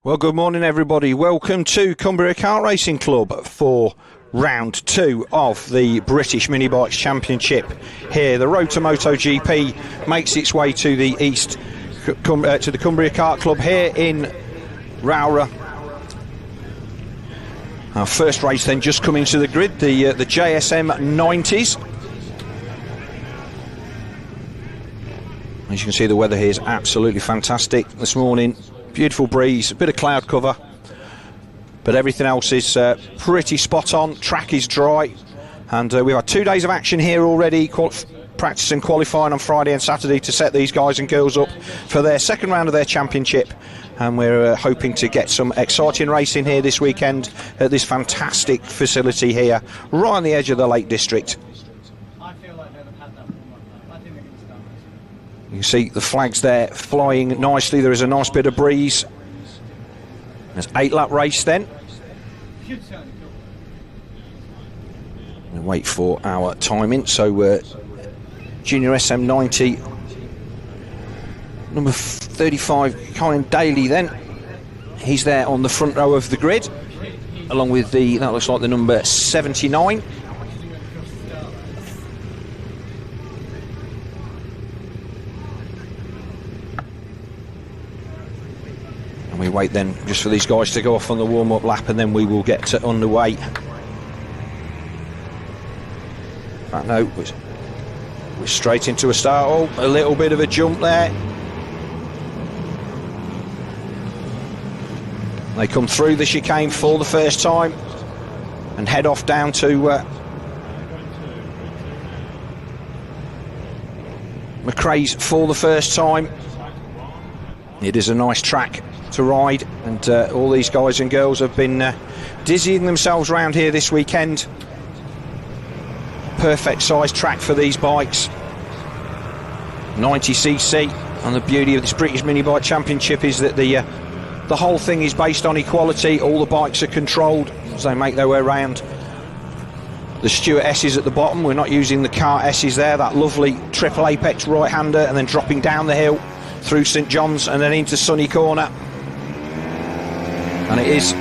Well, good morning, everybody. Welcome to Cumbria Kart Racing Club for round 2 of the British Mini Bikes Championship here. The Road To Moto GP makes its way to the east, to the Cumbria Kart Club here in Rowrah. Our first race then just coming to the grid, the JSM 90s. As you can see, the weather here is absolutely fantastic this morning. Beautiful breeze, a bit of cloud cover, but everything else is pretty spot on. Track is dry, and we've had 2 days of action here already, practice and qualifying on Friday and Saturday to set these guys and girls up for their second round of their championship, and we're hoping to get some exciting racing here this weekend at this fantastic facility here, right on the edge of the Lake District. You can see the flags there flying nicely. There is a nice bit of breeze. There's 8-lap race then. We'll wait for our timing. So Junior SM90, number 35, Colin Daly then. He's there on the front row of the grid, along with that looks like the number 79. And we wait then just for these guys to go off on the warm-up lap, and then we will get underway. In fact, no, we're straight into a start. Oh, a little bit of a jump there. They come through the chicane for the first time and head off down to McRae's for the first time. It is a nice track to ride, and all these guys and girls have been dizzying themselves around here this weekend. Perfect size track for these bikes, 90cc, and the beauty of this British Mini Bike Championship is that the whole thing is based on equality. All the bikes are controlled as they make their way around. The Stewart S's at the bottom, we're not using the Kart S's there, that lovely triple apex right-hander, and then dropping down the hill through St John's and then into Sunny Corner. And it is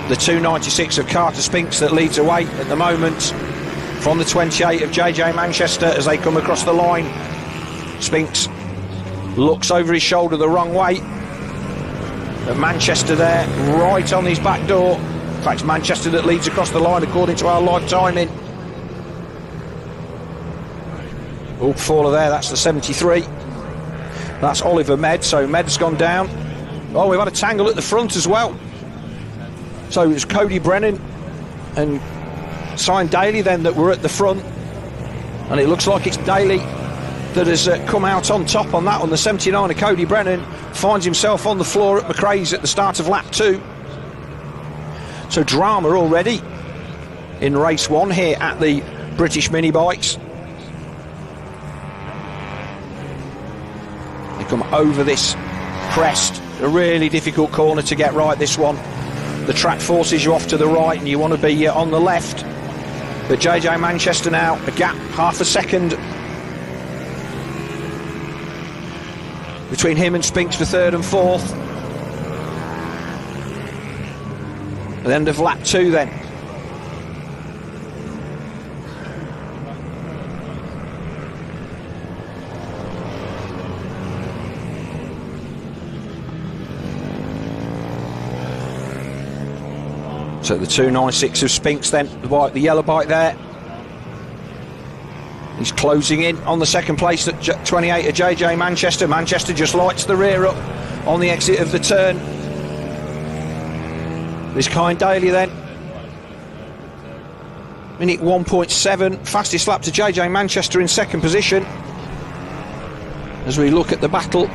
the 296 of Carter Spinks that leads away at the moment from the 28 of JJ Manchester as they come across the line. Spinks looks over his shoulder the wrong way, but Manchester there right on his back door. In fact, it's Manchester that leads across the line according to our live timing. Oh, faller there, that's the 73. That's Oliver Med, so Med's gone down. Oh, we've had a tangle at the front as well. So it's Cody Brennan and Simon Daly then that were at the front, and it looks like it's Daly that has come out on top on that one. The 79 of Cody Brennan finds himself on the floor at McRae's at the start of lap 2. So drama already in race 1 here at the British Mini Bikes. They come over this crest, a really difficult corner to get right, this one. The track forces you off to the right and you want to be on the left, but JJ Manchester now a gap half a second between him and Spinks for 3rd and 4th. At the end of lap 2 then. So the 296 of Spinks then, the yellow bike there. He's closing in on the second place at 28 of JJ Manchester. Manchester just lights the rear up on the exit of the turn. This Kind Daly then. Minute 1.7, fastest lap to JJ Manchester in second position. As we look at the battle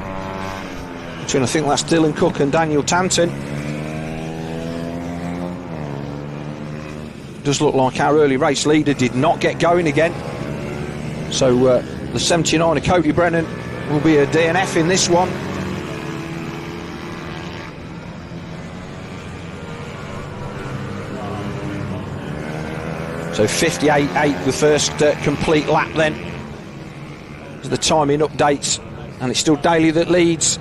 between, I think that's Dylan Cook and Daniel Tanton. Does look like our early race leader did not get going again. So the 79 of Cody Brennan will be a DNF in this one. So 58.8 the first complete lap then. As the timing updates, and it's still Daly that leads.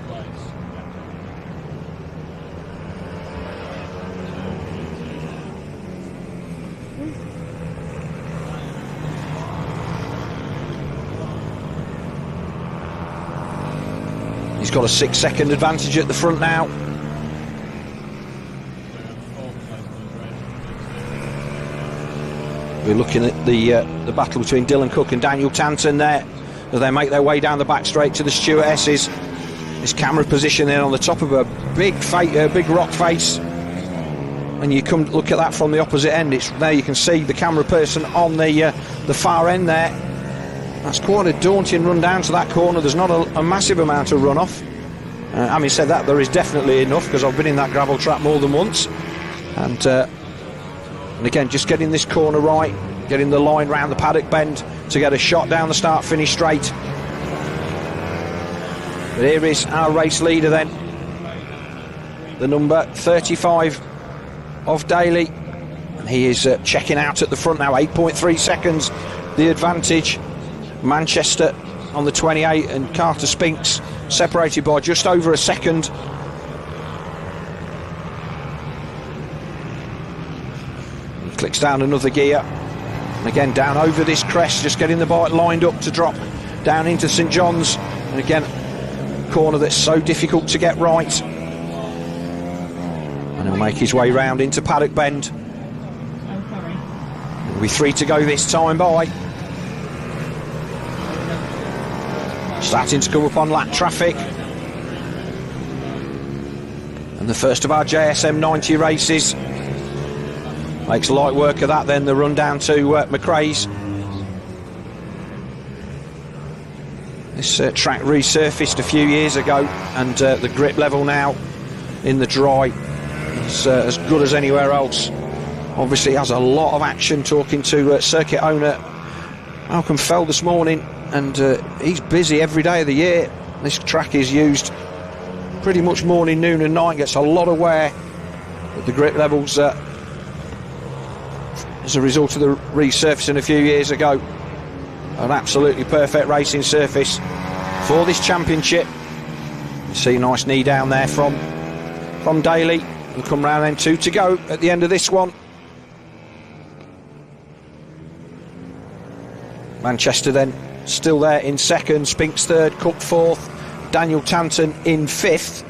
He's got a 6-second advantage at the front now. We're looking at the battle between Dylan Cook and Daniel Tanton there as they make their way down the back straight to the stewardesses. This camera position then on the top of a big rock face, and you come look at that from the opposite end. It's there, you can see the camera person on the far end there. That's quite a daunting run down to that corner. There's not a massive amount of runoff. Having said that, there is definitely enough, because I've been in that gravel trap more than once. And again, just getting this corner right, getting the line round the paddock bend to get a shot down the start-finish straight. But here is our race leader then, the number 35 of Daly. And he is checking out at the front now, 8.3 seconds the advantage. Manchester on the 28 and Carter Spinks separated by just over a second. He clicks down another gear, and again down over this crest, just getting the bike lined up to drop down into St John's. And again, corner that's so difficult to get right, and he'll make his way round into Paddock Bend. There'll be 3 to go this time by. Starting to come up on lap traffic, and the first of our JSM 90 races. Makes light work of that then, the run down to McRae's. This track resurfaced a few years ago, and the grip level now in the dry is as good as anywhere else. Obviously has a lot of action. Talking to circuit owner Malcolm Fell this morning, and he's busy every day of the year. This track is used pretty much morning, noon and night, gets a lot of wear, but the grip levels as a result of the resurfacing a few years ago, an absolutely perfect racing surface for this championship. You see a nice knee down there from Daly. We'll come round then, 2 to go at the end of this one. Manchester then still there in second, Spinks third, Cook fourth, Daniel Tanton in fifth.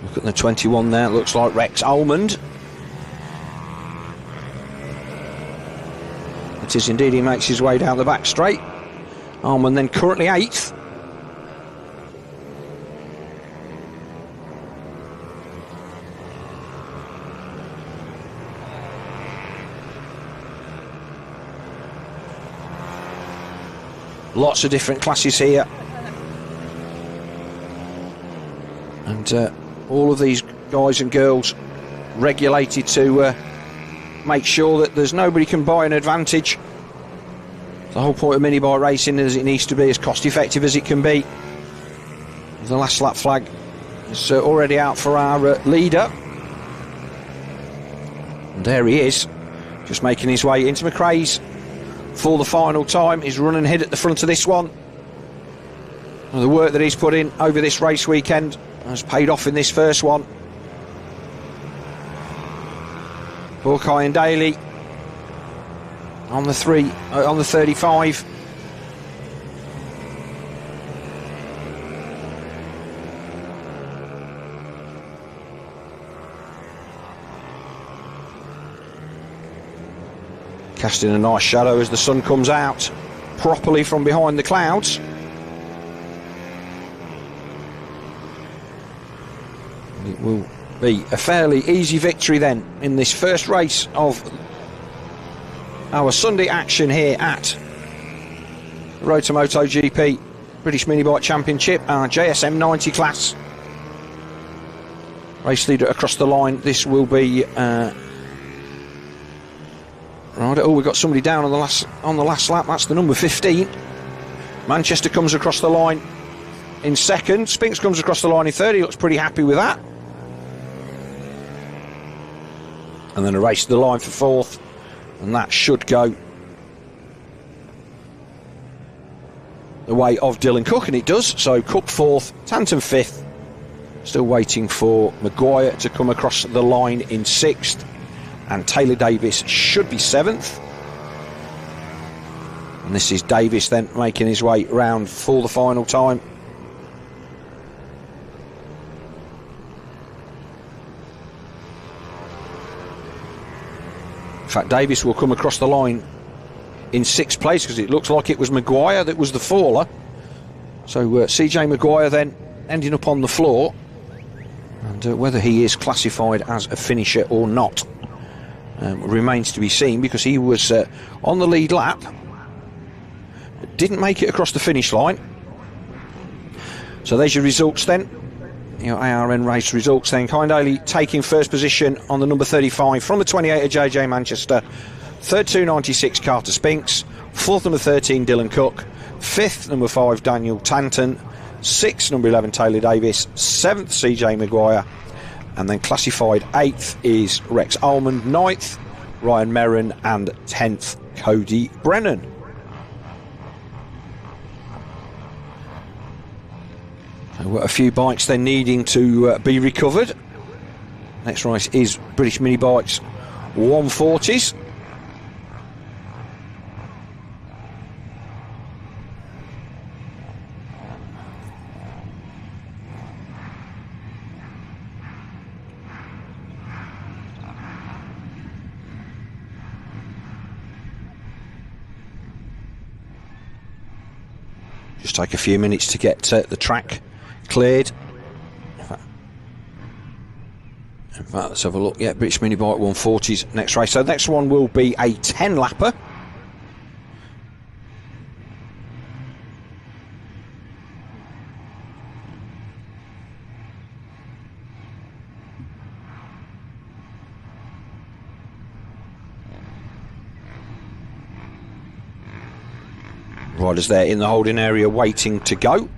Look at the 21 there, looks like Rex Almond. It is indeed, he makes his way down the back straight. Almond then currently 8th. Lots of different classes here. And all of these guys and girls regulated to make sure that there's nobody can buy an advantage. The whole point of mini bike racing is it needs to be as cost effective as it can be. The last lap flag is already out for our leader, and there he is, just making his way into McRae's for the final time. He's run and hid at the front of this one, and the work that he's put in over this race weekend has paid off in this first one. Hawkeye and Daly on the 35. Casting a nice shadow as the sun comes out properly from behind the clouds. It will be a fairly easy victory then in this first race of our Sunday action here at Road To Moto GP British Mini Bike Championship, our JSM 90 class. Race leader across the line. This will be right. Oh, we've got somebody down on the last lap. That's the number 15. Manchester comes across the line in second. Spinks comes across the line in third. He looks pretty happy with that. And then a race to the line for fourth, and that should go. the way of Dylan Cook, and it does. So Cook 4th, Tanton 5th. Still waiting for Maguire to come across the line in 6th, and Taylor Davis should be 7th. And this is Davis then making his way round for the final time. In fact, Davis will come across the line in 6th place, because it looks like it was Maguire that was the faller. So CJ Maguire then ending up on the floor, and whether he is classified as a finisher or not remains to be seen, because he was on the lead lap, didn't make it across the finish line. So there's your results then, your ARN race results then. Kind Daly taking first position on the number 35 from the 28 of JJ Manchester, third 296 Carter Spinks, fourth number 13 Dylan Cook, fifth number 5 Daniel Tanton, sixth number 11 Taylor Davis, seventh CJ Maguire, and then classified 8th is Rex Almond, 9th Ryan Merrin, and 10th Cody Brennan. So a few bikes then needing to be recovered. Next race is British Mini Bikes 140s. Just take a few minutes to get the track cleared. In fact, let's have a look. Yeah, British Mini Bike 140s next race. So the next one will be a 10 lapper. Riders there in the holding area waiting to go.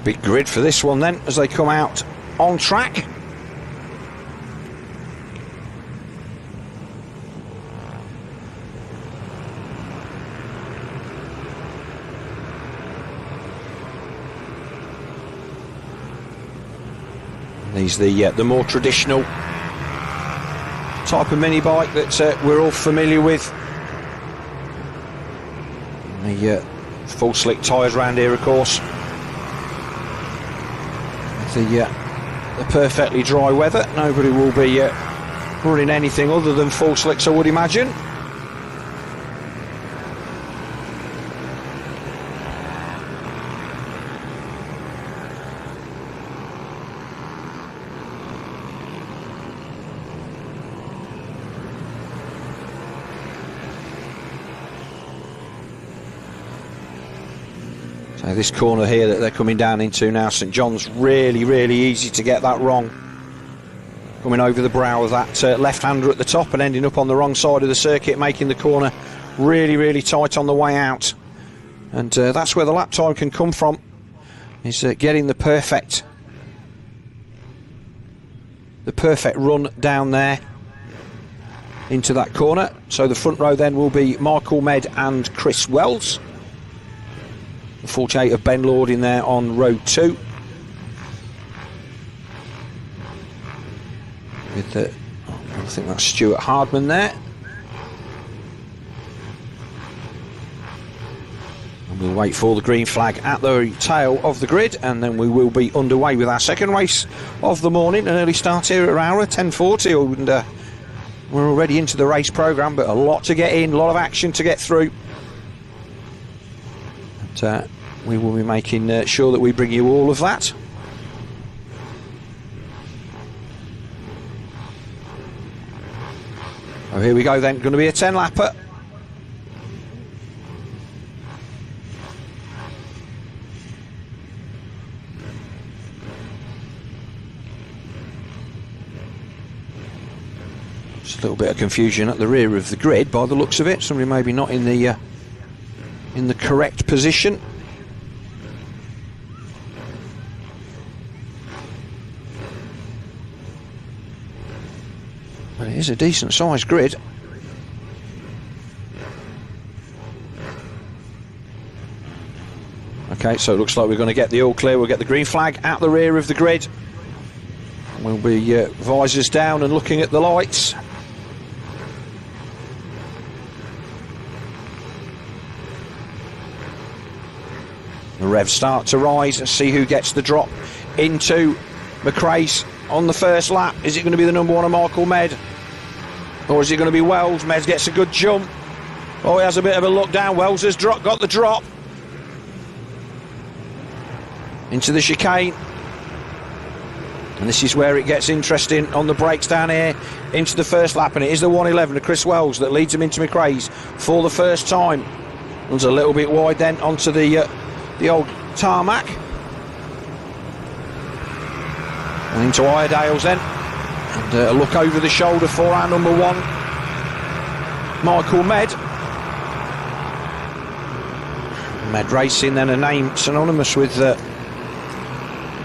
Big grid for this one then as they come out on track. These the more traditional type of mini bike that we're all familiar with. The full slick tyres around here, of course. The perfectly dry weather, nobody will be running anything other than full slicks, I would imagine. So this corner here that they're coming down into now, St John's, really easy to get that wrong. Coming over the brow of that left-hander at the top and ending up on the wrong side of the circuit, making the corner really tight on the way out. And that's where the lap time can come from, is getting the perfect run down there into that corner. So the front row then will be Michael Med and Chris Wells. The 48 of Ben Lord in there on row 2. With I think that's Stuart Hardman there. And we'll wait for the green flag at the tail of the grid, and then we will be underway with our second race of the morning. An early start here at Rowrah, 10:40, and we're already into the race programme, but a lot to get in, a lot of action to get through. We will be making sure that we bring you all of that. Oh, here we go then, going to be a 10-lapper. Just a little bit of confusion at the rear of the grid by the looks of it. Somebody maybe not in the correct position. But it is a decent sized grid. Okay, so it looks like we're going to get the all clear. We'll get the green flag at the rear of the grid. We'll be visors down and looking at the lights. The revs start to rise and see who gets the drop into McRae's on the first lap. Is it going to be the number one of Michael Med? Or is it going to be Wells? Med gets a good jump. Oh, he has a bit of a look down. Wells has got the drop. Into the chicane. And this is where it gets interesting on the brakes down here into the first lap. And it is the 111 of Chris Wells that leads him into McRae's for the first time. Runs a little bit wide then onto the old tarmac. And into Iredale's then. And a look over the shoulder for our number one, Michael Med. Med Racing, then a name synonymous with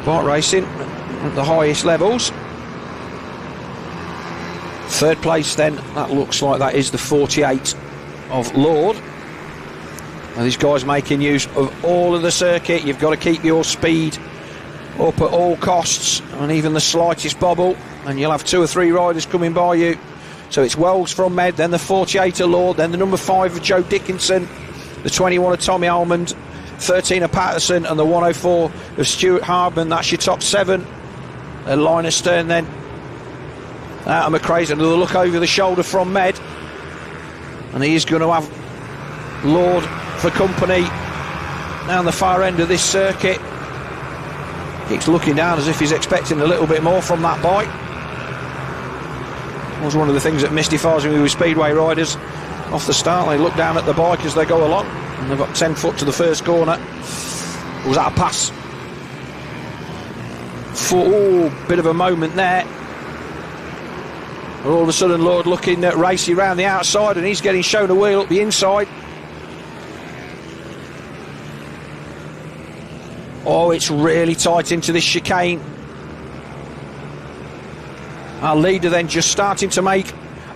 bike racing at the highest levels. Third place then, that looks like that is the 48 of Lord. Now these guys making use of all of the circuit. You've got to keep your speed up at all costs, and even the slightest bobble, and you'll have 2 or 3 riders coming by you. So it's Wells from Med, then the 48 of Lord, then the number 5 of Joe Dickinson, the 21 of Tommy Almond, 13 of Patterson, and the 104 of Stuart Hardman. That's your top 7. A line astern then out of McRae's. Another look over the shoulder from Med, and he is going to have Lord for company down the far end of this circuit. Keeps looking down as if he's expecting a little bit more from that bike. That was one of the things that mystifies me with Speedway riders. Off the start, they look down at the bike as they go along, and they've got 10 foot to the first corner. Was that a pass? Bit of a moment there. All of a sudden, Lord looking at Racy round the outside, and he's getting shown a wheel up the inside. Oh, it's really tight into this chicane. Our leader then just starting to make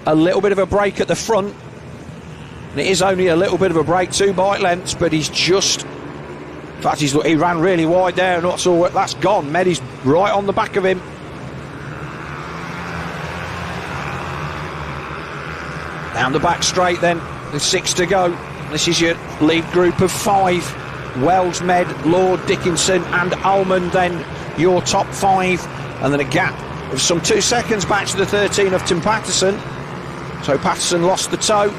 a little bit of a break at the front. And it is only a little bit of a break, 2 bike lengths, but he's just... In fact, he ran really wide there, and that's gone. Medi's right on the back of him. Down the back straight then, with 6 to go. This is your lead group of 5. Wells, Med, Lord, Dickinson and Almond, then your top 5, and then a gap of some 2 seconds back to the 13 of Tim Patterson. So Patterson lost the toe.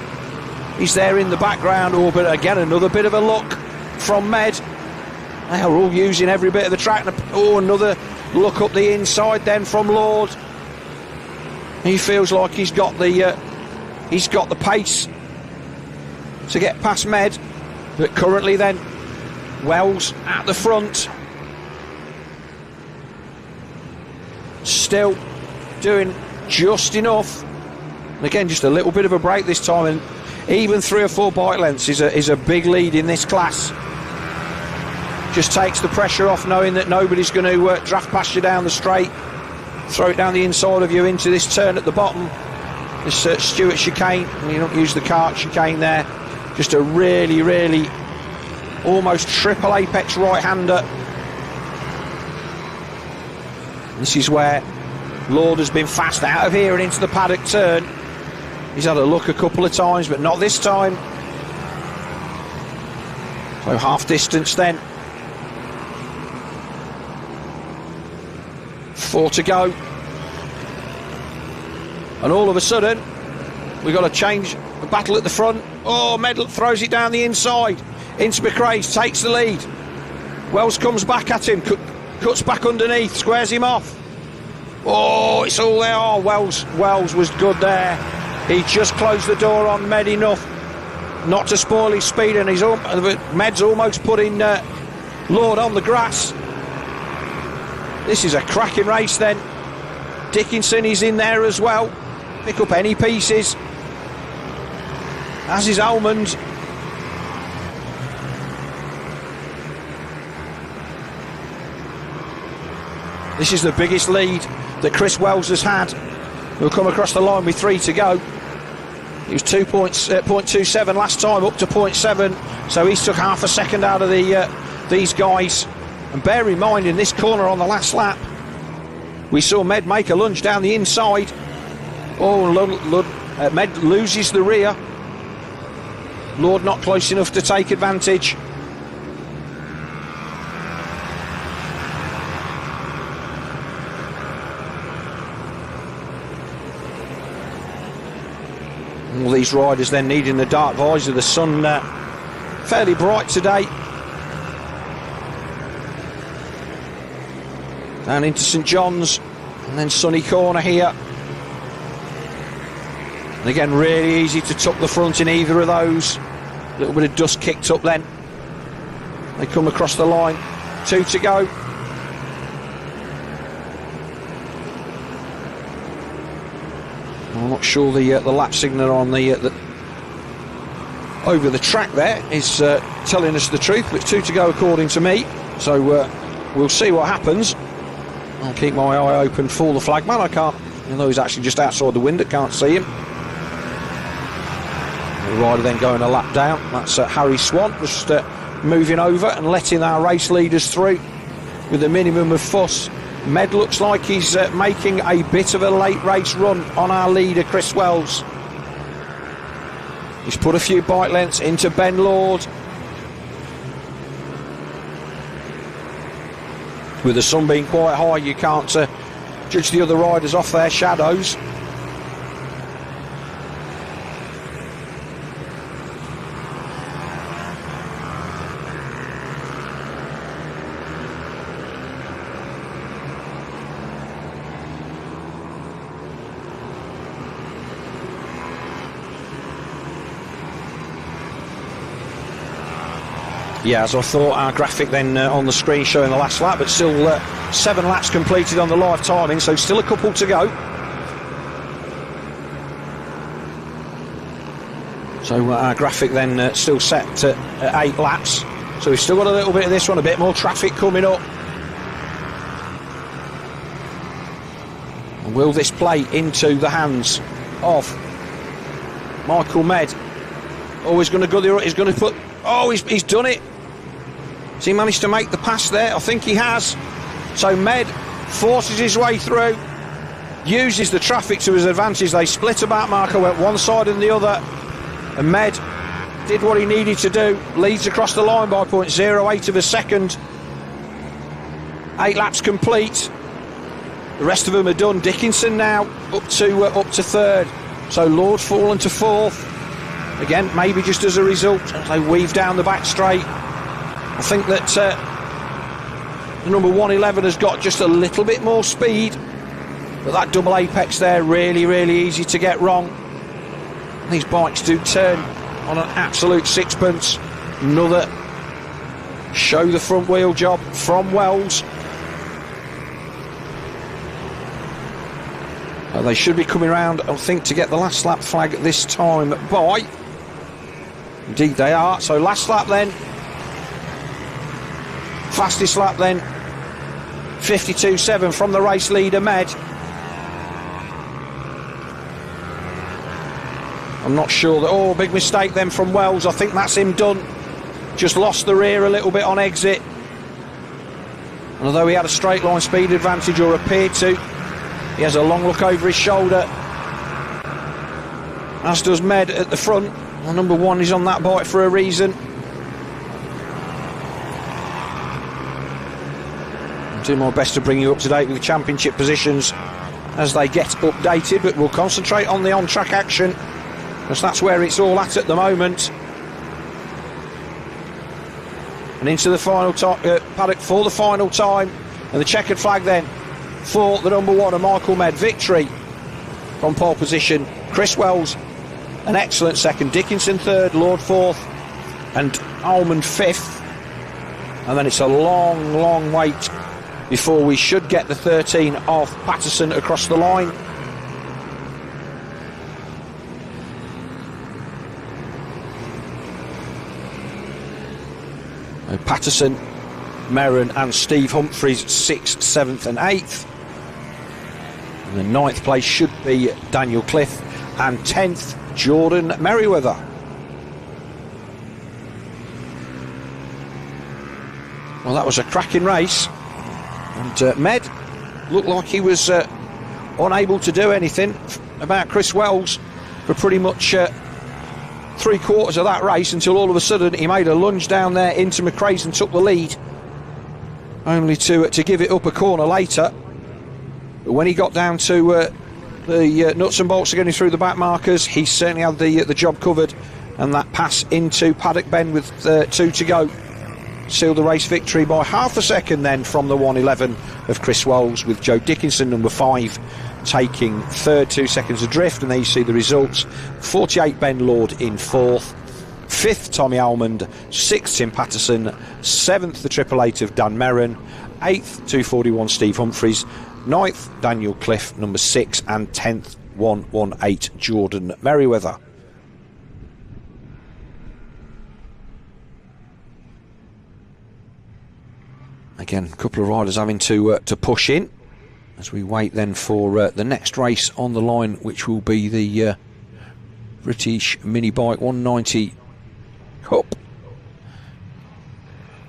He's there in the background. Oh, but again another bit of a look from Med. They are all using every bit of the track. Oh, another look up the inside then from Lord. He feels like he's got the pace to get past Med, but currently then Wells at the front, still doing just enough. And again, just a little bit of a break this time, and even 3 or 4 bike lengths is a big lead in this class. Just takes the pressure off, knowing that nobody's going to draft past you down the straight, throw it down the inside of you into this turn at the bottom, this Stuart chicane. You don't use the kart chicane there. Just a really almost triple apex right-hander. This is where Lord has been fast out of here and into the paddock turn. He's had a look a couple of times, but not this time. So half distance then. 4 to go. And all of a sudden, we've got to change the battle at the front. Oh, Med throws it down the inside. Into McRae's, takes the lead. Wells comes back at him, cuts back underneath, squares him off. Oh, it's all there. Oh, Wells was good there. He just closed the door on Med enough not to spoil his speed, and Med's almost putting Lord on the grass. This is a cracking race then. Dickinson is in there as well. Pick up any pieces, as is Almond. This is the biggest lead that Chris Wells has had. We'll come across the line with 3 to go. He was 0.27 last time, up to 0.7, so he's took half a second out of these guys. And bear in mind, in this corner on the last lap, we saw Med make a lunge down the inside. Med loses the rear. Lord not close enough to take advantage. All these riders then needing the dark visor. The sun fairly bright today. Down into St John's, and then sunny corner here. And again, really easy to tuck the front in either of those. A little bit of dust kicked up then. They come across the line. 2 to go. I'm not sure the lap signaler on the over the track there is telling us the truth, but it's 2 to go according to me. So we'll see what happens. I'll keep my eye open for the flagman. I can't, even though he's actually just outside the window, can't see him. The rider then going a lap down. That's Harry Swan, just moving over and letting our race leaders through with a minimum of fuss. Med looks like he's making a bit of a late race run on our leader, Chris Wells. He's put a few bike lengths into Ben Lord. With the sun being quite high, you can't judge the other riders off their shadows. Yeah, as I thought, our graphic then on the screen showing the last lap, but still 7 laps completed on the live timing, so still a couple to go. So our graphic then still set at 8 laps, so we've still got a little bit of this one, a bit more traffic coming up. And will this play into the hands of Michael Med? Oh, he's going to go there, he's going to put... Oh, he's done it. Has he managed to make the pass there? I think he has. So Med forces his way through, uses the traffic to his advantage. They split about. Marco went one side and the other, and Med did what he needed to do. Leads across the line by 0.08 of a second. 8 laps complete. The rest of them are done. Dickinson now up to third. So Lord fallen to fourth. Again, maybe just as a result, as they weave down the back straight. I think that the number 111 has got just a little bit more speed, but that double apex there, really, really easy to get wrong. These bikes do turn on an absolute sixpence. Another show the front wheel job from Wells. They should be coming around, I think, to get the last lap flag this time by. Indeed they are. So last lap then. Fastest lap then. 52.7 from the race leader Med. I'm not sure that... Oh, big mistake then from Wells. I think that's him done. Just lost the rear a little bit on exit. And although he had a straight line speed advantage, or appeared to, he has a long look over his shoulder. As does Med at the front. Well, number 1 is on that bike for a reason. I'll do my best to bring you up to date with the championship positions as they get updated, but we'll concentrate on the on-track action, because that's where it's all at the moment. And into the final paddock for the final time, and the checkered flag then for the number 1 of Michael Med. Victory from pole position. Chris Wells, an excellent second. Dickinson third, Lord fourth, and Almond fifth. And then it's a long, long wait before we should get the 13 of Patterson across the line. Patterson, Merrin and Steve Humphries 6th, 7th and 8th. And the 9th place should be Daniel Cliff, and 10th Jordan Merriweather. Well, that was a cracking race, and Med looked like he was unable to do anything about Chris Wells for pretty much 3/4 of that race, until all of a sudden he made a lunge down there into McRae's and took the lead, only to give it up a corner later. But when he got down to the nuts and bolts of getting through the back markers, he certainly had the job covered, and that pass into Paddock Bend with 2 to go sealed the race victory by half a second then from the 1:11 of Chris Wells, with Joe Dickinson, number 5, taking third, 2 seconds adrift. And there you see the results: 48 Ben Lord in 4th, 5th Tommy Almond, 6th Tim Patterson, 7th the 888 of Dan Merrin, 8th 241 Steve Humphries, 9th Daniel Cliff, number 6, and 10th 118 Jordan Merriweather. Again, a couple of riders having to push in as we wait then for the next race on the line, which will be the British Mini Bike 190 Cup.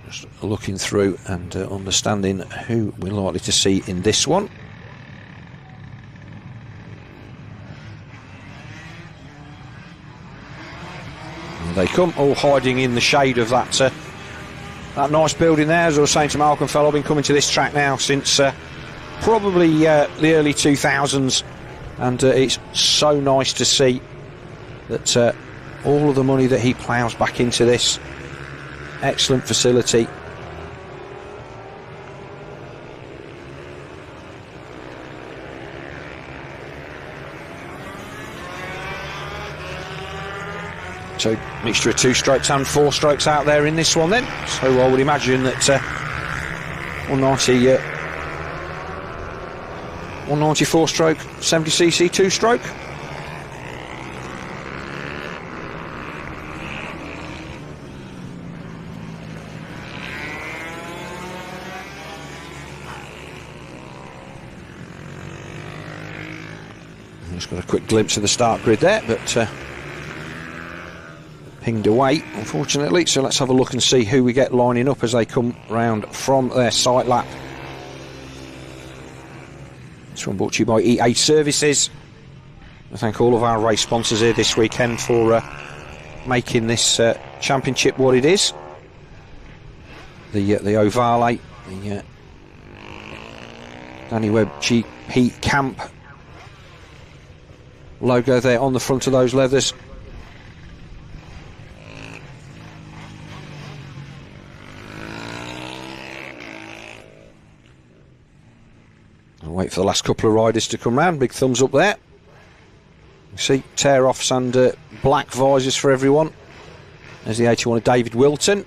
Just looking through and understanding who we're likely to see in this one. And they come, all hiding in the shade of that nice building there. As I was saying to Malcolm Fell, I've been coming to this track now since probably the early 2000s, and it's so nice to see that all of the money that he ploughs back into this excellent facility. So mixture of 2 strokes and 4 strokes out there in this one then. So I would imagine that 194 stroke 70cc 2-stroke. Just got a quick glimpse of the start grid there, but pinged away unfortunately. So let's have a look and see who we get lining up as they come round from their sight lap. This one brought to you by EA Services. I thank all of our race sponsors here this weekend for making this championship what it is. The Ovale, the Danny Webb GP Camp logo there on the front of those leathers. I'll wait for the last couple of riders to come round. Big thumbs up there. You see tear-offs and black visors for everyone. There's the 81 of David Wilton.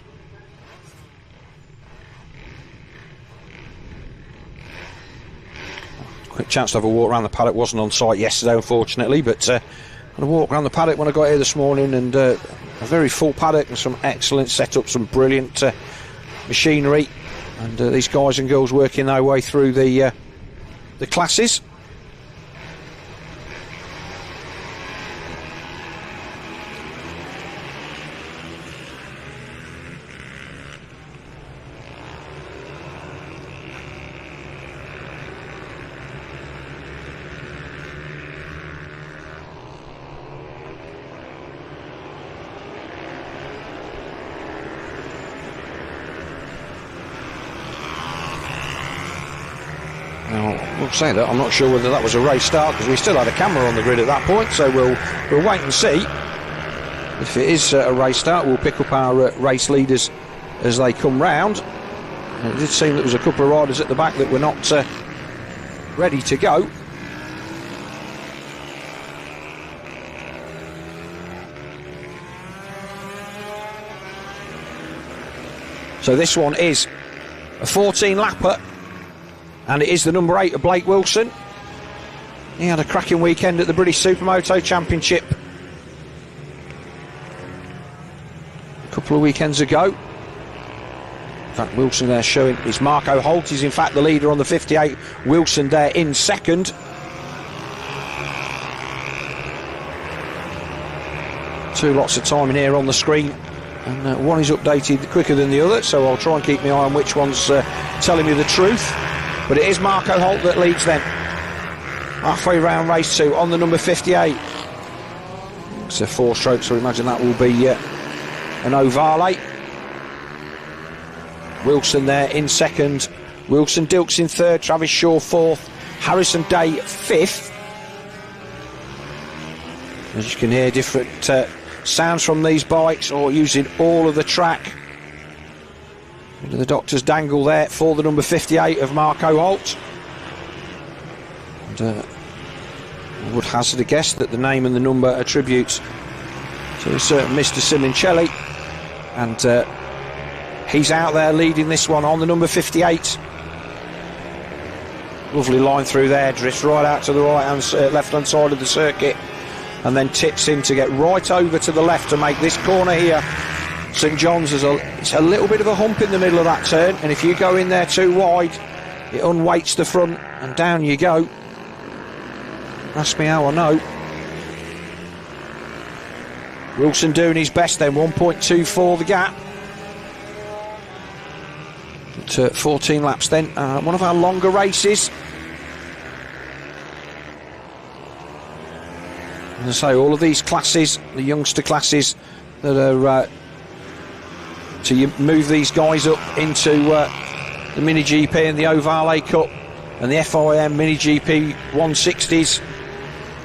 Quick chance to have a walk around the paddock. Wasn't on site yesterday unfortunately, but had a walk around the paddock when I got here this morning, and a very full paddock and some excellent setup, some brilliant machinery, and these guys and girls working their way through the classes. We'll say that I'm not sure whether that was a race start, because we still had a camera on the grid at that point, so we'll wait and see. If it is a race start, we'll pick up our race leaders as they come round. And it did seem that there was a couple of riders at the back that were not ready to go. So this one is a 14 lapper, and it is the number 8 of Blake Wilson. He had a cracking weekend at the British Supermoto Championship a couple of weekends ago. In fact, Wilson there showing is Marco Holt. He's in fact the leader on the 58. Wilson there in second. Two lots of time in here on the screen, and one is updated quicker than the other, so I'll try and keep my eye on which one's telling me the truth. But it is Marco Holt that leads then. Halfway round race 2 on the number 58. It's a 4-stroke, so I imagine that will be an ovale. Wilson there in second. Wilson Dilks in third. Travis Shaw fourth. Harrison Day fifth. As you can hear, different sounds from these bikes, or using all of the track. Into the doctor's dangle there for the number 58 of Marco Holt. And I would hazard a guess that the name and the number attributes to a certain Mr. Simoncelli, and he's out there leading this one on the number 58. Lovely line through there, drifts right out to the left-hand side of the circuit, and then tips in to get right over to the left to make this corner here. St John's is it's a little bit of a hump in the middle of that turn, and if you go in there too wide, it unweights the front, and down you go. Ask me how I know. Wilson doing his best then, 1.24 the gap. At 14 laps then, one of our longer races. As I say, all of these classes, the youngster classes that are to move these guys up into the Mini GP and the Ovale Cup and the FIM Mini GP 160s.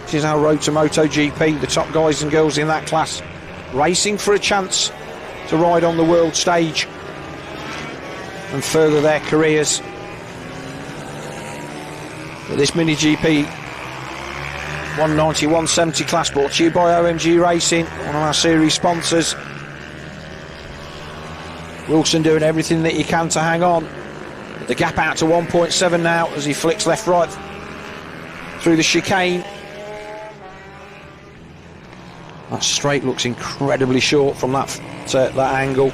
This is our Road to Moto GP, the top guys and girls in that class racing for a chance to ride on the world stage and further their careers. But this Mini GP 190, 170 class brought to you by OMG Racing, one of our series sponsors. Wilson doing everything that he can to hang on. The gap out to 1.7 now as he flicks left right through the chicane. That straight looks incredibly short from that angle.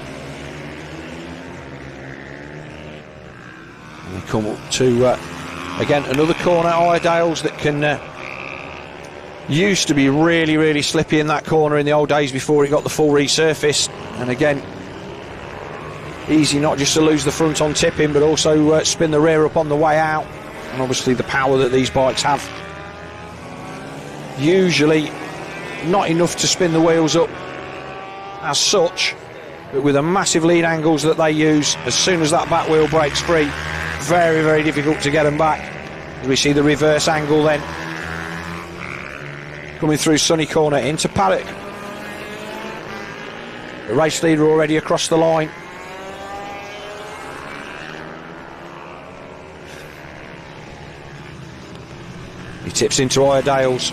And we come up to again another corner, Iredale's, that can used to be really, really slippy in that corner in the old days before it got the full resurface. And again, easy not just to lose the front on tipping, but also spin the rear up on the way out. And obviously the power that these bikes have, usually not enough to spin the wheels up as such, but with the massive lead angles that they use, as soon as that back wheel breaks free, very, very difficult to get them back. As we see the reverse angle then coming through Sunny Corner into Paddock. The race leader already across the line. He tips into Iredale's,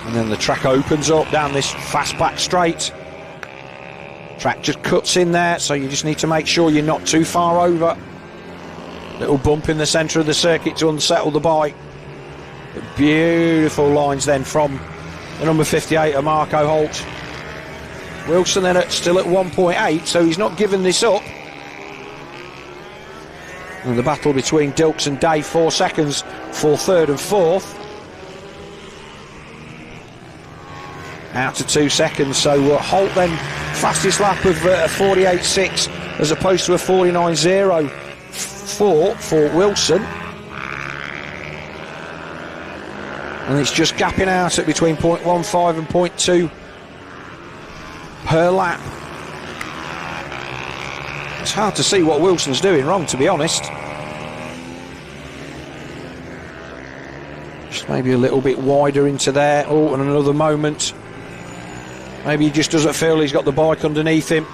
and then the track opens up down this fast back straight. Track just cuts in there, so you just need to make sure you're not too far over. Little bump in the centre of the circuit to unsettle the bike. But beautiful lines then from the number 58 of Marco Holt. Wilson then still at 1.8, so he's not given this up. And the battle between Dilks and Day, 4 seconds for third and fourth. Out to 2 seconds, so Holt then fastest lap of 48.6 as opposed to a 49.04 for Wilson. And it's just gapping out at between 0.15 and 0.2 per lap. It's hard to see what Wilson's doing wrong, to be honest. Just maybe a little bit wider into there. Oh, and another moment. Maybe he just doesn't feel he's got the bike underneath him.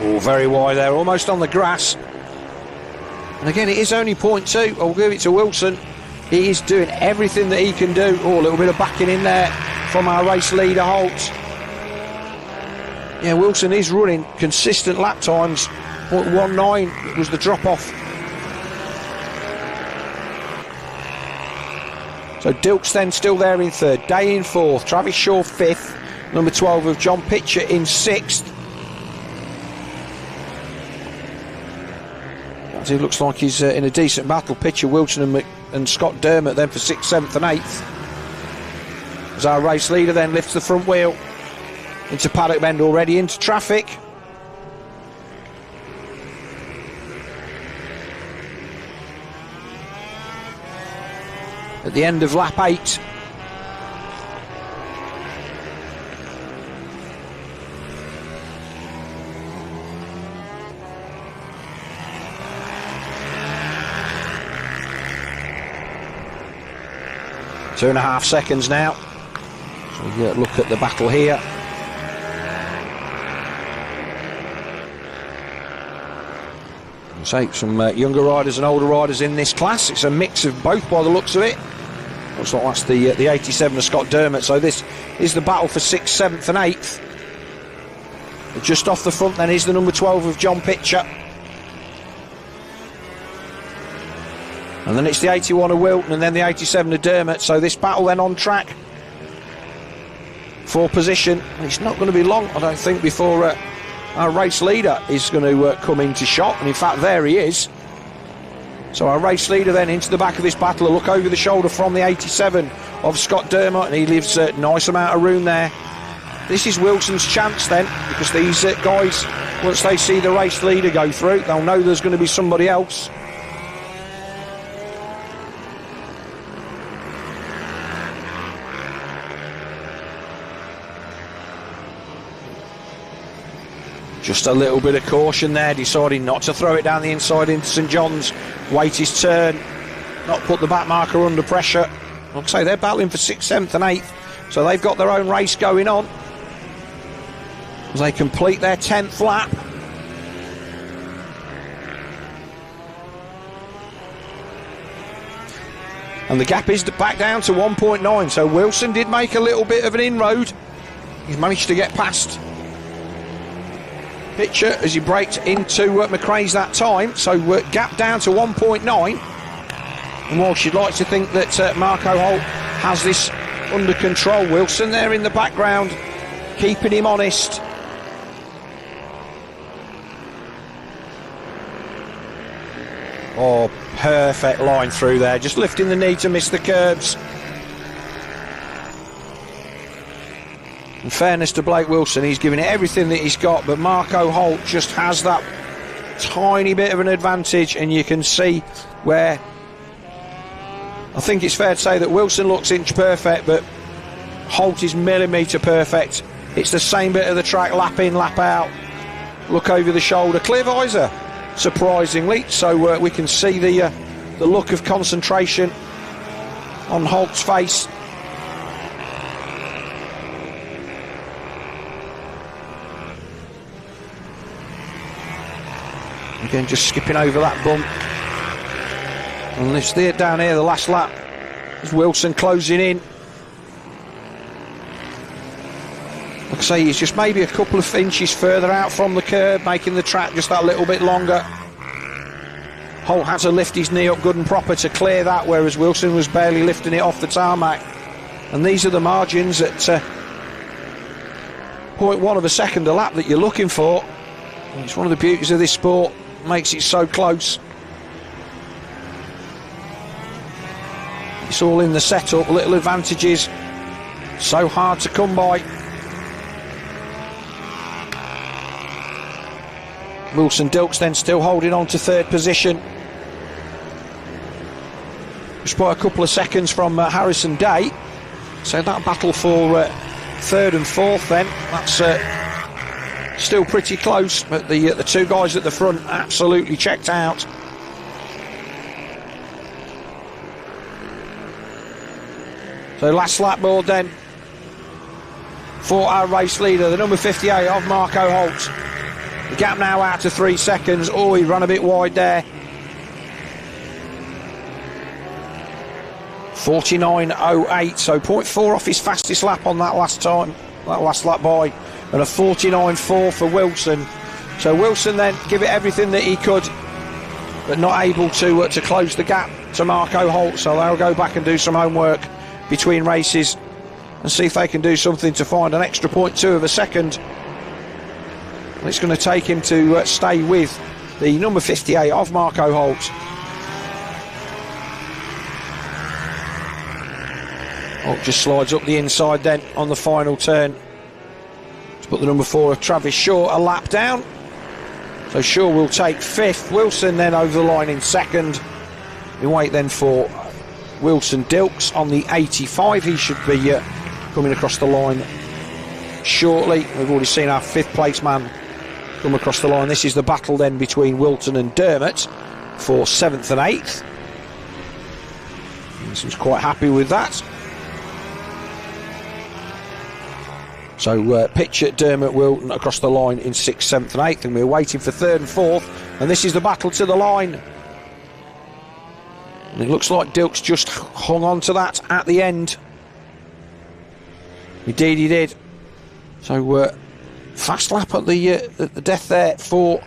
Oh, very wide there, almost on the grass. And again, it is only 0.2. I'll give it to Wilson. He is doing everything that he can do. Oh, a little bit of backing in there from our race leader, Holt. Yeah, Wilson is running consistent lap times. 0.19 was the drop-off. So Dilks then still there in third. Day in fourth. Travis Shaw fifth. Number 12 of John Pitcher in sixth. It looks like he's in a decent battle. Pitcher, Wilson and Scott Dermott then for 6th, 7th and 8th. As our race leader then lifts the front wheel into paddock bend, already into traffic. At the end of lap 8. 2.5 seconds now. So we look at the battle here. Say some younger riders and older riders in this class. It's a mix of both by the looks of it. Looks like that's the 87 of Scott Dermott. So this is the battle for 6th, 7th and 8th. But just off the front then is the number 12 of John Pitcher. And then it's the 81 of Wilton and then the 87 of Dermott. So this battle then on track for position. And it's not going to be long, I don't think, before our race leader is going to come into shot. And in fact, there he is. So our race leader then into the back of this battle. A look over the shoulder from the 87 of Scott Dermott. And he leaves a nice amount of room there. This is Wilson's chance then, because these guys, once they see the race leader go through, they'll know there's going to be somebody else. Just a little bit of caution there, deciding not to throw it down the inside into St John's. Wait his turn, not put the back marker under pressure. Like I say, they're battling for 6th, 7th and 8th, so they've got their own race going on as they complete their 10th lap. And the gap is back down to 1.9, so Wilson did make a little bit of an inroad. He's managed to get past Pitcher as he braked into McRae's that time, so gap down to 1.9. And whilst you'd like to think that Marco Holt has this under control, Wilson there in the background keeping him honest. Oh, perfect line through there, just lifting the knee to miss the curbs. In fairness to Blake Wilson, he's giving it everything that he's got, but Marco Holt just has that tiny bit of an advantage, and you can see where I think it's fair to say that Wilson looks inch perfect, but Holt is millimetre perfect. It's the same bit of the track, lap in, lap out. Look over the shoulder, clear visor, surprisingly, so we can see the look of concentration on Holt's face. Again, just skipping over that bump. And this there down here, the last lap, is Wilson closing in. Like I say, he's just maybe a couple of inches further out from the curb, making the track just that little bit longer. Holt had to lift his knee up good and proper to clear that, whereas Wilson was barely lifting it off the tarmac. And these are the margins at 0.1 of a second a lap that you're looking for. And it's one of the beauties of this sport, makes it so close. It's all in the setup, little advantages, so hard to come by. Wilson Dilks then still holding on to third position, just by a couple of seconds from Harrison Day. So that battle for third and fourth then, that's still pretty close, but the two guys at the front absolutely checked out. So last lap board then for our race leader, the number 58 of Marco Holt. The gap now out to 3 seconds. Oh, he ran a bit wide there. 49.08, so 0.4 off his fastest lap on that last lap by, and a 49.4 for Wilson. So Wilson then give it everything that he could, but not able to close the gap to Marco Holt. So they'll go back and do some homework between races and see if they can do something to find an extra 0.2 of a second. And it's going to take him to stay with the number 58 of Marco Holt. Holt just slides up the inside then on the final turn to put the number 4 of Travis Shaw a lap down. So Shaw will take 5th. Wilson then over the line in 2nd. We wait then for Wilson Dilks on the 85. He should be coming across the line shortly. We've already seen our 5th place man come across the line. This is the battle then between Wilton and Dermot for 7th and 8th. He seems quite happy with that. So pitch at Dermot Wilton across the line in 6th, 7th and 8th, and we're waiting for 3rd and 4th, and this is the battle to the line. And it looks like Dilks just hung on to that at the end. Indeed he did. So fast lap at the death there for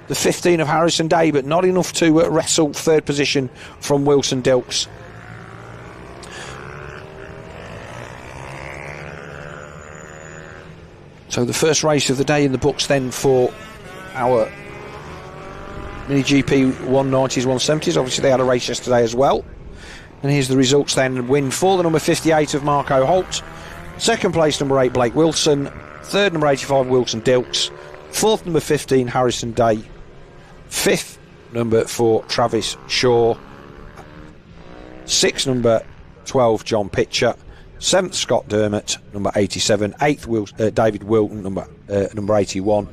the 15 of Harrison Day, but not enough to wrestle 3rd position from Wilson Dilks. So the first race of the day in the books then for our Mini GP 190s, 170s. Obviously they had a race yesterday as well. And here's the results then. Win for the number 58 of Marco Holt. 2nd place number 8 Blake Wilson. 3rd number 85 Wilson Dilks. 4th number 15 Harrison Day. 5th number 4 Travis Shaw. 6th number 12 John Pitcher. 7th Scott Dermott, number 87. 8th David Wilton, number 81.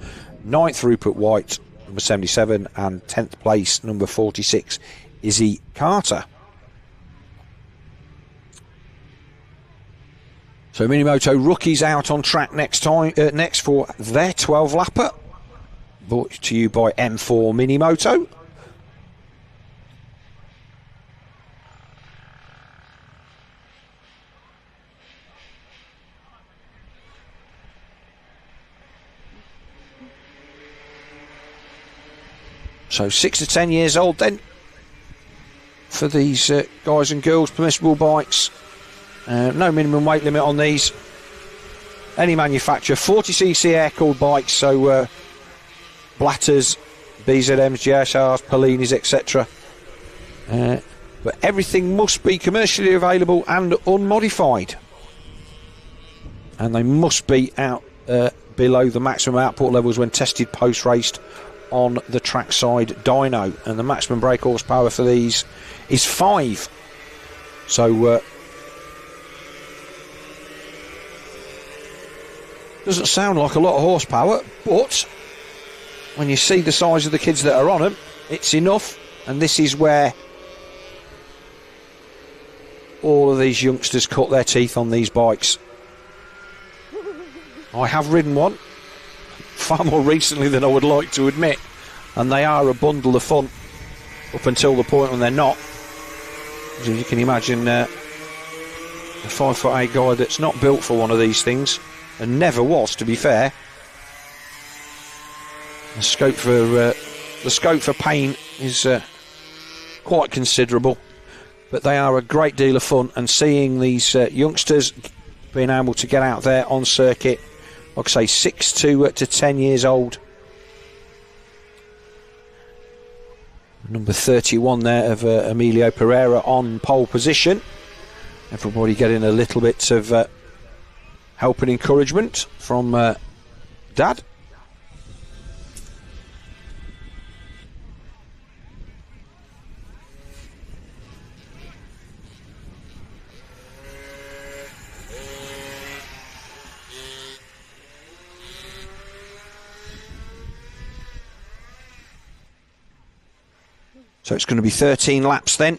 9th Rupert White, number 77. And 10th place, number 46, Izzy Carter. So Minimoto rookies out on track next for their 12 lapper. Brought to you by M4 Minimoto. So 6 to 10 years old then for these guys and girls, permissible bikes. No minimum weight limit on these. Any manufacturer, 40cc air-cooled bikes, so Blatters, BZMs, GSRs, Polinis, etc. But everything must be commercially available and unmodified. And they must be out below the maximum output levels when tested post-raced on the trackside dyno, and the maximum brake horsepower for these is 5. So doesn't sound like a lot of horsepower, but when you see the size of the kids that are on them, it's enough. And this is where all of these youngsters cut their teeth on these bikes. I have ridden one far more recently than I would like to admit, and they are a bundle of fun up until the point when they're not. As you can imagine, a 5'8" guy that's not built for one of these things, and never was, to be fair. The scope for pain is quite considerable, but they are a great deal of fun. And seeing these youngsters being able to get out there on circuit, like I say, 6 to 10 years old. Number 31 there of Emilio Pereira on pole position. Everybody getting a little bit of help and encouragement from Dad. So it's going to be 13 laps then.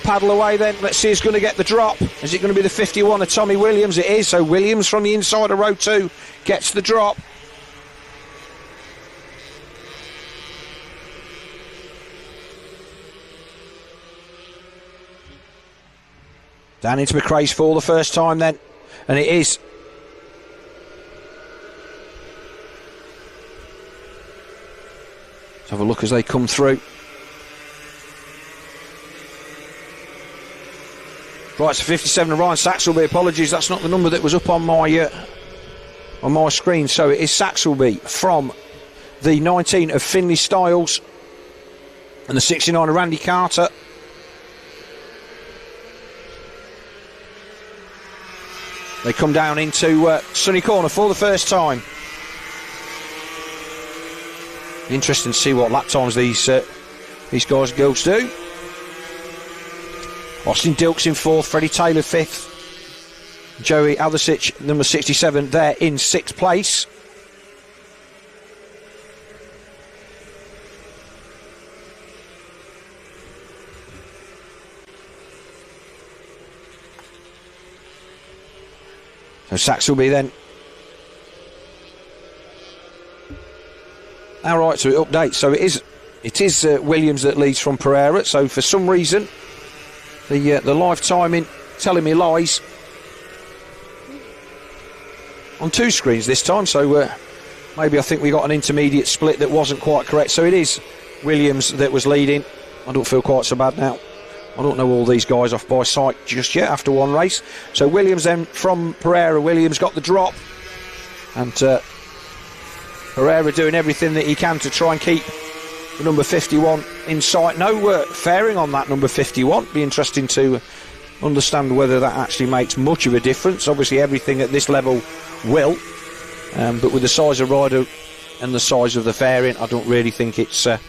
paddle away then. Let's see who's going to get the drop. Is it going to be the 51 of Tommy Williams? It is. So Williams from the inside of row 2 gets the drop. Down into McRae's for the first time then. And it is. Let's have a look as they come through. Right, so 57 of Ryan Saxelby. Apologies, that's not the number that was up on my screen. So it is Saxelby from the 19 of Finley Styles and the 69 of Randy Carter. They come down into Sunny Corner for the first time. Interesting to see what lap times these guys and girls do. Austin Dilks in 4th, Freddie Taylor 5th, Joey Aldisic, number 67, there in 6th place. So Saxelby then. All right, so it updates. So it is Williams that leads from Pereira. So for some reason, the live timing telling me lies on 2 screens this time. So maybe I think we got an intermediate split that wasn't quite correct. So it is Williams that was leading. I don't feel quite so bad now. I don't know all these guys off by sight just yet after one race. So Williams then from Pereira. Williams got the drop. And Pereira doing everything that he can to try and keep the number 51 in sight. No fairing on that number 51. Be interesting to understand whether that actually makes much of a difference. Obviously everything at this level will. But with the size of rider and the size of the fairing, I don't really think it's a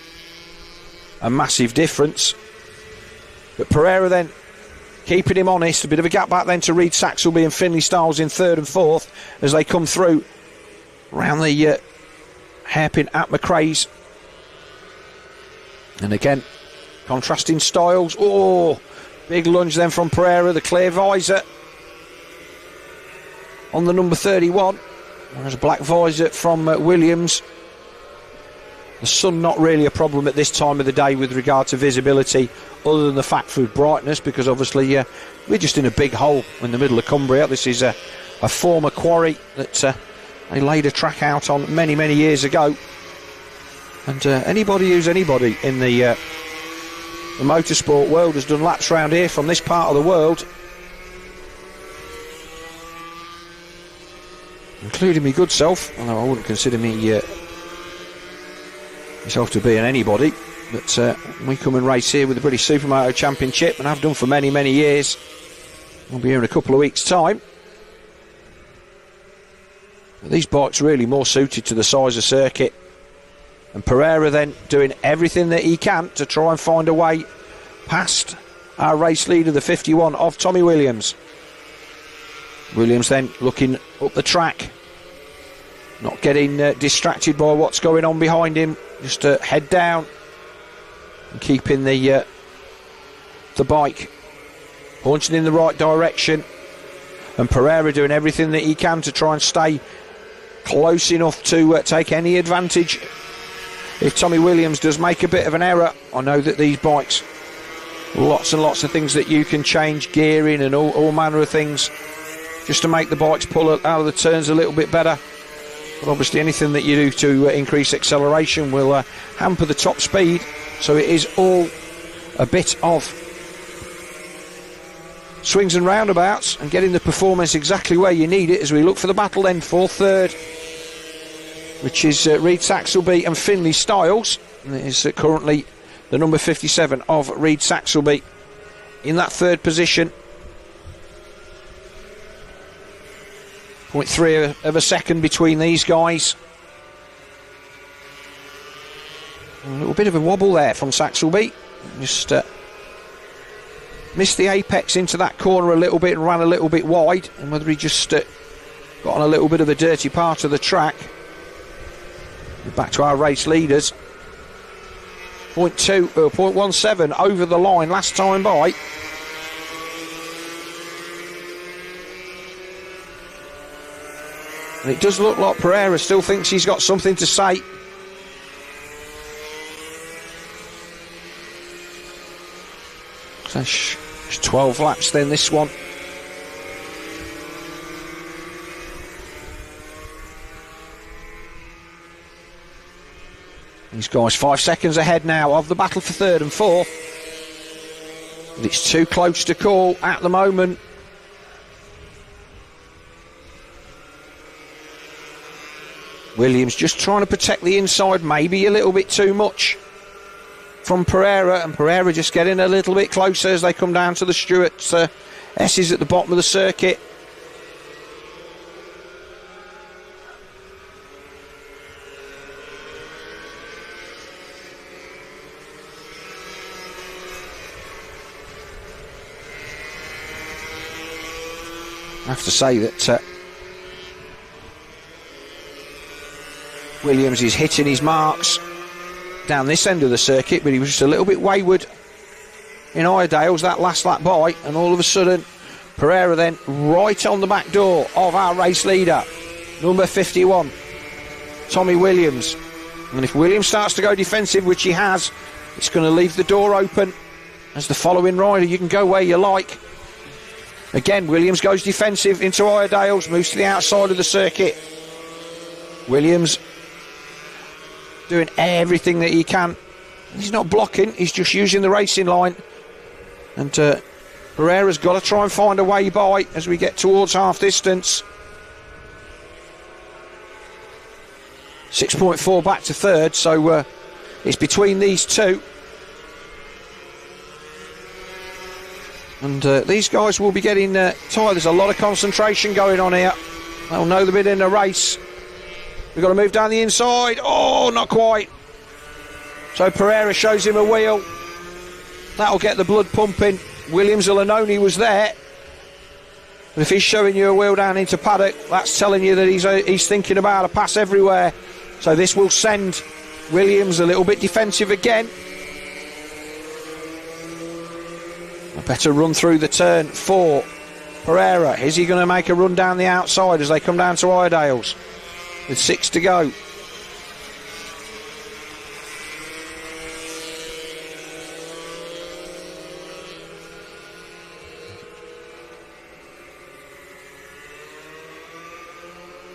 massive difference. But Pereira then keeping him honest. A bit of a gap back then to Reed Saxelby and Finley Styles in 3rd and 4th as they come through around the hairpin at McRae's. And again, contrasting styles. Oh, big lunge then from Pereira, the clear visor on the number 31. And there's a black visor from Williams. The sun not really a problem at this time of the day with regard to visibility, other than the fact for brightness, because obviously we're just in a big hole in the middle of Cumbria. This is a former quarry that they laid a track out on many, many years ago. And anybody who's anybody in the motorsport world has done laps round here from this part of the world, including me good self, although I wouldn't consider me myself to be an anybody, but we come and race here with the British Supermoto Championship, and I've done for many, many years. I'll be here in a couple of weeks' time. But these bikes really more suited to the size of circuit, and Pereira then doing everything that he can to try and find a way past our race leader, the 51 of Tommy Williams. Williams then looking up the track, not getting distracted by what's going on behind him, just head down and keeping the bike pointing in the right direction. And Pereira doing everything that he can to try and stay close enough to take any advantage. If Tommy Williams does make a bit of an error, I know that these bikes, lots and lots of things that you can change, gearing and all manner of things, just to make the bikes pull out of the turns a little bit better. But obviously anything that you do to increase acceleration will hamper the top speed. So it is all a bit of swings and roundabouts and getting the performance exactly where you need it as we look for the battle then for 3rd, which is Reed Saxelby and Finley Styles. And it is currently the number 57 of Reed Saxelby in that 3rd position. 0.3 of a second between these guys. A little bit of a wobble there from Saxelby. Just missed the apex into that corner a little bit and ran a little bit wide. And whether he just got on a little bit of a dirty part of the track. Back to our race leaders. 0.17 over the line last time by. And it does look like Pereira still thinks he's got something to say. So it's 12 laps then, this one. These guys 5 seconds ahead now of the battle for third and fourth. But it's too close to call at the moment. Williams just trying to protect the inside, maybe a little bit too much from Pereira, and Pereira just getting a little bit closer as they come down to the Stewart's S's at the bottom of the circuit. I have to say that Williams is hitting his marks down this end of the circuit, but he was just a little bit wayward in Iredale's that last lap by, and all of a sudden Pereira then right on the back door of our race leader, number 51, Tommy Williams. And if Williams starts to go defensive, which he has, it's going to leave the door open as the following rider. You can go where you like. Again, Williams goes defensive into Iredale's, moves to the outside of the circuit. Williams doing everything that he can. He's not blocking, he's just using the racing line. And Pereira's got to try and find a way by as we get towards half distance. 6.4 back to third, so it's between these two. And these guys will be getting tired. There's a lot of concentration going on here. They'll know they've been in a race. We've got to move down the inside. Oh, not quite. So Pereira shows him a wheel. That'll get the blood pumping. Williams will have known he was there. But if he's showing you a wheel down into paddock, that's telling you that he's thinking about a pass everywhere. So this will send Williams a little bit defensive again. A better run through the turn for Pereira. Is he going to make a run down the outside as they come down to Iredale's with 6 to go?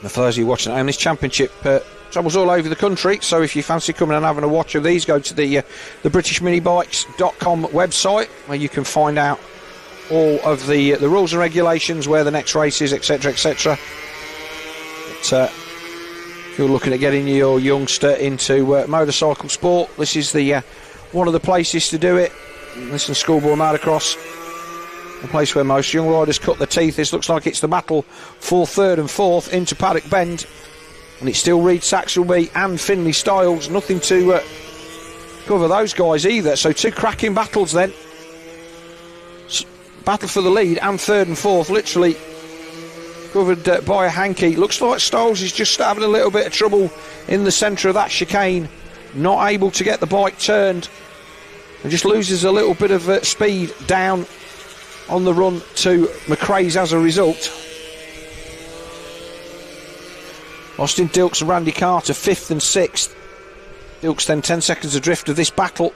And for those of you watching at home, this championship travels all over the country, so if you fancy coming and having a watch of these, go to the BritishMinibikes.com website, where you can find out all of the rules and regulations, where the next race is, etc, etc. But if you're looking at getting your youngster into motorcycle sport, this is the one of the places to do it. This is Schoolboy Motocross, a place where most young riders cut their teeth. This looks like it's the battle for third and fourth into Paddock Bend. And it's still Reed Saxelby and Finley Styles. Nothing to cover those guys either. So two cracking battles then. Battle for the lead and third and fourth, literally covered by a hanky. Looks like Styles is just having a little bit of trouble in the centre of that chicane. Not able to get the bike turned. And just loses a little bit of speed down on the run to McRae's as a result. Austin Dilks and Randy Carter 5th and 6th. Dilks then 10 seconds adrift of this battle.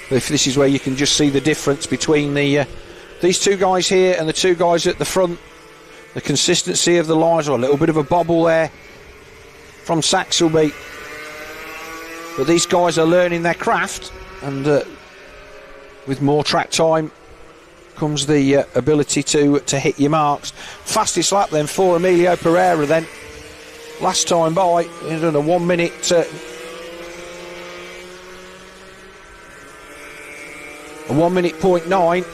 If this is where you can just see the difference between these two guys here and the two guys at the front. The consistency of the lines, or a little bit of a bobble there from Saxelby. But these guys are learning their craft, and with more track time comes the ability to hit your marks. Fastest lap then for Emilio Pereira then. Last time by, in a 1 minute... a 1 minute .9.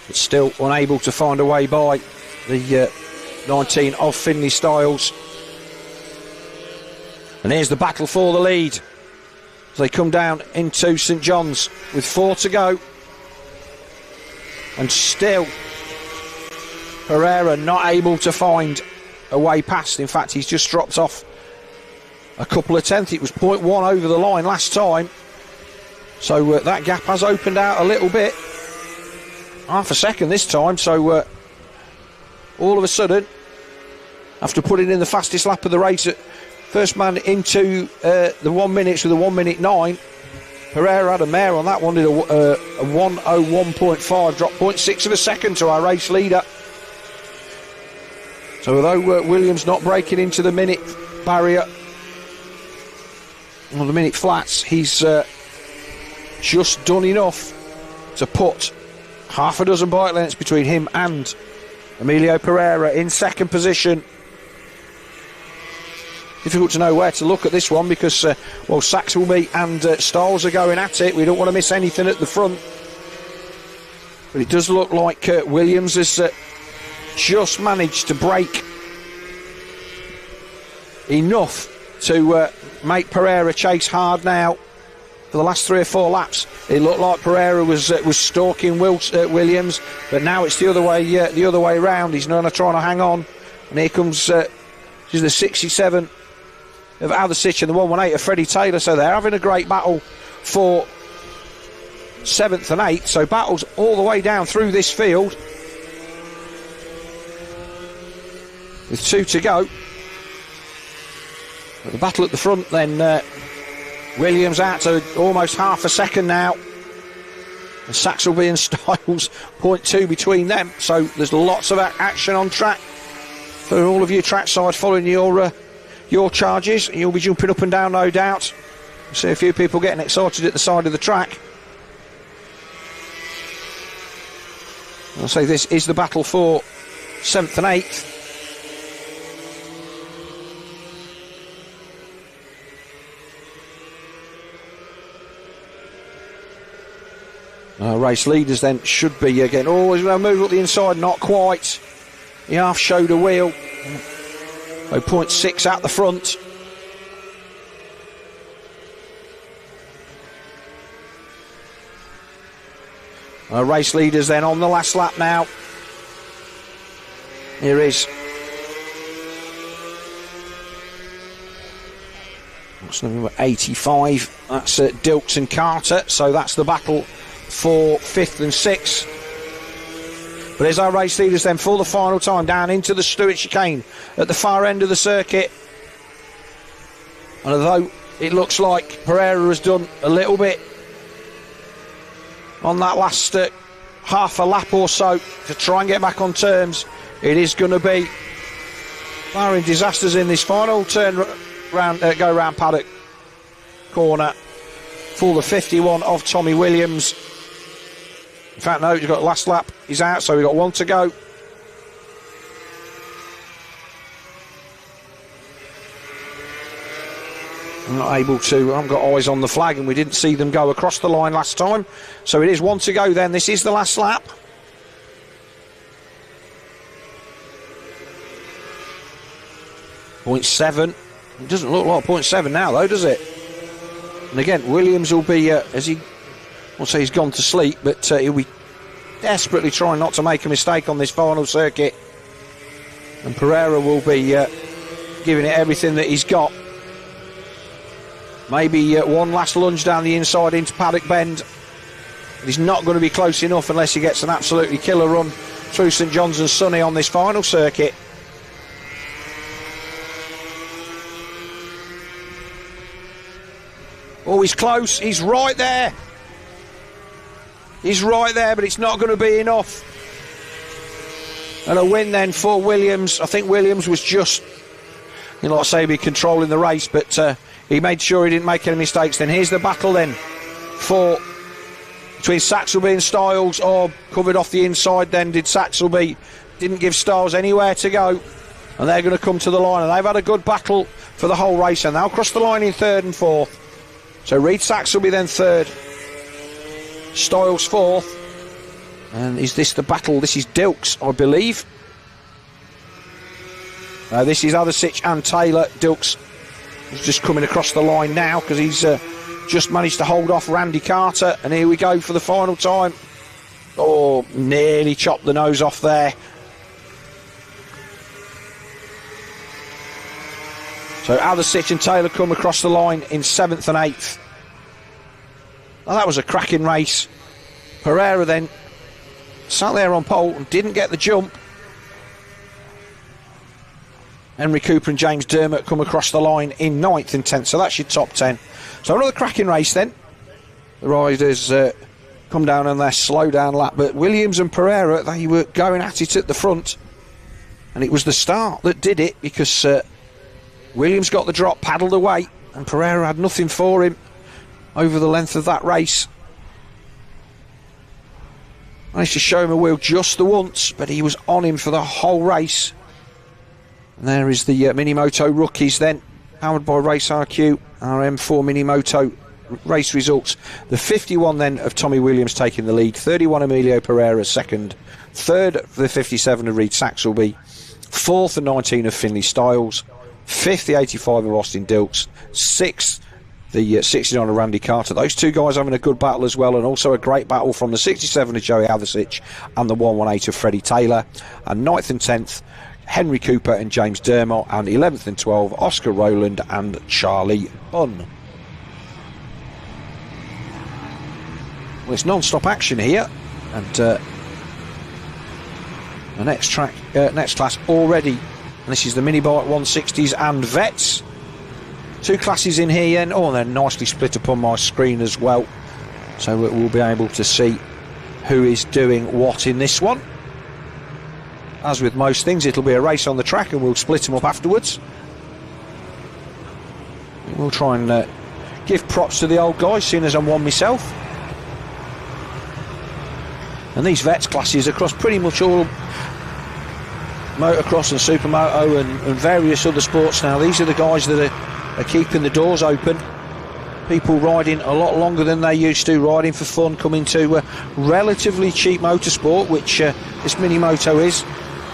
But still unable to find a way by the 19 of Finley Styles. And here's the battle for the lead. They come down into St John's with 4 to go. And still, Pereira not able to find a way past. In fact, he's just dropped off a couple of tenths. It was 0.1 over the line last time. So that gap has opened out a little bit. Half a second this time. So all of a sudden, after putting in the fastest lap of the race, first man into the 1 minute with a 1 minute 9, Pereira had a mare on that one, did a 1:01.5, dropped 0.6 of a second to our race leader. So although Williams not breaking into the minute barrier, on the minute flats, he's just done enough to put half a dozen bike lengths between him and Emilio Pereira in second position. Difficult to know where to look at this one because, well, Saxelby and Stiles are going at it. We don't want to miss anything at the front. But it does look like Williams has just managed to break enough to make Pereira chase hard now for the last 3 or 4 laps. It looked like Pereira was stalking Williams, but now it's the other way round. He's not trying to hang on, and here comes the 67 of Adasic and the 118 of Freddie Taylor. So they're having a great battle for 7th and 8th. So battles all the way down through this field with 2 to go. But the battle at the front then, Williams out to almost half a second now. And Saxelby and Stiles 0.2 between them. So there's lots of action on track for all of you trackside following your charges. You'll be jumping up and down, no doubt. See a few people getting excited at the side of the track. I'll say this is the battle for 7th and 8th. Race leaders then should be again. Oh, he's going to move up the inside, not quite. He half showed a wheel. 0.6 at the front. Race leaders then on the last lap now. Here is what's number 85. That's Dilks and Carter. So that's the battle for 5th and 6th. But there's our race leaders then for the final time down into the Stewart chicane at the far end of the circuit. And although it looks like Pereira has done a little bit on that last half a lap or so to try and get back on terms, it is going to be barring disasters in this final turn go round paddock corner for the 51 of Tommy Williams. In fact, no, he's got last lap. He's out, so we've got 1 to go. I'm not able to. I've got eyes on the flag, and we didn't see them go across the line last time. So it is 1 to go then. This is the last lap. .7. It doesn't look like 0.7 now, though, does it? And again, Williams will be, as he... I'll say he's gone to sleep, but he'll be desperately trying not to make a mistake on this final circuit. And Pereira will be giving it everything that he's got. Maybe one last lunge down the inside into Paddock Bend. But he's not going to be close enough unless he gets an absolutely killer run through St John's and Sunny on this final circuit. Oh, he's close. He's right there. He's right there, but it's not going to be enough. And a win then for Williams. I think Williams was just, like I say, be controlling the race, but he made sure he didn't make any mistakes. Then here's the battle then between Saxelby and Stiles. Oh, covered off the inside then did Saxelby. Didn't give Stiles anywhere to go. And they're going to come to the line. And they've had a good battle for the whole race. And they'll cross the line in 3rd and 4th. So Reed Saxelby then 3rd. Stiles 4th. And is this the battle? This is Dilks, I believe. This is Adasic and Taylor. Dilks is just coming across the line now because he's just managed to hold off Randy Carter. And here we go for the final time. Oh, nearly chopped the nose off there. So Adasic and Taylor come across the line in 7th and 8th. Now that was a cracking race. Pereira then sat there on pole and didn't get the jump. Henry Cooper and James Dermott come across the line in 9th and 10th. So that's your top 10. So another cracking race then. The riders come down on their slow down lap, but Williams and Pereira, they were going at it at the front, and it was the start that did it, because Williams got the drop, paddled away, and Pereira had nothing for him over the length of that race. Managed to show him a wheel just the once, but he was on him for the whole race. And there is the Minimoto rookies then, powered by Race RQ, our M4 Minimoto race results. The 51 then of Tommy Williams taking the lead, 31 Emilio Pereira second, third the 57 of Reed Saxelby, fourth the 19 of Finley Styles, fifth the 85 of Austin Dilks, sixth the 69 of Randy Carter. Those two guys having a good battle as well, and also a great battle from the 67 of Joey Adasic and the 118 of Freddie Taylor, and 9th and 10th Henry Cooper and James Dermott, and 11th and 12th Oscar Rowland and Charlie Bunn. Well, it's non-stop action here, and the next class already, and this is the mini bike 160s and vets. Two classes in here, and they're nicely split up on my screen as well, so we'll be able to see who is doing what in this one. As with most things, it'll be a race on the track, and we'll split them up afterwards. We'll try and give props to the old guys, seeing as I'm one myself. And these vets classes across pretty much all motocross and supermoto and various other sports now, these are the guys that are keeping the doors open. People riding a lot longer than they used to, riding for fun, coming to relatively cheap motorsport, which this Minimoto is.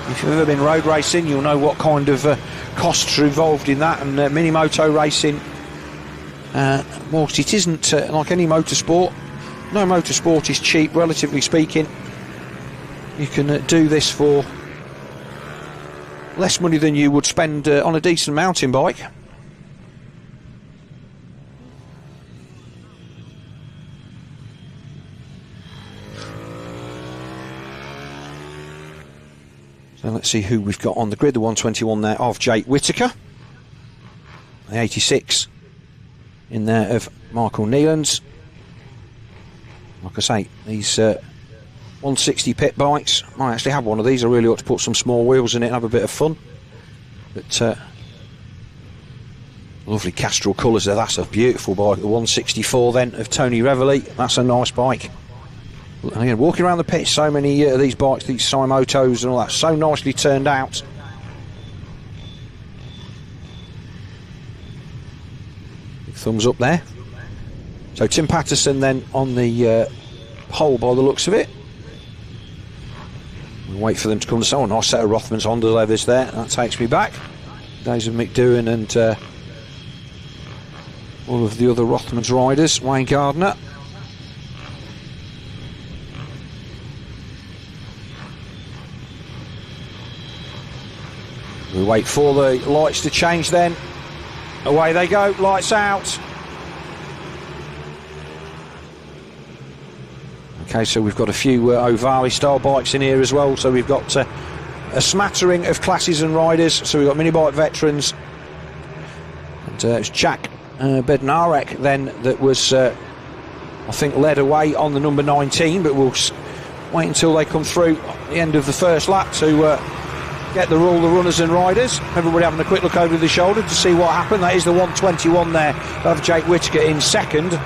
If you've ever been road racing, you'll know what kind of costs are involved in that, and Minimoto racing, whilst it isn't like any motorsport, no motorsport is cheap, relatively speaking. You can do this for less money than you would spend on a decent mountain bike. So let's see who we've got on the grid. The 121 there of Jake Whittaker. The 86 in there of Michael Neelands. Like I say, these 160 pit bikes, I might actually have one of these. I really ought to put some small wheels in it and have a bit of fun. But lovely Castrol colours there. That's a beautiful bike. The 164 then of Tony Reveley. That's a nice bike. And again, walking around the pit, so many of these bikes, these Simotos and all that, so nicely turned out. Thumbs up there. So Tim Patterson then on the pole by the looks of it. We'll wait for them to come to someone. Nice set of Rothmans Honda leathers there. That takes me back. Days of Mick Doohan and all of the other Rothmans riders. Wayne Gardner. We wait for the lights to change then. Away they go, lights out. Okay, so we've got a few Ovale style bikes in here as well. So we've got a smattering of classes and riders. So we've got mini bike veterans. And it's Jack Bednarek then that was, I think, led away on the number 19. But we'll wait until they come through at the end of the first lap to get the runners and riders. Everybody having a quick look over the shoulder to see what happened. That is the 121 there of Jake Whittaker in second.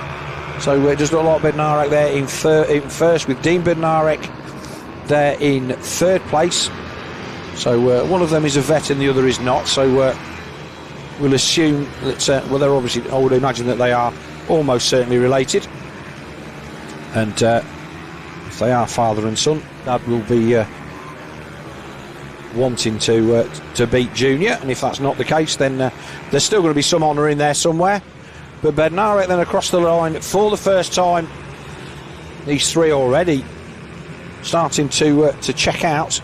So it does look like Bednarek there in first, with Dean Bednarek there in third place. So one of them is a vet and the other is not. So we'll assume that, well, they're obviously, I would imagine that they are almost certainly related. And if they are father and son, Dad will be wanting to beat Junior, and if that's not the case, then there's still going to be some honour in there somewhere. But Bednarek then across the line for the first time. These three already starting to check out.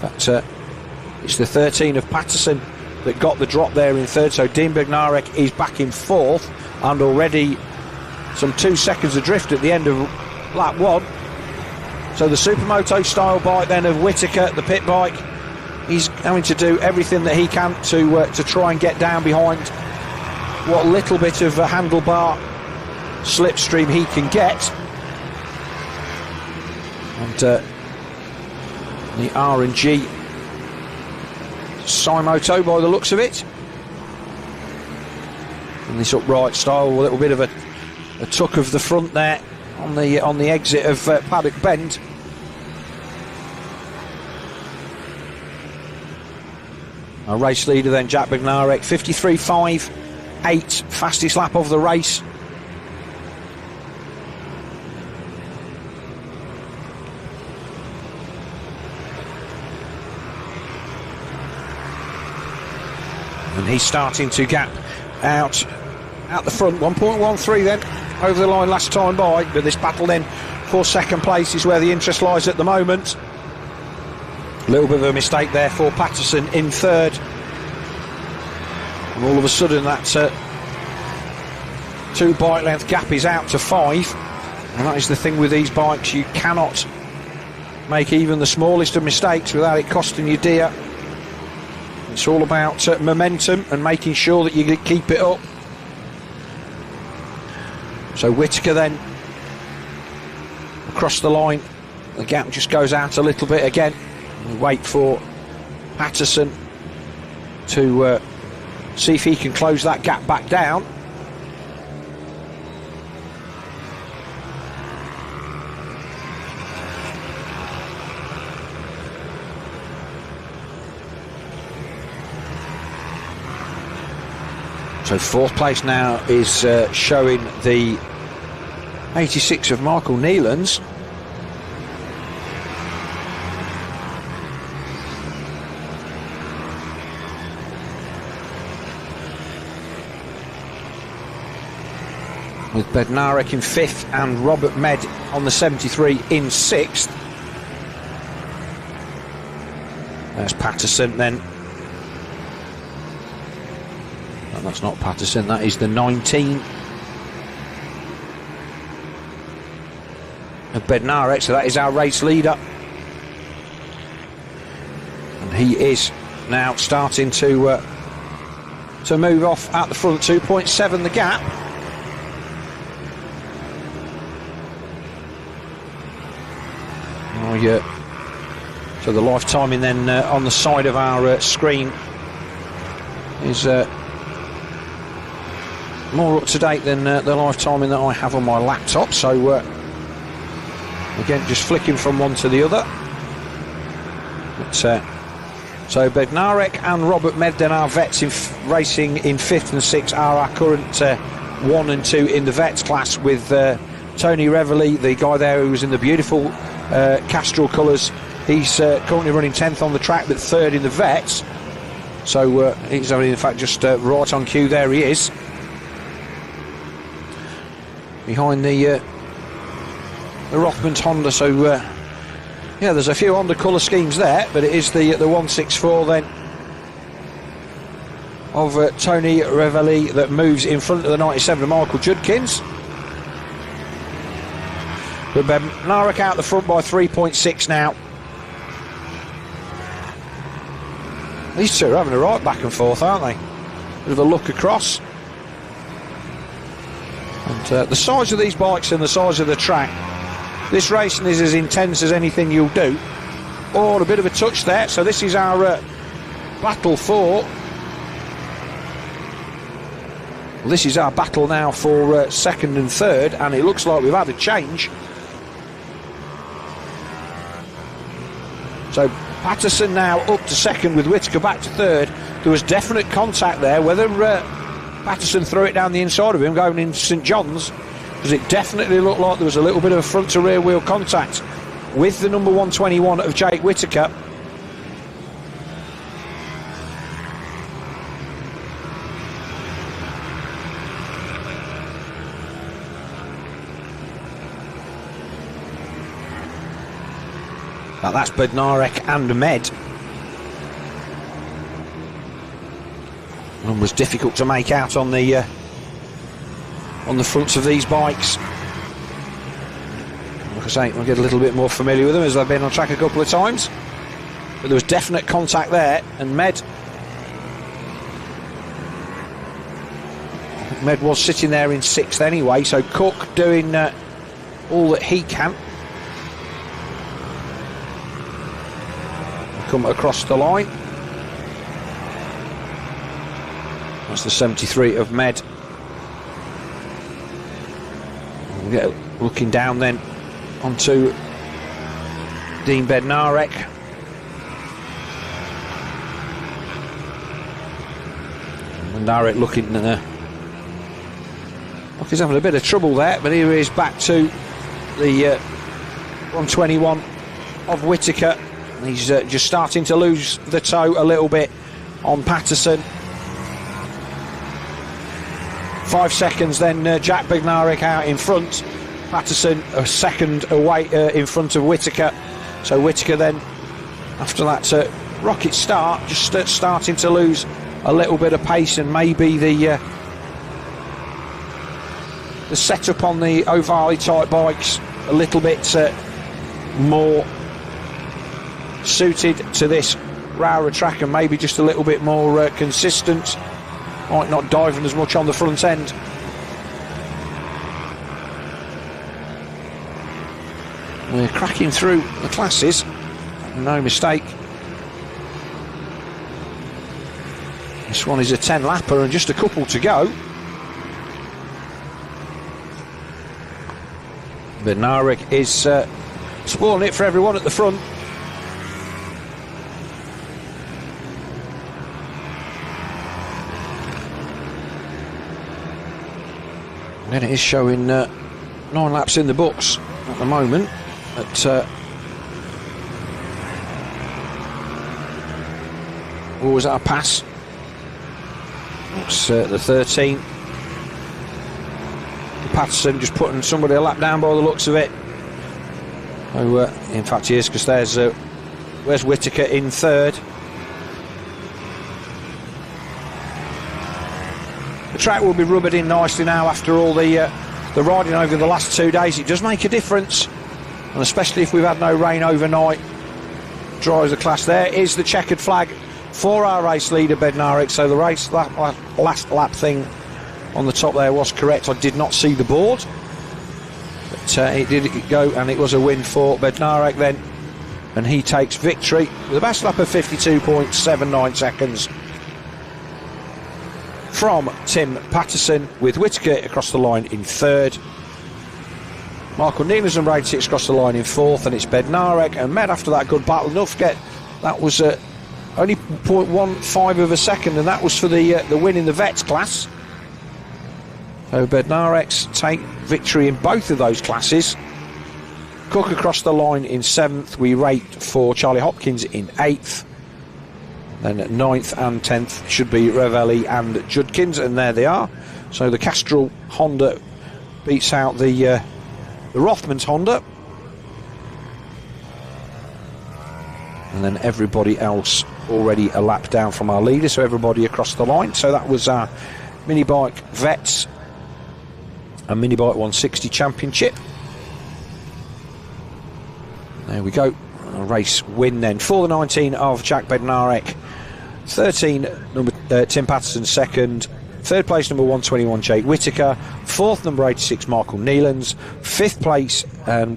But it's the 13 of Patterson that got the drop there in third, so Dean Bednarek is back in fourth, and already some 2 seconds adrift at the end of lap 1. So the Supermoto style bike then of Whittaker, the pit bike, he's having to do everything that he can to try and get down behind what little bit of a handlebar slipstream he can get. And the R&G Simoto by the looks of it. And this upright style, a little bit of a tuck of the front there on the exit of Paddock Bend. Our race leader then, Jack Bednarek, 53.58, fastest lap of the race. And he's starting to gap out the front, 1.13 then, over the line last time by, but this battle then for second place is where the interest lies at the moment. A little bit of a mistake there for Patterson in third. And all of a sudden that 2 bike length gap is out to 5. And that is the thing with these bikes, you cannot make even the smallest of mistakes without it costing you dear. It's all about momentum and making sure that you keep it up. So Whittaker then across the line, the gap just goes out a little bit again. We wait for Patterson to see if he can close that gap back down. So fourth place now is showing the 86 of Michael Nealon's. With Bednarek in 5th and Robert Med on the 73 in 6th. There's Patterson then. No, that's not Patterson, that is the 19 of Bednarek, so that is our race leader. And he is now starting to move off at the front, 2.7 the gap. Oh, yeah. So the life timing then on the side of our screen is more up to date than the live timing that I have on my laptop. So again, just flicking from one to the other. But, so Bednarek and Robert Med, then our vets racing in 5th and 6th, are our current 1 and 2 in the vets class, with Tony Reveley, the guy there who was in the beautiful Castrol colours. He's currently running 10th on the track, but 3rd in the vets. So he's only, in fact, just right on cue. There he is, behind the Rothmans Honda. So yeah, there's a few Honda colour schemes there, but it is the 164 then of Tony Reveley that moves in front of the 97 of Michael Judkins. But Bednarek out the front by 3.6 now. These two are having a right back and forth, aren't they? Bit of a look across. And the size of these bikes and the size of the track, this racing is as intense as anything you'll do. Oh, a bit of a touch there. So this is our battle for... Well, this is our battle now for 2nd and 3rd, and it looks like we've had a change. So Patterson now up to 2nd with Whittaker back to 3rd. There was definite contact there. Whether Patterson threw it down the inside of him going in St John's, because it definitely looked like there was a little bit of a front to rear wheel contact with the number 121 of Jake Whittaker. Now that's Bednarek and Med. And was difficult to make out on the fronts of these bikes. Like I say, I'll get a little bit more familiar with them as I've been on track a couple of times. But there was definite contact there, and Med was sitting there in 6th anyway, so Cook doing all that he can. Come across the line. That's the 73 of Med. We'll get looking down then onto Dean Bednarek. Bednarek looking like he's having a bit of trouble there, but here he is back to the 121 of Whittaker. He's just starting to lose the toe a little bit on Patterson. 5 seconds then Jack Bednarek out in front. Patterson a second away in front of Whittaker. So Whittaker then, after that rocket start, just starting to lose a little bit of pace, and maybe the setup on the O'Varley type bikes a little bit more suited to this Rowrah track, and maybe just a little bit more consistent, like not diving as much on the front end. We're cracking through the classes, no mistake. This one is a 10 lapper and just a couple to go. Bednarek is spoiling it for everyone at the front. And it is showing 9 laps in the books at the moment. But was that a pass? It's the 13. Patterson just putting somebody a lap down by the looks of it. Oh, in fact he is, because where's Whittaker in 3rd. The track will be rubbered in nicely now after all the riding over the last 2 days. It does make a difference, and especially if we've had no rain overnight. Drives the class. There is the checkered flag for our race leader Bednarek. So the race last lap thing on the top there was correct. I did not see the board, but it did go, and it was a win for Bednarek then, and he takes victory with a best lap of 52.79 seconds from Tim Patterson, with Whittaker across the line in 3rd. Michael Neal's and Raid 6 across the line in 4th, and it's Bednarek and Med after that good battle. Don't forget, that was only 0.15 of a second, and that was for the win in the Vets class. So Bednarek's take victory in both of those classes. Cook across the line in 7th. We rate for Charlie Hopkins in 8th. Then at 9th and 10th should be Revelli and Judkins, and there they are. So the Castrol Honda beats out the Rothmans Honda. And then everybody else already a lap down from our leader, so everybody across the line. So that was our mini bike Vets and mini bike 160 championship. There we go. A race win then for the 19 of Jack Bednarek. 13 Tim Patterson second. 3rd place number 121 Jake Whittaker. 4th number 86 Michael Nealans. 5th place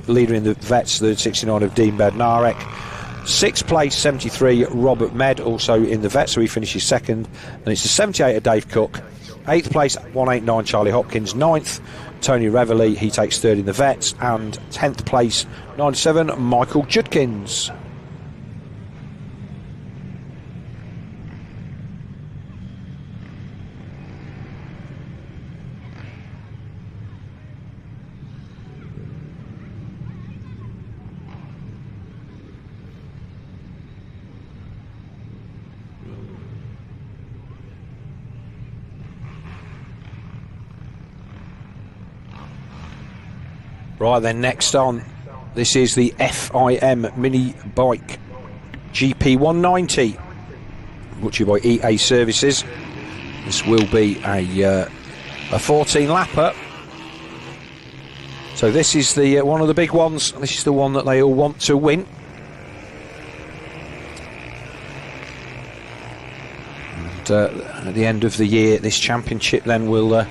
leader in the Vets, the 69 of Dean Bednarek. 6th place 73 Robert Med, also in the Vets, so he finishes 2nd. And it's the 78 of Dave Cook. 8th place 189 Charlie Hopkins. 9th Tony Revelli, he takes 3rd in the Vets. And 10th place 97 Michael Judkins. Right then, next on This is the FIM Mini Bike GP 190, brought to you by EA Services. This will be a 14-lapper. So this is the one of the big ones. This is the one that they all want to win. And at the end of the year, this championship then will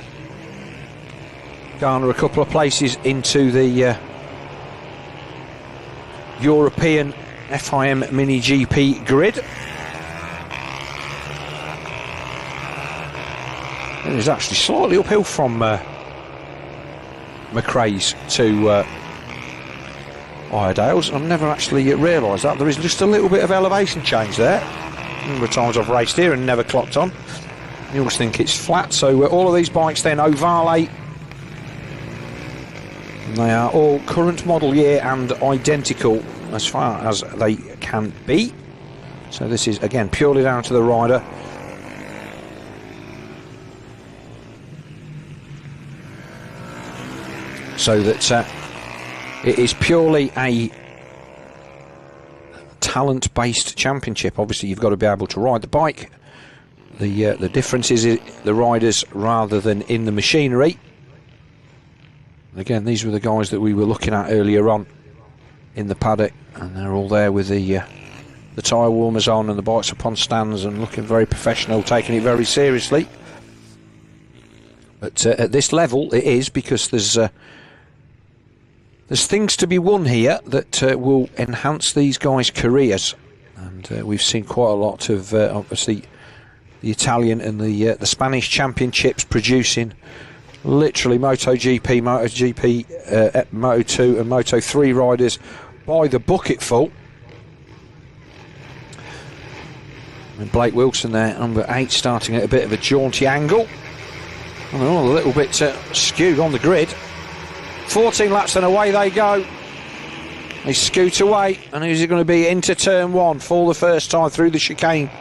garner a couple of places into the European FIM Mini GP grid. It is actually slightly uphill from McRae's to Iredale's. I've never actually realised that. There is just a little bit of elevation change there. A number of times I've raced here and never clocked on. You always think it's flat. So all of these bikes then ovale. They are all current model year and identical as far as they can be. So this is again purely down to the rider. So that it is purely a talent-based championship. Obviously, you've got to be able to ride the bike. The difference is the riders rather than in the machinery. Again, these were the guys that we were looking at earlier on in the paddock, and they're all there with the tyre warmers on and the bikes up on stands and looking very professional, taking it very seriously. But at this level, it is because there's things to be won here that will enhance these guys' careers, and we've seen quite a lot of obviously the Italian and the Spanish championships producing literally MotoGP, Moto2 and Moto3 riders by the bucketful. And Blake Wilson there, number 8, starting at a bit of a jaunty angle. And a little bit skewed on the grid. 14 laps and away they go. They scoot away, and who's it going to be into turn 1 for the first time through the chicane?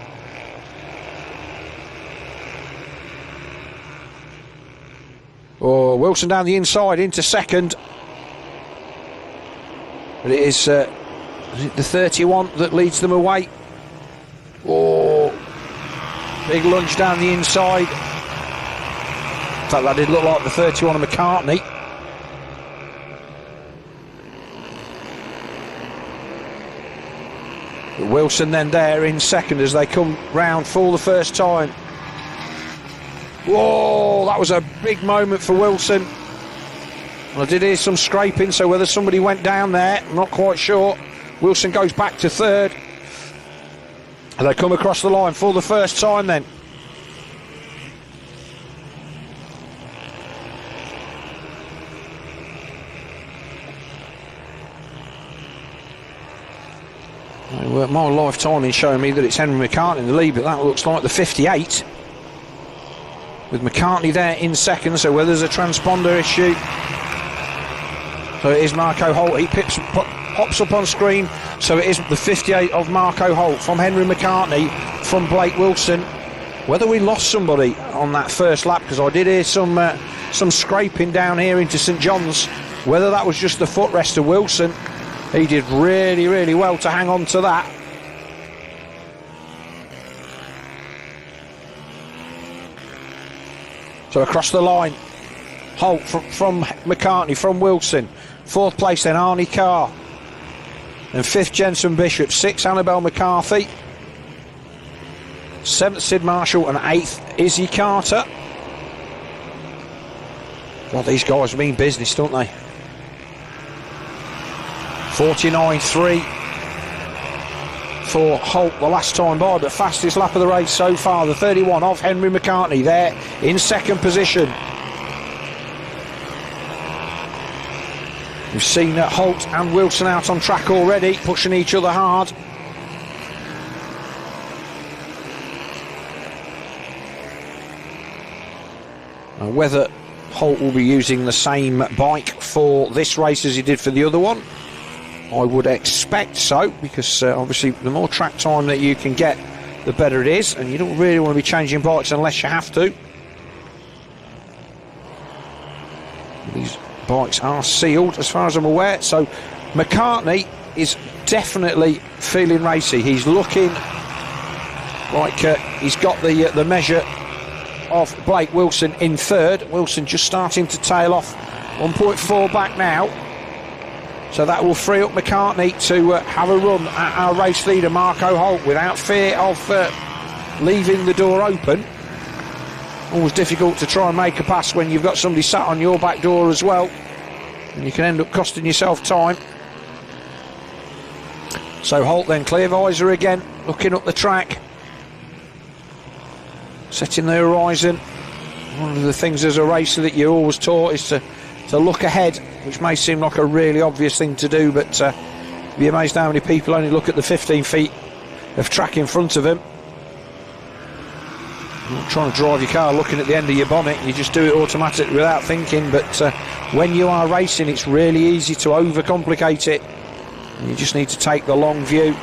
Oh, Wilson down the inside into second. But it is the 31 that leads them away. Oh, big lunge down the inside. In fact, that did look like the 31 of McCartney. But Wilson then there in second as they come round for the first time. Whoa, that was a big moment for Wilson. Well, I did hear some scraping, so whether somebody went down there, I'm not quite sure. Wilson goes back to third. And they come across the line for the first time then. My live timing showing me that it's Henry McCartney in the lead, but that looks like the 58. With McCartney there in second, so whether there's a transponder issue. So it is Marco Holt. He pops up on screen, so it is the 58 of Marco Holt from Henry McCartney from Blake Wilson. Whether we lost somebody on that first lap, because I did hear some scraping down here into St John's, whether that was just the footrest of Wilson. He did really, really well to hang on to that. So across the line, Holt from McCartney, from Wilson. 4th place then Arnie Carr. And 5th Jensen Bishop. 6th Annabelle McCarthy. 7th Sid Marshall and 8th Izzy Carter. God, these guys mean business, don't they? 49.3 for Holt the last time by, but fastest lap of the race so far, the 31 of Henry McCartney there in second position. We've seen Holt and Wilson out on track already, pushing each other hard. Whether Holt will be using the same bike for this race as he did for the other one, I would expect so, because obviously the more track time that you can get, the better it is, and you don't really want to be changing bikes unless you have to. These bikes are sealed as far as I'm aware, so McCartney is definitely feeling racy. He's looking like he's got the measure of Blake Wilson in third. Wilson just starting to tail off, 1.4 back now. So that will free up McCartney to have a run at our race leader Marco Holt without fear of leaving the door open. Always difficult to try and make a pass when you've got somebody sat on your back door as well, and you can end up costing yourself time. So Holt then clear visor again, looking up the track, setting the horizon. One of the things as a racer that you're always taught is to look ahead, which may seem like a really obvious thing to do, but you'd be amazed how many people only look at the 15 feet of track in front of them. You're not trying to drive your car looking at the end of your bonnet, you just do it automatically without thinking, but when you are racing it's really easy to overcomplicate it. You just need to take the long view.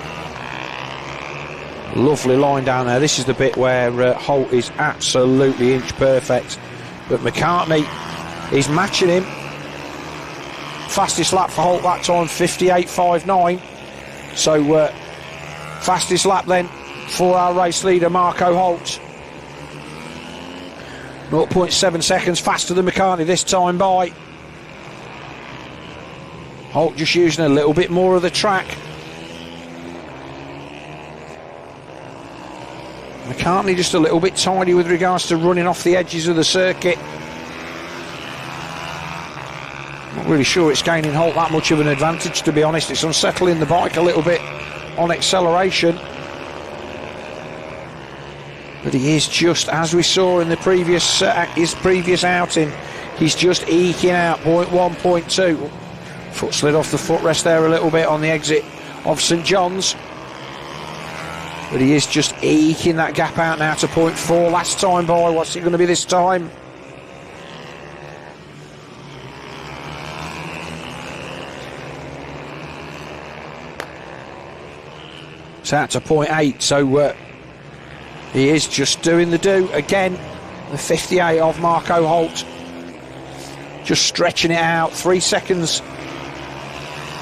Lovely line down there. This is the bit where Holt is absolutely inch perfect, but McCartney is matching him. Fastest lap for Holt that time, 58.59. So fastest lap then for our race leader Marco Holt. 0.7 seconds faster than McCartney this time by. Holt just using a little bit more of the track. McCartney just a little bit tidy with regards to running off the edges of the circuit. Not really sure it's gaining Holt that much of an advantage, to be honest. It's unsettling the bike a little bit on acceleration. But he is just, as we saw in the previous his previous outing, he's just eking out 0.1, 0.2. Foot slid off the footrest there a little bit on the exit of St John's. But he is just eking that gap out now to 0.4. Last time by, what's it going to be this time? It's out to 0.8, so he is just doing the do again. The 58 of Marco Holt, just stretching it out. 3 seconds,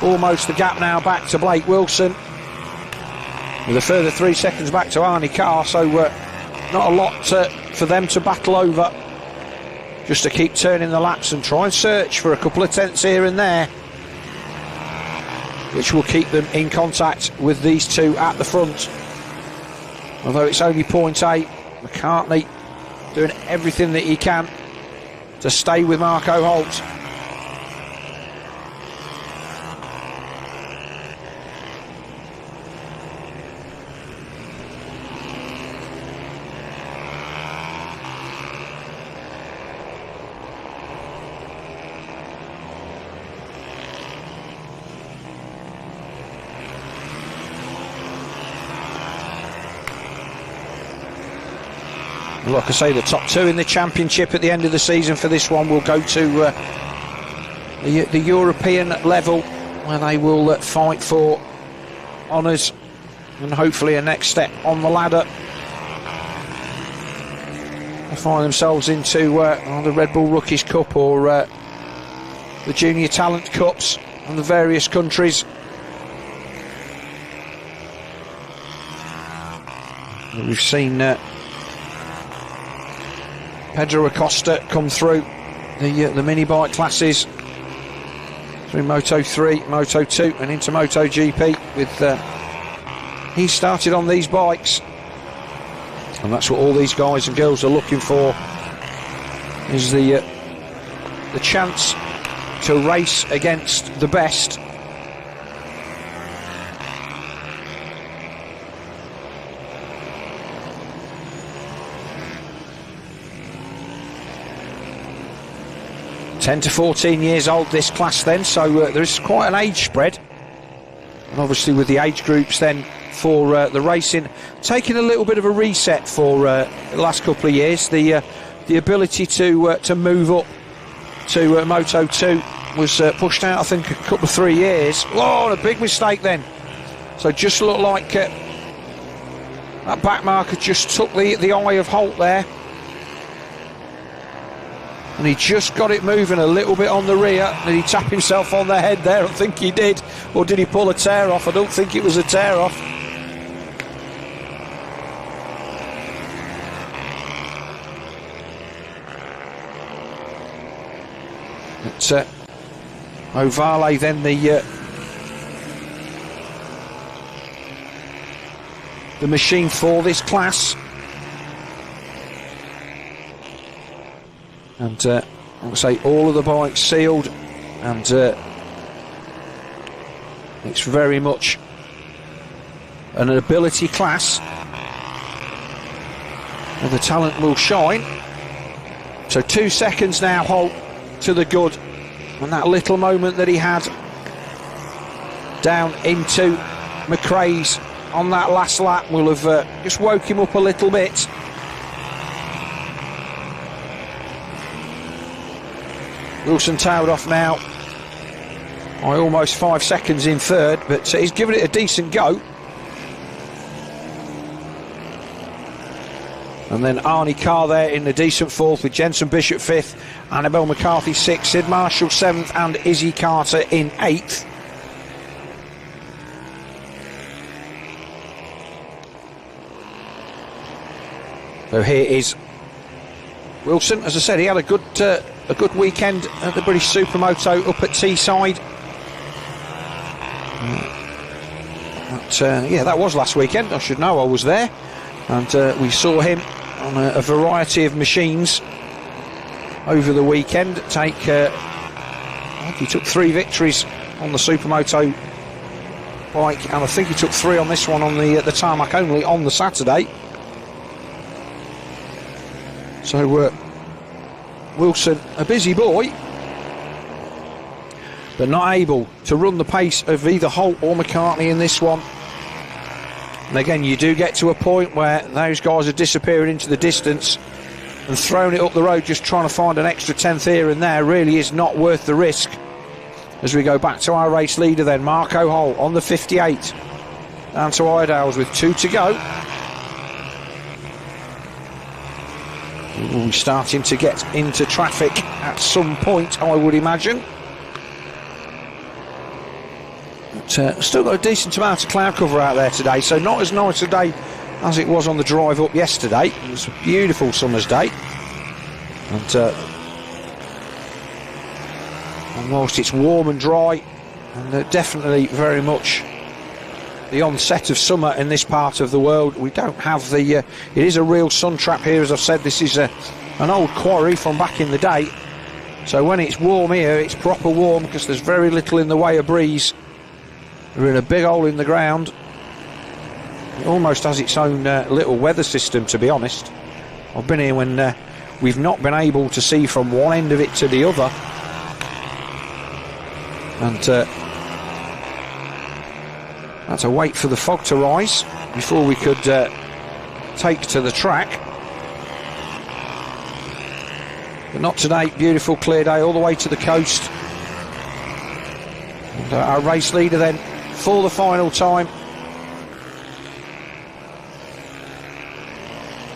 almost the gap now back to Blake Wilson, with a further 3 seconds back to Arnie Carr. So not a lot for them to battle over, just to keep turning the laps and try and search for a couple of tenths here and there, which will keep them in contact with these two at the front. Although it's only 0.8, McCartney doing everything that he can to stay with Marco Holt. Like I say, the top two in the championship at the end of the season for this one will go to the European level, where they will fight for honours and hopefully a next step on the ladder. They find themselves into the Red Bull Rookies Cup or the Junior Talent Cups in the various countries. We've seen Pedro Acosta come through the mini bike classes through Moto 3, Moto 2 and into Moto GP. He started on these bikes, and that's what all these guys and girls are looking for, is the chance to race against the best. (10 to 14 years old this class then, so there's quite an age spread, and obviously with the age groups then for the racing taking a little bit of a reset for the last couple of years. The ability to move up to Moto 2 was pushed out, I think, a couple of 3 years. Oh, a big mistake then. So just looked like that back marker just took the eye of Holt there. And he just got it moving a little bit on the rear. Did he tap himself on the head there? I think he did. Or did he pull a tear off? I don't think it was a tear off. But Ovale then the machine for this class. And I'll say all of the bikes sealed, and it's very much an ability class where the talent will shine. So 2 seconds now, Holt to the good, and that little moment that he had down into McRae's on that last lap will have just woke him up a little bit. Wilson tailed off now by almost 5 seconds in third, but he's given it a decent go. And then Arnie Carr there in a decent fourth, with Jensen Bishop fifth, Annabelle McCarthy sixth, Sid Marshall seventh, and Izzy Carter in eighth. So here is Wilson. As I said, he had a good weekend at the British Supermoto up at Teesside. Yeah, that was last weekend. I should know, I was there. And we saw him on a variety of machines over the weekend take I think he took 3 victories on the Supermoto bike, and I think he took 3 on this one on the tarmac only on the Saturday. So Wilson, a busy boy, but not able to run the pace of either Holt or McCartney in this one. And again, you do get to a point where those guys are disappearing into the distance, and throwing it up the road just trying to find an extra 10th here and there really is not worth the risk. As we go back to our race leader then, Marco Holt on the 58, down to Iredales with 2 to go. We'll be starting to get into traffic at some point, I would imagine. But still got a decent amount of cloud cover out there today, so not as nice a day as it was on the drive up yesterday. It was a beautiful summer's day. And whilst it's warm and dry, and definitely very much the onset of summer in this part of the world, we don't have the it is a real sun trap here. As I've said, this is an old quarry from back in the day, so when it's warm here, it's proper warm because there's very little in the way of breeze. We're in a big hole in the ground. It almost has its own little weather system, to be honest. I've been here when we've not been able to see from one end of it to the other, and had to wait for the fog to rise before we could take to the track. But not today. Beautiful clear day all the way to the coast. And our race leader then for the final time,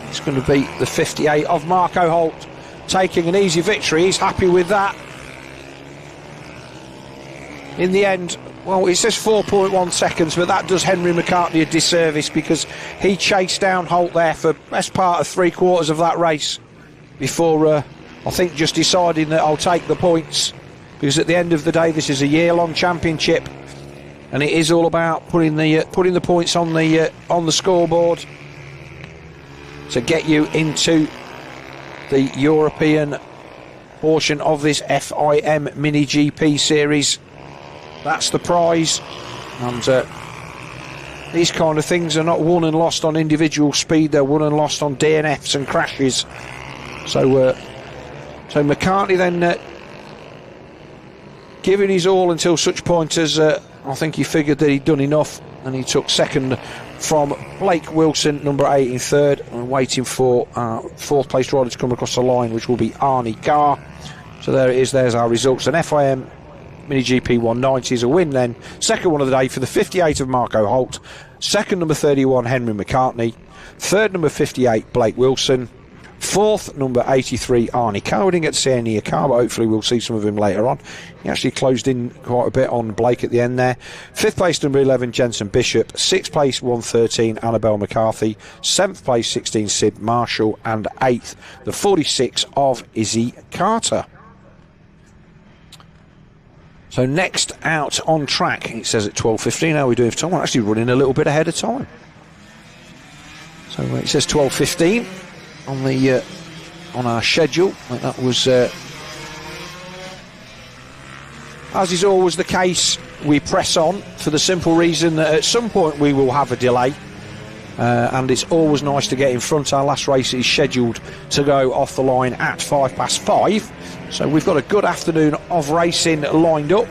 it's going to be the 58 of Marco Holt, taking an easy victory. He's happy with that. In the end, well, it says 4.1 seconds, but that does Henry McCartney a disservice, because he chased down Holt there for best part of 3/4 of that race before I think just deciding that I'll take the points, because at the end of the day this is a year-long championship and it is all about putting the points on the scoreboard to get you into the European portion of this FIM Mini GP series. That's the prize, and these kind of things are not won and lost on individual speed, they're won and lost on DNFs and crashes. So McCartney then giving his all until such point as I think he figured that he'd done enough, and he took second from Blake Wilson, number 8 in third, and waiting for fourth place rider to come across the line, which will be Arnie Carr. So there it is, there's our results. An FIM Mini GP 190 is a win then. Second one of the day for the 58 of Marco Holt. Second, number 31, Henry McCartney. Third, number 58, Blake Wilson. Fourth, number 83, Arnie Coe. We didn't get to see any of Coe, but hopefully we'll see some of him later on. He actually closed in quite a bit on Blake at the end there. Fifth place, number 11, Jensen Bishop. Sixth place, 113, Annabelle McCarthy. Seventh place, 16, Sid Marshall. And eighth, the 46 of Izzy Carter. So next out on track, it says at 12:15. How are we doing for time? We're actually running a little bit ahead of time. So it says 12:15 on the on our schedule. I think that was, as is always the case, we press on for the simple reason that at some point we will have a delay. And it's always nice to get in front. Our last race is scheduled to go off the line at 5:05. So we've got a good afternoon of racing lined up.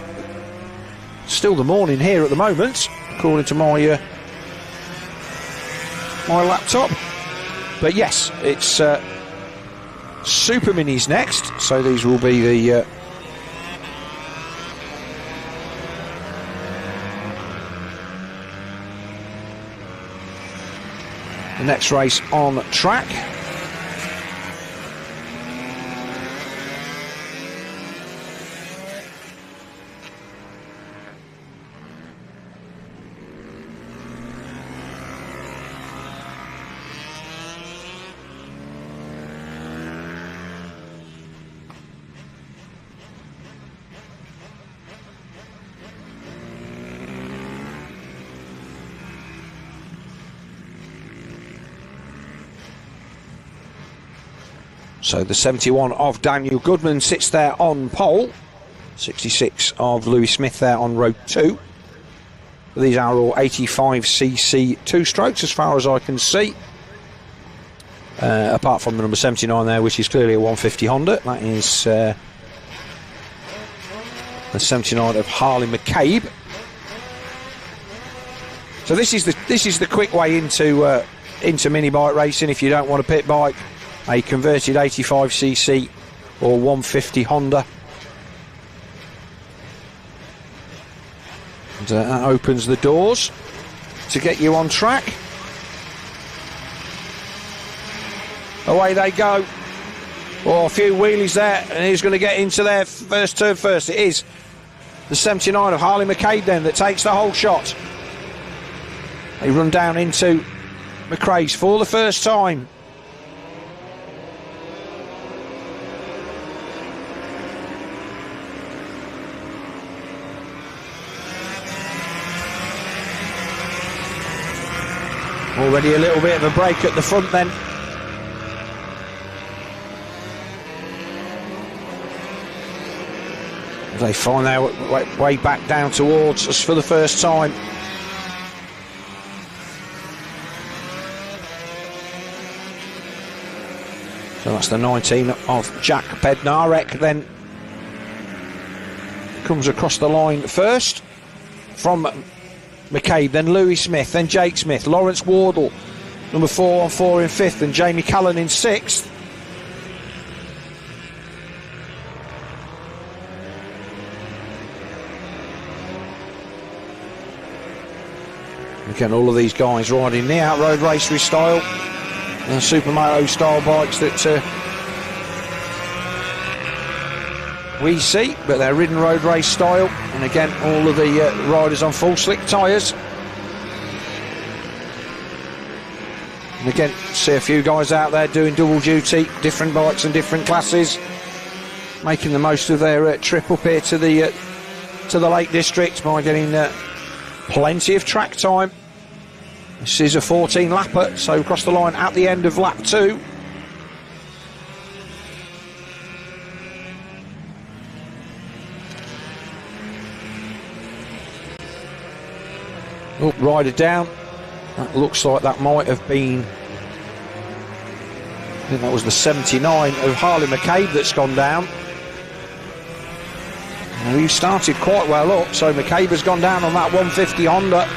Still the morning here at the moment, according to my my laptop. But yes, it's Super Minis next. So these will be the next race on track. So the 71 of Daniel Goodman sits there on pole. 66 of Louis Smith there on row 2. These are all 85cc two-strokes as far as I can see. Apart from the number 79 there, which is clearly a 150 Honda. That is the 79 of Harley McCabe. So this is the quick way into mini bike racing if you don't want a pit bike. A converted 85cc or 150 Honda. And that opens the doors to get you on track. Away they go. Oh, a few wheelies there, and he's going to get into their first turn first. It is the 79 of Harley McCabe then that takes the whole shot. They run down into McRae's for the first time. Already a little bit of a break at the front then. They find their way back down towards us for the first time. So that's the 19 of Jack Bednarek then. Comes across the line first from McCabe, then Louis Smith, then Jake Smith, Lawrence Wardle, number 4 on 4 in 5th, and Jamie Callan in 6th. Again, all of these guys riding the out-road racery style, Supermoto style bikes that we see, but they're ridden road race style. And again, all of the riders on full slick tyres. And again, see a few guys out there doing double duty, different bikes and different classes, making the most of their trip up here to the Lake District by getting plenty of track time. This is a 14 lapper, so across the line at the end of lap 2. Oh, rider down. That looks like that might have been, I think that was the 79 of Harley McCabe that's gone down. Well, he started quite well up, so McCabe has gone down on that 150 Honda.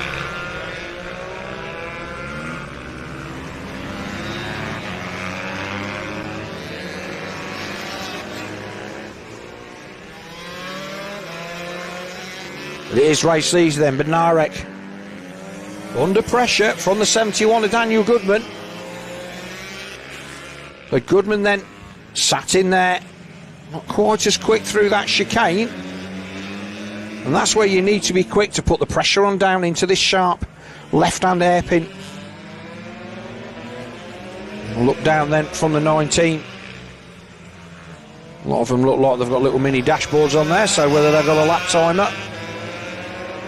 It is race these then, Bednarek under pressure from the 71 of Daniel Goodman. So Goodman then sat in there, not quite as quick through that chicane. And that's where you need to be quick to put the pressure on down into this sharp left-hand hairpin. Look down then from the 19. A lot of them look like they've got little mini dashboards on there, so whether they've got a lap timer.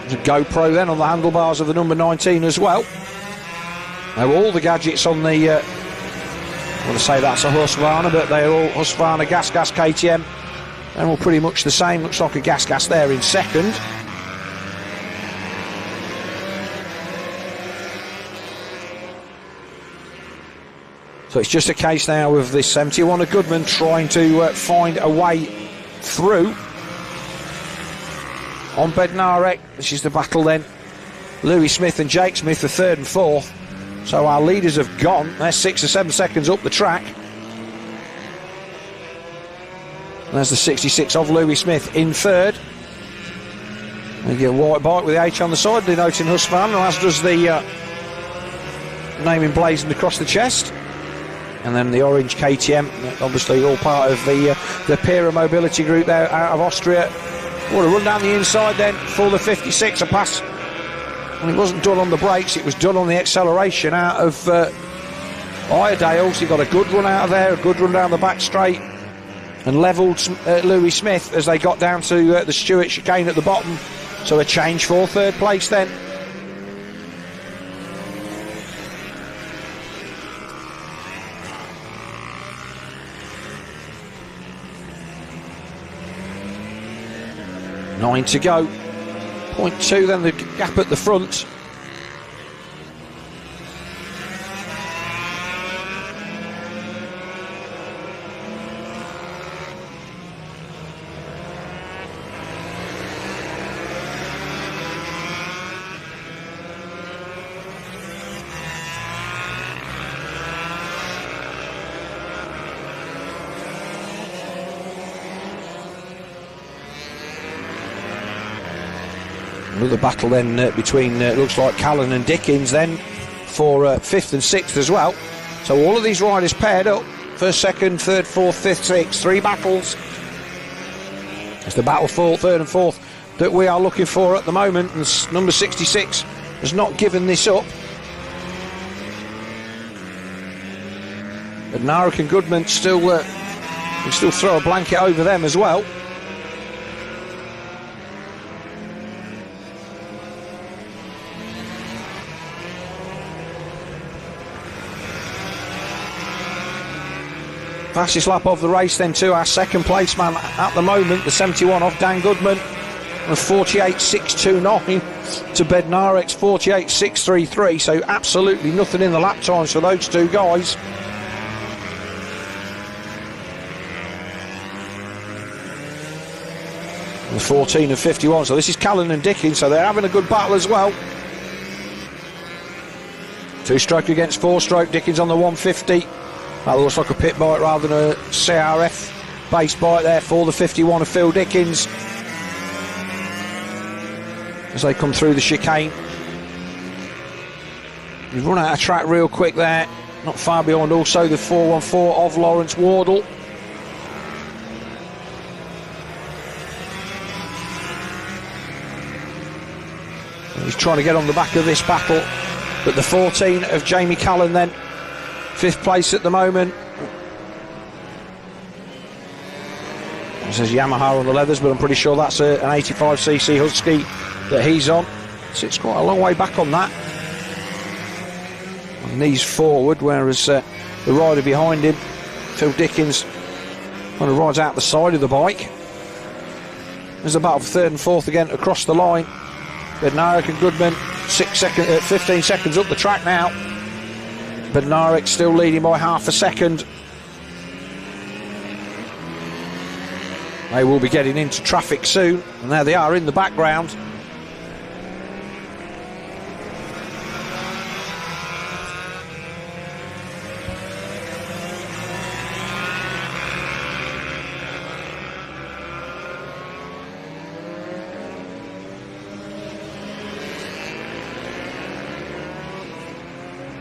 There's a GoPro then on the handlebars of the number 19 as well. Now all the gadgets on the, I want to say that's a Husqvarna, but they're all Husqvarna gas KTM. They're all pretty much the same. Looks like a gas there in second. So it's just a case now of this 71 of Goodman trying to find a way through. On Bednarek, this is the battle then. Louis Smith and Jake Smith are third and fourth. So our leaders have gone. They're 6 or 7 seconds up the track. There's the 66 of Louis Smith in third. You get a white bike with the H on the side, denoting Husqvarna, as does the name emblazoned across the chest. And then the orange KTM, obviously all part of the Pira Mobility Group there out of Austria. What a run down the inside then for the 56, a pass. And it wasn't done on the brakes, it was done on the acceleration out of Iredale. So he got a good run out of there, a good run down the back straight, and levelled Louis Smith as they got down to the Stewart chicane at the bottom. So a change for third place then. Nine to go. 0.2 then the gap at the front. Another battle then between, looks like Callan and Dickens then for 5th and 6th as well. So all of these riders paired up. First, second, third, fourth, fifth, sixth. 3 battles. It's the battle for third and fourth that we are looking for at the moment. And number 66 has not given this up. But Narek and Goodman still can still throw a blanket over them as well. Fastest lap of the race then to our second place man at the moment, the 71 off Dan Goodman, and 48.629 to Bednarek's 48.633. So absolutely nothing in the lap times for those two guys. And 14 and 51. So this is Callan and Dickens. So they're having a good battle as well. 2-stroke against 4-stroke. Dickens on the 150. That looks like a pit bike rather than a CRF base bike there for the 51 of Phil Dickens as they come through the chicane. We've run out of track real quick there, not far behind also the 414 of Lawrence Wardle. He's trying to get on the back of this battle, but the 14 of Jamie Callan then 5th place at the moment. It says Yamaha on the leathers, but I'm pretty sure that's an 85cc Husky that he's on. So it's quite a long way back on that. Knees forward, whereas the rider behind him, Phil Dickens, kind of rides out the side of the bike. There's a battle for 3rd and 4th again across the line. Bednarek and Goodman 15 seconds up the track now. Bednarek still leading by half a second. They will be getting into traffic soon, and there they are in the background.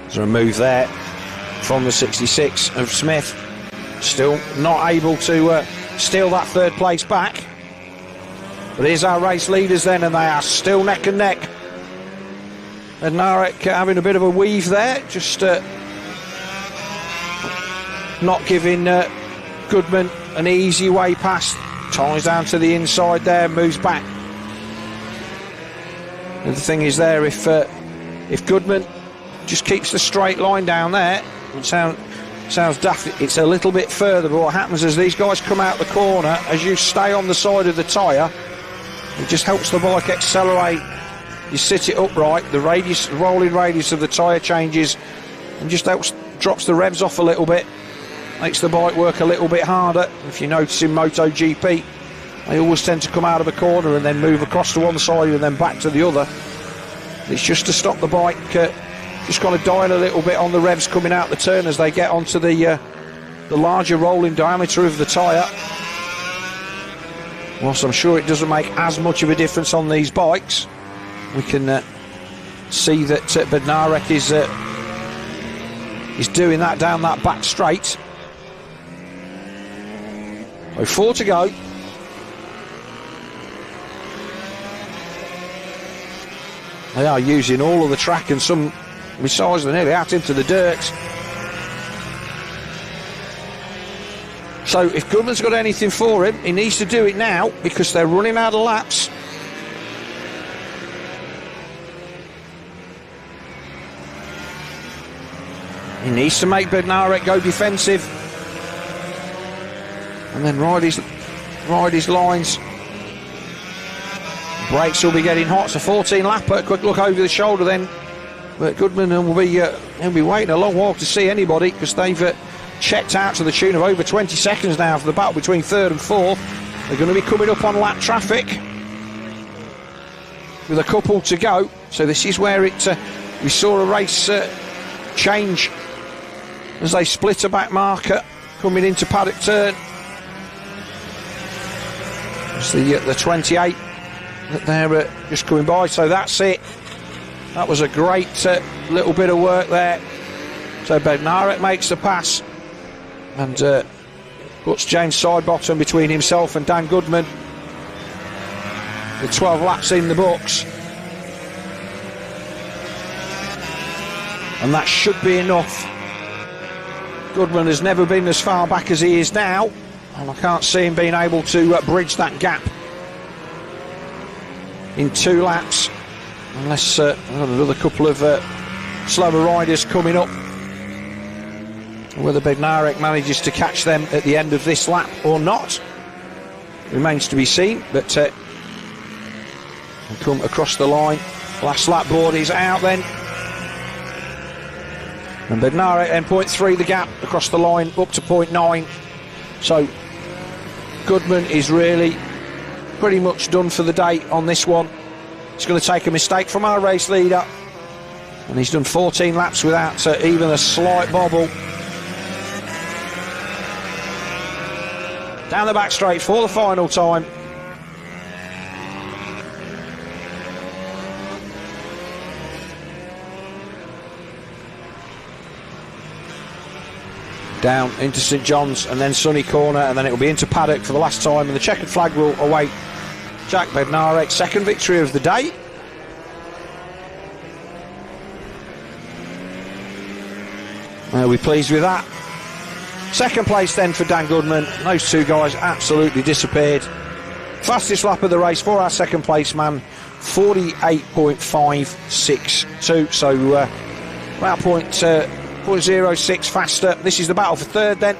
There's a move there from the 66 of Smith. Still not able to steal that third place back. But here's our race leaders then, and they are still neck and neck. Bednarek having a bit of a weave there, just not giving Goodman an easy way past. Ties down to the inside there, moves back. And the thing is there, if Goodman just keeps the straight line down there, it sounds daft, it's a little bit further, but what happens is these guys come out the corner, as you stay on the side of the tyre, it just helps the bike accelerate. You sit it upright, the rolling radius of the tyre changes, and just drops the revs off a little bit, makes the bike work a little bit harder. If you notice in MotoGP, they always tend to come out of a corner and then move across to one side and then back to the other. It's just to stop the bike, just kind of dial a little bit on the revs coming out the turn as they get onto the larger rolling diameter of the tyre. Whilst I'm sure it doesn't make as much of a difference on these bikes, we can see that Bednarek is doing that down that back straight. So 4 to go. They are using all of the track, and some besides, they're nearly out into the dirt. So if Goodman's got anything for him, he needs to do it now, because they're running out of laps. He needs to make Bednarek go defensive and then ride his lines. Brakes will be getting hot. It's a 14 lapper. Quick look over the shoulder then, but Goodman will be waiting a long while to see anybody, because they've checked out to the tune of over 20 seconds now for the battle between third and fourth. They're going to be coming up on lap traffic with a couple to go. So this is where we saw a race change as they split a back marker coming into paddock turn. It's the 28 that they're just coming by. So that's it. That was a great little bit of work there. So Bednarek makes the pass and puts James Sidebottom between himself and Dan Goodman. The 12 laps in the books, and that should be enough. Goodman has never been as far back as he is now, and I can't see him being able to bridge that gap in 2 laps, unless another couple of slower riders coming up. Whether Bednarek manages to catch them at the end of this lap or not remains to be seen, but come across the line. Last lap board is out then, and Bednarek then 0.3 the gap across the line up to 0.9. So Goodman is really pretty much done for the day on this one. It's going to take a mistake from our race leader, and he's done 14 laps without even a slight bobble. Down the back straight for the final time. Down into St John's and then Sunny Corner, and then it will be into paddock for the last time, and the checkered flag will await Jack Bednarek's second victory of the day. Are we pleased with that? Second place then for Dan Goodman. Those two guys absolutely disappeared. Fastest lap of the race for our second place man, 48.562. So about 0.06 faster. This is the battle for third then.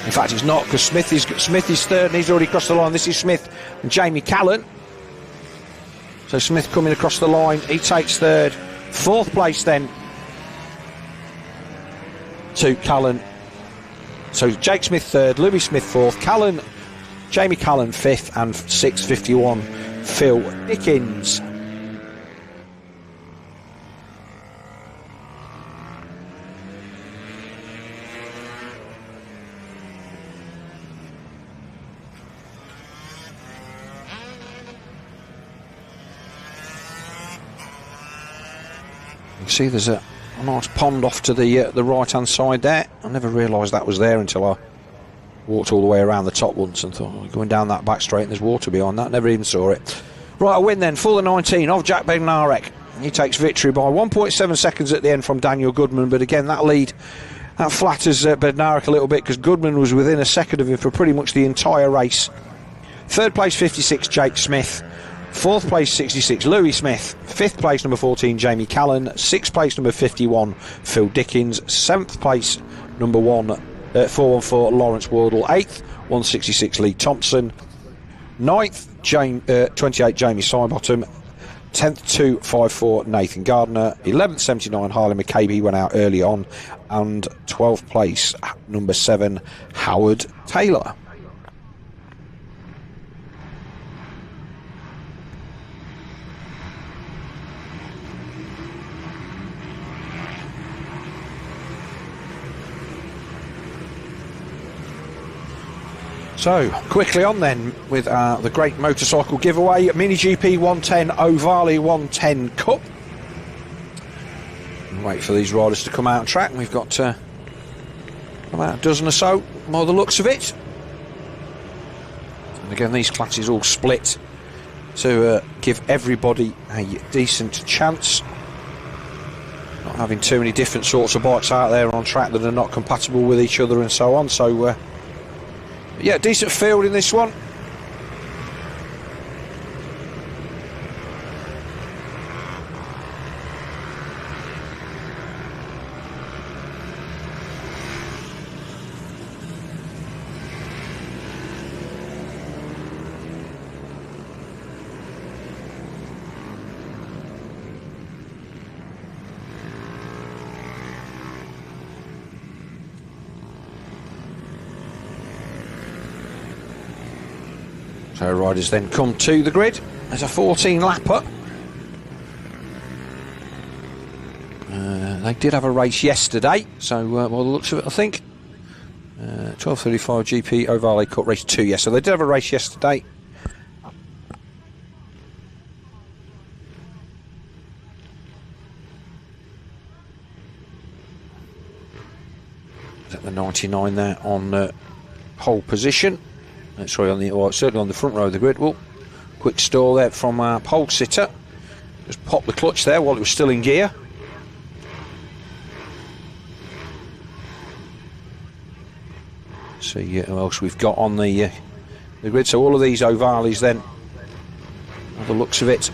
In fact, it's not, because Smith is third and he's already crossed the line. This is Smith and Jamie Callan. So Smith coming across the line, he takes third. Fourth place then to Callan. So Jake Smith third, Louis Smith fourth, Jamie Callan fifth, and 6:51 Phil Dickins. can see there's a nice pond off to the right-hand side there. I never realised that was there until I walked all the way around the top once and thought, going down that back straight and there's water behind that. Never even saw it. Right, a win then for the 19 of Jack Bednarek. He takes victory by 1.7 seconds at the end from Daniel Goodman, but again that lead, that flatters Bednarek a little bit because Goodman was within a second of him for pretty much the entire race. Third place 56 Jake Smith, fourth place 66 Louis Smith, fifth place number 14 Jamie Callan, sixth place number 51 Phil Dickens, seventh place number 414 Lawrence Wardle, 8th 166 Lee Thompson, 9th 28 Jamie Sidebottom, 10th 254 Nathan Gardner, 11th 79 Harley McCabe, he went out early on, and 12th place number 7 Howard Taylor. So, quickly on then with the great motorcycle giveaway, Mini GP 110 Ovale 110 Cup. Wait for these riders to come out on track. We've got about a dozen or so, by the looks of it. And again, these classes all split to give everybody a decent chance. Not having too many different sorts of bikes out there on track that are not compatible with each other and so on. So, yeah, decent field in this one. So riders then come to the grid. There's a 14-lapper. They did have a race yesterday, so by the looks of it, I think 12:35 GP Ovale Cup race 2. Yes, so they did have a race yesterday. Is that the 99 there on pole position? Sorry, on the certainly on the front row of the grid. Well, quick stall there from our pole sitter. Just popped the clutch there while it was still in gear. See who else we've got on the grid. So all of these Ovales then, by the looks of it,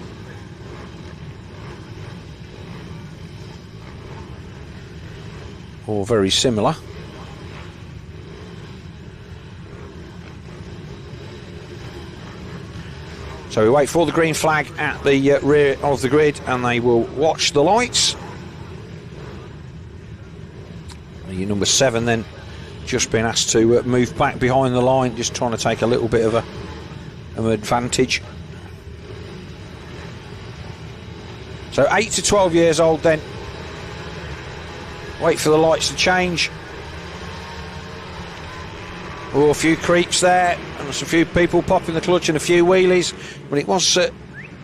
all very similar. So we wait for the green flag at the rear of the grid and they will watch the lights. Your number 7 then just been asked to move back behind the line, just trying to take a little bit of an advantage. So 8 to 12 years old then. Wait for the lights to change. Oh, a few creeps there, and there's a few people popping the clutch and a few wheelies. But it was the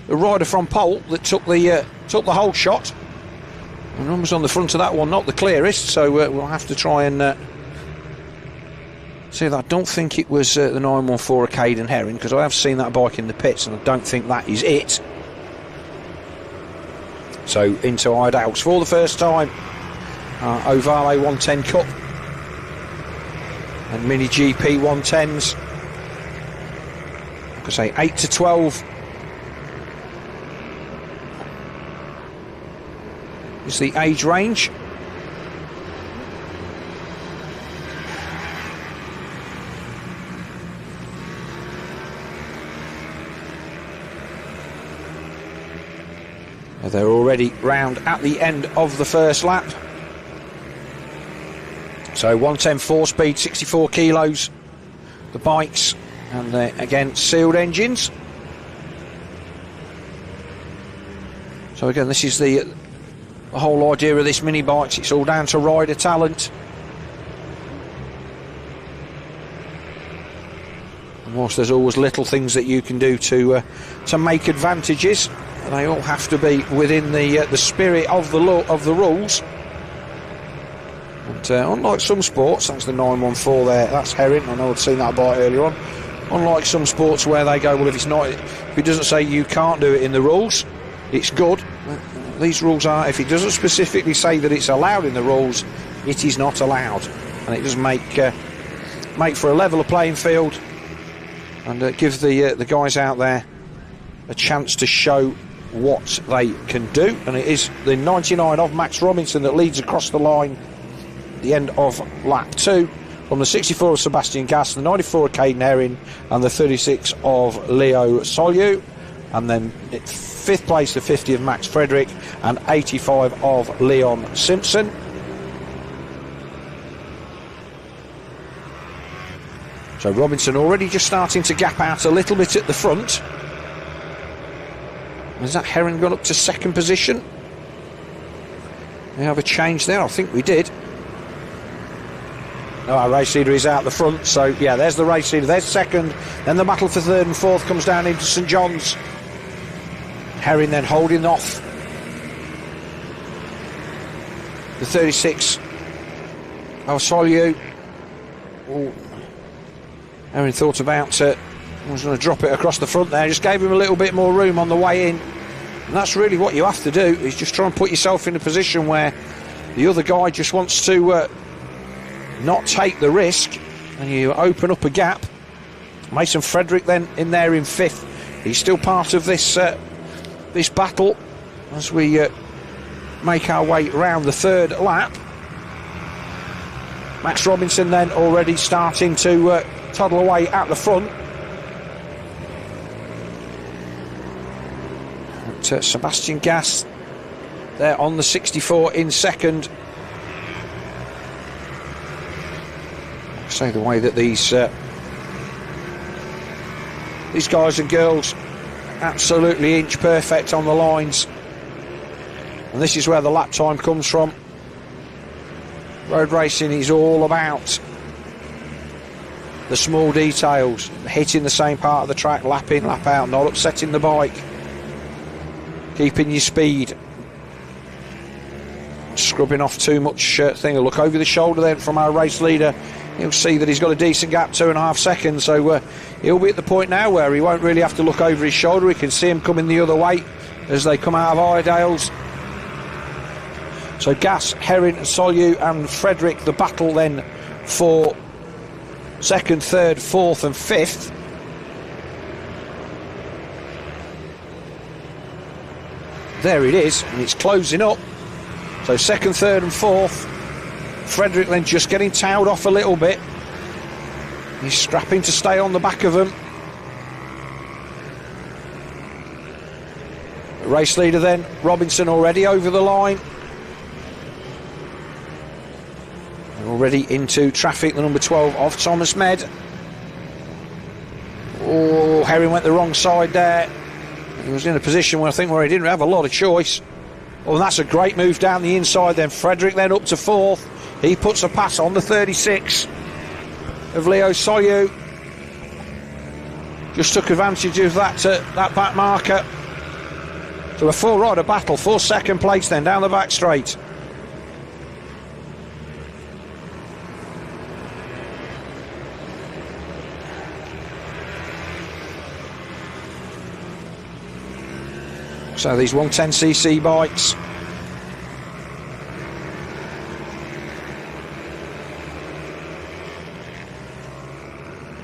rider from pole that took the whole shot. And one was on the front of that one, not the clearest. So we'll have to try and see that. I don't think it was the 914 Caden Herring, because I have seen that bike in the pits, and I don't think that is it. So into Idahouse for the first time, Ovale 110 Cup. And Mini GP 110s. Like I say, 8 to 12 is the age range. They're already round at the end of the first lap. So 110 4-speed, 64 kilos, the bikes, and again sealed engines. So again, this is the whole idea of this mini bikes. It's all down to rider talent. And whilst there's always little things that you can do to make advantages, they all have to be within the spirit of the law, of the rules. And unlike some sports, that's the 914 there, that's Herring, I know I'd seen that bike earlier on. Unlike some sports where they go, well, if it doesn't say you can't do it in the rules, it's good. These rules are, if it doesn't specifically say that it's allowed in the rules, it is not allowed. And it does make for a leveler playing field, and give the guys out there a chance to show what they can do. And it is the 99 of Max Robinson that leads across the line at the end of lap 2, from the 64 of Sebastian Gass, the 94 of Caden Herring, and the 36 of Leo Solyu. And then 5th place, the 50 of Max Frederick, and 85 of Leon Simpson. So Robinson already just starting to gap out a little bit at the front. Has that Herring gone up to 2nd position? We have a change there, I think we did. No, our race leader is out the front, so yeah, there's the race leader, there's 2nd, then the battle for 3rd and 4th comes down into St John's. Herring then holding off the 36 of Solyu. Herring thought about was going to drop it across the front there, just gave him a little bit more room on the way in. And that's really what you have to do, is just try and put yourself in a position where the other guy just wants to not take the risk, and you open up a gap. Mason Frederick then in there in 5th. He's still part of this this battle as we make our way around the 3rd lap. Max Robinson then already starting to toddle away at the front. And, Sebastian Gass there on the 64 in 2nd. Say the way that these guys and girls absolutely inch perfect on the lines, and this is where the lap time comes from. Road racing is all about the small details, hitting the same part of the track, lap in, lap out, not upsetting the bike, keeping your speed, scrubbing off too much thing. A look over the shoulder then from our race leader. You'll see that he's got a decent gap, 2.5 seconds, so he'll be at the point now where he won't really have to look over his shoulder. He can see him coming the other way as they come out of Iredale's. So Gass, Herring, Solyu and Frederick, the battle then for 2nd, 3rd, 4th and 5th. There it is, and it's closing up. So 2nd, 3rd and 4th. Frederick then just getting towed off a little bit. He's scrapping to stay on the back of them. The race leader then, Robinson, already over the line. They're already into traffic, the number 12 of Thomas Med. Oh, Herring went the wrong side there. He was in a position where I think where he didn't have a lot of choice. Oh, that's a great move down the inside then. Frederick then up to 4th. He puts a pass on the 36 of Leo Solyu. Just took advantage of that back marker. So a 4-rider battle for 2nd place then down the back straight. So these 110cc bikes,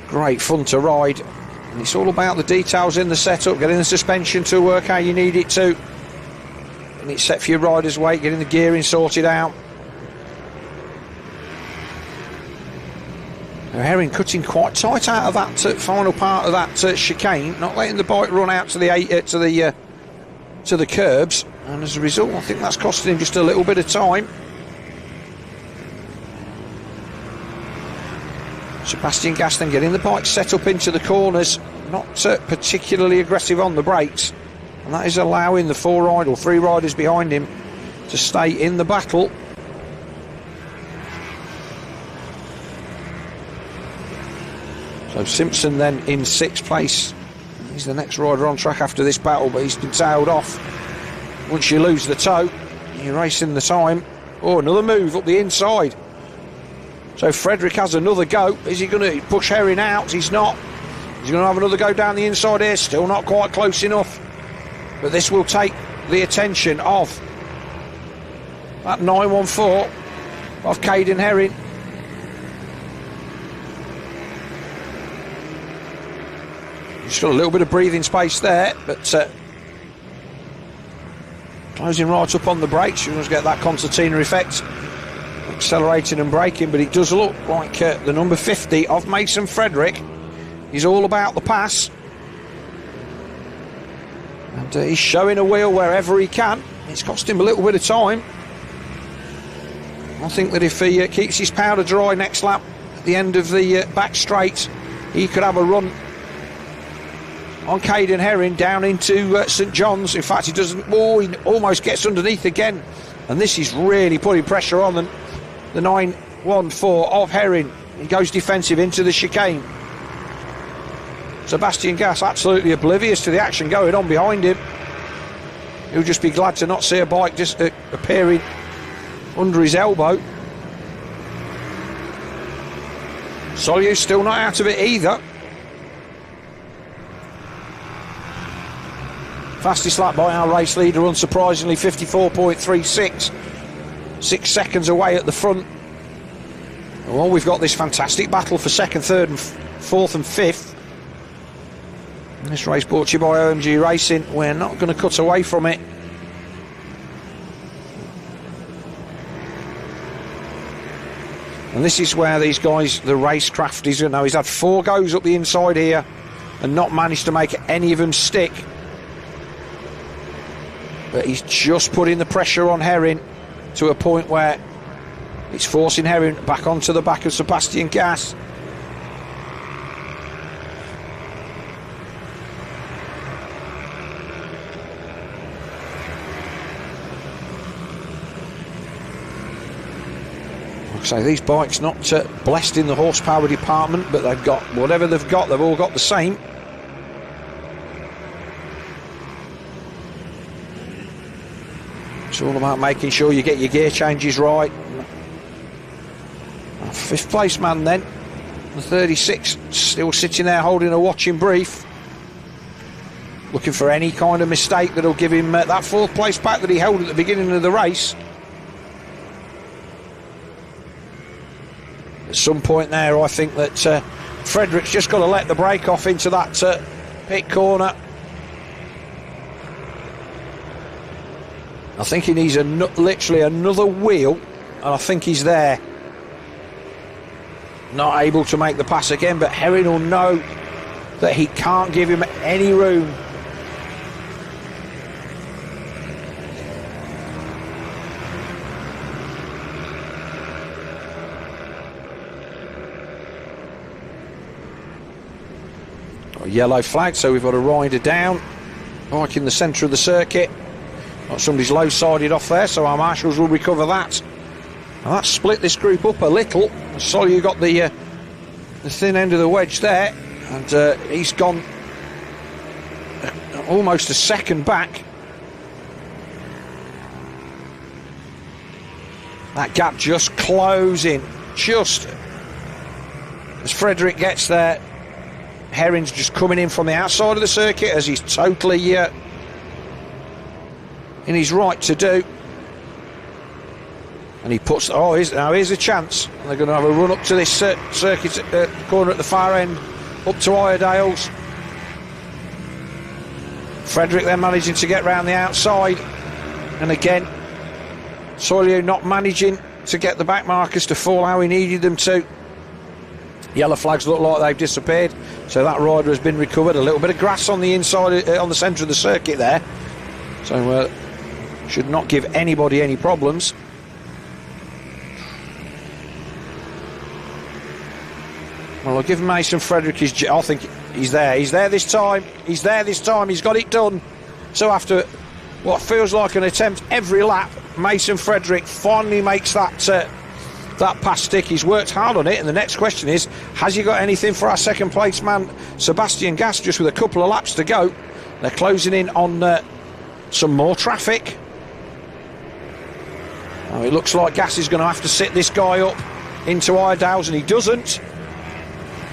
great fun to ride, and it's all about the details in the setup, getting the suspension to work how you need it to, and it's set for your rider's weight, getting the gearing sorted out. Now Herring cutting quite tight out of that final part of that chicane, not letting the bike run out to the curbs, and as a result I think that's costing him just a little bit of time. Sebastian Gass then getting the bike set up into the corners, not particularly aggressive on the brakes, and that is allowing the 3 riders behind him to stay in the battle. So Simpson then in 6th place. He's the next rider on track after this battle, but he's been tailed off. Once you lose the toe, you're racing the time. Oh, another move up the inside. So Frederick has another go. Is he going to push Herring out? He's not. He's going to have another go down the inside here. Still not quite close enough. But this will take the attention of that 914 of Caden Herring. Just got a little bit of breathing space there, but closing right up on the brakes. You must get that concertina effect, accelerating and braking, but it does look like the number 50 of Mason Frederick is all about the pass, and he's showing a wheel wherever he can. It's cost him a little bit of time. I think that if he keeps his powder dry next lap at the end of the back straight, he could have a run on Caden Herring down into St John's. In fact, he doesn't. Oh, he almost gets underneath again, and this is really putting pressure on the 914 of Herring. He goes defensive into the chicane. Sebastian Gass absolutely oblivious to the action going on behind him. He'll just be glad to not see a bike just appearing under his elbow. Solihu's still not out of it either. Fastest lap by our race leader, unsurprisingly, 54.36. 6 seconds away at the front. Well, we've got this fantastic battle for second, third and fourth and fifth. This race brought to you by OMG Racing. We're not going to cut away from it. And this is where these guys, the racecraft, he's had 4 goes up the inside here and not managed to make any of them stick. But he's just putting the pressure on Herring to a point where it's forcing Herring back onto the back of Sebastian Gass. Like I say, these bikes not blessed in the horsepower department, but they've got whatever they've got, they've all got the same. It's all about making sure you get your gear changes right. Our 5th place man then, the 36, still sitting there holding a watching brief, looking for any kind of mistake that'll give him that 4th place back that he held at the beginning of the race. At some point there, I think that Frederick's just got to let the brake off into that pit corner. I think he needs literally another wheel, and I think he's there. Not able to make the pass again, but Herring will know that he can't give him any room. Got a yellow flag, so we've got a rider down, like in the centre of the circuit. Somebody's low-sided off there, so our marshals will recover that. Now that split this group up a little. Solihu got the thin end of the wedge there, and he's gone almost a second back. That gap just closing, just as Frederick gets there. Herring's just coming in from the outside of the circuit as he's totally in his right to do, and he puts here's a chance. They're going to have a run up to this circuit corner at the far end, up to Iredale's. Frederick then managing to get round the outside, and again Solihu not managing to get the back markers to fall how he needed them to. Yellow flags look like they've disappeared, so that rider has been recovered. A little bit of grass on the inside, on the centre of the circuit there, so should not give anybody any problems. Well, I'll give Mason Frederick his... I think he's there. He's there this time. He's there this time. He's got it done. So after what feels like an attempt every lap, Mason Frederick finally makes that that pass stick. He's worked hard on it, and the next question is, has he got anything for our second place man, Sebastian Gass, just with a couple of laps to go? They're closing in on some more traffic. Oh, it looks like Gass is going to have to sit this guy up into Iredales, and he doesn't.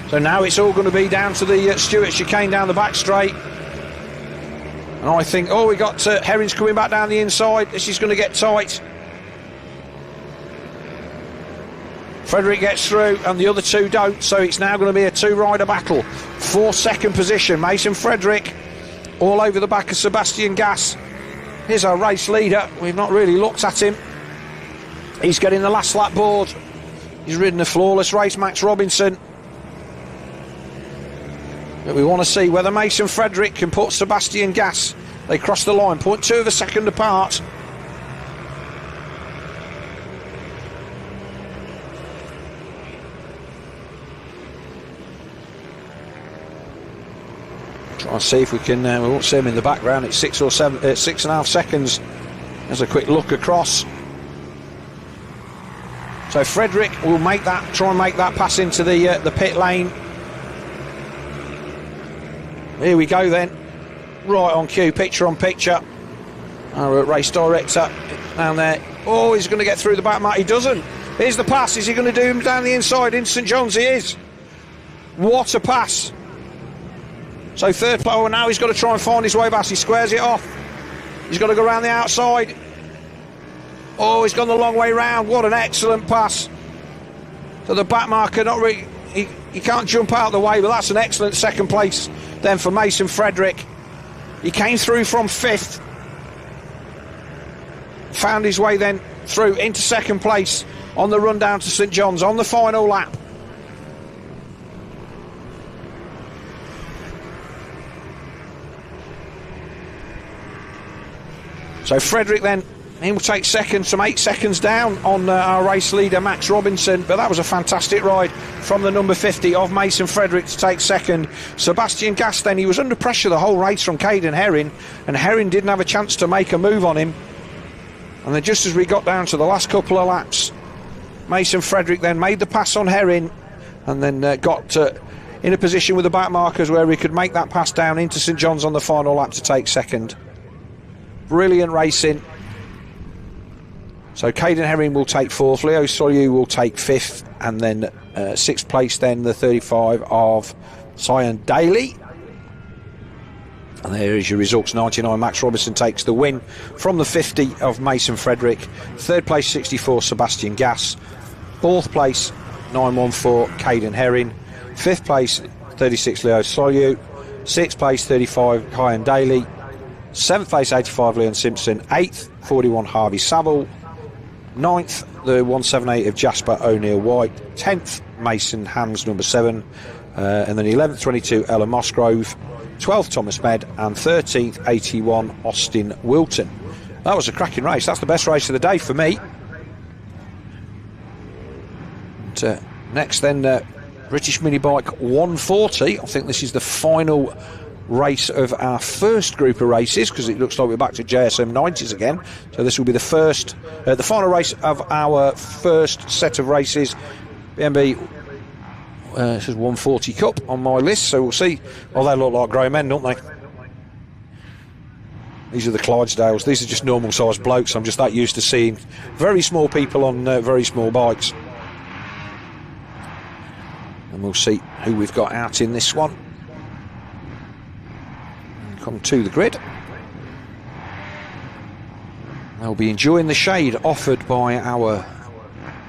So now it's all going to be down to the Stewart chicane down the back straight. And I think, we got Herring's coming back down the inside. This is going to get tight. Frederick gets through and the other two don't, so it's now going to be a two-rider battle for second position. Mason Frederick all over the back of Sebastian Gass. Here's our race leader. We've not really looked at him. He's getting the last lap board. He's ridden a flawless race, Max Robinson. But we want to see whether Mason Frederick can put Sebastian Gass. They cross the line, 0.2 of a second apart. Try and see if we can. We won't see him in the background. It's 6.5 seconds. There's a quick look across. So Frederick will try and make that pass into the pit lane. Here we go then, right on cue, picture on picture. Our race director down there. Oh, he's going to get through the back, Matt. He doesn't. Here's the pass. Is he going to do him down the inside in St John's? He is. What a pass. So third player, now he's got to try and find his way back. He squares it off. He's got to go around the outside. Oh, he's gone the long way round. What an excellent pass. So the back marker, not really, he can't jump out of the way, but that's an excellent second place then for Mason Frederick. He came through from fifth, found his way then through into second place on the run down to St John's on the final lap. So Frederick then, he will take second, some 8 seconds down on our race leader Max Robinson, but that was a fantastic ride from the number 50 of Mason Frederick to take second. Sebastian Gass then, he was under pressure the whole race from Caden Herring, and Herring didn't have a chance to make a move on him. And then just as we got down to the last couple of laps, Mason Frederick then made the pass on Herring, and then got in a position with the back markers where he could make that pass down into St John's on the final lap to take second. Brilliant racing. So Caden Herring will take fourth, Leo Solyu will take fifth, and then sixth place then the 35 of Cyan Daly. And there is your results. 99 Max Robinson takes the win from the 50 of Mason Frederick. Third place 64 Sebastian Gass. Fourth place 914 Caden Herring. Fifth place 36 Leo Solyu. Sixth place 35 Cyan Daly. Seventh place 85 Leon Simpson. Eighth 41 Harvey Saville. 9th, the 178 of Jasper O'Neill White. 10th, Mason Hams, number 7. And then 11th, 22, Ella Musgrove. 12th, Thomas Med. And 13th, 81, Austin Wilton. That was a cracking race. That's the best race of the day for me. And, next, then, British Mini Bike 140. I think this is the final race of our first group of races, because it looks like we're back to JSM 90s again. So this will be the final race of our first set of races. BMB it says 140 Cup on my list, so we'll see. Well, they look like grown men, don't they? These are the Clydesdales. These are just normal sized blokes. I'm just that used to seeing very small people on very small bikes. And we'll see who we've got out in this one. Come to the grid. They'll be enjoying the shade offered by our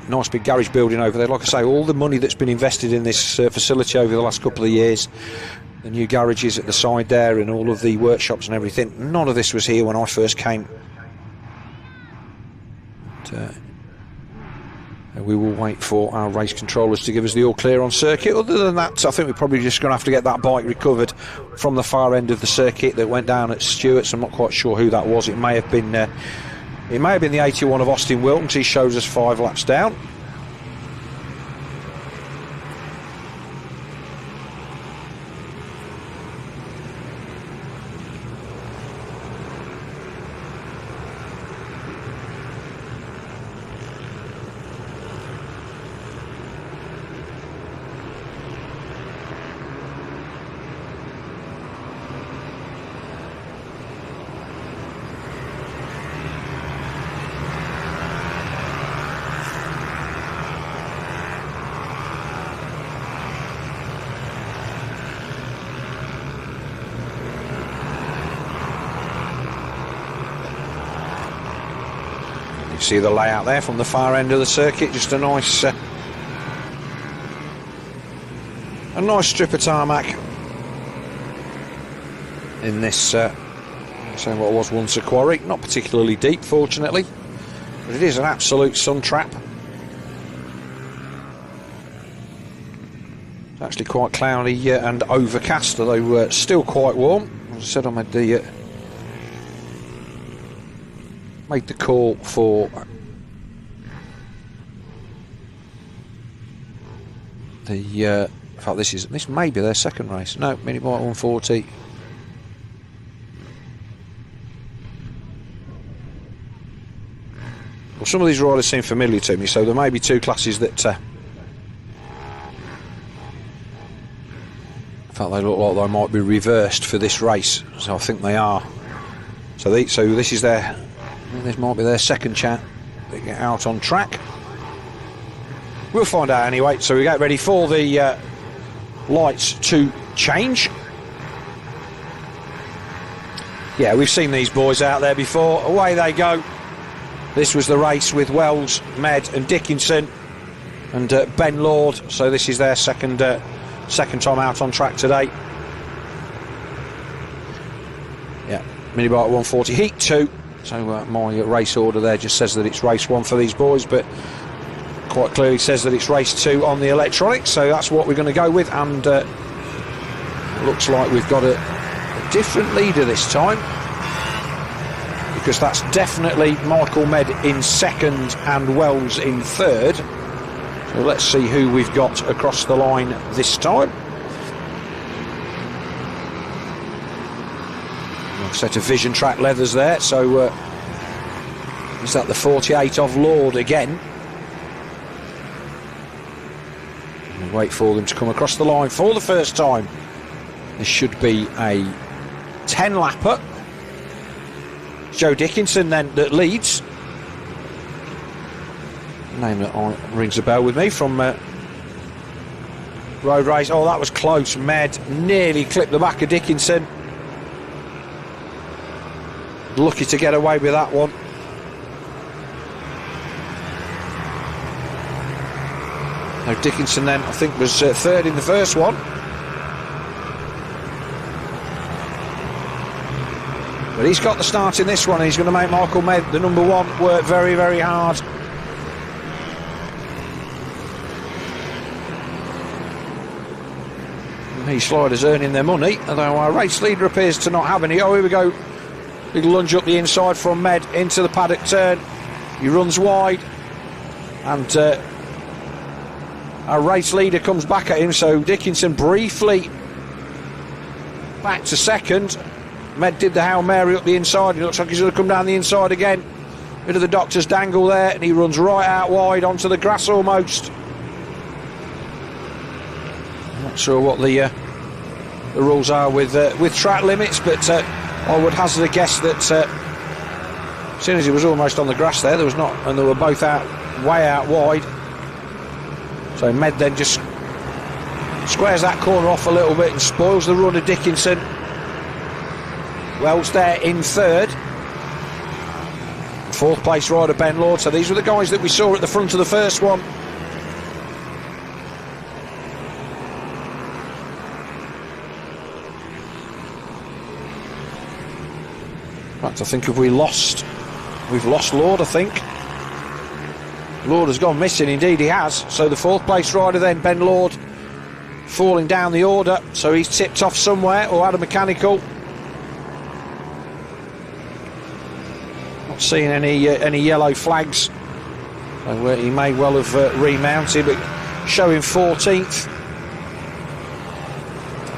nice big garage building over there. Like I say, all the money that's been invested in this facility over the last couple of years, the new garages at the side there and all of the workshops and everything, none of this was here when I first came. We will wait for our race controllers to give us the all clear on circuit. Other than that, I think we're probably just going to have to get that bike recovered from the far end of the circuit that went down at Stewart's. I'm not quite sure who that was. It may have been the 81 of Austin Wilton. He shows us 5 laps down. You see the layout there from the far end of the circuit, just a nice strip of tarmac in this saying what was once a quarry. Not particularly deep, fortunately, but it is an absolute sun trap. It's actually quite cloudy and overcast, although still quite warm. As I said, I made the call for the in fact this may be their second race. No, Mini Bike 140. Well, some of these riders seem familiar to me, so there may be two classes that in fact they look like they might be reversed for this race, so I think they are. So this is their, this might be their second chance to get out on track. We'll find out anyway. So we get ready for the lights to change. Yeah, we've seen these boys out there before. Away they go. This was the race with Wells, Med and Dickinson and Ben Lord. So this is their second time out on track today. Yeah, Mini Bike 140 Heat 2. So my race order there just says that it's race 1 for these boys, but quite clearly says that it's race 2 on the electronics. So that's what we're going to go with, and it looks like we've got a different leader this time, because that's definitely Michael Med in second and Wells in third. So let's see who we've got across the line this time. A set of Vision Track leathers there. So is that the 48 of Lord again? We'll wait for them to come across the line for the first time. This should be a 10-lapper. Joe Dickinson then that leads. Name that rings a bell with me from road race. Oh, that was close. Med nearly clipped the back of Dickinson. Lucky to get away with that one. Now Dickinson then I think was third in the first one. But he's got the start in this one, and he's going to make Michael Med, the number 1, work very, very hard. And these sliders earning their money, although our race leader appears to not have any. Oh, here we go. Big lunge up the inside from Med into the paddock turn. He runs wide, and our race leader comes back at him, so Dickinson briefly back to second. Med did the Hail Mary up the inside. He looks like he's going to come down the inside again. Bit of the doctor's dangle there, and he runs right out wide onto the grass almost. I'm not sure what the rules are with track limits, but I would hazard a guess that as soon as he was almost on the grass there was not, and they were both way out wide. So Med then just squares that corner off a little bit and spoils the run of Dickinson. Wells there in third. Fourth place rider Ben Lord. So these were the guys that we saw at the front of the first one. In fact, I think we've lost Lord, I think. Lord has gone missing, indeed he has. So the fourth place rider then, Ben Lord, falling down the order. So he's tipped off somewhere or had a mechanical. Not seeing any yellow flags. So he may well have remounted, but showing 14th.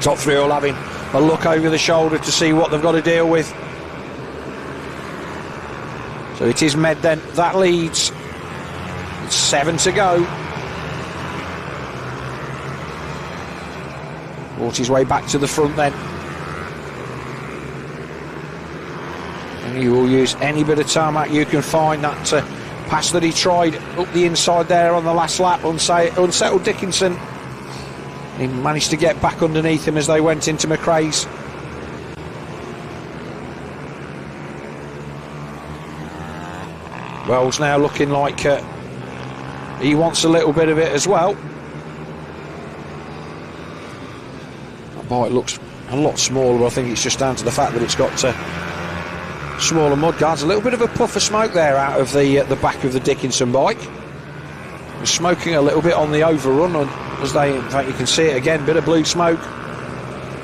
Top three all having a look over the shoulder to see what they've got to deal with. So it is Med then that leads. It's 7 to go. Brought his way back to the front then. And he will use any bit of tarmac you can find. That pass that he tried up the inside there on the last lap unsettled Dickinson. He managed to get back underneath him as they went into McRae's. Wells now looking like he wants a little bit of it as well. That bike looks a lot smaller, but I think it's just down to the fact that it's got smaller mudguards. A little bit of a puff of smoke there out of the back of the Dickinson bike. They're smoking a little bit on the overrun, as in fact you can see it again, bit of blue smoke.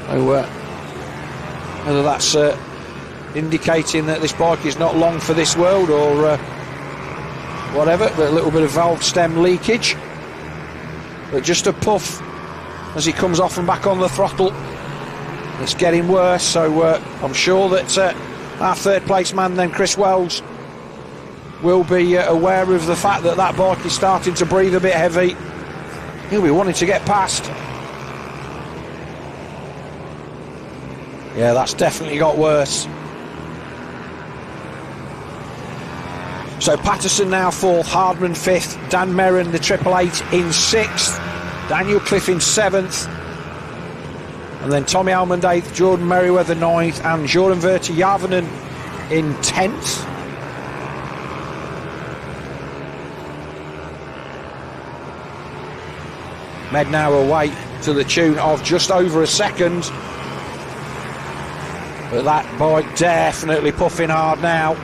So whether that's indicating that this bike is not long for this world or whatever, but a little bit of valve stem leakage, but just a puff as he comes off and back on the throttle. It's getting worse, so I'm sure that our third place man then, Chris Wells, will be aware of the fact that that bike is starting to breathe a bit heavy. He'll be wanting to get past. Yeah, that's definitely got worse. So Patterson now 4th, Hardman 5th, Dan Merrin, the 888 in 6th, Daniel Cliff in 7th, and then Tommy Almond 8th, Jordan Merriweather 9th, and Joran Verti Järvinen in 10th. Med now away to the tune of just over a second, but that bike definitely puffing hard now.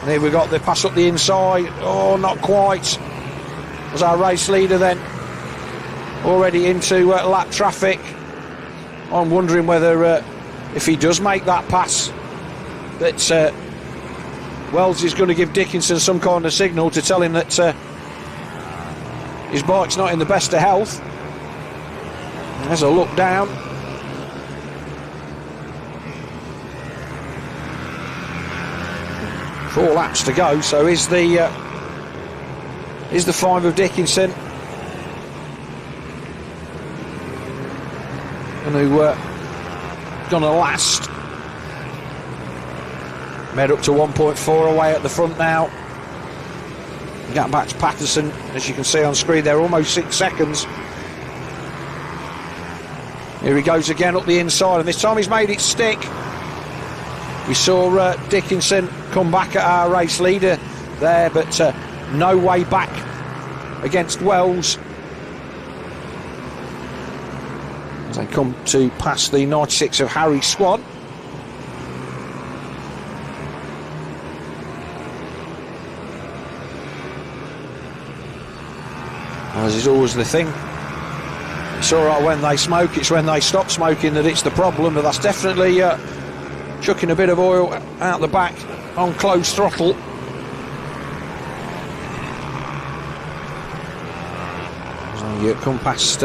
And here we got the pass up the inside. Oh, not quite. Was our race leader then already into lap traffic? I'm wondering whether if he does make that pass, that Wells is going to give Dickinson some kind of signal to tell him that his bike's not in the best of health. There's a look down. Four laps to go, so is the 5 of Dickinson gonna last. Made up to 1.4 away at the front now. Get back to Patterson, as you can see on screen there, almost 6 seconds. Here he goes again up the inside, and this time he's made it stick. We saw Dickinson come back at our race leader there, but no way back against Wells. As they come to pass the 96 of Harry Swan. As is always the thing, it's alright when they smoke, it's when they stop smoking that it's the problem, but that's definitely chucking a bit of oil out the back on closed throttle. So you come past,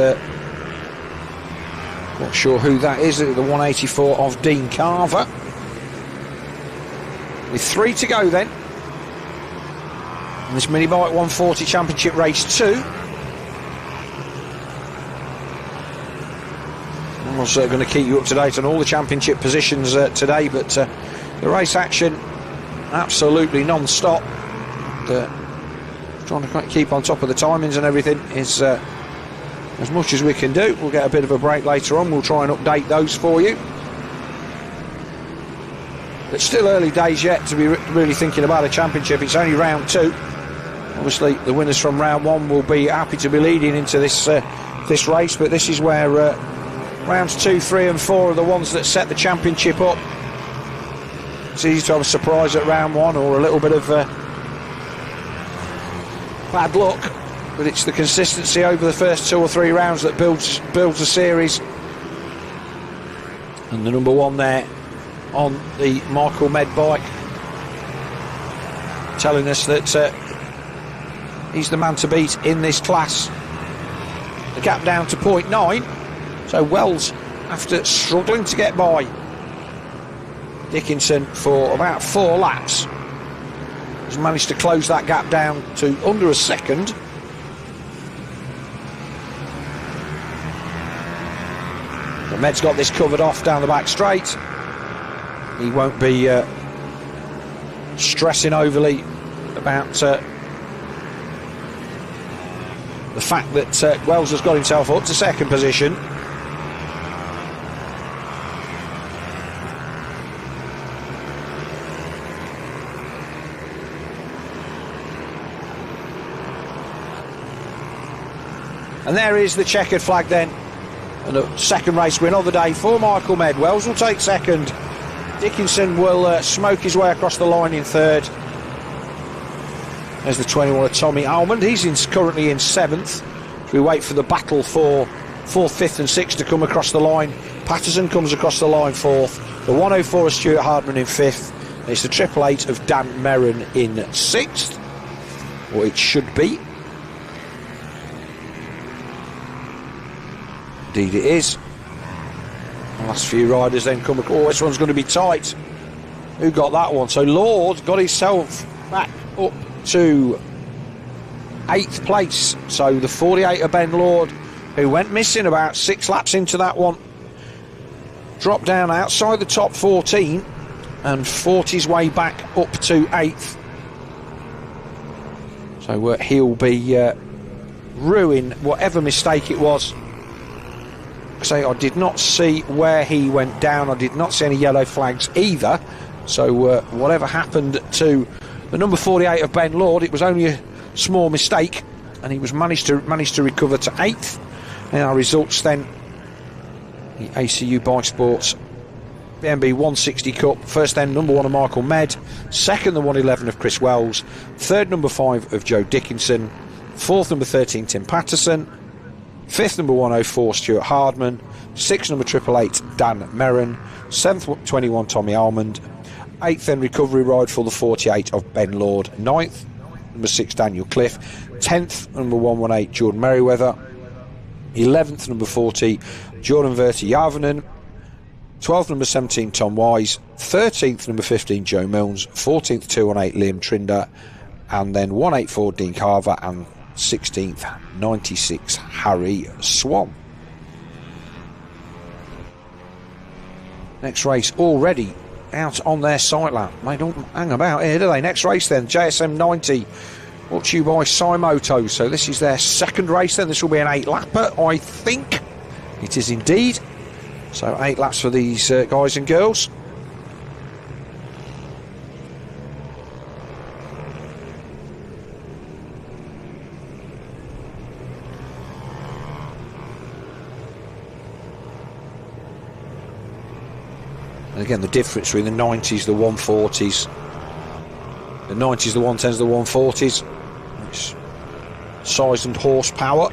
not sure who that is, the 184 of Dean Carver. With 3 to go then. And this Mini Bike 140 Championship Race 2. I'm also going to keep you up to date on all the championship positions today, but the race action absolutely non-stop. Trying to keep on top of the timings and everything is as much as we can do. We'll get a bit of a break later on, we'll try and update those for you. It's still early days yet to be really thinking about a championship. It's only round 2. Obviously the winners from round 1 will be happy to be leading into this race, but this is where rounds 2, 3 and 4 are the ones that set the championship up. It's easy to have a surprise at round 1 or a little bit of bad luck, but it's the consistency over the first 2 or 3 rounds that builds a series. And the number 1 there on the Michael Med bike, telling us that he's the man to beat in this class. The gap down to 0.9. So Wells, after struggling to get by Dickinson for about 4 laps, has managed to close that gap down to under a second. The Med's got this covered off down the back straight. He won't be stressing overly about the fact that Wells has got himself up to second position. And there is the checkered flag then. And the second race win of the day for Michael Med. Wells will take second. Dickinson will smoke his way across the line in third. There's the 21 of Tommy Almond. He's currently in 7th. We wait for the battle for 4th, 5th and 6th to come across the line. Patterson comes across the line 4th. The 104 of Stuart Hardman in 5th. And it's the 888 of Dan Merrin in 6th. Or it should be. Indeed it is. The last few riders then come across. Oh, this one's going to be tight. Who got that one? So Lord got himself back up to 8th place. So the 48 of Ben Lord, who went missing about 6 laps into that one, dropped down outside the top 14 and fought his way back up to 8th. So he'll be ruining whatever mistake it was. I did not see where he went down. I did not see any yellow flags either. So whatever happened to the number 48 of Ben Lord, it was only a small mistake, and he was managed to recover to 8th. And our results then: the ACU Bike Sports BMB 160 Cup. First then, number 1 of Michael Med. Second, the 111 of Chris Wells. Third, number 5 of Joe Dickinson. Fourth, number 13 Tim Patterson. 5th, number 104 Stuart Hardman. 6th, number 888 Dan Merrin. 7th, 21 Tommy Almond. 8th then recovery ride for the 48 of Ben Lord. 9th, number 6 Daniel Cliff. 10th, number 118 Jordan Merriweather. 11th, number 40 Jordan Verti Yarvanen. 12th, number 17 Tom Wise. 13th, number 15 Joe Milnes. 14th, 218 Liam Trinder. And then 184 Dean Carver. And 16th, 96 Harry Swan. Next race already out on their sight lap. They don't hang about here, do they? Next race then, JSM 90, brought to you by Simoto. So this is their second race then. This will be an 8-lapper, I think. It is indeed. So 8 laps for these guys and girls. And again, the difference between the 90s, the 140s, the 90s, the 110s, the 140s, it's size and horsepower.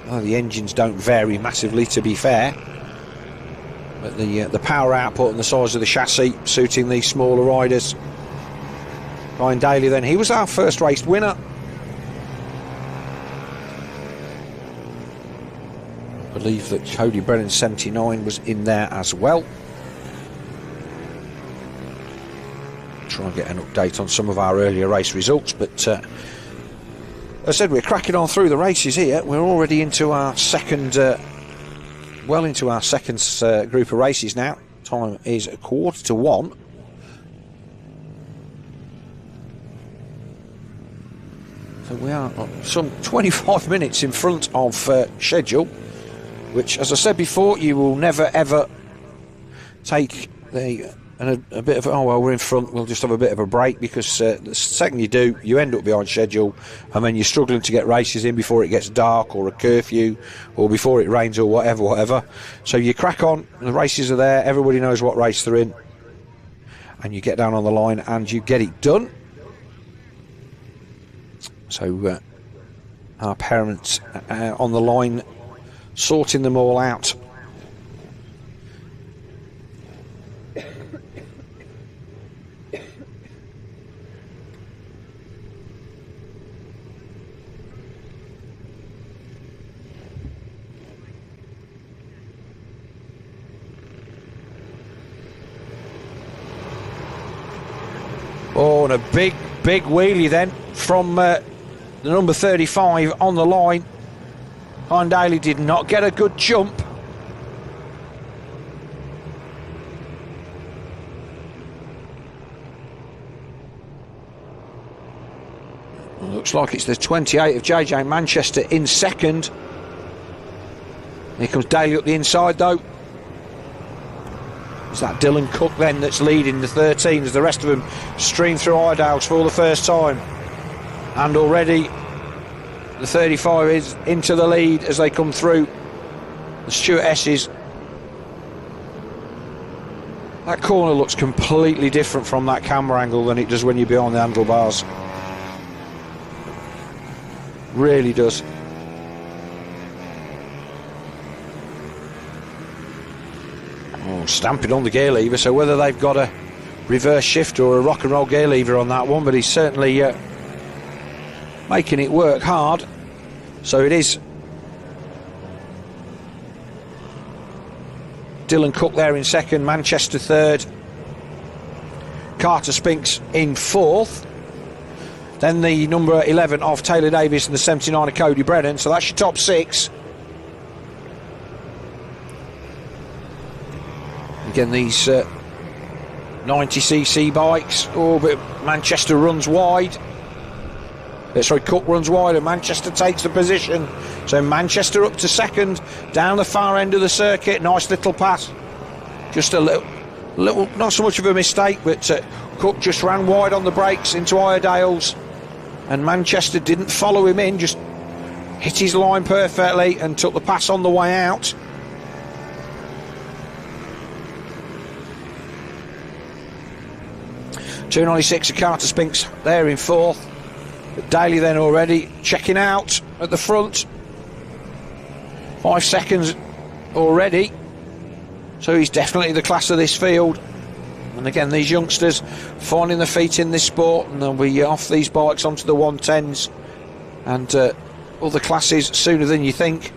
Well, the engines don't vary massively, to be fair, but the power output and the size of the chassis suiting these smaller riders. Ryan Daly then, he was our first race winner. I believe that Cody Brennan 79 was in there as well. Try and get an update on some of our earlier race results, but as I said, we're cracking on through the races here. We're already into our second group of races now. Time is 1:45. So we are some 25 minutes in front of schedule, which, as I said before, you will never ever take a bit of, oh well, we're in front, we'll just have a bit of a break, because the second you do, you end up behind schedule, and then you're struggling to get races in before it gets dark or a curfew or before it rains or whatever. So you crack on, the races are there, everybody knows what race they're in, and you get down on the line and you get it done. So our parents on the line sorting them all out. Oh, and a big wheelie then from the number 35 on the line. Ryan Daly did not get a good jump. Looks like it's the 28 of JJ Manchester in second. Here comes Daly up the inside though. It's that Dylan Cook then that's leading the 13 as the rest of them stream through Iredales for the first time. And already the 35 is into the lead as they come through the Stuart S's. That corner looks completely different from that camera angle than it does when you're behind the handlebars. Really does. Oh, stamping on the gear lever, so whether they've got a reverse shift or a rock and roll gear lever on that one, but he's certainly making it work hard. So it is Dylan Cook there in second, Manchester third, Carter Spinks in fourth, then the number 11 of Taylor Davis and the 79 of Cody Brennan. So that's your top six. Again, these 90cc bikes. Oh, but Manchester runs wide. Sorry, Cook runs wide and Manchester takes the position. So Manchester up to second, down the far end of the circuit. Nice little pass. Just a little, not so much of a mistake, but Cook just ran wide on the brakes into Iredale's. And Manchester didn't follow him in, just hit his line perfectly and took the pass on the way out. .296 of Carter Spinks there in fourth. Daly then already checking out at the front. 5 seconds already. So he's definitely the class of this field. And again, these youngsters finding their feet in this sport, and they'll be off these bikes onto the 110s and other classes sooner than you think.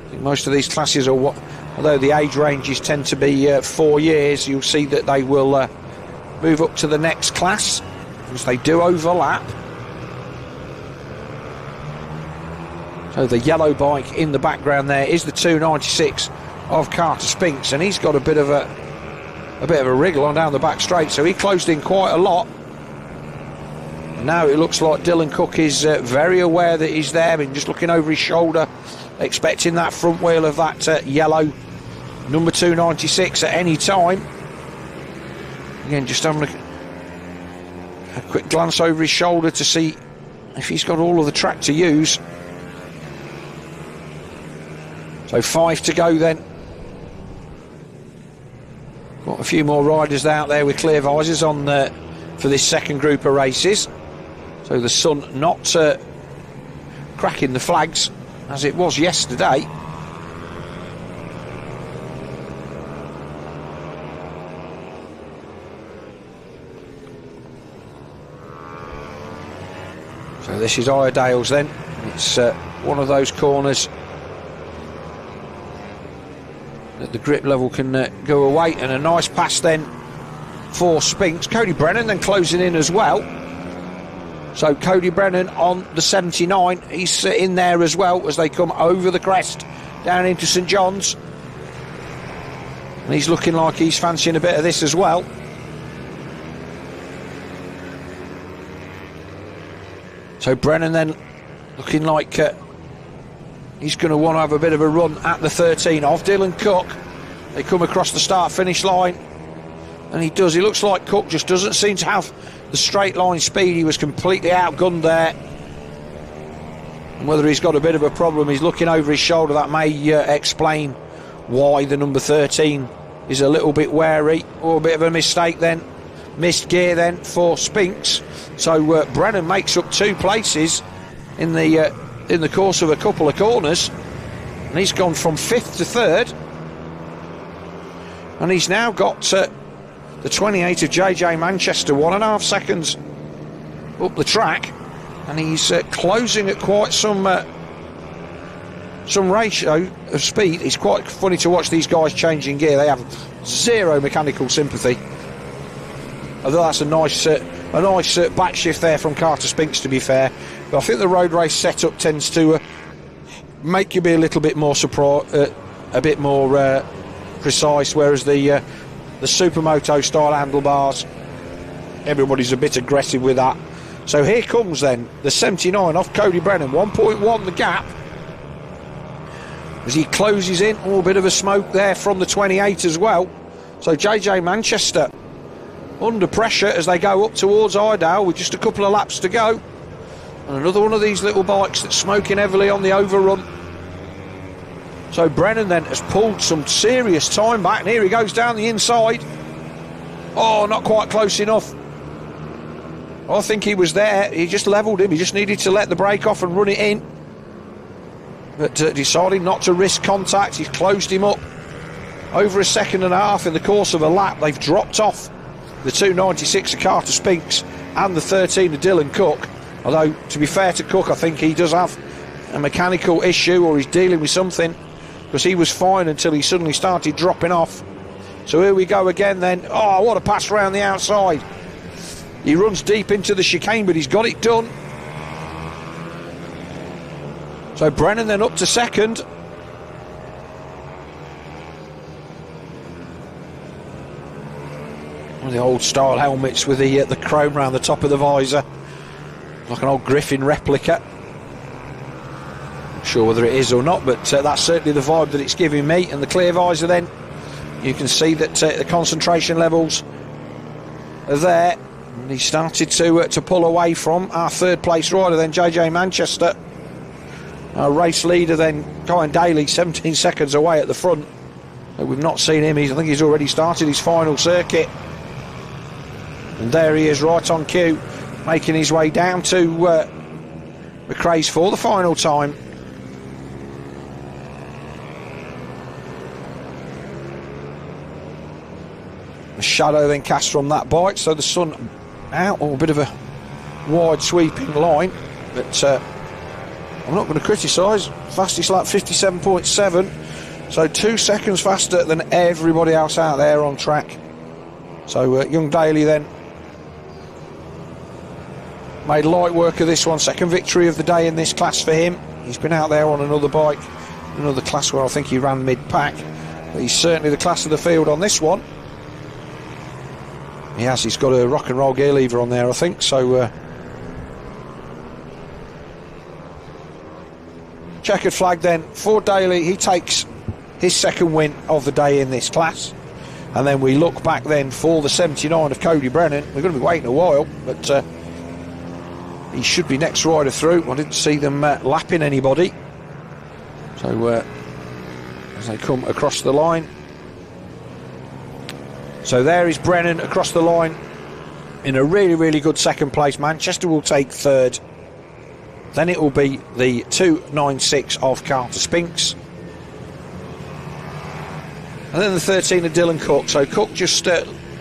I think most of these classes are, although the age ranges tend to be 4 years, you'll see that they will move up to the next class, because they do overlap. So the yellow bike in the background there is the 296 of Carter Spinks, and he's got a bit of a wriggle on down the back straight, so he closed in quite a lot. Now it looks like Dylan Cook is very aware that he's there, and just looking over his shoulder, expecting that front wheel of that yellow number 296 at any time. Again, just having a quick glance over his shoulder to see if he's got all of the track to use. So 5 to go then. Got a few more riders out there with clear visors on for this second group of races. So the sun not cracking the flags as it was yesterday. So this is Iredale's then. It's one of those corners that the grip level can go away, and a nice pass then for Spinks. Cody Brennan then closing in as well. So Cody Brennan on the 79, he's in there as well as they come over the crest down into St John's, and he's looking like he's fancying a bit of this as well. So Brennan then looking like he's going to want to have a bit of a run at the 13 of Dylan Cook. They come across the start-finish line, and he does. He looks like Cook just doesn't seem to have the straight line speed. He was completely outgunned there. And whether he's got a bit of a problem, he's looking over his shoulder. That may explain why the number 13 is a little bit wary, or a bit of a mistake then. Missed gear then for Spinks. So Brennan makes up 2 places in the course of a couple of corners, and he's gone from 5th to 3rd, and he's now got the 28 of JJ Manchester 1.5 seconds up the track, and he's closing at quite some ratio of speed. It's quite funny to watch these guys changing gear. They have zero mechanical sympathy, although that's a nice back shift there from Carter Spinks, to be fair. But I think the road race setup tends to make you be a little bit more precise, whereas the supermoto style handlebars, everybody's a bit aggressive with that. So here comes then the 79 off Cody Brennan, 1.1 the gap as he closes in. Oh, a bit of a smoke there from the 28 as well. So JJ And another one of these little bikes that's smoking heavily on the overrun. So Brennan then has pulled some serious time back, and here he goes down the inside. Oh, not quite close enough. I think he was there. He just levelled him. He just needed to let the brake off and run it in. But deciding not to risk contact, he's closed him up. Over a second and a half in the course of a lap, they've dropped off the 296 of Carter Spinks and the 13 of Dylan Cook. Although, to be fair to Cook, I think he does have a mechanical issue, or he's dealing with something, because he was fine until he suddenly started dropping off. So here we go again then. Oh, what a pass around the outside. He runs deep into the chicane, but he's got it done. So Brennan then up to second. One of the old style helmets with the chrome around the top of the visor. Like an old Griffin replica. Not sure whether it is or not, but that's certainly the vibe that it's giving me. And the clear visor then, you can see that the concentration levels are there. And he started to pull away from our third place rider then, JJ Manchester. Our race leader then, Kyan Daly, 17 seconds away at the front. We've not seen him. I think he's already started his final circuit. And there he is, right on cue, making his way down to McRae's for the final time. The shadow then cast from that bike, so the sun out, or a bit of a wide sweeping line, but I'm not going to criticise. Fastest lap 57.7, so 2 seconds faster than everybody else out there on track. So young Daly then made light work of this one. Second victory of the day in this class for him. He's been out there on another bike, another class where I think he ran mid-pack, but he's certainly the class of the field on this one. He's got a rock and roll gear lever on there, I think, so checkered flag then for Daly. He takes his second win of the day in this class. And then we look back then for the 79 of Cody Brennan. We're going to be waiting a while, but he should be next rider through. I didn't see them lapping anybody. So as they come across the line. So there is Brennan across the line in a really, really good second place. Manchester will take third. Then it will be the 296 of Carter Spinks. And then the 13 of Dylan Cook. So Cook just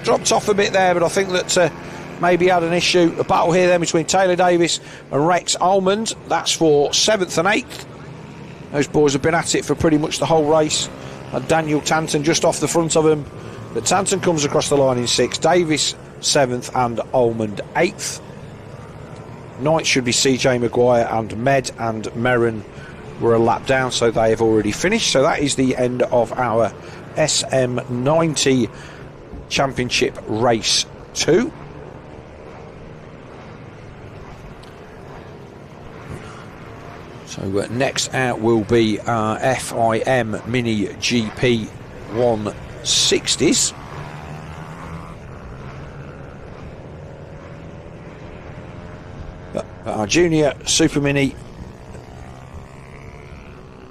dropped off a bit there, but I think that maybe had an issue. A battle here then between Taylor Davis and Rex Almond. That's for 7th and 8th. Those boys have been at it for pretty much the whole race. And Daniel Tanton just off the front of him. But Tanton comes across the line in 6th. Davis 7th and Almond 8th. 9th should be CJ Maguire, and Med and Merrin were a lap down, so they have already finished. So that is the end of our SM90 Championship Race 2. So next out will be our FIM Mini GP 160s. But our Junior Super Mini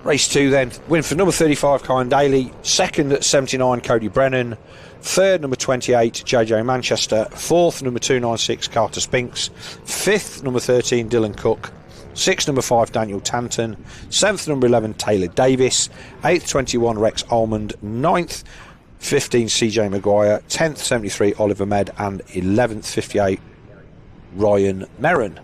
Race 2 then, win for number 35 Kyan Daly, second at 79 Cody Brennan, third number 28 JJ Manchester, fourth number 296 Carter Spinks, fifth number 13 Dylan Cook, sixth number 5 Daniel Tanton, seventh number 11 Taylor Davis, 8th 21 Rex Almond, 9th 15 CJ Maguire, 10th 73 Oliver Med, and 11th 58 Ryan Merrin.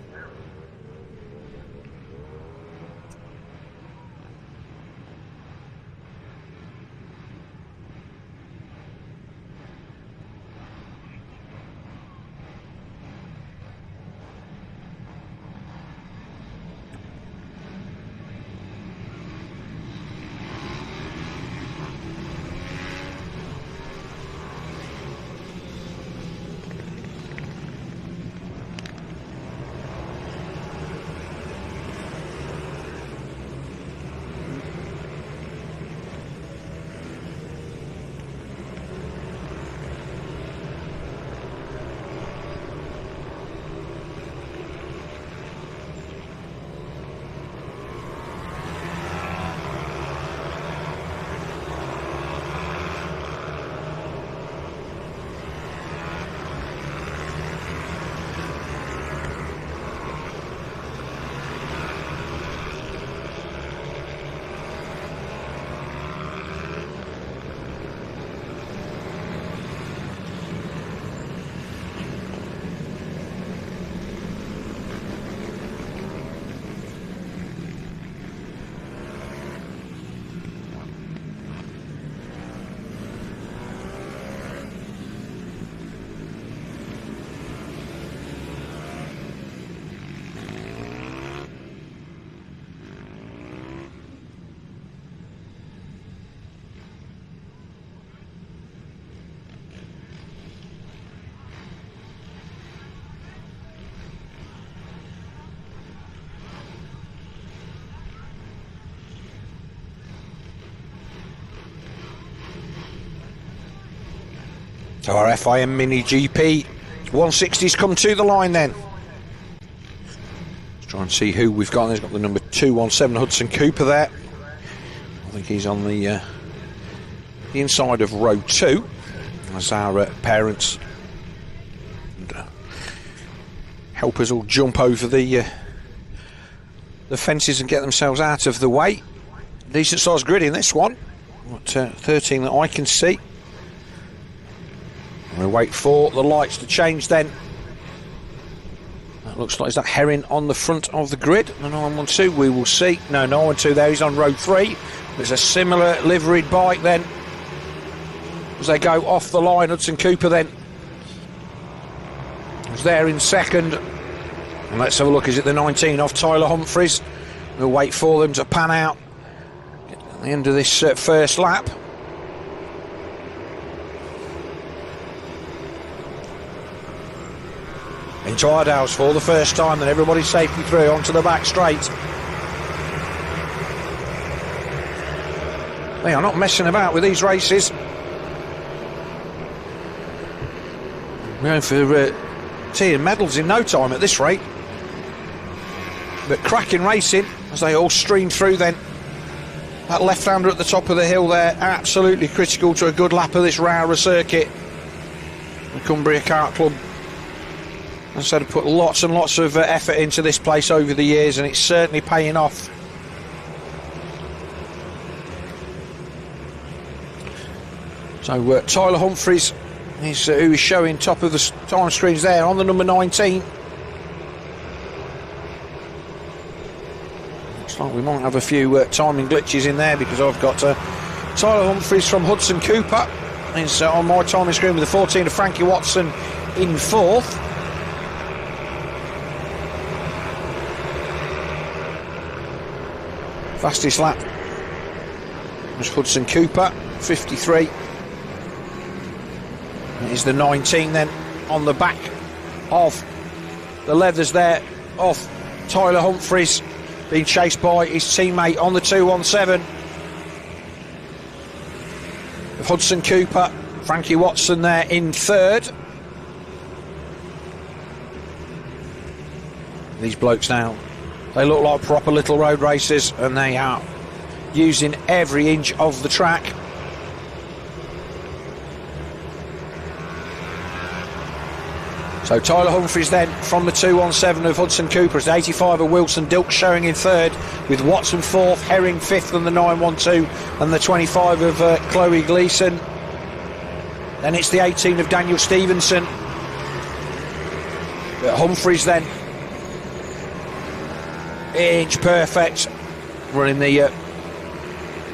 So our FIM Mini GP 160s come to the line then. Let's try and see who we've got. There's got the number 217 Hudson Cooper there. I think he's on the inside of row 2 as our parents and, help us all jump over the fences and get themselves out of the way. Decent sized grid in this one. 13 that I can see. We'll wait for the lights to change then. That looks like, is that Herring on the front of the grid? The 912, we will see. No, 912 there, he's on row 3. There's a similar liveried bike then. As they go off the line, Hudson Cooper then is there in second. And let's have a look, is it the 19 off Tyler Humphries? We'll wait for them to pan out at the end of this first lap. Into Ardhouse for the first time, then everybody's safely through onto the back straight. They are not messing about with these races. We're going for tea and medals in no time at this rate. But cracking racing as they all stream through then. That left-hander at the top of the hill there, absolutely critical to a good lap of this Rowrah Circuit. The Cumbria Kart Club, as I said, have put lots and lots of effort into this place over the years, and it's certainly paying off. So Tyler Humphries is who is showing top of the time screens there on the number 19. Looks like we might have a few timing glitches in there, because I've got Tyler Humphries from Hudson Cooper is on my timing screen with the 14 of Frankie Watson in 4th. Fastest lap was Hudson Cooper, 53. It is the 19 then on the back of the leathers there of Tyler Humphries, being chased by his teammate on the 217 of Hudson Cooper. Frankie Watson there in 3rd. These blokes now, they look like proper little road racers, and they are using every inch of the track. So Tyler Humphries then from the 217 of Hudson Cooper, is 85 of Wilson Dilk showing in 3rd, with Watson 4th, Herring 5th and the 912, and the 25 of Chloe Gleeson. Then it's the 18 of Daniel Stevenson. But Humphries then inch perfect, running the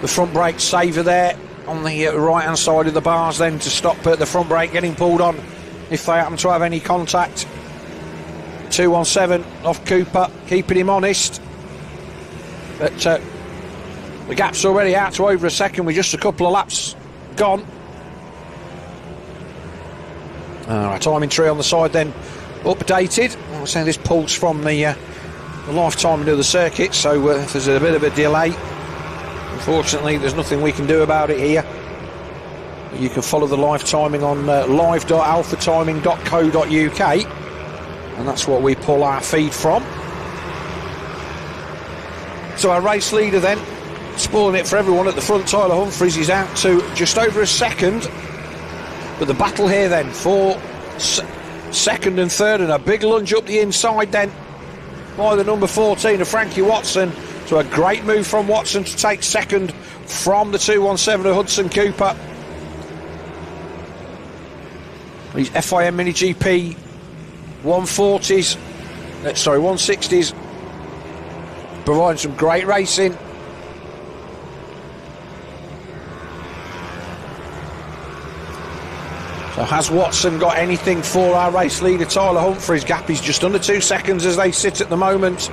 front brake saver there on the right hand side of the bars then to stop the front brake getting pulled on if they happen to have any contact. 217 off Cooper, keeping him honest, but the gap's already out to over a second with just a couple of laps gone. Our timing tree on the side then updated. I'm saying this pulls from the lifetime into the circuit, so if there's a bit of a delay, unfortunately there's nothing we can do about it here. You can follow the live timing on live.alphatiming.co.uk, and that's what we pull our feed from. So our race leader then, spoiling it for everyone at the front, Tyler Humphries, is out to just over a second. But the battle here then for second and third, and a big lunge up the inside then by the number 14 of Frankie Watson. So a great move from Watson to take second from the 217 of Hudson Cooper. These FIM Mini GP 140s, sorry, 160s, providing some great racing. So has Watson got anything for our race leader Tyler Humphries? Gap is just under 2 seconds as they sit at the moment.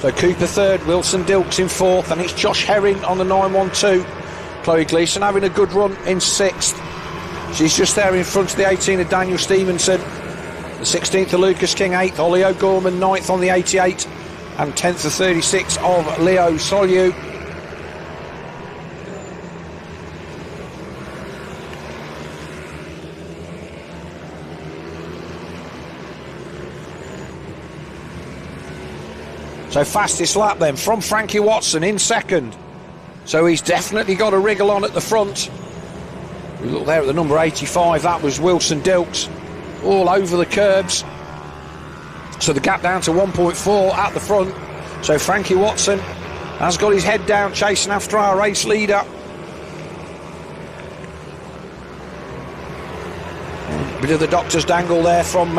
So Cooper 3rd, Wilson Dilks in 4th, and it's Josh Herring on the 912. Chloe Gleeson having a good run in 6th. She's just there in front of the 18 of Daniel Stevenson. The 16th of Lucas King 8th, Ollie O'Gorman 9th on the 88, and 10th of 36 of Leo Solu. So fastest lap then from Frankie Watson in second. So he's definitely got a wriggle on at the front. We look there at the number 85, that was Wilson Dilks, all over the curbs. So the gap down to 1.4 at the front. So Frankie Watson has got his head down, chasing after our race leader. Bit of the doctor's dangle there from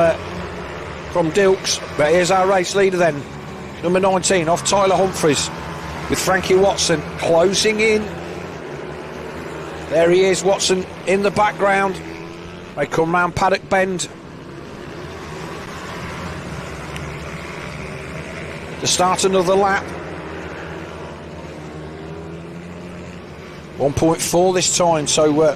Dilks. But here's our race leader then, number 19, off Tyler Humphries, with Frankie Watson closing in. There he is, Watson in the background. They come round Paddock Bend to start another lap. 1.4 this time, so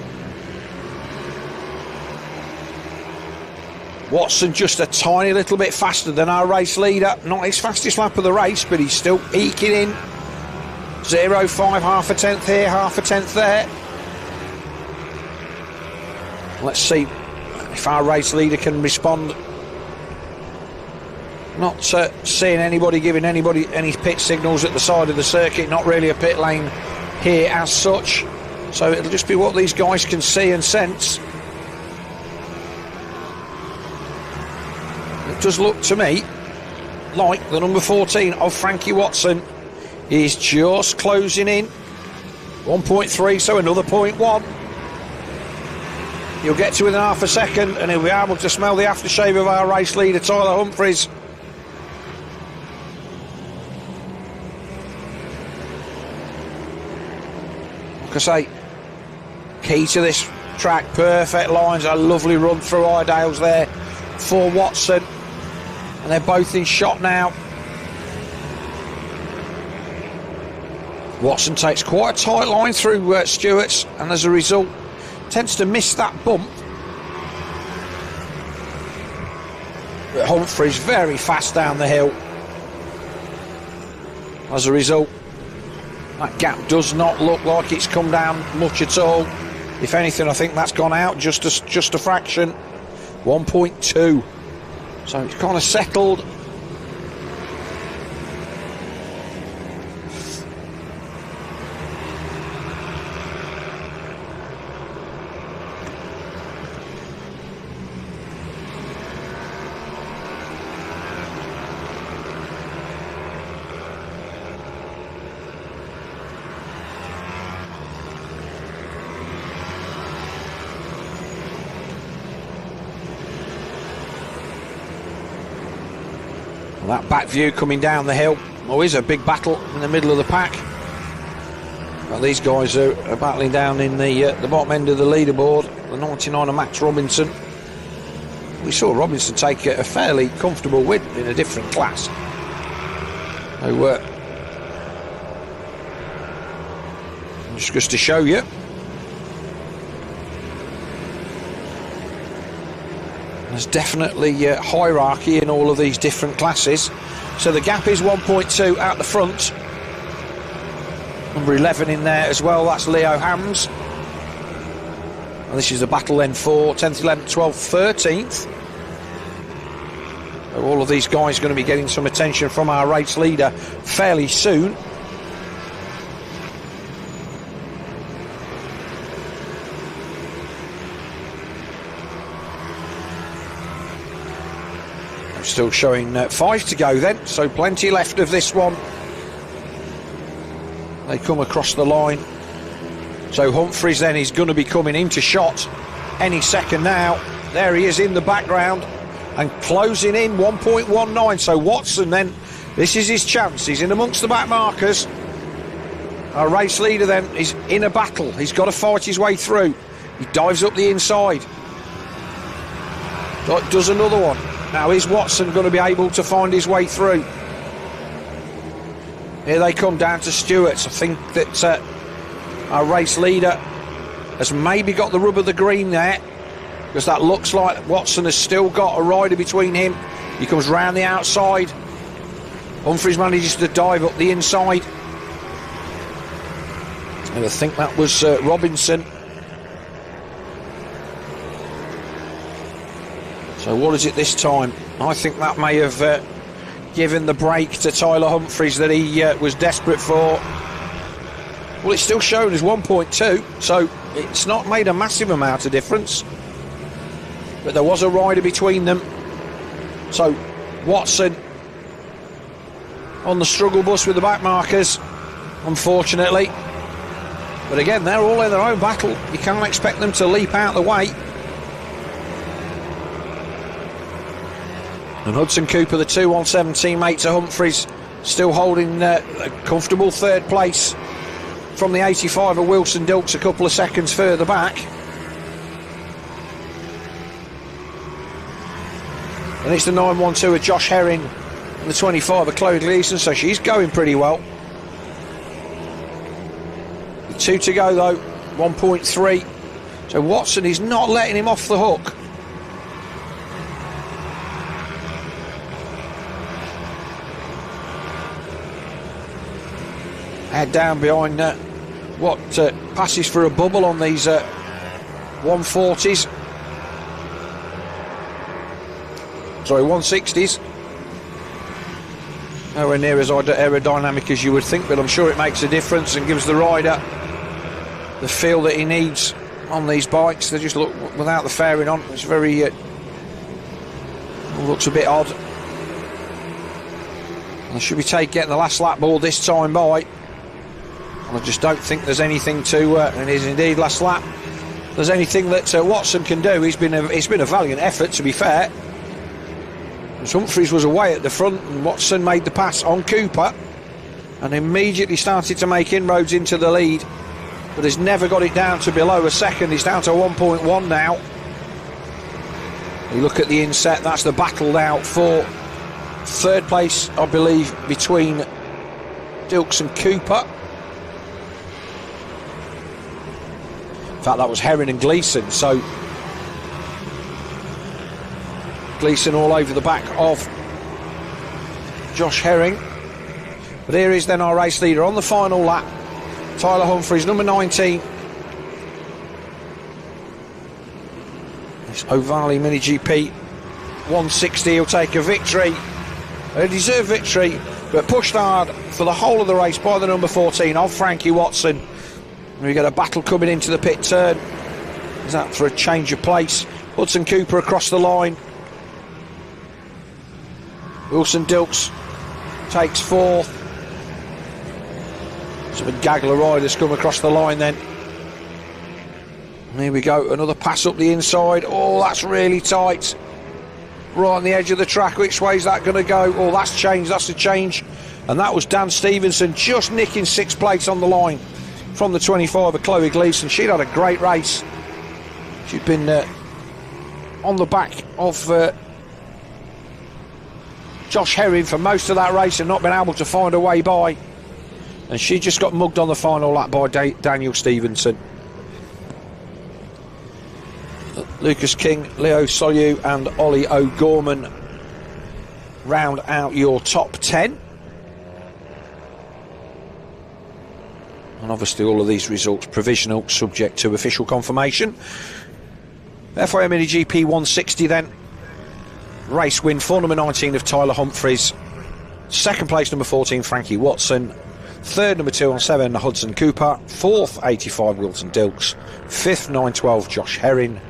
Watson just a tiny little bit faster than our race leader. Not his fastest lap of the race, but he's still eking in. 0.5, half a tenth here, half a tenth there. Let's see if our race leader can respond. Not seeing anybody giving anybody any pit signals at the side of the circuit. Not really a pit lane here as such. So it'll just be what these guys can see and sense. It does look to me like the number 14 of Frankie Watson is just closing in. 1.3, so another 0.1. He'll get to within half a second and he'll be able to smell the aftershave of our race leader, Tyler Humphries. Like I say, key to this track, perfect lines, a lovely run through Iredales there for Watson. And they're both in shot now. Watson takes quite a tight line through Stewart's, and as a result tends to miss that bump. But Humphries very fast down the hill. As a result, that gap does not look like it's come down much at all. If anything, I think that's gone out just a fraction. 1.2. So it's kind of settled. That back view coming down the hill. Always a big battle in the middle of the pack. Well, these guys are battling down in the bottom end of the leaderboard. The 99 of Max Robinson. We saw Robinson take a fairly comfortable win in a different class. So, just to show you. There's definitely hierarchy in all of these different classes. So the gap is 1.2 out the front. Number 11 in there as well, that's Leo Hams. And this is the battle then for 10th, 11th, 12th, 13th. So all of these guys are going to be getting some attention from our race leader fairly soon. Still showing 5 to go then, so plenty left of this one. They come across the line. So Humphries then is going to be coming into shot any second now. There he is in the background and closing in 1.19. So Watson then, this is his chance. He's in amongst the back markers. Our race leader then is in a battle. He's got to fight his way through. He dives up the inside. Does another one. Now, is Watson going to be able to find his way through? Here they come down to Stewart's. I think that our race leader has maybe got the rub of the green there, because that looks like Watson has still got a rider between him. He comes round the outside. Humphries manages to dive up the inside. And I think that was Robinson. So what is it this time? I think that may have given the break to Tyler Humphries that he was desperate for. Well, it's still shown as 1.2, so it's not made a massive amount of difference. But there was a rider between them. So Watson on the struggle bus with the back markers, unfortunately. But again, they're all in their own battle. You can't expect them to leap out the way. And Hudson Cooper, the 217 teammate to Humphries, still holding a comfortable third place from the 85 of Wilson Dilks, a couple of seconds further back. And it's the 912 of Josh Herring and the 25 of Chloe Gleeson, so she's going pretty well. 2 to go though, 1.3. So Watson is not letting him off the hook. Head down behind what passes for a bubble on these 140s. Sorry, 160s. Nowhere near as aerodynamic as you would think, but I'm sure it makes a difference and gives the rider the feel that he needs on these bikes. They just look, without the fairing on, it's very looks a bit odd. They should be getting the last lap ball this time by. I just don't think there's anything to, and it is indeed last lap, there's anything that Watson can do. It's been a valiant effort, to be fair. Humphries was away at the front, and Watson made the pass on Cooper and immediately started to make inroads into the lead, but has never got it down to below a second. He's down to 1.1 now. You look at the inset, that's the battle now for third place, I believe, between Dilks and Cooper. In fact, that was Herring and Gleeson, so Gleeson all over the back of Josh Herring. But here is then our race leader on the final lap, Tyler Humphries, number 19. This O'Varley Mini GP 160, he'll take a victory, a deserved victory, but pushed hard for the whole of the race by the number 14 of Frankie Watson. We get a battle coming into the pit turn. Is that for a change of place? Hudson Cooper across the line. Wilson Dilks takes fourth. Some gaggle of riders come across the line then. And here we go, another pass up the inside. Oh, that's really tight. Right on the edge of the track. Which way is that going to go? Oh, that's changed, that's a change. And that was Dan Stevenson just nicking sixth place on the line from the 25 of Chloe Gleeson. She'd had a great race. She'd been on the back of Josh Herring for most of that race and not been able to find a way by. And she just got mugged on the final lap by Daniel Stevenson. Lucas King, Leo Soyu and Ollie O'Gorman round out your top 10. And obviously all of these results provisional, subject to official confirmation. FIA Mini GP 160 then. Race win for number 19 of Tyler Humphries. Second place number 14 Frankie Watson. Third number 217 Hudson Cooper. Fourth 85 Wilson Dilks. Fifth 912 Josh Herring.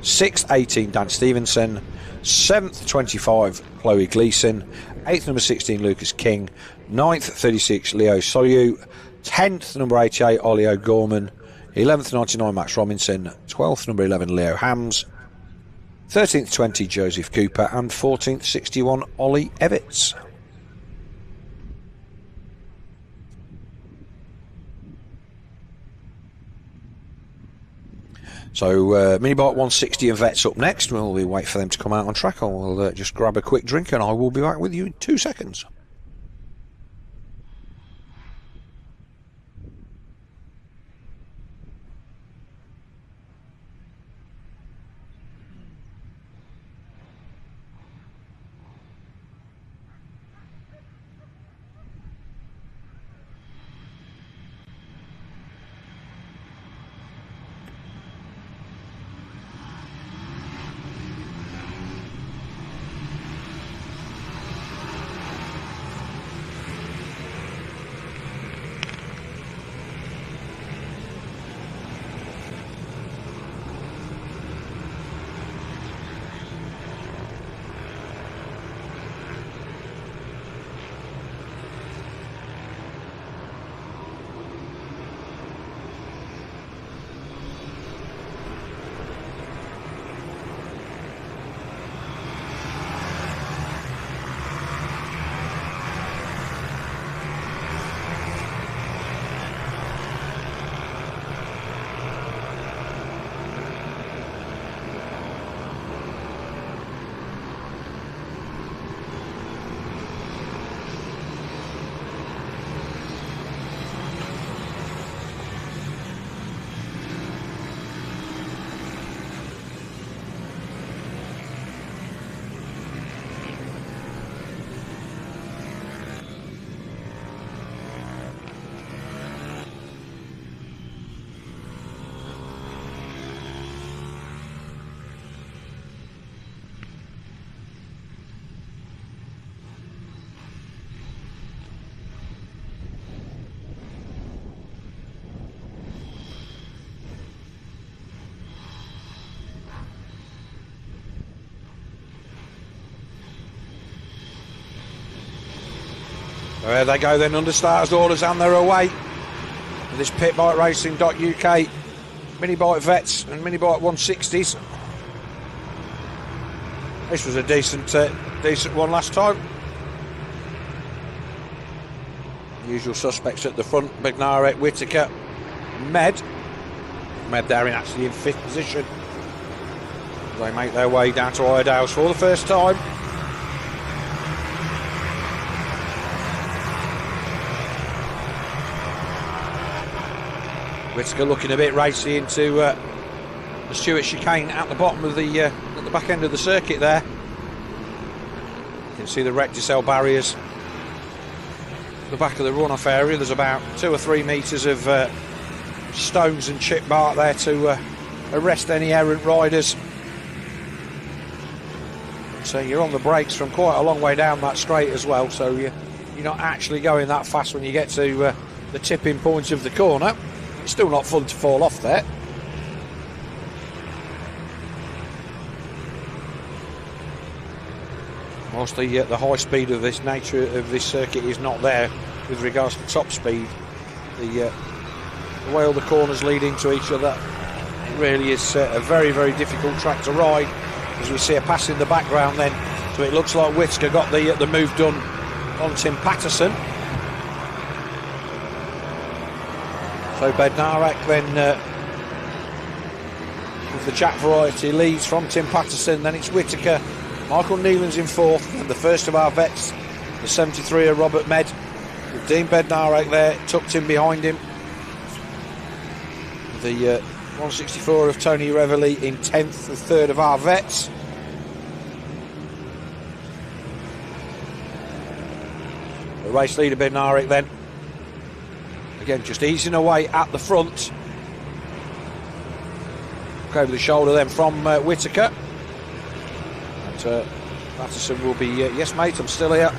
Sixth 18 Dan Stevenson. Seventh 25 Chloe Gleeson. Eighth number 16 Lucas King. Ninth 36 Leo Soyu. 10th number 88 Ollie O'Gorman. 11th 99 Max Robinson. 12th number 11 Leo Hams. 13th 20 Joseph Cooper. And 14th 61 Ollie Evitts. So Minibike 160 and Vets up next. We'll wait for them to come out on track. I will just grab a quick drink and I will be back with you in 2 seconds. There they go then, under starters orders, and they're away. This pitbike.racing.uk mini bike vets and mini bike 160s. This was a decent one last time. Usual suspects at the front: Bednarek, Whittaker, Med there actually in 5th position. They make their way down to Iredales for the first time. Whittaker looking a bit racy into the Stewart chicane at the bottom of the at the back end of the circuit there. You can see the Recticel barriers at the back of the runoff area. There's about 2 or 3 metres of stones and chip bark there to arrest any errant riders. So you're on the brakes from quite a long way down that straight as well, so you're not actually going that fast when you get to the tipping point of the corner. It's still not fun to fall off there. Whilst the high speed of this nature of this circuit is not there with regards to top speed, the way all the corners lead into each other, it really is a very, very difficult track to ride. As we see a pass in the background then, so it looks like Whittaker got the move done on Tim Patterson. So Bednarek then with the Jack variety leads from Tim Patterson. Then it's Whittaker, Michael Nealon's in 4th, and the first of our vets, the 73 of Robert Med, with Dean Bednarek there tucked in behind him. The 164 of Tony Reveley in 10th, the third of our vets. The race leader Bednarek then, again just easing away at the front. Look over the shoulder then from Whittaker. And Patterson will be, yes mate, I'm still here.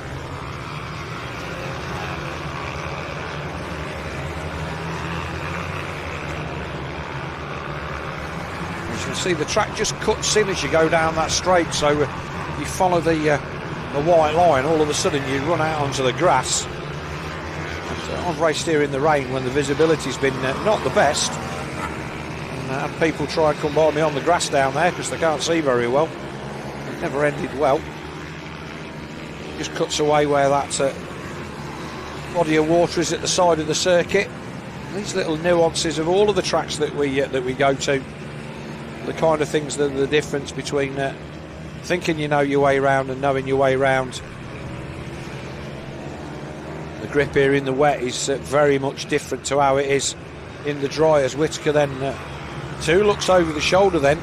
See, the track just cuts in as you go down that straight, so you follow the white line, all of a sudden you run out onto the grass. And, I've raced here in the rain when the visibility's been not the best, and had people try and come by me on the grass down there because they can't see very well. It never ended well. Just cuts away where that body of water is at the side of the circuit. These little nuances of all of the tracks that we go to, the kind of things that are the difference between thinking you know your way around and knowing your way around. The grip here in the wet is very much different to how it is in the dry, as Whittaker then too looks over the shoulder then,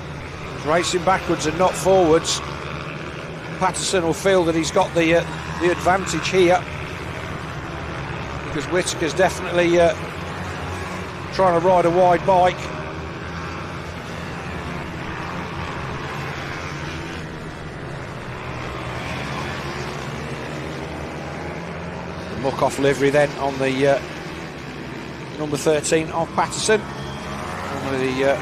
racing backwards and not forwards. Patterson will feel that he's got the advantage here, because Whittaker's definitely trying to ride a wide bike. Muck-off livery then on the number 13 of Patterson. One of the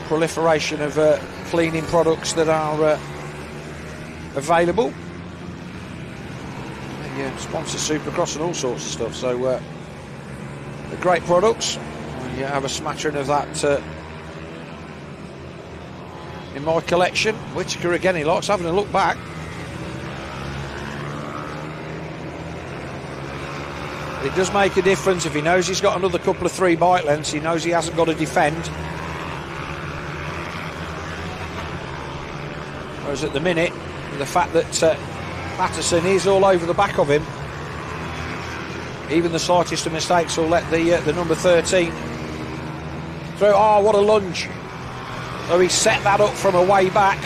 proliferation of cleaning products that are available. They sponsor Supercross and all sorts of stuff, so they're great products. You have a smattering of that in my collection. Whittaker again, he likes having a look back. It does make a difference if he knows he's got another couple of 3 bike lengths. He knows he hasn't got to defend. Whereas at the minute, the fact that Patterson is all over the back of him, even the slightest of mistakes will let the number 13 through. Oh, what a lunge! Oh, he set that up from a way back.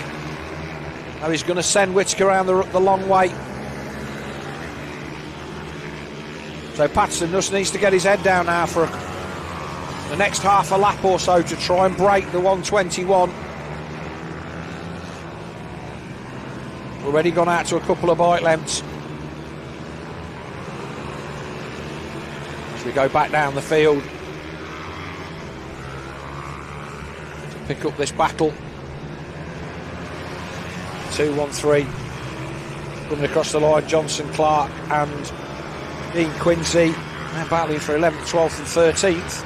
Now he's going to send Whittaker around the long way. So Patterson just needs to get his head down now for the next half a lap or so to try and break the 121. Already gone out to a couple of bike lengths. As we go back down the field to pick up this battle. 2-1-3. Coming across the line, Johnson, Clark and Dean Quincy. They're battling for 11th, 12th and 13th.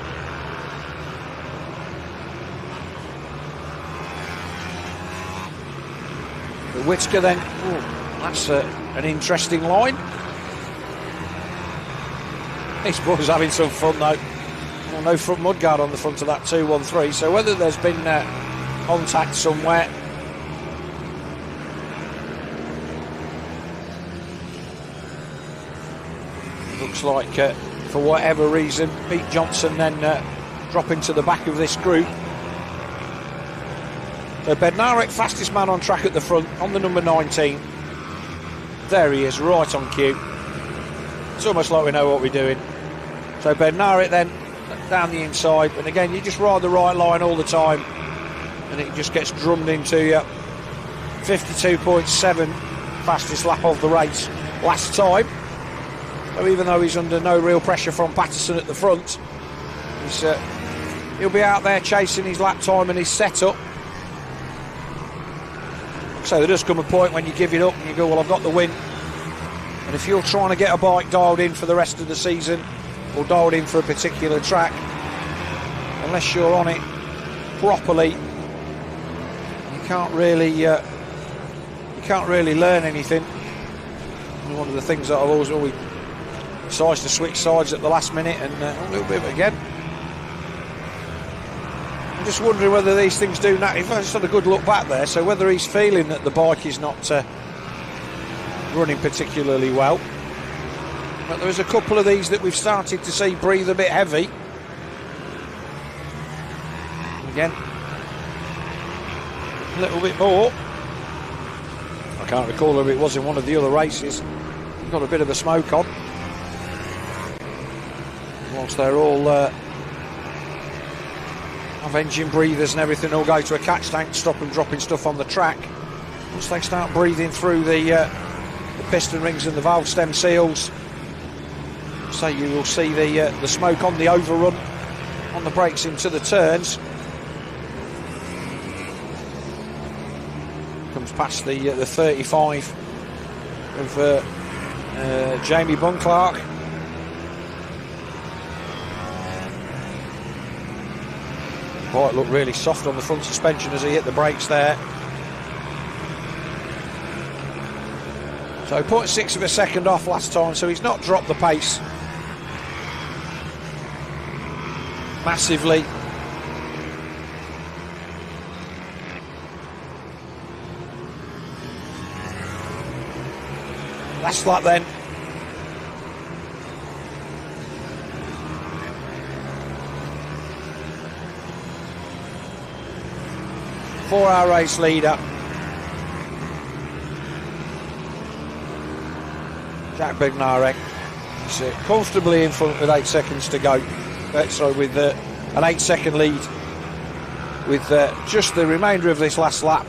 But Whitaker then, that's an interesting line. These boys having some fun though. Well, no front mudguard on the front of that 213, so whether there's been contact somewhere. Looks like, for whatever reason, Pete Johnson then dropping to the back of this group. So Bednarek, fastest man on track at the front, on the number 19. There he is, right on cue. It's almost like we know what we're doing. So Bednarek then down the inside, and again, you just ride the right line all the time, and it just gets drummed into you. 52.7, fastest lap of the race last time. So even though he's under no real pressure from Patterson at the front, he'll be out there chasing his lap time and his setup. So there does come a point when you give it up and you go, well, I've got the win. And if you're trying to get a bike dialed in for the rest of the season, or dialed in for a particular track, unless you're on it properly, you can't really learn anything. And one of the things that I've always decides to switch sides at the last minute, and a little bit of it again. I'm just wondering whether these things do that. He's just had a good look back there, so whether he's feeling that the bike is not running particularly well. But there's a couple of these that we've started to see breathe a bit heavy. Again, a little bit more. I can't recall if it was in one of the other races. Got a bit of a smoke on. Whilst they're all have engine breathers and everything, all go to a catch tank, stop them dropping stuff on the track. Once they start breathing through the piston rings and the valve stem seals, so you will see the smoke on the overrun, on the brakes into the turns. Comes past the 35 of Jamie Bunclark. Bike looked really soft on the front suspension as he hit the brakes there. So 0.6 of a second off last time, so he's not dropped the pace massively. Last lap then. Four-hour race leader. Jack Bednarek is comfortably in front with 8 seconds to go. Sorry, with an 8-second lead with just the remainder of this last lap.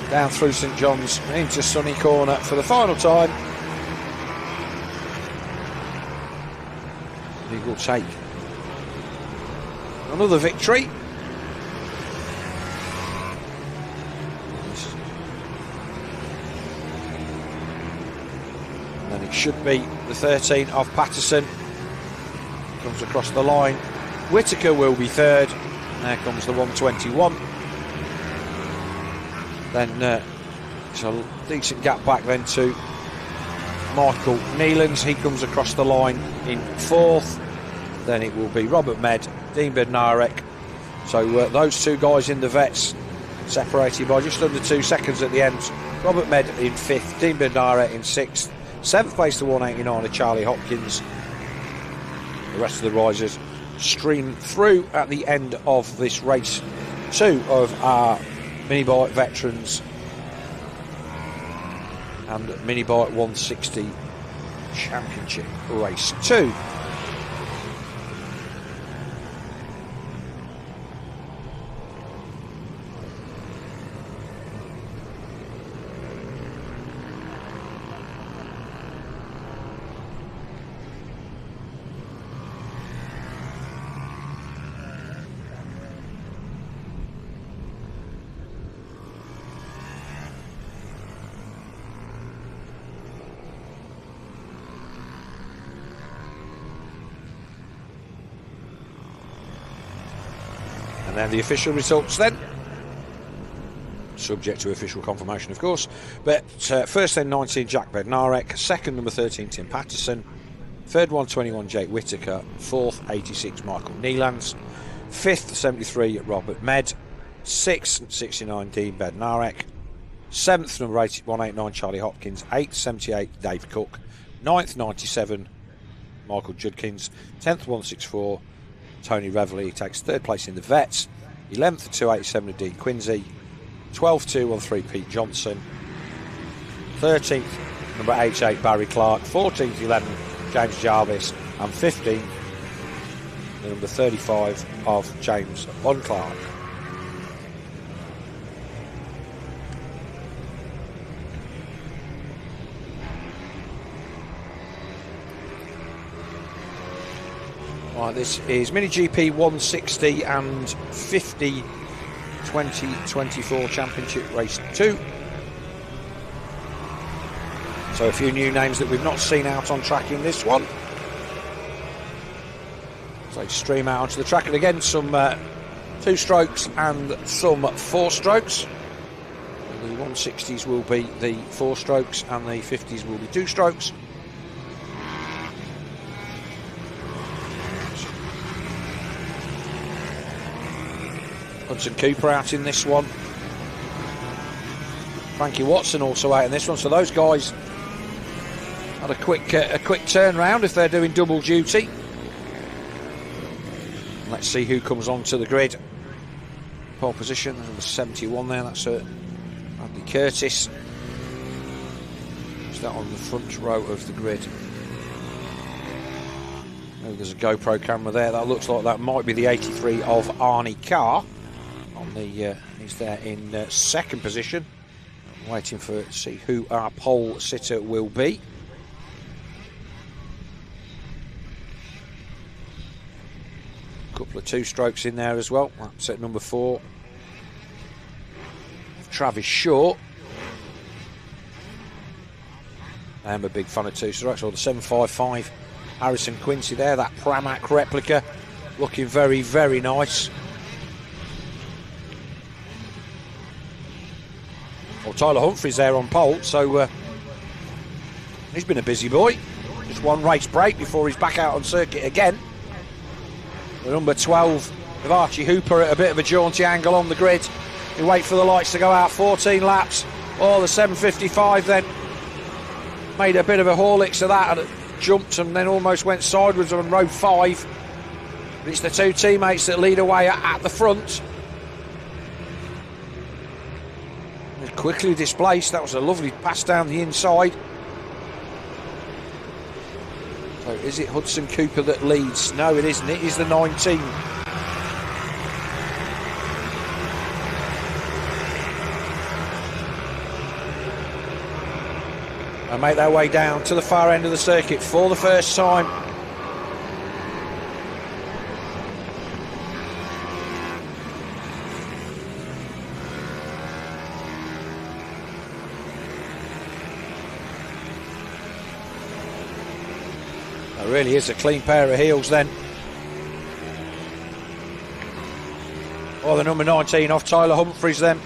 Down through St John's into Sunny Corner for the final time. He will take another victory. And then it should be the 13 of Patterson. Comes across the line. Whitaker will be third. There comes the 121. Then it's a decent gap back then to Michael Nealons. He comes across the line in fourth. Then it will be Robert Med, Dean Bednarek. So those two guys in the vets separated by just under 2 seconds at the end. Robert Med in fifth, Dean Bednarek in sixth. Seventh place to 189 of Charlie Hopkins. The rest of the risers stream through at the end of this race 2 of our mini bike veterans and mini bike 160 championship race 2. And then the official results then. Subject to official confirmation, of course. But first then 19, Jack Bednarek. Second, number 13, Tim Patterson. Third, 121, Jake Whittaker. Fourth, 86, Michael Neelands. Fifth, 73, Robert Med. Sixth, 69, Dean Bednarek. Seventh, number 189, Charlie Hopkins. Eighth, 78, Dave Cook. Ninth, 97, Michael Judkins. 10th, 164, Tony Reveley. He takes third place in the Vets. 11th, 287, Dean Quincy. 12th, 213, Pete Johnson. 13th, number 88, Barry Clark. 14th, 11, James Jarvis. And 15th, the number 35 of James Bond Clark. Right, this is Mini GP 160 and 50 2024 Championship Race 2. So a few new names that we've not seen out on track in this one. So stream out onto the track, and again some 2 strokes and some 4 strokes. The 160s will be the 4 strokes and the 50s will be 2 strokes. Hudson Cooper out in this one. Frankie Watson also out in this one. So those guys had a quick turnaround if they're doing double duty. Let's see who comes onto the grid. Pole position, number 71 there. That's Bradley Curtis. Is that on the front row of the grid? Oh, there's a GoPro camera there. That looks like that might be the 83 of Arnie Carr. He's there in second position, waiting to see who our pole sitter will be. A couple of 2 strokes in there as well. That's at number 4, Travis Shaw. I'm a big fan of 2 strokes. Or the 755 Harrison Quincy there, that Pramac replica, looking very, very nice. Well, Tyler Humphries there on pole, so he's been a busy boy. Just 1 race break before he's back out on circuit again. The number 12 of Archie Hooper at a bit of a jaunty angle on the grid. We wait for the lights to go out, 14 laps. Oh, the 755 then made a bit of a Horlicks of that and jumped and then almost went sideways on row 5. But it's the 2 teammates that lead away at the front. Quickly displaced. That was a lovely pass down the inside. So is it Hudson Cooper that leads? No, it isn't. It is the 19. They make their way down to the far end of the circuit for the first time. Really is a clean pair of heels then. Oh, the number 19 off Tyler Humphries then.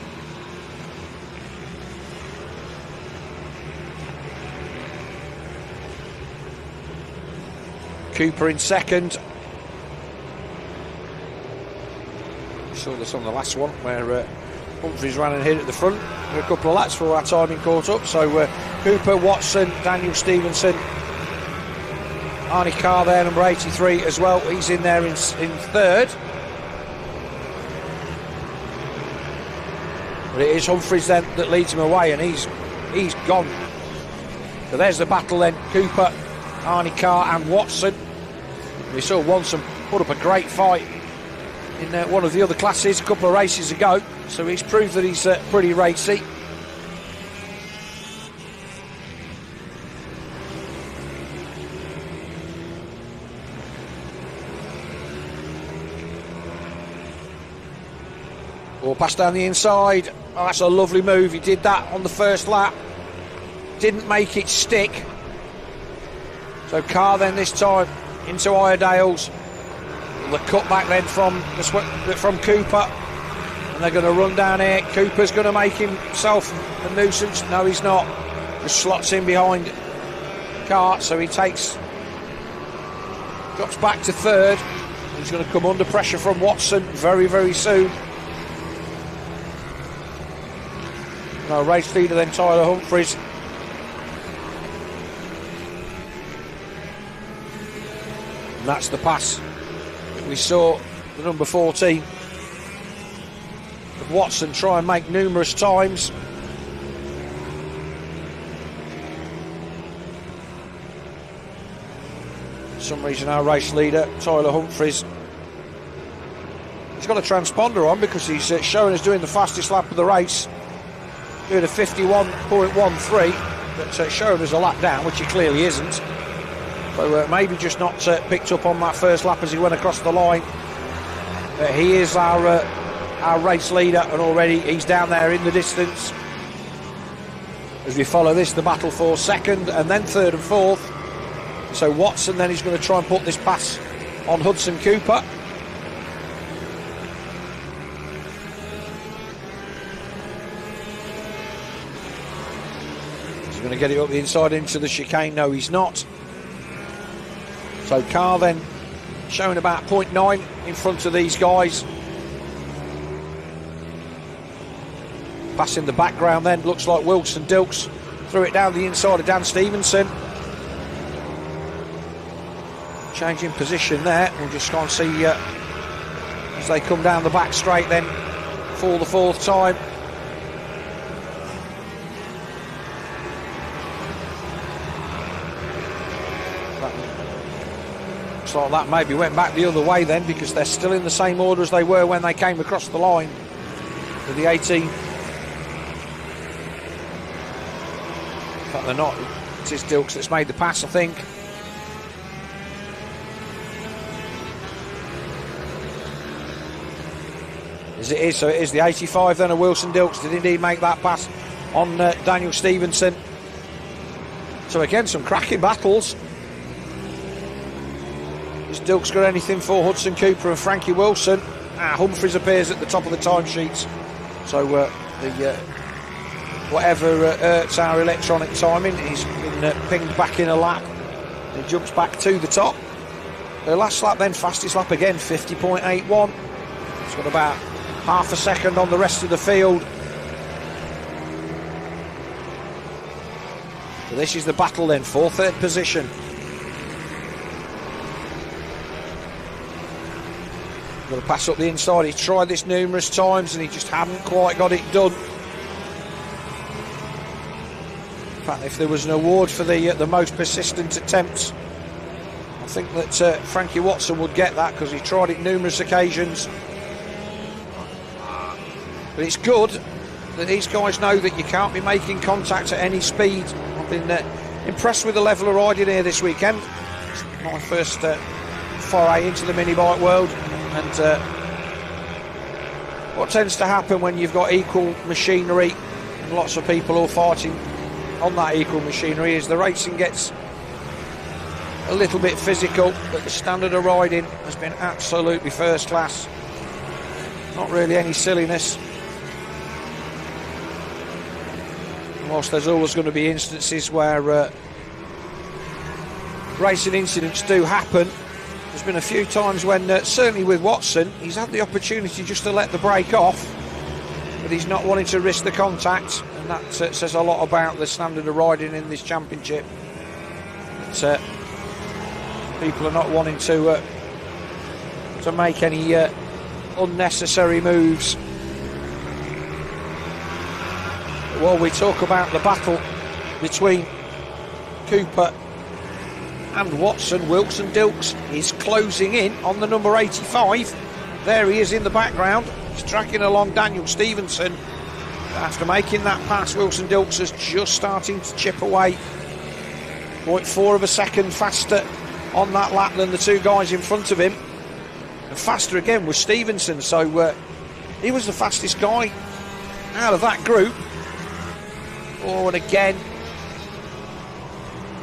Cooper in second. Saw this on the last one where Humphries ran and hit at the front. A couple of laps for our timing caught up. So Cooper, Watson, Daniel Stevenson, Arnie Carr there, number 83 as well. He's in there in third. But it is Humphries then that leads him away, and he's gone. So there's the battle then. Cooper, Arnie Carr and Watson. We saw Watson put up a great fight in one of the other classes a couple of races ago. So he's proved that he's pretty racy. Or pass down the inside. Oh, that's a lovely move. He did that on the first lap. Didn't make it stick. So Carr then this time into Iredale's. The cutback then from Cooper, and they're going to run down here. Cooper's going to make himself a nuisance. No, he's not. Just slots in behind Cart, so he drops back to third. He's going to come under pressure from Watson very, very soon. No, race leader then Tyler Humphries. And that's the pass that we saw the number 14 of Watson try and make numerous times. For some reason our race leader Tyler Humphries, he's got a transponder on because he's showing us doing the fastest lap of the race, doing a 51.13, but showing us a lap down, which he clearly isn't. So maybe just not picked up on that first lap as he went across the line. He is our race leader, and already he's down there in the distance. As we follow this, the battle for second and then third and fourth. So Watson then is going to try and put this pass on Hudson Cooper. He's going to get it up the inside into the chicane. No, he's not. So Carr then showing about 0.9 in front of these guys. Pass in the background then, looks like Wilson Dilks threw it down the inside of Dan Stevenson. Changing position there, we'll just go and see as they come down the back straight then for the fourth time. Looks like that maybe went back the other way then, because they're still in the same order as they were when they came across the line with the 18. In fact, they're not. It is Dilks that's made the pass, I think. As it is, so it is the 85 then of Wilson Dilks did indeed make that pass on Daniel Stevenson. So again, some cracking battles. Has Dilks got anything for Hudson Cooper and Frankie Wilson? Humphries appears at the top of the timesheets. So whatever hurts our electronic timing, he's been pinged back in a lap. He jumps back to the top. The last lap then, fastest lap again, 50.81. He's got about half a second on the rest of the field. So this is the battle then for third position. Got to pass up the inside. He's tried this numerous times and he just hadn't quite got it done. In fact, if there was an award for the most persistent attempts, I think that Frankie Watson would get that, because he tried it numerous occasions. But it's good that these guys know that you can't be making contact at any speed. I've been impressed with the level of riding here this weekend. It's my first foray into the mini bike world. And what tends to happen when you've got equal machinery and lots of people all fighting on that equal machinery is the racing gets a little bit physical, but the standard of riding has been absolutely first class. Not really any silliness. And whilst there's always going to be instances where racing incidents do happen, there's been a few times when, certainly with Watson, he's had the opportunity just to let the brake off, but he's not wanting to risk the contact, and that says a lot about the standard of riding in this championship. But, people are not wanting to make any unnecessary moves. But while we talk about the battle between Cooper and Watson, Wilson Dilks is closing in on the number 85. There he is in the background. He's tracking along Daniel Stevenson. After making that pass, Wilson Dilks is just starting to chip away. 0.4 of a second faster on that lap than the two guys in front of him. And faster again was Stevenson. So he was the fastest guy out of that group. Oh, and again,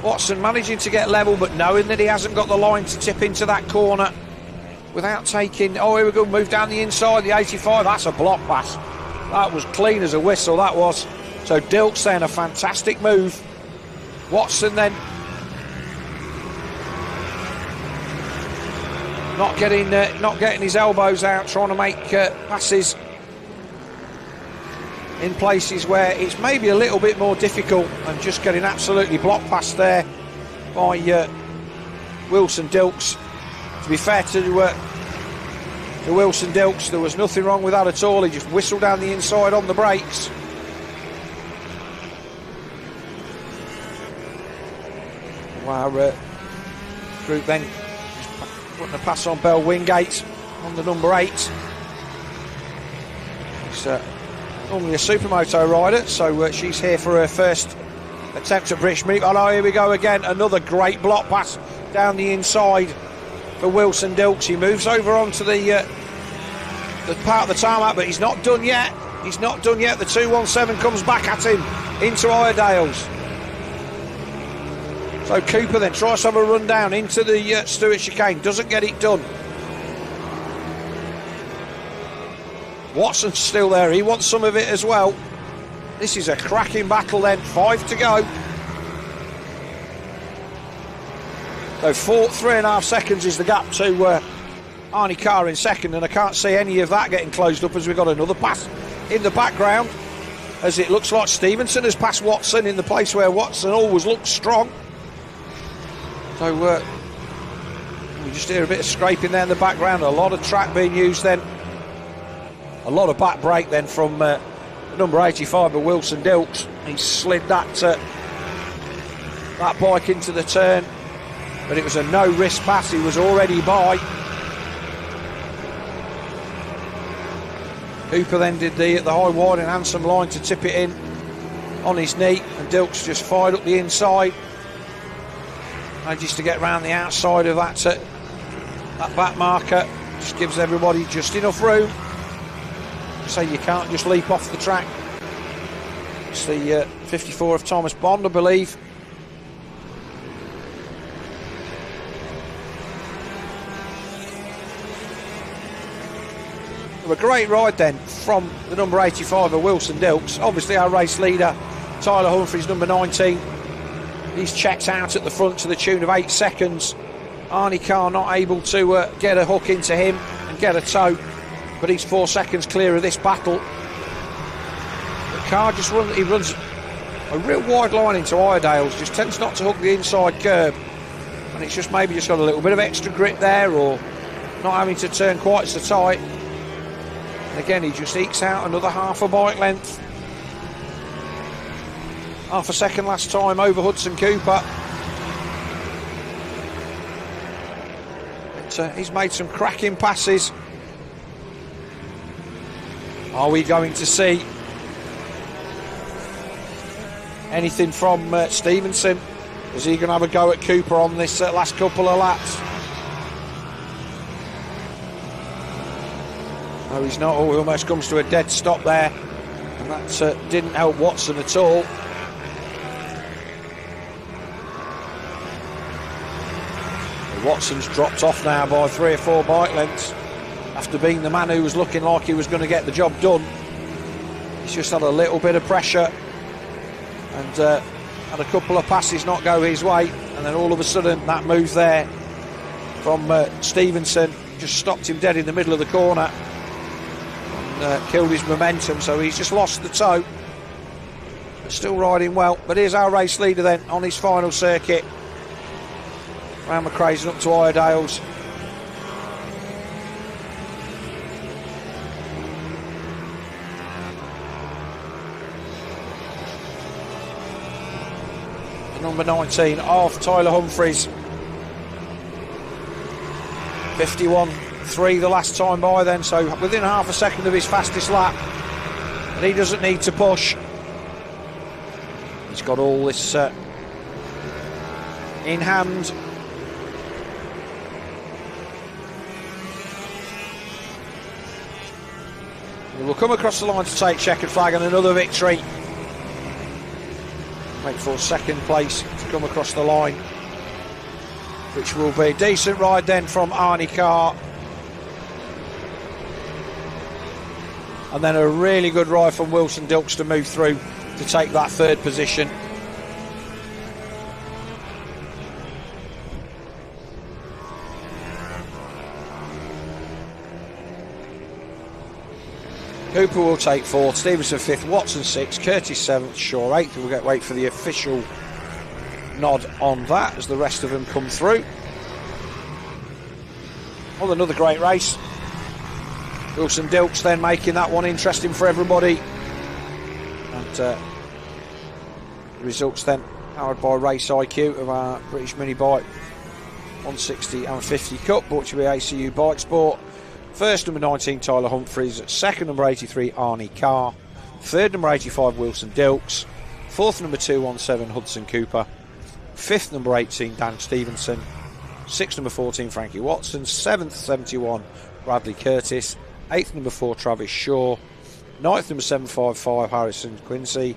Watson managing to get level, but knowing that he hasn't got the line to tip into that corner. without taking... Oh, here we go, move down the inside, the 85. That's a block pass. That was clean as a whistle, that was. So Dilks then, a fantastic move. Watson then not getting his elbows out, trying to make passes in places where it's maybe a little bit more difficult, and just getting absolutely blocked past there by Wilson Dilks. To be fair to Wilson Dilks, there was nothing wrong with that at all. He just whistled down the inside on the brakes. Our group then putting a pass on Belle Wingate on the number 8. She's normally a supermoto rider, so she's here for her first attempt at British Meet. Oh no, here we go again, another great block pass down the inside for Wilson Dilks. He moves over onto the part of the tarmac, but he's not done yet. He's not done yet. The 217 comes back at him into Iredale's. So Cooper then tries to have a run down into the Stewart chicane, doesn't get it done. Watson's still there, he wants some of it as well. This is a cracking battle then, 5 to go. So 3.5 seconds is the gap to Arnie Carr in second, and I can't see any of that getting closed up as we've got another pass in the background, as it looks like Stevenson has passed Watson in the place where Watson always looks strong. So we just hear a bit of scraping there in the background, a lot of track being used then. A lot of back brake then from number 85 of Wilson Dilks. He slid that bike into the turn, but it was a no-risk pass. He was already by. Cooper then did the high wide and handsome line to tip it in on his knee, and Dilks just fired up the inside. Manages to get round the outside of that back marker. Just gives everybody just enough room. So you can't just leap off the track. It's the 54 of Thomas Bond, I believe. A great ride then from the number 85 of Wilson Dilks. Obviously our race leader, Tyler Humphries, number 19. He's checked out at the front to the tune of 8 seconds. Arnie Carr not able to get a hook into him and get a tow, but he's 4 seconds clear of this battle. The car just runs a real wide line into Iredale's, just tends not to hook the inside curb, and it's just maybe just got a little bit of extra grip there, or not having to turn quite so tight. And again, he just ekes out another half a bike length. Half a second last time over Hudson Cooper. But, he's made some cracking passes. Are we going to see anything from Stevenson? Is he going to have a go at Cooper on this last couple of laps? No, he's not. Oh, he almost comes to a dead stop there, and that didn't help Watson at all. Watson's dropped off now by 3 or 4 bike lengths after being the man who was looking like he was going to get the job done. He's just had a little bit of pressure and had a couple of passes not go his way, and then all of a sudden that move there from Stevenson just stopped him dead in the middle of the corner and killed his momentum, so he's just lost the toe, but still riding well. But here's our race leader then on his final circuit, round McRae's and up to Iredale's. The number 19 of Tyler Humphries. 51.3 the last time by then, so within half a second of his fastest lap. And he doesn't need to push. He's got all this in hand. He will come across the line to take checkered flag and another victory. Wait for second place to come across the line, which will be a decent ride then from Arnie Carr. and then a really good ride from Wilson Dilks to move through to take that third position. Cooper will take fourth, Stevenson fifth, Watson sixth, Curtis seventh, Shaw eighth. We'll wait for the official nod on that as the rest of them come through. Well, another great race. Wilson Dilks then making that one interesting for everybody. And the results then powered by Race IQ of our British Mini Bike 160 and 50 Cup, brought to you by ACU Bike Sport. First, number 19, Tyler Humphreys. Second, number 83, Arnie Carr. Third, number 85, Wilson Dilks. Fourth, number 217, Hudson Cooper. Fifth, number 18, Dan Stevenson. Sixth, number 14, Frankie Watson. Seventh, 71, Bradley Curtis. Eighth, number 4, Travis Shaw. Ninth, number 755, Harrison Quincy.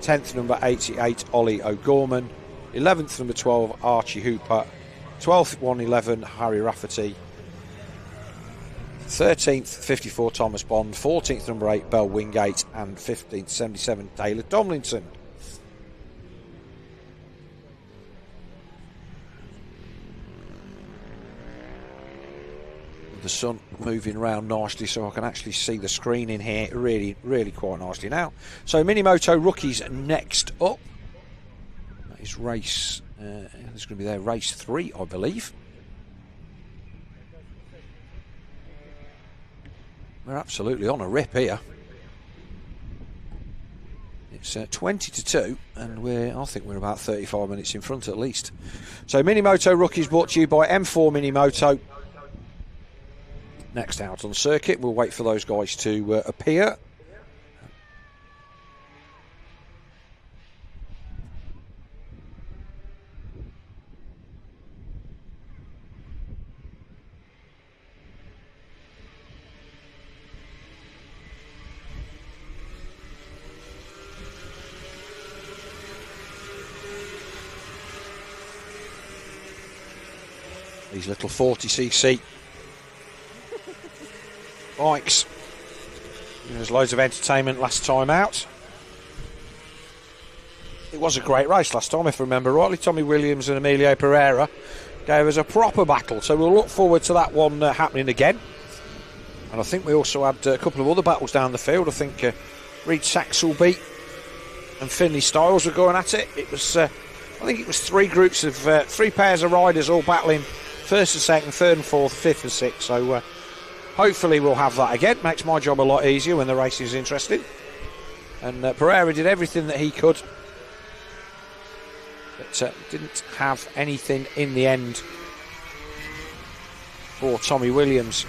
10th, number 88, Ollie O'Gorman. 11th, number 12, Archie Hooper. 12th, 111, Harry Rafferty. 13th, 54, Thomas Bond. 14th, number 8, Bell Wingate. And 15th, 77, Taylor Tomlinson. The sun moving around nicely so I can actually see the screen in here really quite nicely now. So Minimoto rookies next up. That is race, there's going to be there race 3, I believe. We're absolutely on a rip here. It's 20 to 2 and I think we're about 35 minutes in front at least. So Minimoto rookies brought to you by M4 Minimoto. Next out on circuit, we'll wait for those guys to appear. These little 40cc bikes. There's loads of entertainment last time out. It was a great race last time, if I remember rightly. Tommy Williams and Emilio Pereira gave us a proper battle, so we'll look forward to that one happening again. And I think we also had a couple of other battles down the field. I think Reed Saxelby and Finley Styles were going at it. It was, I think it was three groups of three pairs of riders all battling first and second, third and fourth, fifth and sixth. So hopefully we'll have that again. Makes my job a lot easier when the racing is interesting. And Pereira did everything that he could, but didn't have anything in the end for Tommy Williams,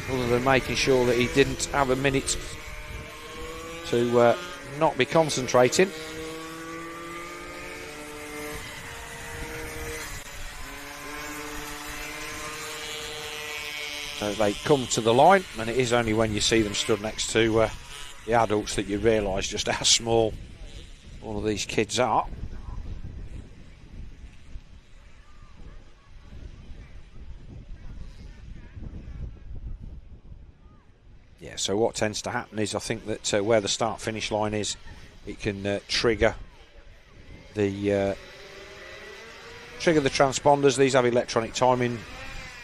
other than making sure that he didn't have a minute to not be concentrating. So they come to the line, and it is only when you see them stood next to the adults that you realise just how small all of these kids are. Yeah, so what tends to happen is I think that where the start-finish line is, it can trigger the transponders. These have electronic timing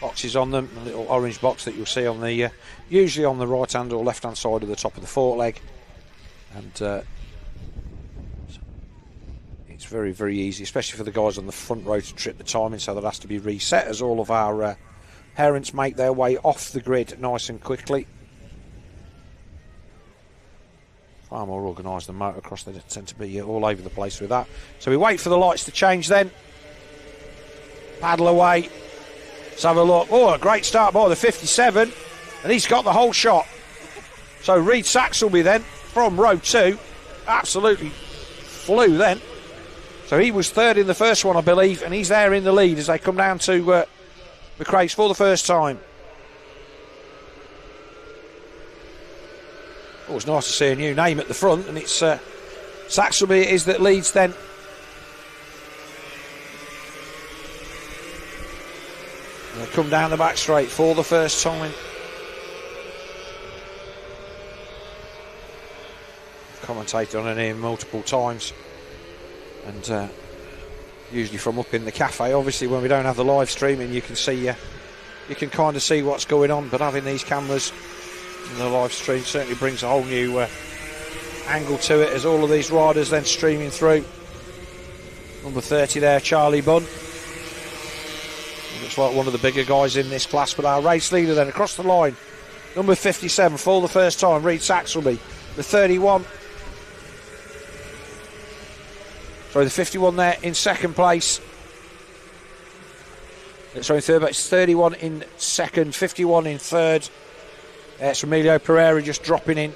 boxes on them, a little orange box that you'll see on the usually on the right hand or left hand side of the top of the forkleg, and it's very, very easy, especially for the guys on the front row, to trip the timing, so that has to be reset as all of our parents make their way off the grid nice and quickly. Far more organised than motocross. They tend to be all over the place with that. So we wait for the lights to change then. Paddle away. Let's have a look. Oh, a great start by the 57. And he's got the whole shot. So Reed Saxelby then, from row 2, absolutely flew then. So he was third in the first one, I believe, and he's there in the lead as they come down to McRae's for the first time. Oh, it's nice to see a new name at the front, and it's Saxelby it is that leads then. And they come down the back straight for the first time. commentated on it multiple times, and usually from up in the cafe. Obviously, when we don't have the live streaming, you can see you can kind of see what's going on, but having these cameras in the live stream certainly brings a whole new angle to it, as all of these riders then streaming through. Number 30 there, Charlie Bunn. He looks like one of the bigger guys in this class, but our race leader then across the line, number 57 for the first time, Reed Saxelby. The 31, sorry, the 51 there in second place. Sorry, in third, but it's 31 in second, 51 in third. It's Emilio Pereira just dropping in.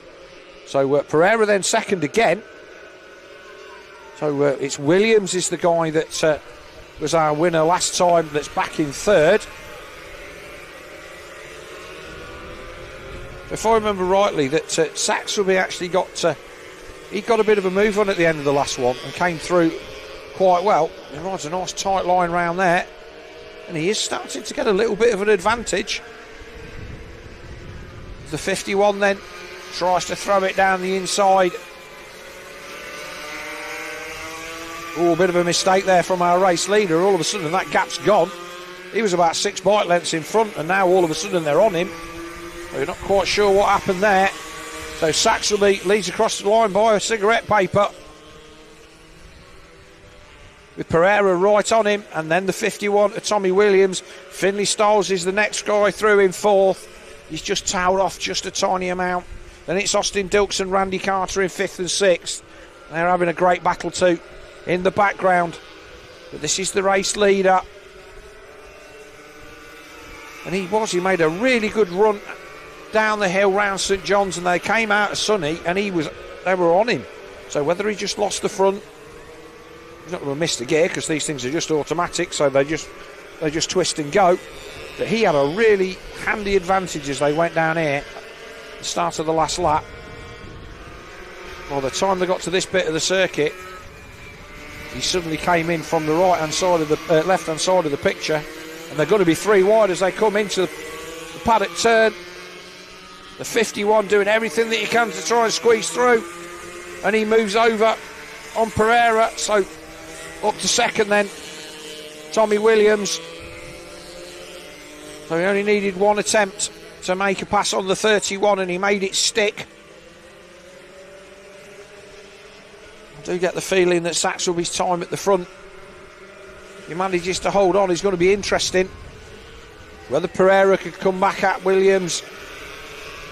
So Pereira then second again. So it's Williams is the guy that was our winner last time, that's back in third. If I remember rightly, that Saxelby actually got he got a bit of a move on at the end of the last one and came through quite well. He rides a nice tight line round there, and he is starting to get a little bit of an advantage. The 51 then tries to throw it down the inside. Oh, a bit of a mistake there from our race leader. All of a sudden that gap's gone. He was about 6 bike lengths in front, and now all of a sudden they're on him. We're not quite sure what happened there. So Saxelby leads across the line by a cigarette paper, with Pereira right on him, and then the 51 to Tommy Williams. Finlay Stiles is the next guy through in fourth. He's just towered off just a tiny amount. Then it's Austin Dilks and Randy Carter in fifth and sixth. They're having a great battle too in the background. But this is the race leader. And he made a really good run down the hill round St John's, and they came out of Sunny and they were on him. So whether he just lost the front, he's not going to miss the gear because these things are just automatic, so they just twist and go. But he had a really handy advantage as they went down here at the start of the last lap. By the time they got to this bit of the circuit, he suddenly came in from the right-hand side of the left-hand side of the picture, and they're going to be 3 wide as they come into the paddock turn. The 51 doing everything that he can to try and squeeze through, and he moves over on Pereira. So up to second then, Tommy Williams. So he only needed one attempt to make a pass on the 31, and he made it stick. I do get the feeling that Saxelby's time at the front, if he manages to hold on, is going to be interesting. Whether Pereira could come back at Williams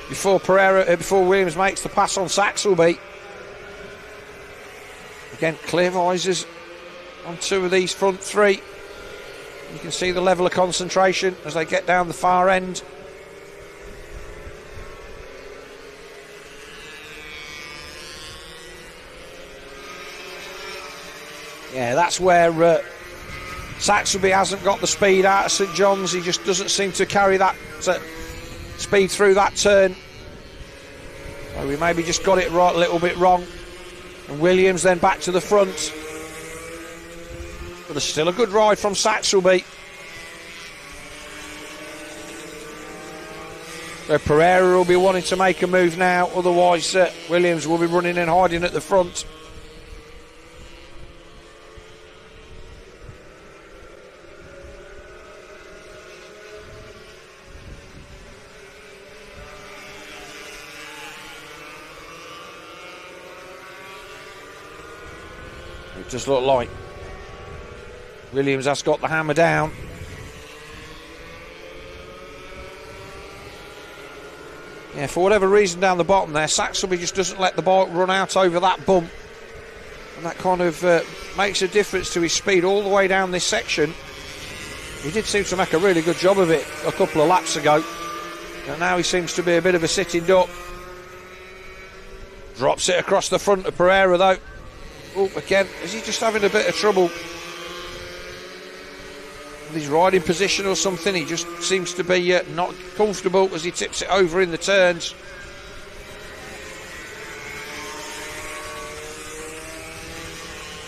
before Williams makes the pass on Saxelby. Again, clear visors on 2 of these front 3. You can see the level of concentration as they get down the far end. Yeah, that's where Saxelby hasn't got the speed out of St John's. He just doesn't seem to carry that speed through that turn. So we maybe just got it right a little bit wrong. And Williams then back to the front. But there's still a good ride from Saxelby. So Pereira will be wanting to make a move now, otherwise Williams will be running and hiding at the front. It does look like Williams has got the hammer down. Yeah, for whatever reason down the bottom there, Saxelby just doesn't let the bike run out over that bump. And that kind of makes a difference to his speed all the way down this section. He did seem to make a really good job of it a couple of laps ago. And now he seems to be a bit of a sitting duck. Drops it across the front of Pereira though. Oh, again, is he just having a bit of trouble with his riding position or something? He just seems to be not comfortable as he tips it over in the turns.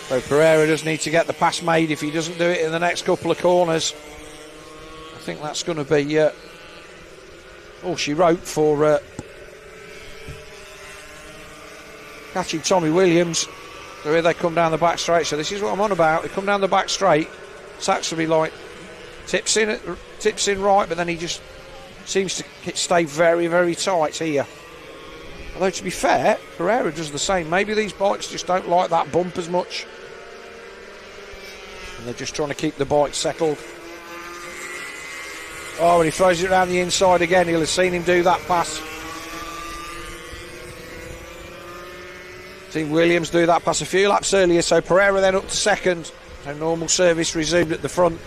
So Pereira does need to get the pass made if he doesn't do it in the next couple of corners. I think that's going to be all she wrote for catching Tommy Williams. So here they come down the back straight. So this is what I'm on about. They come down the back straight. Saxby like tips in right, but then he just seems to stay very, very tight here. Although to be fair, Pereira does the same. Maybe these bikes just don't like that bump as much, and they're just trying to keep the bike settled. Oh, and he throws it around the inside again. He'll have seen him do that pass. Seen Williams do that pass a few laps earlier, so Pereira then up to second. So normal service resumed at the front.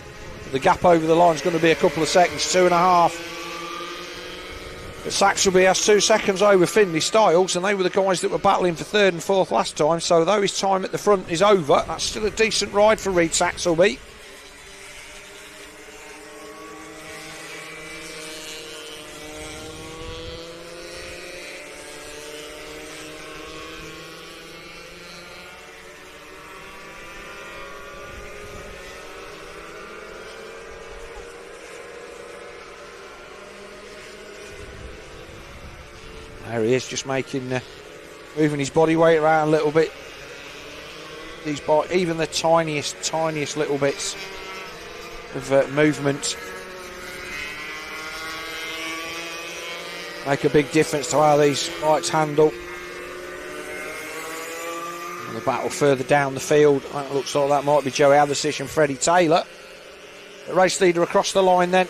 The gap over the line is going to be a couple of seconds, 2.5. But Saxby has 2 seconds over Finley Styles, and they were the guys that were battling for third and fourth last time. So though his time at the front is over, that's still a decent ride for Reid Saxby. There he is, just moving his body weight around a little bit. Even the tiniest little bits of movement make a big difference to how these bikes handle. And the battle further down the field, it looks like that might be Joey Addisish and Freddie Taylor. The race leader across the line then.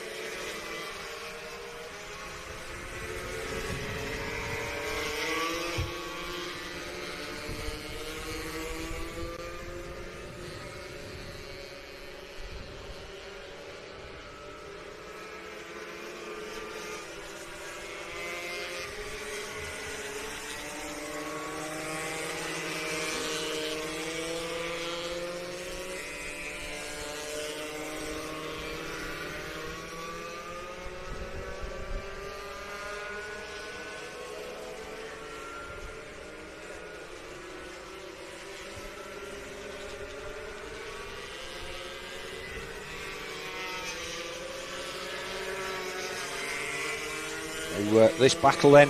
This battle then,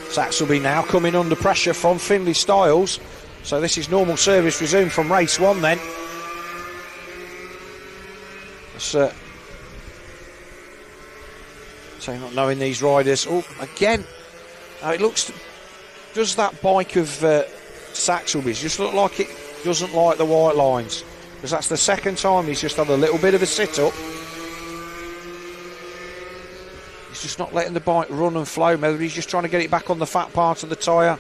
Saxby now coming under pressure from Finley Styles. So this is normal service resumed from race 1 then. So not knowing these riders. Oh, again, now it looks, does that bike of Saxby's just look like it doesn't like the white lines? Because that's the second time he's just had a little bit of a sit-up. Just not letting the bike run and flow. Maybe he's just trying to get it back on the fat part of the tyre.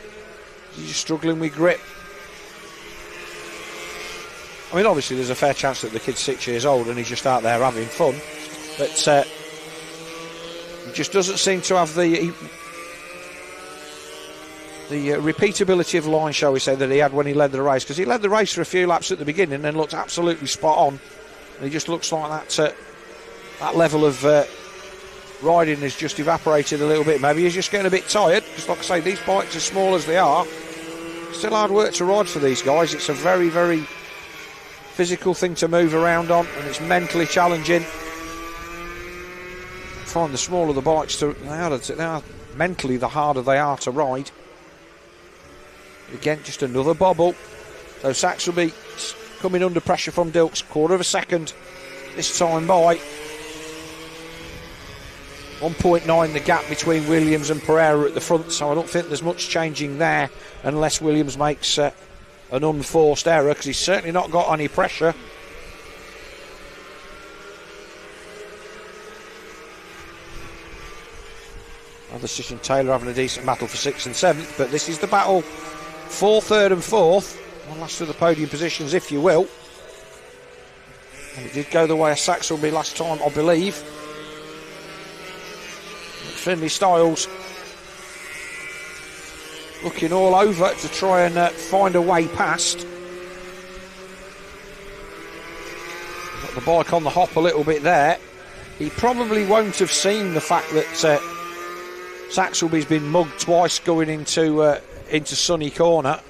He's just struggling with grip. I mean, obviously there's a fair chance that the kid's 6 years old and he's just out there having fun, but he just doesn't seem to have the repeatability of line, shall we say, that he had when he led the race. Because he led the race for a few laps at the beginning and then looked absolutely spot on, and he just looks like that level of riding has just evaporated a little bit. Maybe he's just getting a bit tired, because like I say, these bikes, as small as they are, still hard work to ride for these guys. It's a very, very physical thing to move around on, and it's mentally challenging. I find the smaller the bikes, they are mentally, the harder they are to ride. Again, just another bobble. So Saxby coming under pressure from Dilks, 1/4 second this time by. 1.9 the gap between Williams and Pereira at the front, so I don't think there's much changing there unless Williams makes an unforced error, because he's certainly not got any pressure. Addisish and Taylor having a decent battle for 6th and 7th, but this is the battle for 3rd and 4th. One last of the podium positions, if you will. And it did go the way of Saxby last time, I believe. Finley Styles looking all over to try and find a way past. Got the bike on the hop a little bit there. He probably won't have seen the fact that Saxby's been mugged twice going into Sunny Corner.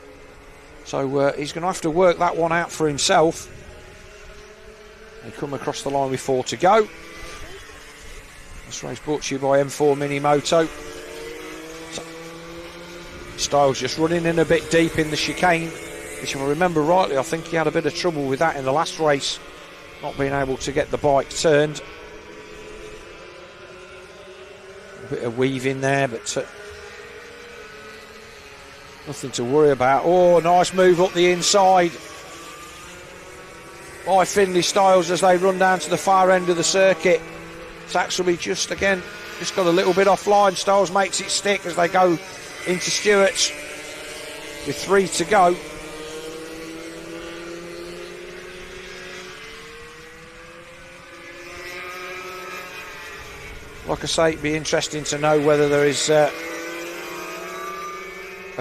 So he's going to have to work that one out for himself. They come across the line with 4 to go. This race brought to you by M4 Mini Moto. Styles just running in a bit deep in the chicane, which, if I remember rightly, I think he had a bit of trouble with that in the last race, not being able to get the bike turned. A bit of weave in there, but nothing to worry about. Oh, nice move up the inside by Finlay Styles as they run down to the far end of the circuit. Saxelby just got a little bit offline. Styles makes it stick as they go into Stewart's with 3 to go. Like I say, it'd be interesting to know whether there is a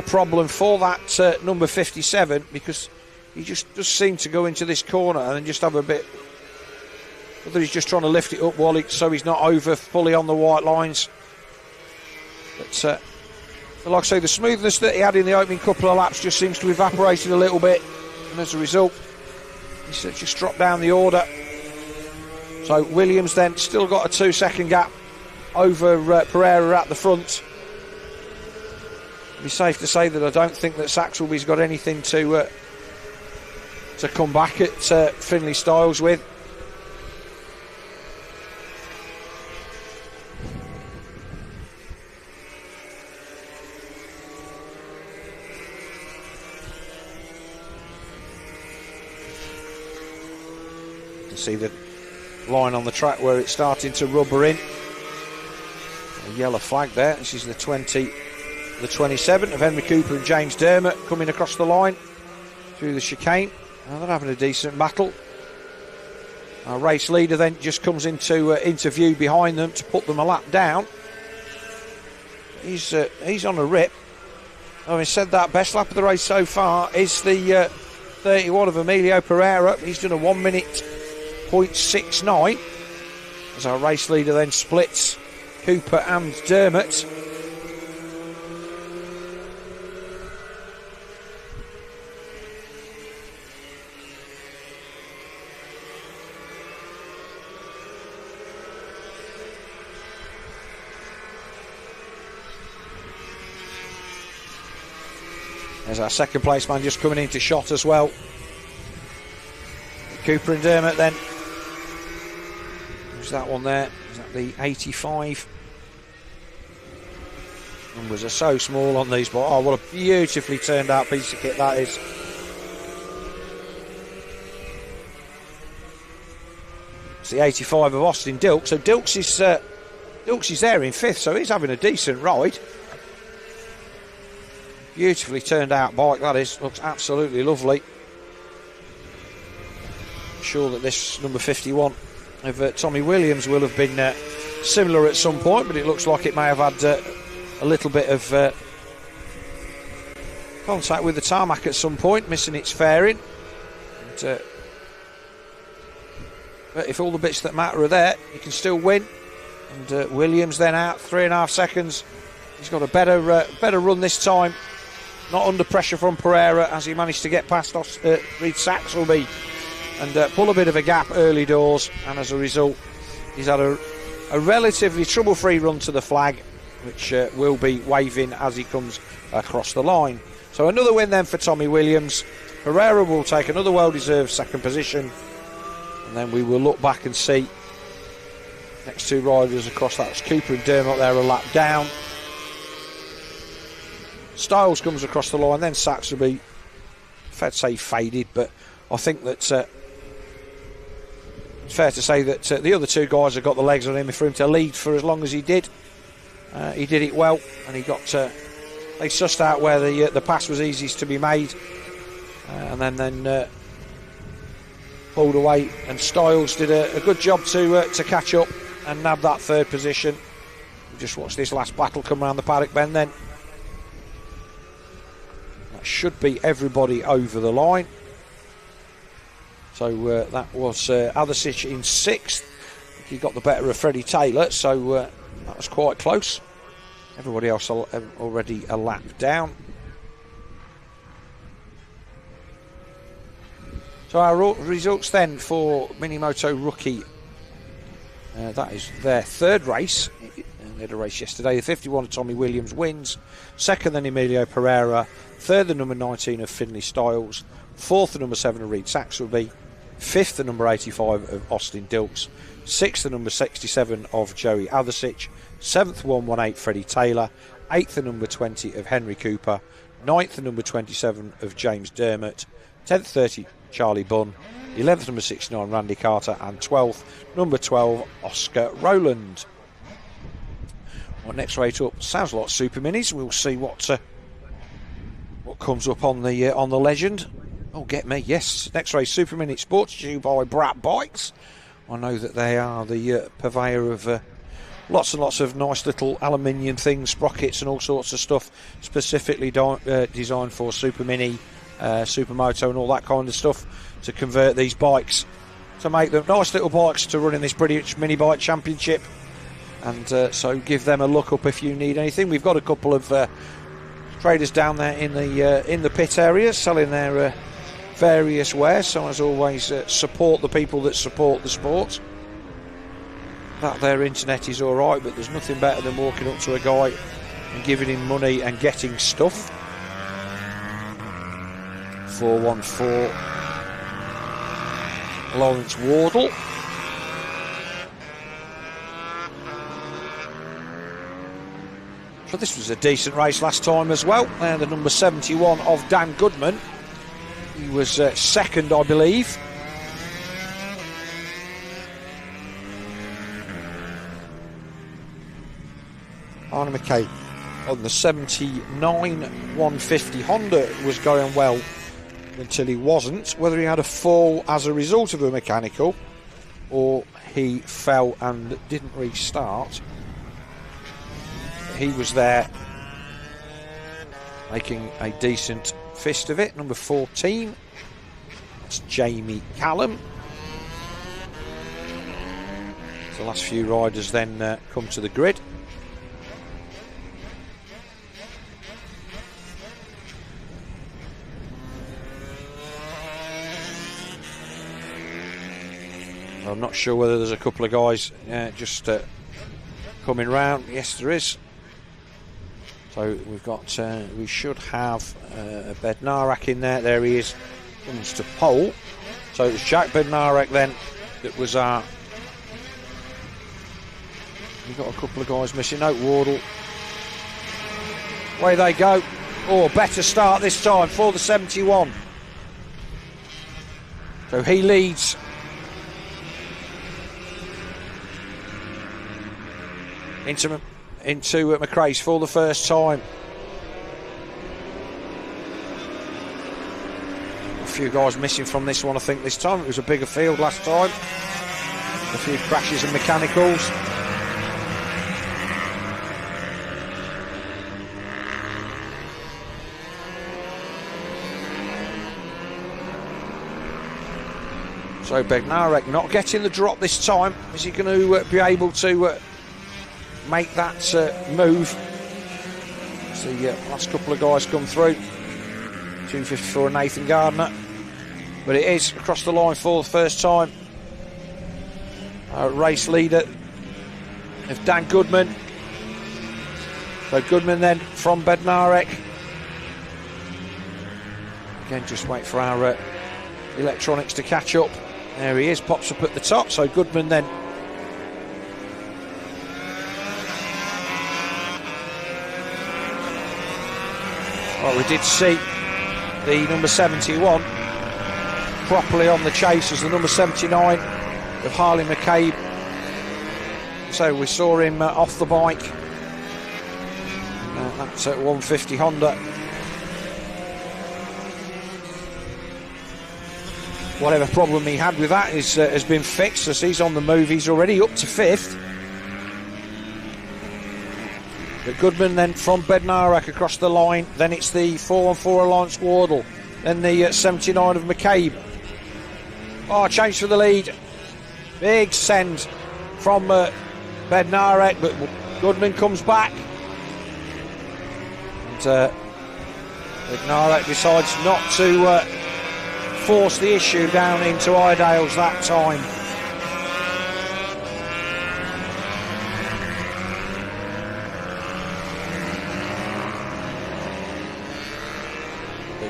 problem for that number 57, because he just does seem to go into this corner and then just have a bit, whether he's just trying to lift it up so he's not over fully on the white lines. But like I say, the smoothness that he had in the opening couple of laps just seems to have evaporated a little bit, and as a result he's just dropped down the order. So Williams then still got a 2-second gap over Pereira at the front. It'd be safe to say that I don't think that Saxelby's got anything to come back at Finlay Styles with. You can see the line on the track where it's starting to rubber in. A yellow flag there. This is the 27 of Henry Cooper and James Dermott coming across the line through the chicane. They're having a decent battle. Our race leader then just comes into view behind them to put them a lap down. He's on a rip. Having said that, best lap of the race so far is the 31 of Emilio Pereira. He's done a 1 minute 0.69 as our race leader then splits Cooper and Dermott. There's our second place man just coming into shot as well. Cooper and Dermott then. Who's that one there? Is that the 85? Numbers are so small on these, but oh, what a beautifully turned out piece of kit that is. It's the 85 of Austin Dilks. So Dilks is there in 5th, so he's having a decent ride. Beautifully turned out bike that is, looks absolutely lovely. I'm sure that this number 51 of Tommy Williams will have been similar at some point, but it looks like it may have had a little bit of contact with the tarmac at some point, missing its fairing. And, but if all the bits that matter are there, you can still win. And Williams then out 3.5 seconds. He's got a better run this time. Not under pressure from Pereira as he managed to get past Reid Saxelby and pull a bit of a gap early doors, and as a result he's had a relatively trouble-free run to the flag, which will be waving as he comes across the line. So another win then for Tommy Williams. Pereira will take another well-deserved second position, and then we will look back and see next two riders across. That's Cooper and Dermott there a lap down. Styles comes across the line, then Saxelby, fair to say faded, but I think that it's fair to say that the other two guys have got the legs on him for him to lead for as long as he did. He did it well, and he got they sussed out where the pass was easiest to be made, and then pulled away, and Styles did a good job to catch up and nab that third position. Just watch this last battle come around the paddock bend then. That should be everybody over the line. So that was Adasic in 6th. He got the better of Freddie Taylor, so that was quite close. Everybody else already a lap down. So our results then for Minimoto Rookie, that is their third race, and They had a race yesterday. The 51 of Tommy Williams wins. Second, then Emilio Pereira. Third, the number 19 of Finley Styles. Fourth, the number 7 of Reed Saxelby. Fifth, the number 85 of Austin Dilks. Sixth, the number 67 of Joey Athersich. Seventh, 118 Freddie Taylor. Eighth, the number 20 of Henry Cooper. Ninth, the number 27 of James Dermott. 10th, 30 Charlie Bunn. 11th, number 69 Randy Carter. And 12th, number 12 Oscar Rowland. Well, next rate up sounds like Super Minis. We'll see what comes up on the legend. Oh, get me, yes. Next race, Super Mini Sports, due by Brat Bikes. I know that they are the purveyor of lots and lots of nice little aluminium things, sprockets and all sorts of stuff, specifically designed for Super Mini, Supermoto and all that kind of stuff, to convert these bikes, to make them nice little bikes to run in this British Mini Bike Championship. And so give them a look up if you need anything. We've got a couple of traders down there in the pit area selling their various wares, so as always support the people that support the sport. That their internet is alright, but there's nothing better than walking up to a guy and giving him money and getting stuff. 414 Lawrence Wardle. So this was a decent race last time as well. The number 71 of Dan Goodman. He was second, I believe. Arnie McKay on the 79 150 Honda was going well until he wasn't. Whether he had a fall as a result of a mechanical or he fell and didn't restart, he was there making a decent fist of it. Number 14, that's Jamie Callum. The last few riders then come to the grid. I'm not sure whether there's a couple of guys just coming round. Yes, there is. So we've got, we should have Bednarek in there. There he is. Comes to pole. So it was Jack Bednarek then that was our. We've got a couple of guys missing. No, Wardle. Away they go. Oh, better start this time for the 71. So he leads. Into McRae's for the first time. A few guys missing from this one, I think, this time. It was a bigger field last time. A few crashes and mechanicals. So Bednarek not getting the drop this time. Is he going to be able to make that move? So last couple of guys come through. 254 Nathan Gardner, but it is across the line for the first time. Race leader of Dan Goodman. So Goodman then from Bednarek. Again, just wait for our electronics to catch up. There he is, pops up at the top. So Goodman then. Well, we did see the number 71 properly on the chase as the number 79 of Harley McCabe. So we saw him off the bike. That's at 150 Honda. Whatever problem he had with that has been fixed, as he's on the move. He's already up to 5th. But Goodman then from Bednarek across the line. Then it's the 414 Alliance Wardle. Then the 79 of McCabe. Oh, change for the lead. Big send from Bednarek, but Goodman comes back. And Bednarek decides not to force the issue down into Iredale's that time.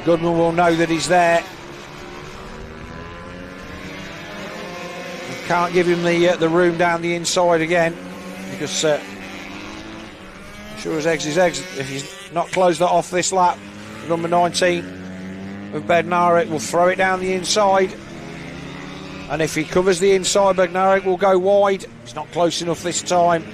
Goodman will know that he's there. Can't give him the room down the inside again, because sure as eggs is eggs, if he's not closed that off this lap, number 19 of Bednarek will throw it down the inside, and if he covers the inside, Bednarek will go wide. He's not close enough this time.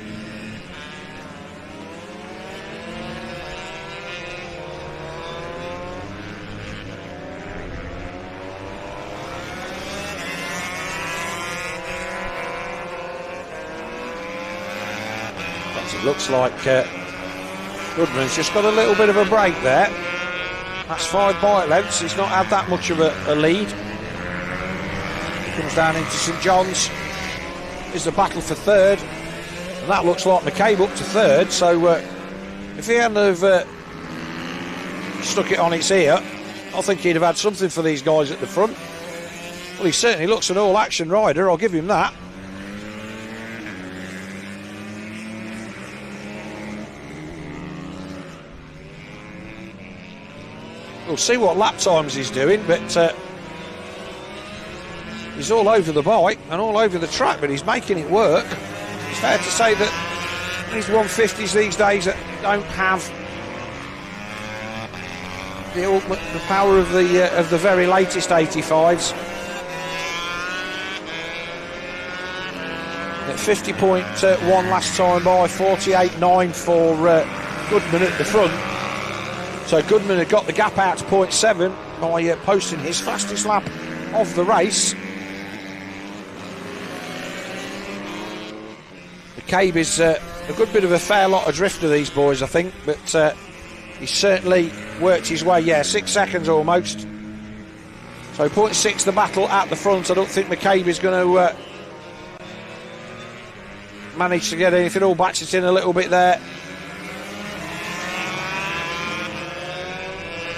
It looks like Goodman's just got a little bit of a break there. That's 5 bike lengths. He's not had that much of a lead. He comes down into St John's. Is the battle for third, and that looks like McCabe up to third. So if he hadn't have stuck it on its ear, I think he'd have had something for these guys at the front. Well, he certainly looks an all-action rider, I'll give him that. We'll see what lap times he's doing, but he's all over the bike and all over the track, but he's making it work. It's fair to say that these 150s these days that don't have the power of the very latest 85s. At 50.1 last time by, 48.9 for Goodman at the front. So Goodman had got the gap out to 0.7 by posting his fastest lap of the race. McCabe is a good bit of a fair lot adrift of these boys, I think, but he's certainly worked his way, 6 seconds almost. So 0.6 the battle at the front. I don't think McCabe is going to manage to get anything. All backs it in a little bit there.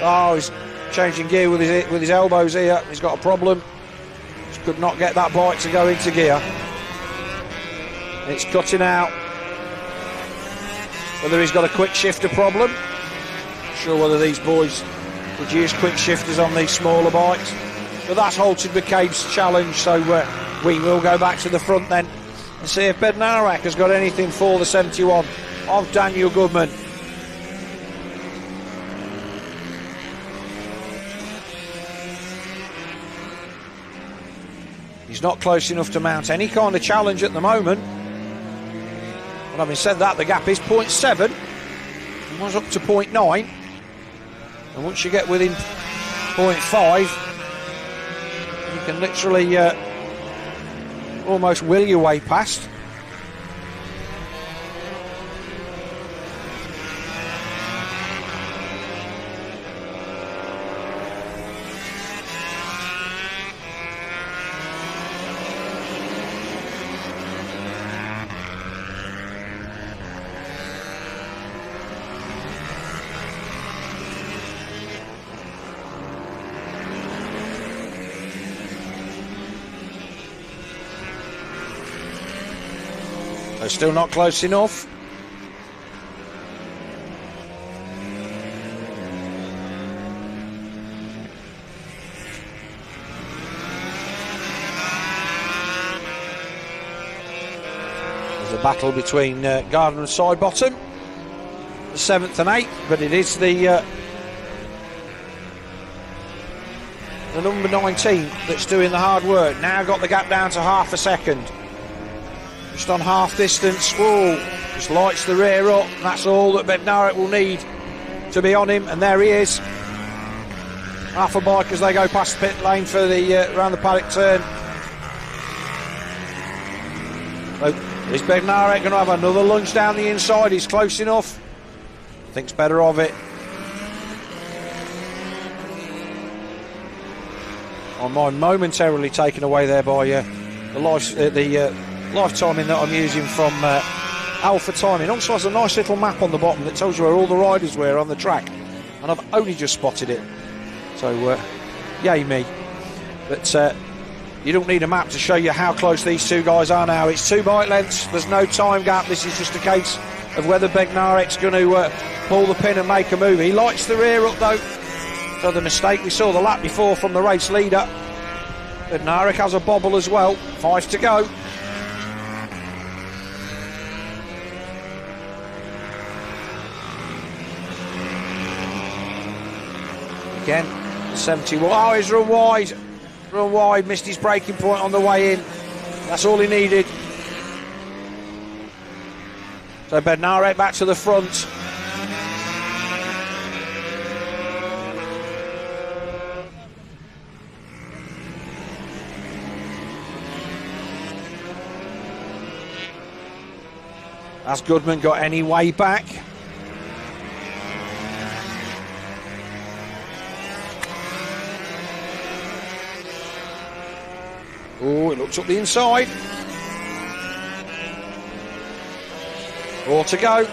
Oh, he's changing gear with his elbows here. He's got a problem. Just could not get that bike to go into gear. It's cutting out. Whether he's got a quick shifter problem. Not sure whether these boys would use quick shifters on these smaller bikes. But that's halted McCabe's challenge, so we will go back to the front then and see if Bednarek has got anything for the 71 of Daniel Goodman. He's not close enough to mount any kind of challenge at the moment. But having said that, the gap is 0.7. It was up to 0.9. And once you get within 0.5, you can literally almost will your way past. Still not close enough. There's a battle between Gardner and Sidebottom, the 7th and 8th, but it is the number 19 that's doing the hard work. Now got the gap down to half a second. Just on half distance. Whoa, just lights the rear up. That's all that Bednarek will need to be on him, and there he is. Half a bike as they go past the pit lane for the around the paddock turn. So is Bednarek going to have another lunge down the inside? He's close enough. Thinks better of it. On mine momentarily taken away there by the lifetiming that I'm using from Alpha Timing. Also has a nice little map on the bottom that tells you where all the riders were on the track, and I've only just spotted it, so yay me. But you don't need a map to show you how close these two guys are now. It's 2 bike lengths, there's no time gap. This is just a case of whether Bednarek's going to pull the pin and make a move. He lights the rear up though. for the mistake we saw the lap before from the race leader. Bednarek has a bobble as well. 5 to go. Again, 71. Oh, he's run wide. Run wide, missed his braking point on the way in. That's all he needed. So Bednarek back to the front. Has Goodman got any way back? Oh, it looks up the inside. 4 to go.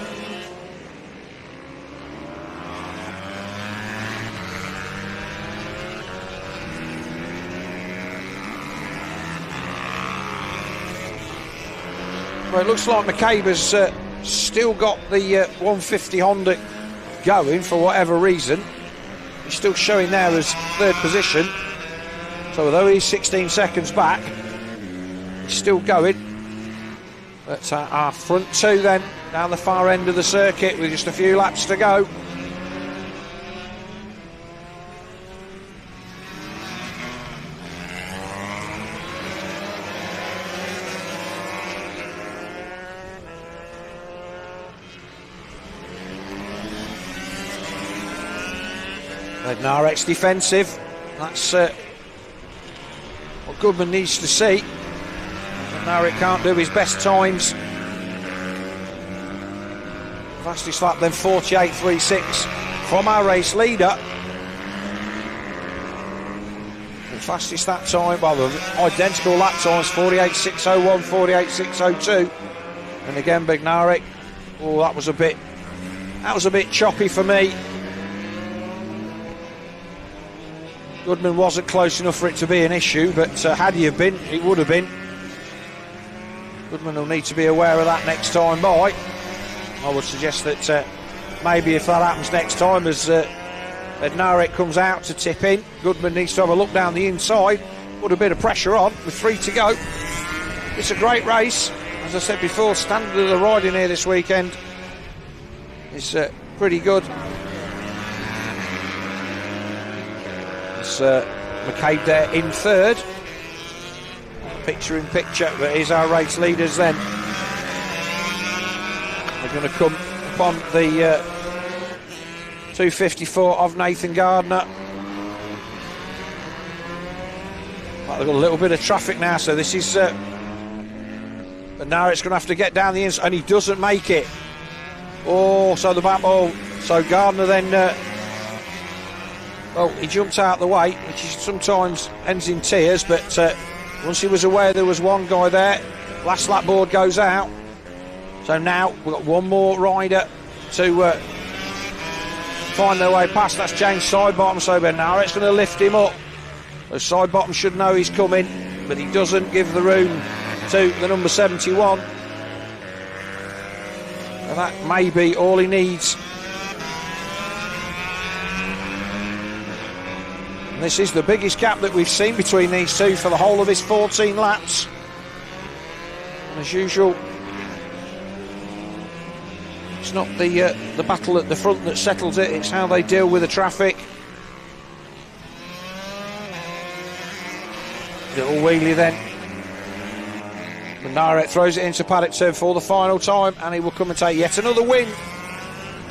Well, it looks like McCabe has still got the 150 Honda going for whatever reason. He's still showing there as third position. So although he's 16 seconds back, he's still going. But our front two then, down the far end of the circuit with just a few laps to go. Bednarek's defensive. That's what Goodman needs to see. Bednarek can't do his best times. Fastest lap then 48.36 from our race leader. The fastest that time, well, the identical lap times 48.601, 48.602. And again, Bednarek. Oh, that was a bit choppy for me. Goodman wasn't close enough for it to be an issue, but had he have been, it would have been. Goodman will need to be aware of that next time by. I would suggest that maybe if that happens next time, as Bednarek comes out to tip in, Goodman needs to have a look down the inside, put a bit of pressure on with 3 to go. It's a great race. As I said before, standard of the riding here this weekend is pretty good. It's McCabe there in third. Picture in picture, but here's our race leaders then. We're going to come upon the 254 of Nathan Gardner. Well, they've got a little bit of traffic now, so this is but now it's going to have to get down the inside, and he doesn't make it. Oh, so the back ball. So Gardner then well, he jumped out the way, which sometimes ends in tears, but once he was aware there was one guy there, last lap board goes out. So now we've got one more rider to find their way past. That's James Sidebottom. So Bednarek's going to lift him up. So Sidebottom should know he's coming, but he doesn't give the room to the number 71. And that may be all he needs. And this is the biggest gap that we've seen between these two for the whole of his 14 laps. And as usual, it's not the battle at the front that settles it, it's how they deal with the traffic. Little wheelie then. Bednarek throws it into paddock turn for the final time, and he will come and take yet another win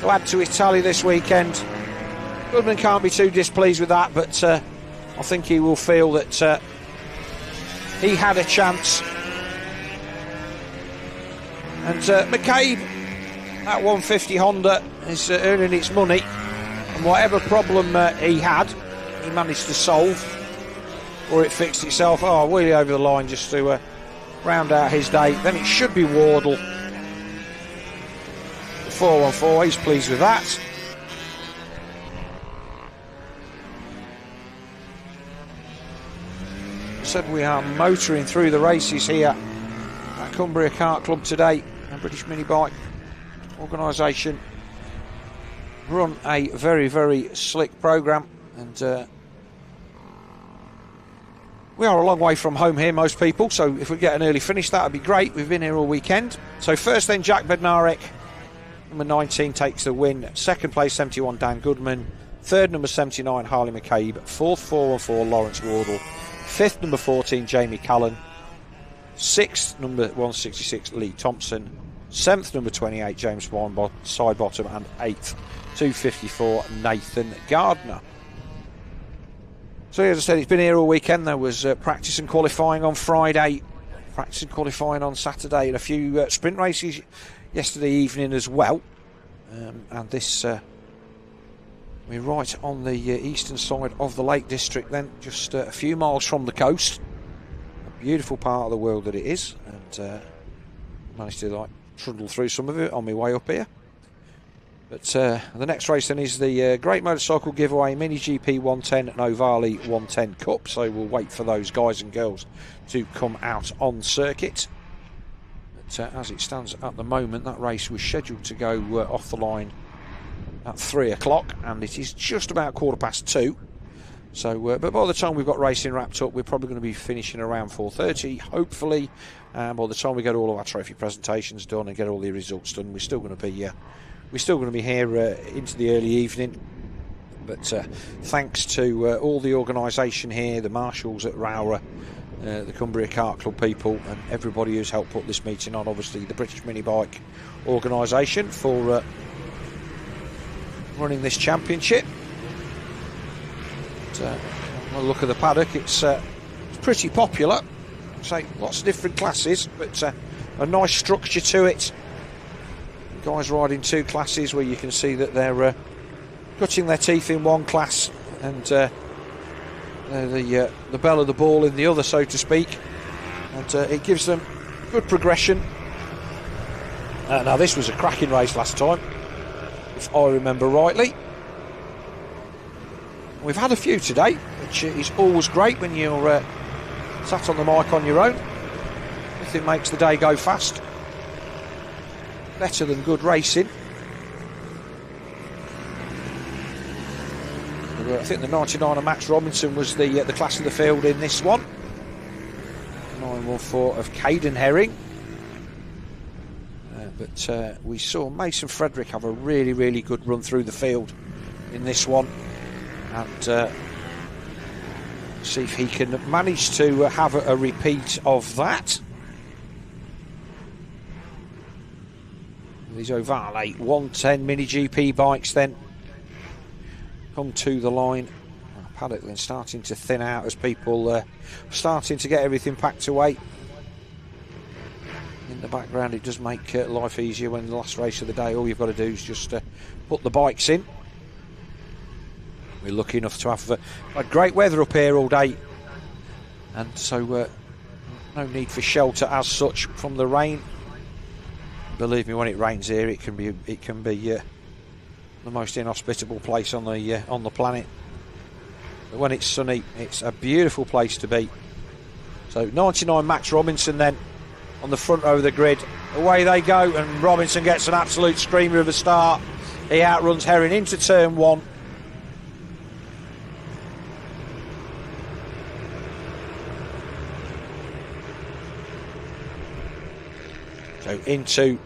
to add to his tally this weekend. Goodman can't be too displeased with that, but I think he will feel that he had a chance. And McCabe, that 150 Honda is earning its money, and whatever problem he had, he managed to solve, or it fixed itself. Oh, wheelie over the line just to round out his day. Then it should be Wardle. The 414, he's pleased with that. Said we are motoring through the races here at Cumbria Kart Club today, and British Mini Bike organisation run a very, very slick programme. And we are a long way from home here, most people, so if we get an early finish, that would be great. We've been here all weekend. So first then, Jack Bednarek, number 19, takes the win. Second place, 71, Dan Goodman. Third, number 79, Harley McCabe. Fourth, 414, Lawrence Wardle. Fifth, number 14, Jamie Callan. Sixth, number 166, Lee Thompson. Seventh, number 28, James Sidebottom. And eighth, 254, Nathan Gardner. So as I said, it's been here all weekend. There was practice and qualifying on Friday, practice and qualifying on Saturday, and a few sprint races yesterday evening as well. And this, we're right on the eastern side of the Lake District then, just a few miles from the coast. A beautiful part of the world that it is, and managed to trundle through some of it on my way up here. But the next race then is the Great Motorcycle Giveaway Mini GP 110 and Ovale 110 Cup. So we'll wait for those guys and girls to come out on circuit. But as it stands at the moment, that race was scheduled to go off the line at 3 o'clock, and it is just about 2:15. So, but by the time we've got racing wrapped up, we're probably going to be finishing around 4:30, hopefully. And by the time we get all of our trophy presentations done and get all the results done, we're still going to be here into the early evening. But thanks to all the organisation here, the marshals at Rowrah, the Cumbria Kart Club people, and everybody who's helped put this meeting on, obviously the British Mini Bike organisation for running this championship. But, well, look at the paddock, it's pretty popular. Say lots of different classes, but a nice structure to it. Guys riding two classes where you can see that they're cutting their teeth in one class, and the bell of the ball in the other, so to speak, and it gives them good progression. Now this was a cracking race last time, if I remember rightly. We've had a few today, which is always great when you're sat on the mic on your own. Nothing makes the day go fast. Better than good racing. I think the 99 of Max Robinson was the class of the field in this one. 914 of Caden Herring. But we saw Mason Frederick have a really, really good run through the field in this one. And see if he can manage to have a repeat of that. These Ovale 110 Mini GP bikes then come to the line. Paddock then starting to thin out as people starting to get everything packed away. In the background, it does make life easier when the last race of the day, all you've got to do is just put the bikes in. We're lucky enough to have had great weather up here all day, and so no need for shelter as such from the rain. Believe me, when it rains here, it can be the most inhospitable place on the planet. But when it's sunny, it's a beautiful place to be. So 99 Max Robinson then on the front row of the grid. Away they go, and Robinson gets an absolute screamer of a start. He outruns Herring into turn one. So into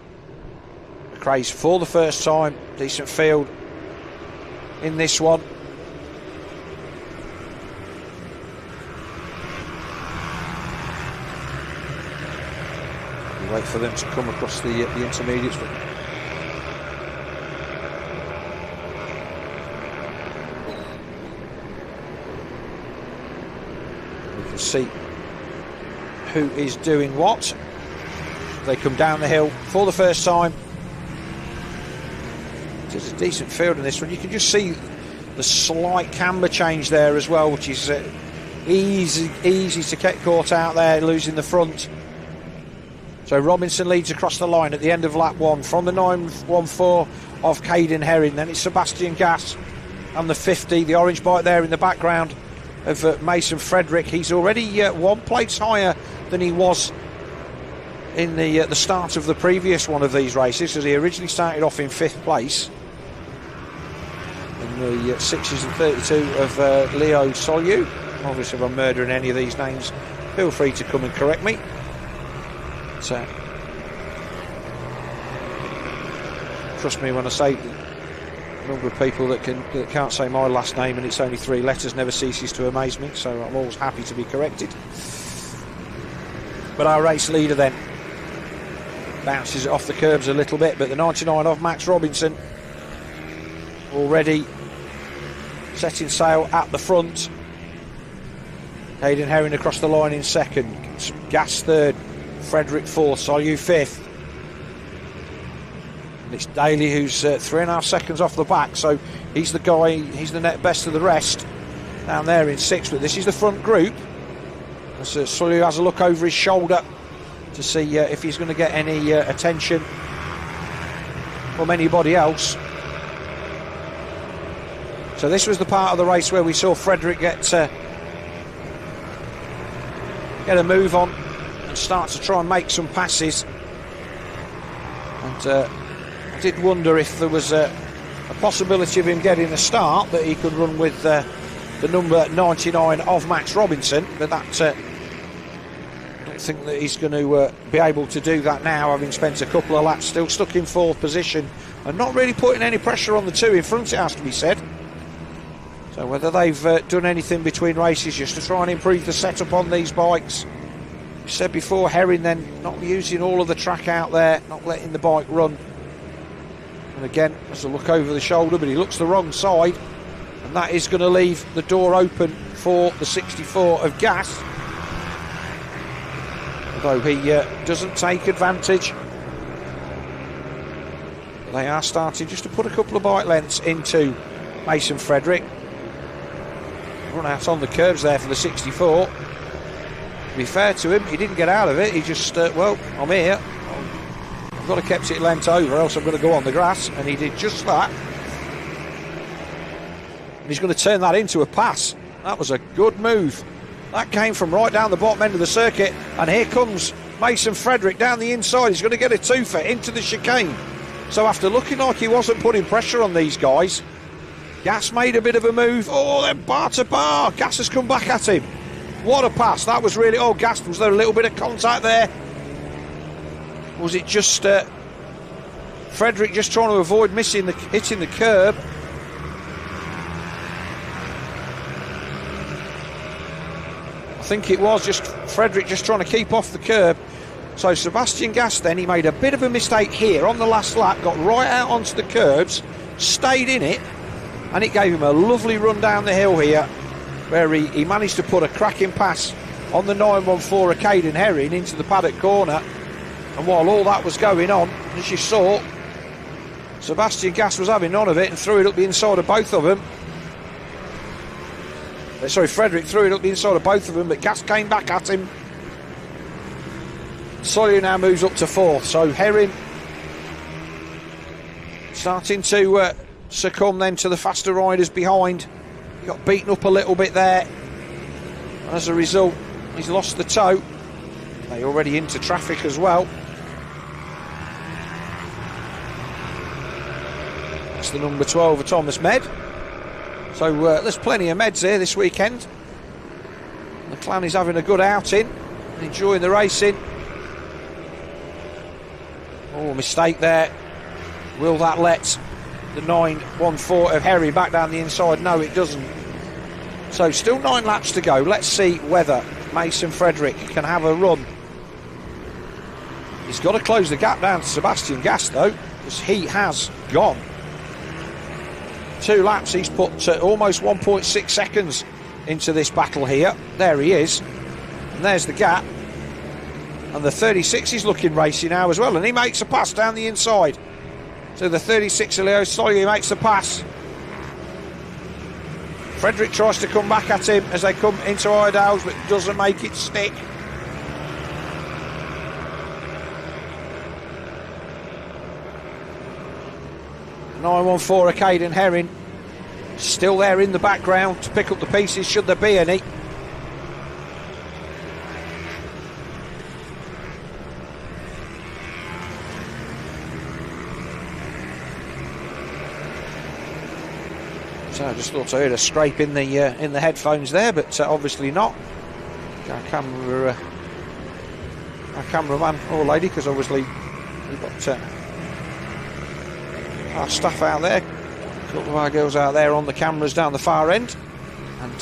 the craze for the first time. Decent field in this one. We wait for them to come across the intermediates. We can see who is doing what. They come down the hill for the first time. It's a decent field in this one. You can just see the slight camber change there as well, which is easy to get caught out there, losing the front. So Robinson leads across the line at the end of lap one from the 914 of Caden Herring. Then it's Sebastian Gass and the 50, the orange bike there in the background of Mason Frederick. He's already one place higher than he was in the start of the previous one of these races, as he originally started off in 5th place. And in the 6s and 32 of Leo Solu. Obviously, if I'm murdering any of these names, feel free to come and correct me. So, trust me when I say the number of people that can't say my last name and it's only 3 letters never ceases to amaze me, so I'm always happy to be corrected. But our race leader then bounces it off the curbs a little bit, but the 99 of Max Robinson already setting sail at the front. Hayden Herring across the line in second, Gas third, Frederick fourth, Solu fifth. And it's Daly who's 3.5 seconds off the back, so he's the guy, he's the net best of the rest down there in sixth. But this is the front group. As Solu has a look over his shoulder to see if he's going to get any attention from anybody else. So this was the part of the race where we saw Frederick get a move on and start to try and make some passes. And I did wonder if there was a possibility of him getting a start that he could run with the number 99 of Max Robinson, but that I don't think that he's going to be able to do that now, having spent a couple of laps still stuck in fourth position and not really putting any pressure on the two in front, it has to be said. So whether they've done anything between races just to try and improve the setup on these bikes. We said before, Herring then not using all of the track out there, not letting the bike run. And again, there's a look over the shoulder, but he looks the wrong side, and that is going to leave the door open for the 64 of Gas. Although he doesn't take advantage. They are starting just to put a couple of bike lengths into Mason Frederick. Run out on the curbs there for the 64. To be fair to him, he didn't get out of it. He just, well, I'm here. I've got to keep it lent over, else I'm going to go on the grass. And he did just that. And he's going to turn that into a pass. That was a good move. That came from right down the bottom end of the circuit. And here comes Mason Frederick down the inside. He's going to get a twofer into the chicane. So after looking like he wasn't putting pressure on these guys, Gas made a bit of a move. Oh, then bar to bar. Gas has come back at him. What a pass. That was really... Oh, Gas, was there a little bit of contact there? Was it just Frederick just trying to avoid hitting the curb? I think it was just Frederick just trying to keep off the curb. So Sebastian Gas then, he made a bit of a mistake here on the last lap, got right out onto the curbs, stayed in it, and it gave him a lovely run down the hill here, where he managed to put a cracking pass on the 914 of Caden Herring into the paddock corner. And while all that was going on, as you saw, Sebastian Gas was having none of it and threw it up the inside of both of them. Sorry, Frederick threw it up the inside of both of them, but Gas came back at him. Sawyer now moves up to fourth, so Herring starting to succumb then to the faster riders behind. He got beaten up a little bit there, and as a result he's lost the toe. They're already into traffic as well. That's the number 12 of Thomas Med. So there's plenty of Meds here this weekend. The clan is having a good outing, enjoying the racing. Oh, mistake there. Will that let the 914 of Herring back down the inside? No, it doesn't. So still 9 laps to go. Let's see whether Mason Frederick can have a run. He's got to close the gap down to Sebastian Gas though, because he has gone. 2 laps, he's put almost 1.6 seconds into this battle here. There he is, and there's the gap. And the 36 is looking racy now as well, and he makes a pass down the inside. So the 36 of Leo Sawyer makes the pass. Frederick tries to come back at him as they come into Iredales, but doesn't make it stick. (914) of Caden Herring still there in the background to pick up the pieces should there be any. So I just thought I heard a scrape in the headphones there, but obviously not. Our cameraman or lady, because obviously we've got our staff out there, a couple of our girls out there on the cameras down the far end, and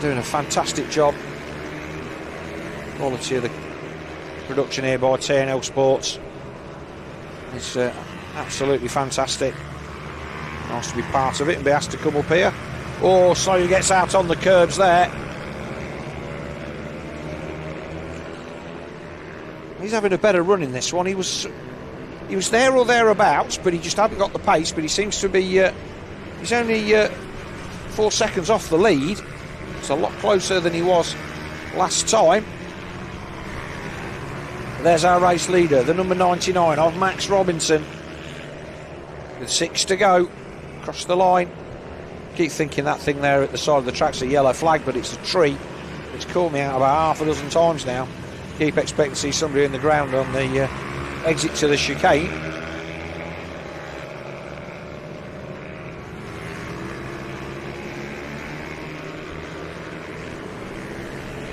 doing a fantastic job. Quality of the production here by TNL Sports is absolutely fantastic. Nice to be part of it and be asked to come up here. Oh, so he gets out on the curbs there. He's having a better run in this one. He was there or thereabouts, but he just hadn't got the pace. But he seems to be. He's only 4 seconds off the lead. It's a lot closer than he was last time. There's our race leader, the number 99 of Max Robinson, with 6 to go. Across the line. Keep thinking that thing there at the side of the track's a yellow flag, but it's a tree. It's caught me out about half a dozen times now. Keep expecting to see somebody in the ground on the exit to the chicane.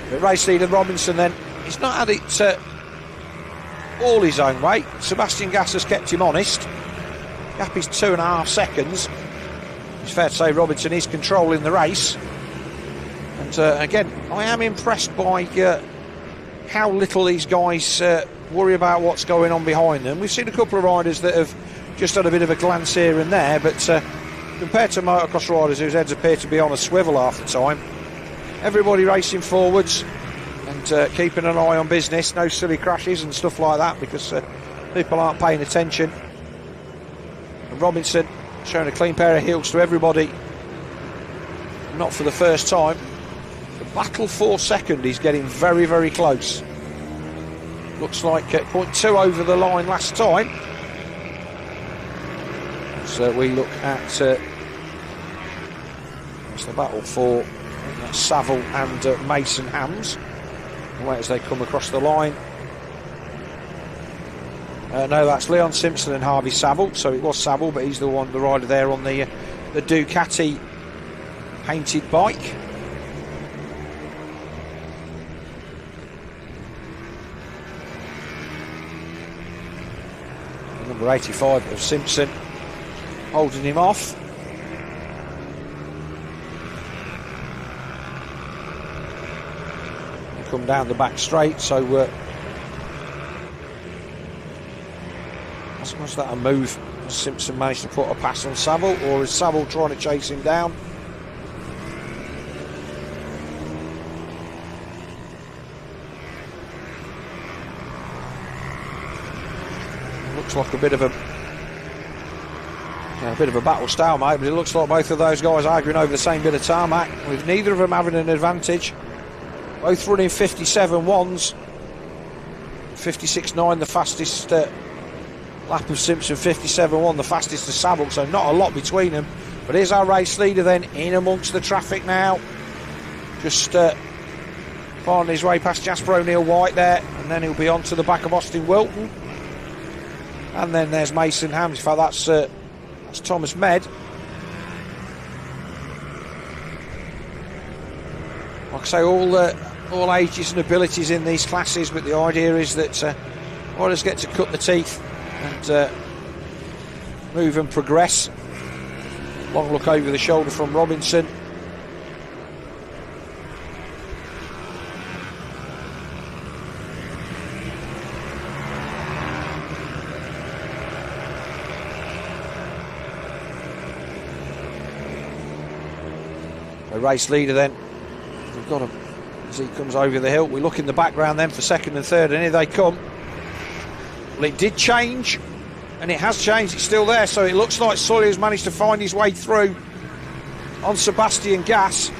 The race leader Robinson then, he's not had it all his own way. Sebastian Gass has kept him honest. Gap is 2.5 seconds. It's fair to say Robinson is controlling the race. And again, I am impressed by how little these guys worry about what's going on behind them. We've seen a couple of riders that have just had a bit of a glance here and there, but compared to motocross riders whose heads appear to be on a swivel half the time, everybody racing forwards and keeping an eye on business, no silly crashes and stuff like that, because people aren't paying attention. And Robinson showing a clean pair of heels to everybody, not for the first time. The battle for second is getting very, very close. Looks like 0.2 over the line last time. So we look at it's the battle for Saville and Mason Hams. Wait as they come across the line. No, that's Leon Simpson and Harvey Saville. So it was Saville, but he's the rider there on the Ducati painted bike. And number 85 of Simpson holding him off. They come down the back straight, so was that a move? Has Simpson managed to put a pass on Saville, or is Saville trying to chase him down? Looks like a bit of a battle stalemate, but it looks like both of those guys arguing over the same bit of tarmac, with neither of them having an advantage. Both running 57.1s. 56.9 the fastest lap of Simpson, 57.1 the fastest of Saville, so not a lot between them. But here's our race leader then, in amongst the traffic now, just finding his way past Jasper O'Neill-White there, and then he'll be on to the back of Austin Wilton. And then there's Mason Hams. In fact, that's Thomas Med. Like I say, all ages and abilities in these classes, but the idea is that riders get to cut the teeth and move and progress. Long look over the shoulder from Robinson. The race leader then, we've got him as he comes over the hill. We look in the background then for second and third, and here they come. Well, it did change, and it has changed. It's still there, so it looks like Sawyer's managed to find his way through on Sebastian Gass.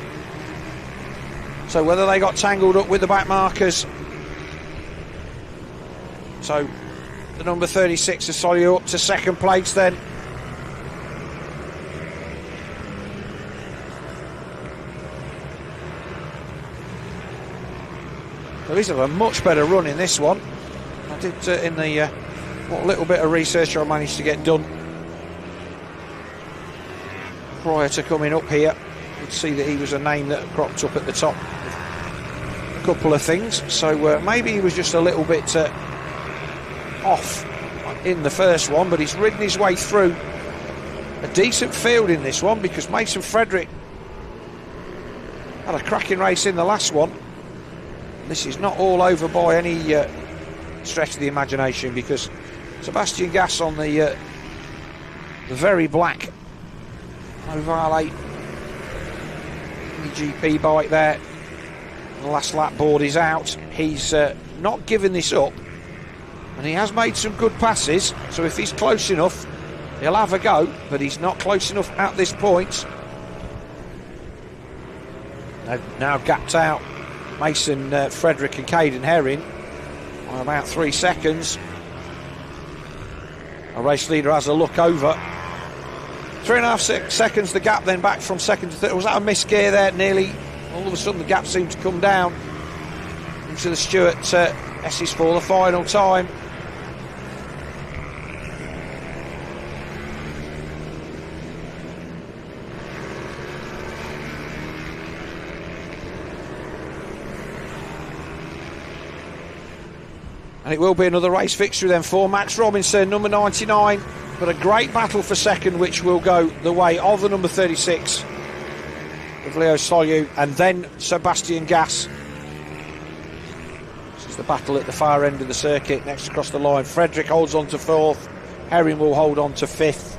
So whether they got tangled up with the back markers. So the number 36 of Sawyer up to second place then. So he's had a much better run in this one. I did in the what little bit of research I managed to get done. prior to coming up here. You could see that he was a name that cropped up at the top. A couple of things, so maybe he was just a little bit off in the first one, but he's ridden his way through a decent field in this one, because Mason Frederick had a cracking race in the last one. This is not all over by any stretch of the imagination, because Sebastian Gass on the very black Ovale GP bike there, the last lap board is out. He's not given this up, and he has made some good passes, so if he's close enough he'll have a go, but he's not close enough at this point. They've now gapped out Mason Frederick and Caden Herring by about 3 seconds. A race leader has a look over. 3.5 seconds the gap then back from second to third. Was that a miss gear there? Nearly all of a sudden the gap seemed to come down into the Stewart S's for the final time. And it will be another race fixture then for Max Robinson, number 99. But a great battle for second, which will go the way of the number 36 of Leo Solyu, and then Sebastian Gass. This is the battle at the far end of the circuit, next across the line. Frederick holds on to fourth, Herring will hold on to fifth.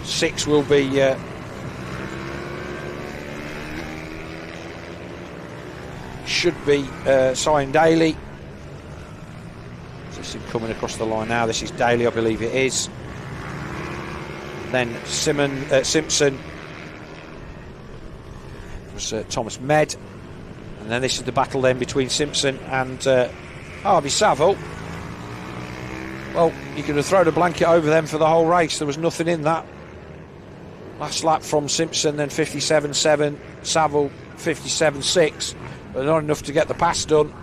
6 will be should be Cyan Daly. This is coming across the line now. This is Daly, I believe it is. Then Simpson was Thomas Med, and then this is the battle then between Simpson and Harvey Saville. Well, you could have thrown a blanket over them for the whole race. There was nothing in that. Last lap from Simpson, then 57.7, Saville 57.6, but not enough to get the pass done.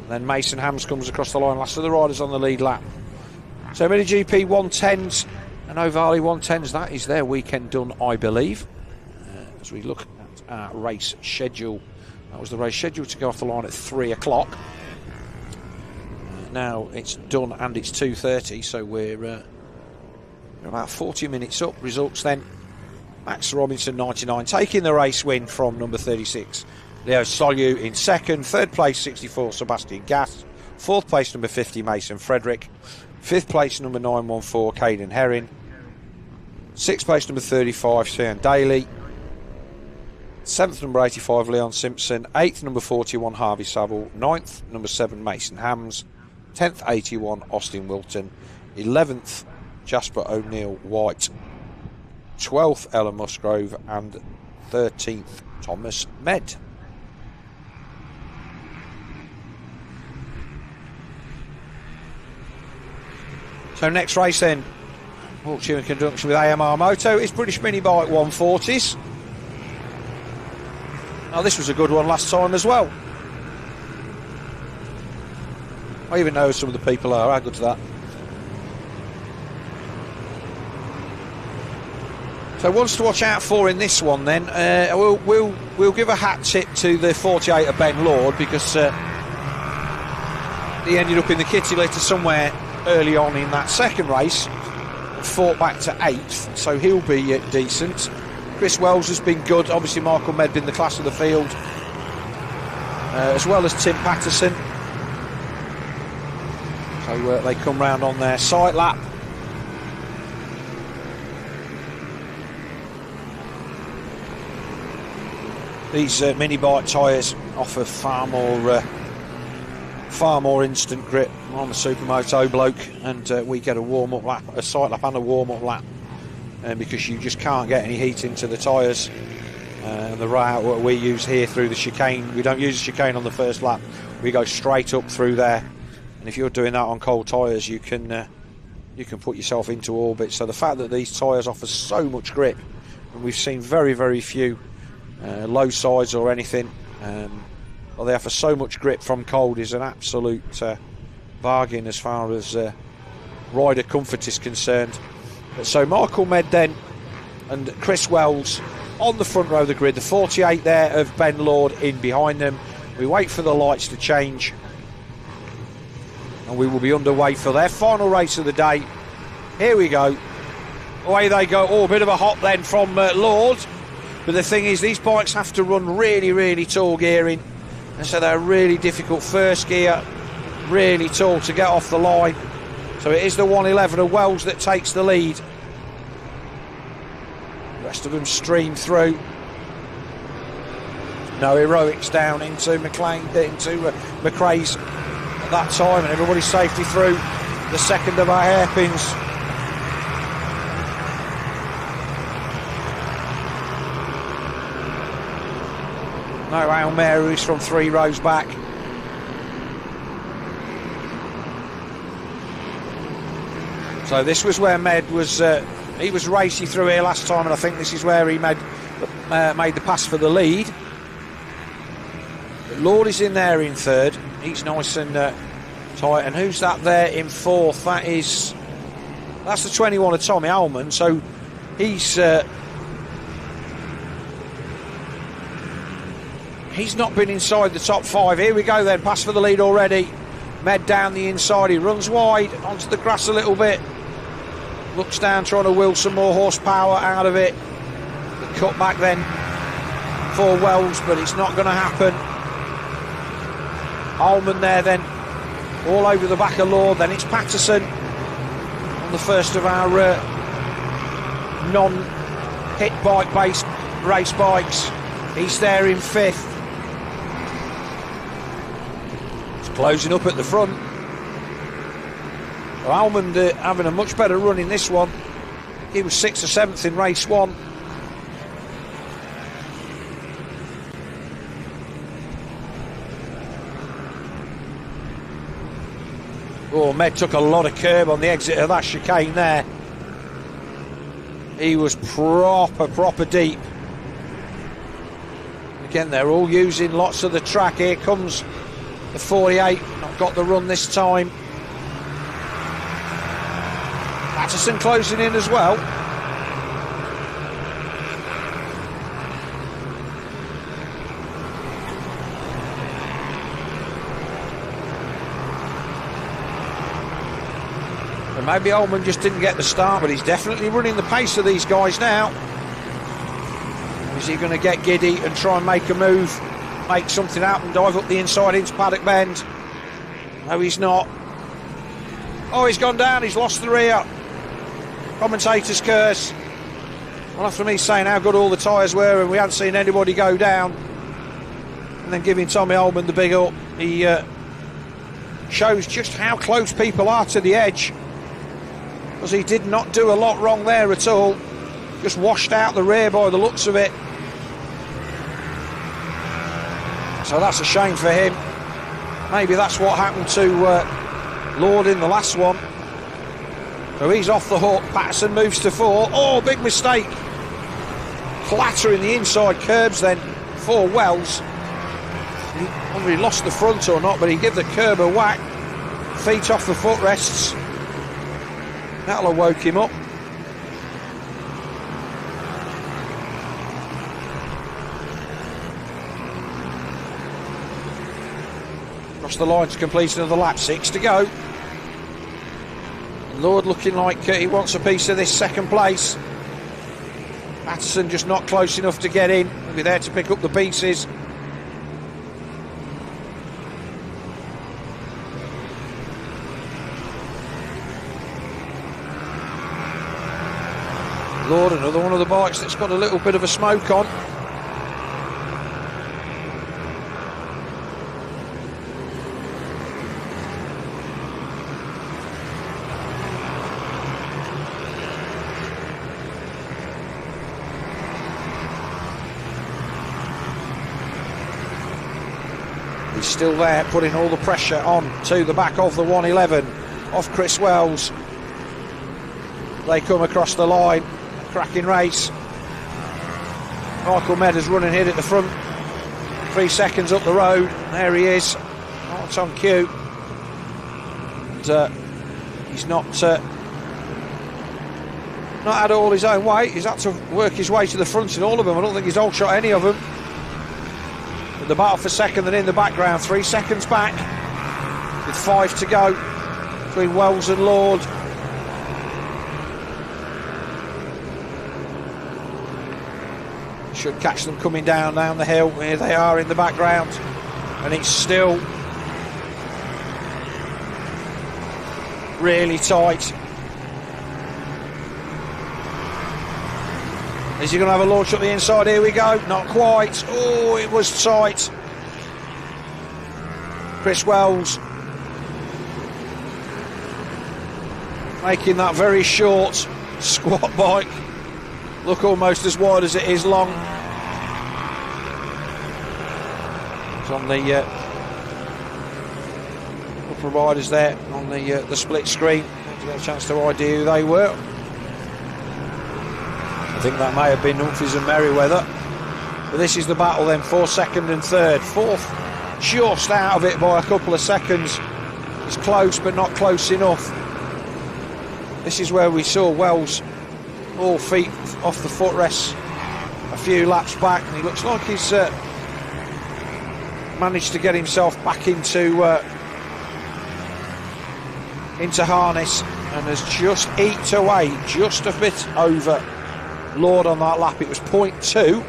Then Mason Hams comes across the line, last of the riders on the lead lap. So Mini GP 110s and Ovale 110s, that is their weekend done, I believe. As we look at our race schedule, that was the race scheduled to go off the line at 3 o'clock. Now it's done and it's 2:30, so we're about 40 minutes up. Results then: Max Robinson 99 taking the race win from number 36 Leo Solyu in second. Third place 64 Sebastian Gass. Fourth place number 50 Mason Frederick. Fifth place number 914 Caden Herring. Sixth place number 35 Cyan Daly. Seventh number 85 Leon Simpson. Eighth number 41 Harvey Saville. Ninth number 7 Mason Hams. 10th 81 Austin Wilton. 11th Jasper O'Neill White. 12th Ella Musgrove, and 13th Thomas Med. So next race then, auction in conjunction with AMR Moto, is British Mini Bike 140s. Now this was a good one last time as well. I even know who some of the people are. How good's that? So ones to watch out for in this one then. We'll give a hat tip to the 48 of Ben Lord, because he ended up in the kitty litter somewhere early on in that second race, fought back to 8th, so he'll be decent. Chris Wells has been good. Obviously Michael Med been the class of the field, as well as Tim Patterson. So they come round on their sight lap. These mini bike tyres offer far more instant grip. I'm a Supermoto bloke, and we get a warm-up lap, a sight lap and a warm-up lap, because you just can't get any heat into the tyres. The route what we use here through the chicane, we don't use the chicane on the first lap. We go straight up through there, and if you're doing that on cold tyres, you can put yourself into orbit. So the fact that these tyres offer so much grip, and we've seen very, very few low sides or anything, well, they offer so much grip from cold, is an absolute bargain as far as rider comfort is concerned. So Michael Med then and Chris Wells on the front row of the grid, the 48 there of Ben Lord in behind them. We wait for the lights to change and we will be underway for their final race of the day. Here we go. Away they go. Oh, a bit of a hop then from Lord. But the thing is, these bikes have to run really, really tall gearing. And so they're really difficult. First gear, really tall to get off the line. So it is the 111 of Wells that takes the lead. The rest of them stream through. No heroics down into McRae's at that time. And everybody's safely through the second of our hairpins. No Hail Marys from 3 rows back. So this was where Med was, he was racy through here last time, and I think this is where he made the pass for the lead. But Lord is in there in third. He's nice and tight. And who's that there in fourth? That's the 21 of Tommy Allman. So he's not been inside the top 5. Here we go then, pass for the lead already. Med down the inside, he runs wide onto the grass a little bit. Looks down, trying to will some more horsepower out of it. The cut back then for Wells, but it's not going to happen. Allman there then, all over the back of Lord. Then it's Patterson on the first of our non-hit bike-based race bikes. He's there in 5th. Closing up at the front. Well, Allman having a much better run in this one. He was 6th or 7th in race 1. Oh, Med took a lot of curb on the exit of that chicane there. He was proper deep. Again, they're all using lots of the track. Here comes the 48, not got the run this time. Patterson closing in as well. And maybe Allman just didn't get the start, but he's definitely running the pace of these guys now. Is he going to get giddy and try and make a move? Make something happen, dive up the inside into Paddock Bend? No, he's not. Oh, he's gone down, he's lost the rear. Commentator's curse. Well, after me saying how good all the tyres were and we hadn't seen anybody go down, and then giving Tommy Allman the big up, he shows just how close people are to the edge, because he did not do a lot wrong there at all. Just washed out the rear by the looks of it. So that's a shame for him. Maybe that's what happened to Lord in the last one. So he's off the hook. Patterson moves to 4. Oh, big mistake. Clattering the inside curbs then for Wells. He whether he lost the front or not, but he gave the curb a whack. Feet off the footrests. That'll have woke him up. The line to completion of the lap, 6 to go. Lord looking like he wants a piece of this second place. Patterson just not close enough to get in. He'll be there to pick up the pieces. Lord, another one of the bikes that's got a little bit of a smoke on. Still there, putting all the pressure on to the back of the 111 off Chris Wells. They come across the line, cracking race. Michael Meadows running hit at the front, 3 seconds up the road. There he is, not on cue. And He's not had all his own way. He's had to work his way to the front in all of them. I don't think he's all shot any of them. But the battle for second and in the background, 3 seconds back with 5 to go between Wells and Lord. Should catch them coming down the hill. Here they are in the background, and it's still really tight. Is he going to have a launch up the inside? Here we go. Not quite. Oh, it was tight. Chris Wells making that very short squat bike look almost as wide as it is long. It's on the upper riders there on the split screen. Didn't get a chance to idea who they were. I think that may have been Humphries and Merriweather. But this is the battle then for second and third. Fourth just out of it by a couple of seconds. It's close but not close enough. This is where we saw Wells all feet off the footrests a few laps back, and he looks like he's managed to get himself back into harness, and has just eked away just a bit over Lord on that lap. It was 0.2.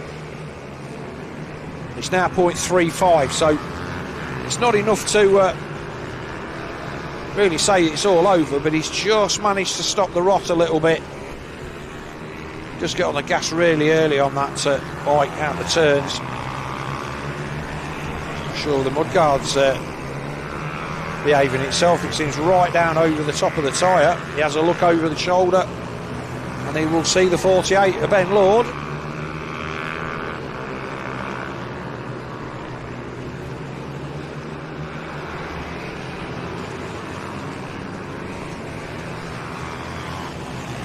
It's now 0.35, so it's not enough to really say it's all over, but he's just managed to stop the rot a little bit. Just get on the gas really early on that bike out the turns. I'm sure the mudguard's behaving itself. It seems right down over the top of the tyre. He has a look over the shoulder, and he will see the 48 of Ben Lord.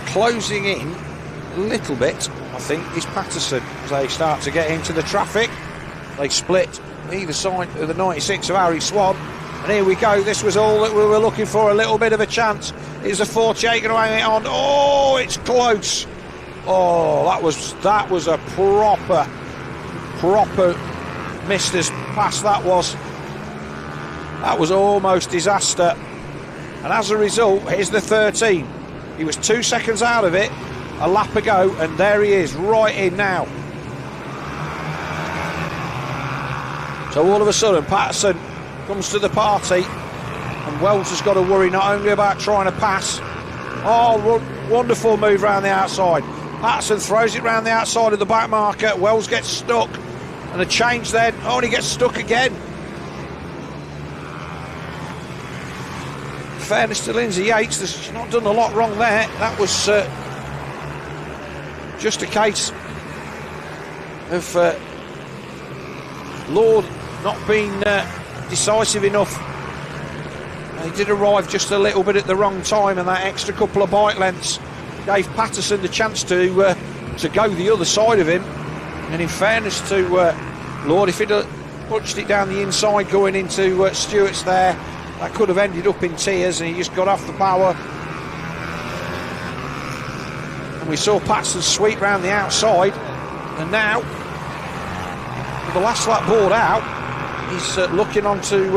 Closing in a little bit, I think, is Patterson as they start to get into the traffic. They split either side of the 96 of Harry Swan, and here we go. This was all that we were looking for, a little bit of a chance. Is the 48 going to hang it on? Oh, it's close. Oh, that was a proper mister's pass. That was almost disaster, and as a result, here's the 13. He was 2 seconds out of it a lap ago, and there he is right in now. So all of a sudden Patterson comes to the party, and Wells has got to worry not only about trying to pass. Oh, wonderful move around the outside. Patterson throws it round the outside of the back marker. Wells gets stuck, and a change then. Oh, and he gets stuck again. Fairness to Lindsay Yates, she's not done a lot wrong there. That was just a case of Lord not being decisive enough. He did arrive just a little bit at the wrong time, and that extra couple of bike lengths gave Patterson the chance to go the other side of him. And in fairness to Lord, if he'd punched it down the inside going into Stewart's there, that could have ended up in tears, and he just got off the power. And we saw Patterson sweep round the outside, and now with the last lap board out, he's looking onto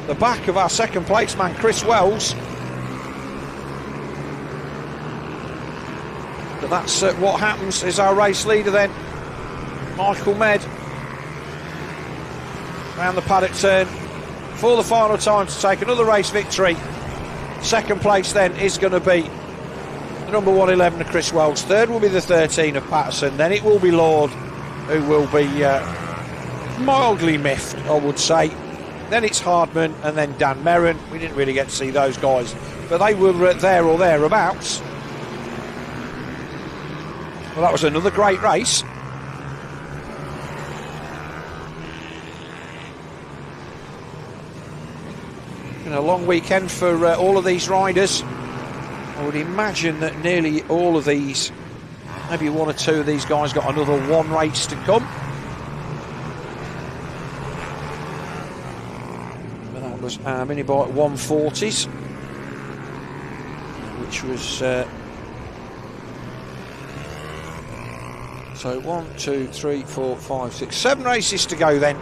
the back of our second place man Chris Wells. But that's what happens. Is our race leader then Michael Med round the paddock turn for the final time to take another race victory. Second place then is going to be the number 111 of Chris Wells. Third will be the 13 of Patterson. Then it will be Lord, who will be mildly miffed, I would say. Then it's Hardman, and then Dan Merrin. We didn't really get to see those guys, but they were there or thereabouts. Well, that was another great race. A long weekend for all of these riders. I would imagine that nearly all of these, maybe one or two of these guys, got another one race to come. But that was our mini bike 140s. which was so 1, 2, 3, 4, 5, 6, 7 races to go then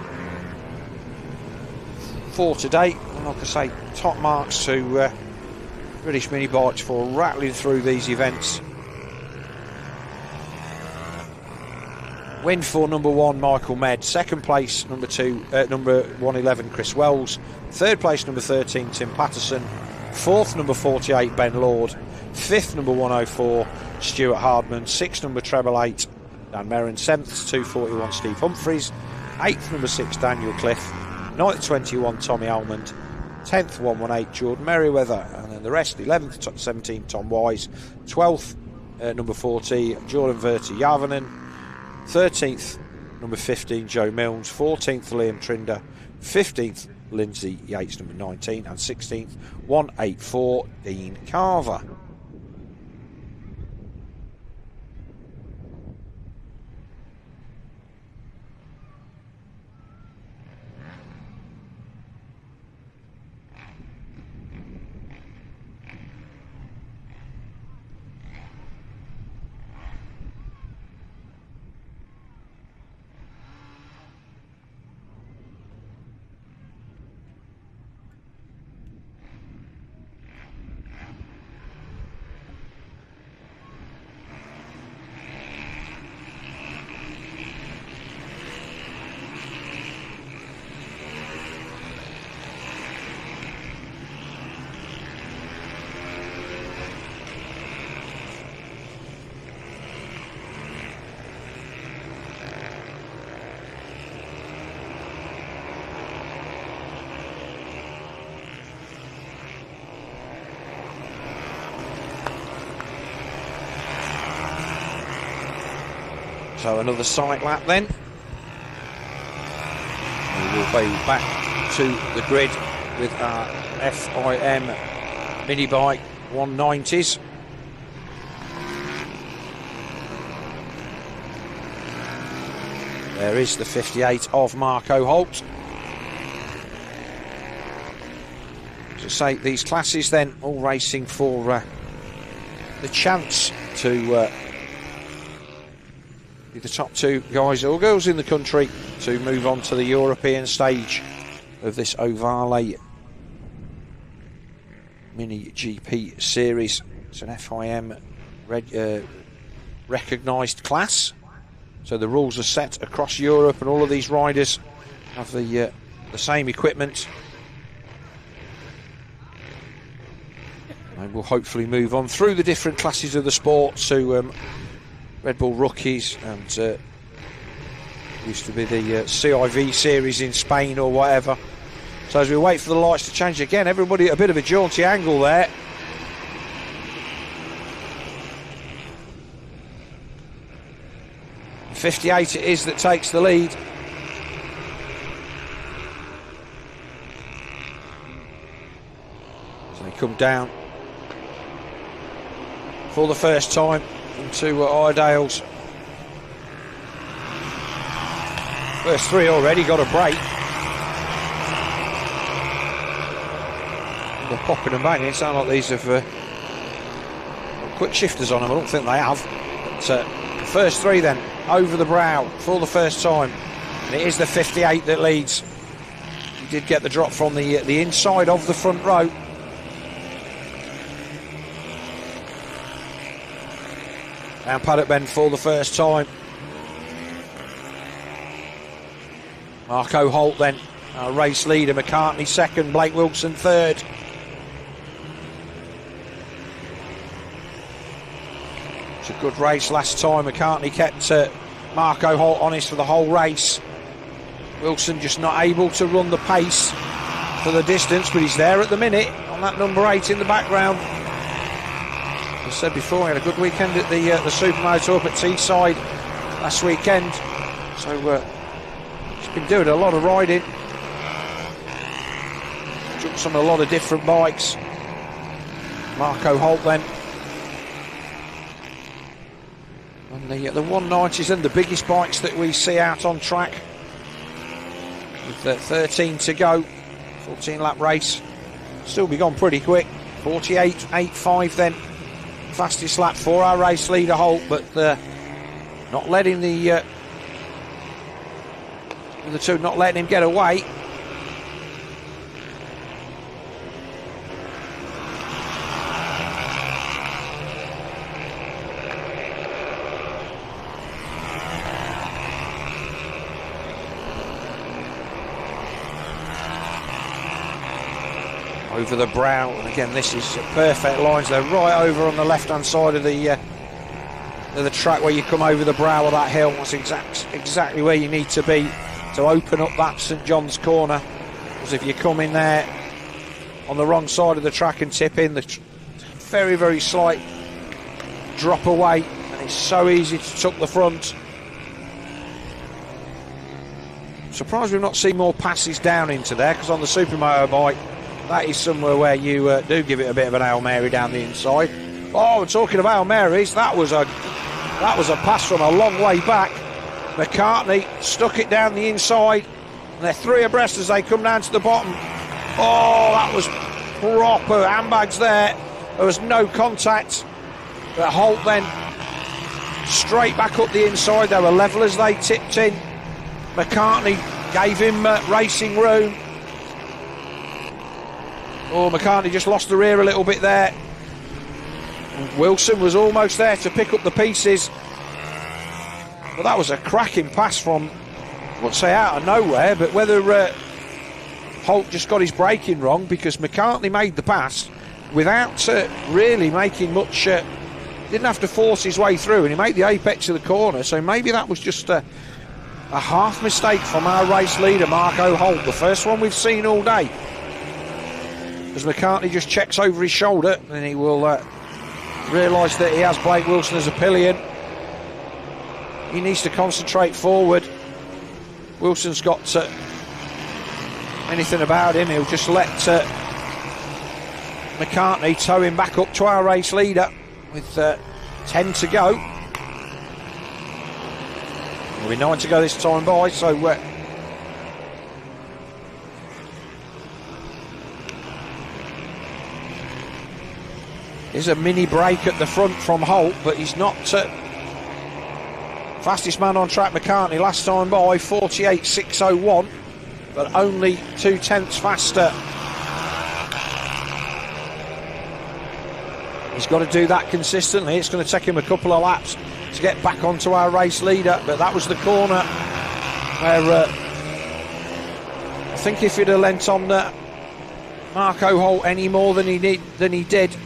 for today. And like I say, top marks to British Mini Bikes for rattling through these events. Win for number 1, Michael Med. Second place, number 111, Chris Wells. Third place, number 13, Tim Patterson. Fourth, number 48, Ben Lord. Fifth, number 104, Stuart Hardman. Sixth, number treble 8, Dan Merrin. Seventh, 241, Steve Humphreys. Eighth, number 6, Daniel Cliff. Ninth, 21, Tommy Almond. 10th, 118, Jordan Merriweather. And then the rest, 11th, 17, Tom Wise. 12th, number 40, Jordan Verti Yavanen. 13th, number 15, Joe Milnes. 14th, Liam Trinder. 15th, Lindsay Yates, number 19. And 16th, 184, Dean Carver. So another sight lap then. We will be back to the grid with our FIM mini bike 190s. There is the 58 of Marco Holt. As I say, these classes then all racing for the chance to be the top 2 guys or girls in the country to move on to the European stage of this Ovale Mini GP series. It's an FIM recognised class, so the rules are set across Europe, and all of these riders have the same equipment. And we'll hopefully move on through the different classes of the sport to Red Bull Rookies, and used to be the CIV series in Spain or whatever. So as we wait for the lights to change again, everybody at a bit of a jaunty angle there. .58 it is that takes the lead. So they come down for the first time into Iredale's. First 3 already, got a break. They're popping and banging. It sounds like these have quick shifters on them. I don't think they have. But the first 3 then, over the brow for the first time. And it is the 58 that leads. He did get the drop from the inside of the front row. Down paddock bend for the first time. Marco Holt then, our race leader. McCartney second, Blake Wilson third. It's a good race last time. McCartney kept Marco Holt honest for the whole race. Wilson just not able to run the pace for the distance, but he's there at the minute on that number 8 in the background. As I said before, he had a good weekend at the Supermoto up at Teesside last weekend. So he's been doing a lot of riding. Jumped on a lot of different bikes. Marco Holt then. And the 190s and the biggest bikes that we see out on track. With 13 to go. 14 lap race. Still be gone pretty quick. 48.85 then fastest lap for our race leader Holt, but not letting the two not letting him get away. Over the brow, and again this is perfect lines. They're right over on the left hand side of the track where you come over the brow of that hill. That's exactly where you need to be to open up that St John's corner, because if you come in there on the wrong side of the track and tip in, the very, very slight drop away, and it's so easy to tuck the front. Surprised we've not seen more passes down into there, because on the Supermoto bike that is somewhere where you do give it a bit of an Hail Mary down the inside. Oh, talking of Hail Marys, that was a pass from a long way back. McCartney stuck it down the inside, and they're three abreast as they come down to the bottom. Oh, that was proper handbags there. There was no contact. But Holt then straight back up the inside. They were level as they tipped in. McCartney gave him racing room. Oh, McCartney just lost the rear a little bit there. Wilson was almost there to pick up the pieces. But that was a cracking pass from, I wouldn't say out of nowhere, but whether Holt just got his braking wrong, because McCartney made the pass without really making much, didn't have to force his way through, and he made the apex of the corner, so maybe that was just a half mistake from our race leader, Marco Holt, the first one we've seen all day. As McCartney just checks over his shoulder, and he will realise that he has Blake Wilson as a pillion. He needs to concentrate forward. Wilson's got anything about him, he'll just let McCartney tow him back up to our race leader with 10 to go. There'll be 9 to go this time by, so there's a mini break at the front from Holt, but he's not fastest man on track. McCartney last time by 48.601, but only 0.2 faster. He's got to do that consistently. It's going to take him a couple of laps to get back onto our race leader, but that was the corner where I think if he'd have lent on Marco Holt any more than he did,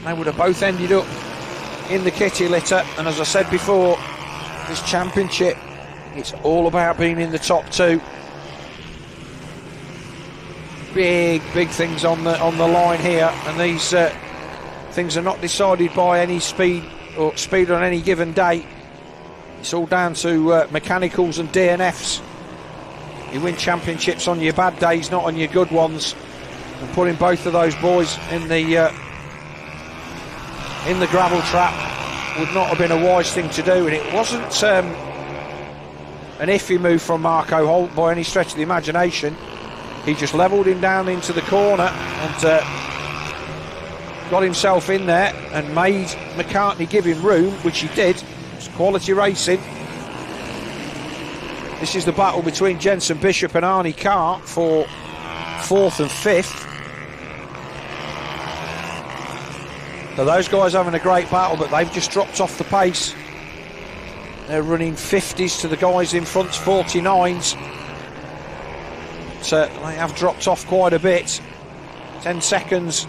they would have both ended up in the kitty litter. And as I said before, this championship, it's all about being in the top two. Big things on the line here, and these things are not decided by any speed on any given day. It's all down to mechanicals and DNFs. You win championships on your bad days, not on your good ones. And putting both of those boys in the gravel trap would not have been a wise thing to do, and it wasn't an iffy move from Marco Holt by any stretch of the imagination. He just levelled him down into the corner and got himself in there and made McCartney give him room, which he did. It's quality racing. This is the battle between Jensen Bishop and Arnie Carr for 4th and 5th. So those guys having a great battle, but they've just dropped off the pace. They're running 50s to the guys in front's 49s. So they have dropped off quite a bit. 10 seconds.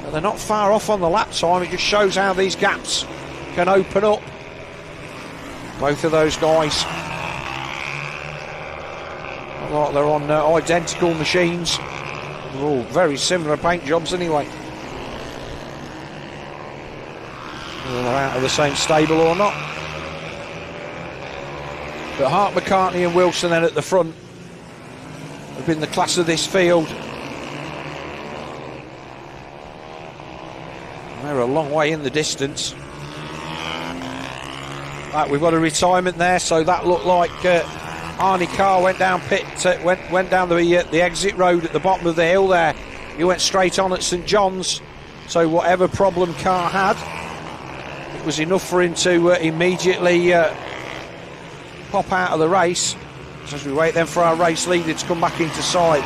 But they're not far off on the lap time. It just shows how these gaps can open up. Both of those guys, like they're on identical machines. They're all very similar paint jobs anyway. Whether they're out of the same stable or not. But Hart, McCartney and Wilson then at the front have been the class of this field. And they're a long way in the distance. Right, we've got a retirement there, so that looked like Arnie Carr went down went down the exit road at the bottom of the hill there. He went straight on at St John's, so whatever problem Carr had, was enough for him to immediately pop out of the race. So as we wait then for our race leader to come back into sight.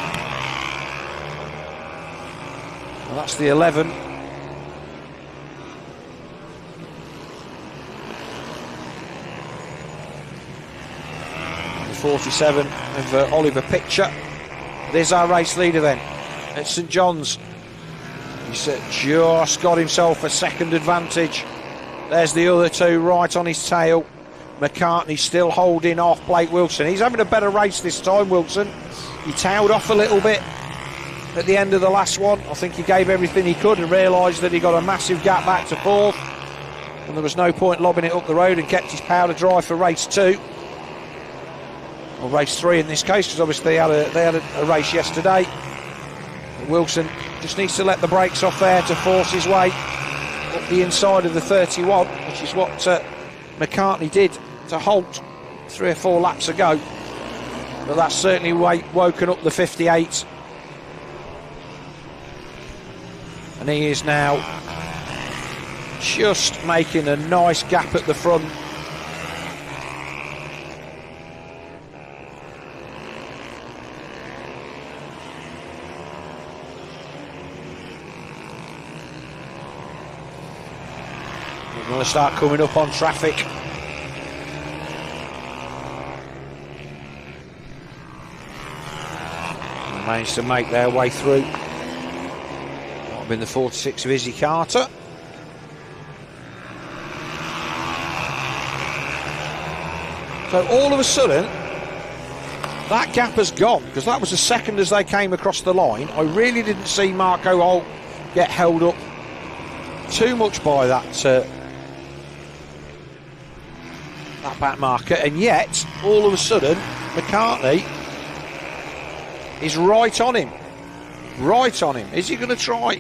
Well, that's the 11. The 47 of Oliver Pitcher. There's our race leader then at St John's. He's just got himself a second advantage. There's the other two right on his tail. McCartney still holding off Blake Wilson. He's having a better race this time, Wilson. He tailed off a little bit at the end of the last one. I think he gave everything he could and realised that he got a massive gap back to fourth. And there was no point lobbing it up the road, and kept his powder dry for race 2. Or race 3 in this case, because obviously they had a race yesterday. And Wilson just needs to let the brakes off there to force his way up the inside of the 31, which is what McCartney did to Holt 3 or 4 laps ago. But that's certainly woken up the 58. And he is now just making a nice gap at the front. We're going to start coming up on traffic. They managed to make their way through. That would have been the 46 of Izzy Carter. So all of a sudden, that gap has gone, because that was the second as they came across the line. I really didn't see Marco Holt get held up too much by that back marker, and yet all of a sudden McCartney is right on him. Is he going to try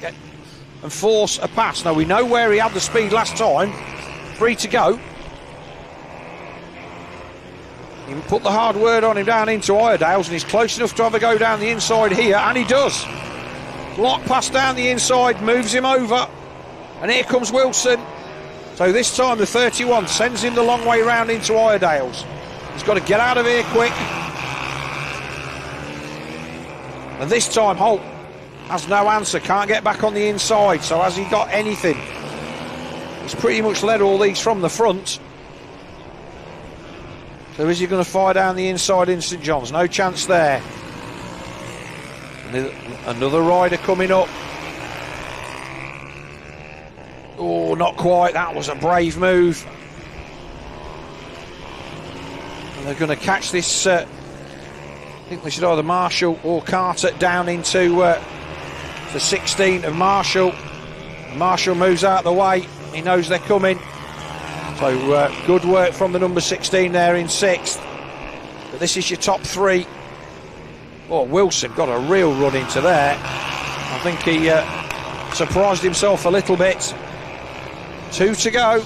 and force a pass? Now we know where he had the speed last time. 3 to go. He put the hard word on him down into Iredale's, and he's close enough to have a go down the inside here, and he does. Block pass down the inside, moves him over, and here comes Wilson. So this time the 31 sends him the long way round into Iredale's. He's got to get out of here quick. And this time Holt has no answer, can't get back on the inside. So has he got anything? He's pretty much led all these from the front. So is he going to fire down the inside in St John's? No chance there. Another rider coming up. Oh, not quite. That was a brave move. And they're going to catch this. I think they should either Marshall or Carter down into the 16 of Marshall. Marshall moves out of the way. He knows they're coming. So good work from the number 16 there in 6th. But this is your top 3. Oh, Wilson got a real run into there. I think he surprised himself a little bit. 2 to go.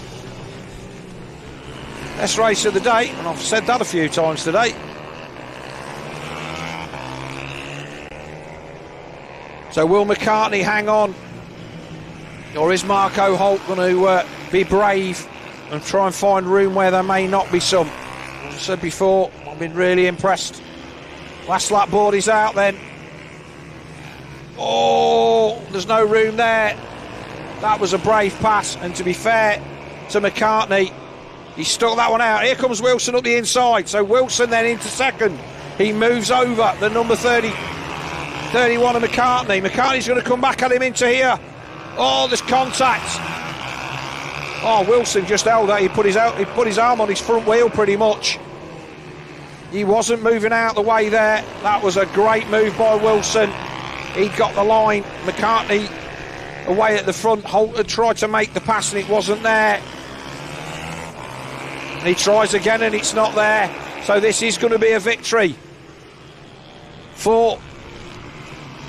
Best race of the day, and I've said that a few times today. So will McCartney hang on, or is Marco Holt going to be brave and try and find room where there may not be some? As I said before, I've been really impressed. Last lap board is out then. Oh, there's no room there. That was a brave pass, and to be fair to McCartney, he stuck that one out. Here comes Wilson up the inside. So Wilson then into second. He moves over the number 31 of McCartney. McCartney's going to come back at him into here. Oh, there's contact. Oh, Wilson just held that. He put his arm on his front wheel pretty much. He wasn't moving out the way there. That was a great move by Wilson. He got the line. McCartney away at the front. Holt had tried to make the pass and it wasn't there. And he tries again and it's not there. So this is going to be a victory for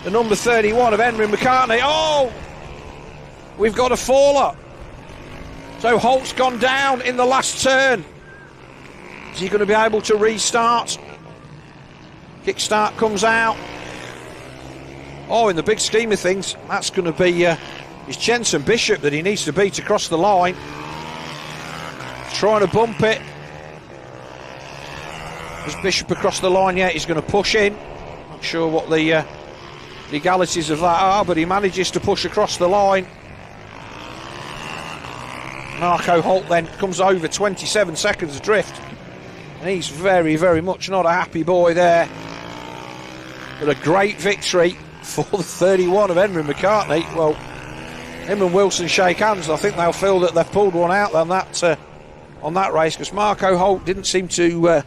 the number 31 of Henry McCartney. Oh, we've got a faller. So Holt's gone down in the last turn. Is he going to be able to restart? Kickstart comes out. Oh, in the big scheme of things, that's going to be it's Jensen Bishop that he needs to beat across the line. trying to bump it. Is Bishop across the line yet? He's going to push in. Not sure what the legalities of that are, but he manages to push across the line. Marco Holt then comes over 27 seconds adrift. And he's very, very much not a happy boy there. But a great victory for the 31 of Henry McCartney. Well, him and Wilson shake hands. I think they'll feel that they've pulled one out on that race, because Marco Holt didn't seem to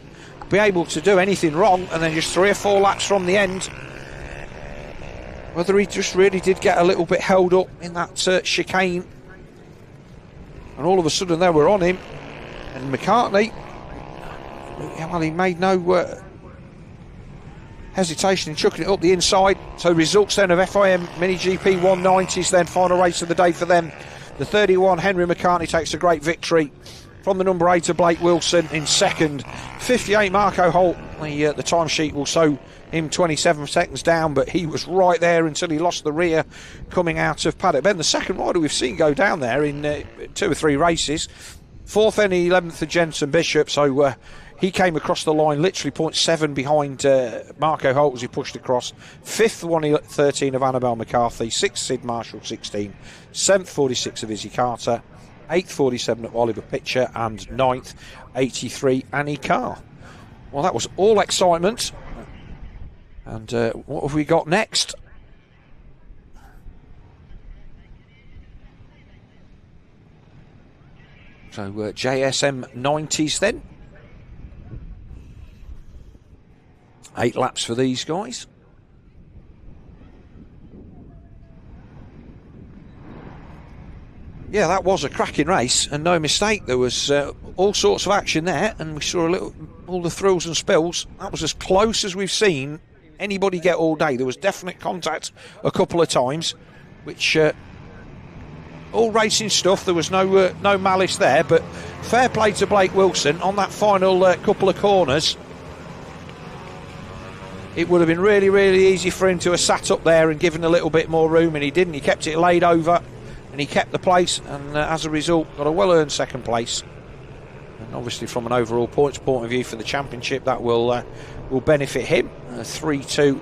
be able to do anything wrong, and then just 3 or 4 laps from the end, whether he just really did get a little bit held up in that chicane, and all of a sudden they were on him. And McCartney, well, he made no hesitation in chucking it up the inside. So results then of FIM Mini GP 190s, then final race of the day for them. The 31 Henry McCartney takes a great victory from the number 8 of Blake Wilson in second. 58 Marco Holt, the timesheet will show him 27 seconds down, but he was right there until he lost the rear coming out of paddock. Ben, the second rider we've seen go down there in 2 or 3 races. 4th and 11th of Jensen Bishop, so he came across the line literally 0.7 behind Marco Holt as he pushed across. 5th 113 of Annabelle McCarthy, 6th Sid Marshall 16, 7th 46 of Izzy Carter, 8th 47 of Oliver Pitcher, and 9th 83 Annie Carr. Well, that was all excitement. And what have we got next? So JSM 90s then. 8 laps for these guys. Yeah, that was a cracking race, and no mistake. There was all sorts of action there, and we saw all the thrills and spills. That was as close as we've seen anybody get all day. There was definite contact a couple of times, which all racing stuff. There was no malice there, but fair play to Blake Wilson on that final couple of corners. It would have been really, really easy for him to have sat up there and given a little bit more room, and he didn't. He kept it laid over, and he kept the place, and as a result got a well-earned second place. And obviously from an overall points point of view for the championship, that will benefit him. 3-2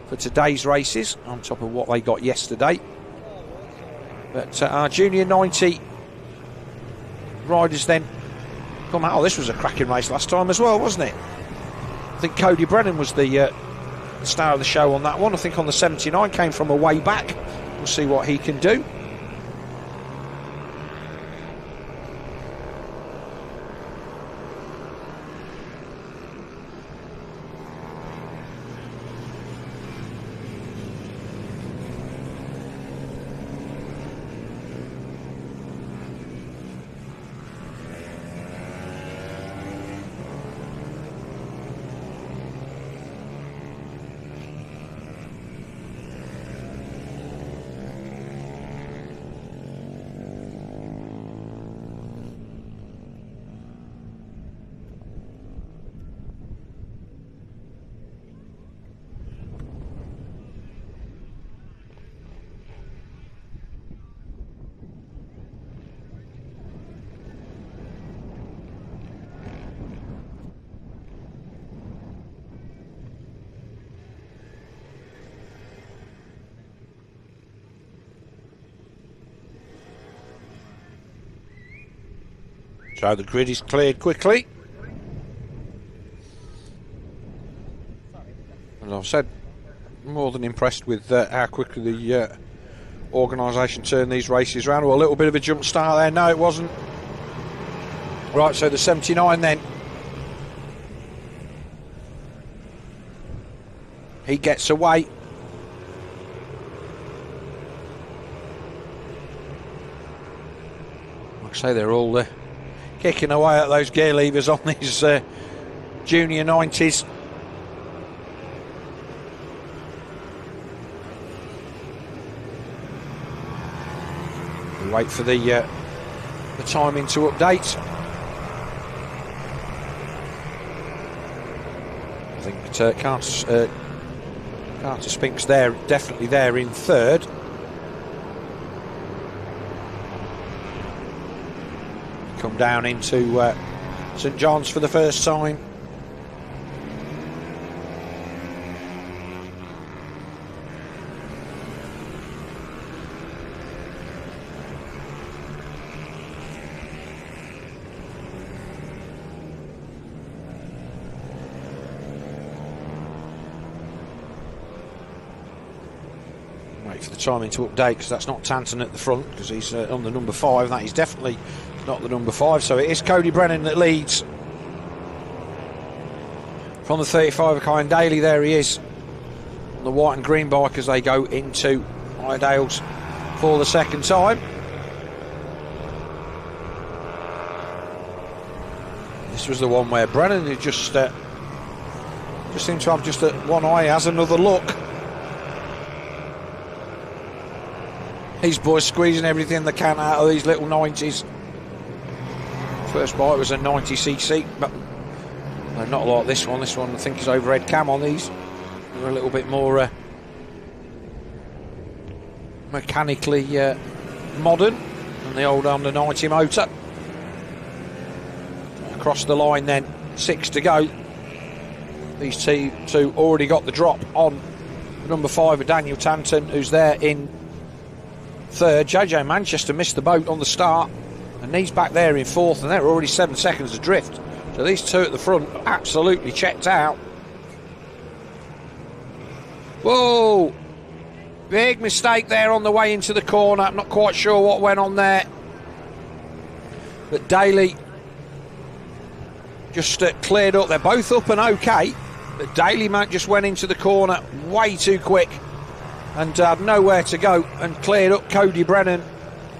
for today's races on top of what they got yesterday. But our Junior 90 riders then come out. Oh, this was a cracking race last time as well, wasn't it? I think Cody Brennan was the star of the show on that one. I think on the 79 came from a way back. We'll see what he can do. So the grid is cleared quickly. As I've said, more than impressed with how quickly the organisation turned these races around. Well, a little bit of a jump start there. No, it wasn't. Right, so the 79 then. He gets away. Like I say, they're all kicking away at those gear levers on these Junior 90s. We wait for the timing to update. I think Carter Spink's there, definitely there in third. come down into St John's for the first time. Wait for the timing to update, because that's not Tanton at the front, because he's on the number 5. That is definitely not the number 5. So it is Cody Brennan that leads from the 35 of Kyan Daly. There he is on the white and green bike as they go into Iredales for the second time. This was the one where Brennan had just seemed to have just one eye, has another look. These boys squeezing everything they can out of these little 90s. First bike was a 90cc, but not like this one. This one I think is overhead cam on these. They're a little bit more mechanically modern than the old under 90 motor. Across the line then, 6 to go. These two already got the drop on number 5 of Daniel Tanton, who's there in third. JJ Manchester missed the boat on the start, and he's back there in fourth, and they're already 7 seconds adrift. So these two at the front absolutely checked out. Whoa! Big mistake there on the way into the corner. I'm not quite sure what went on there, but Daly just cleared up. They're both up and okay, but Daly just went into the corner way too quick and had nowhere to go, and cleared up Cody Brennan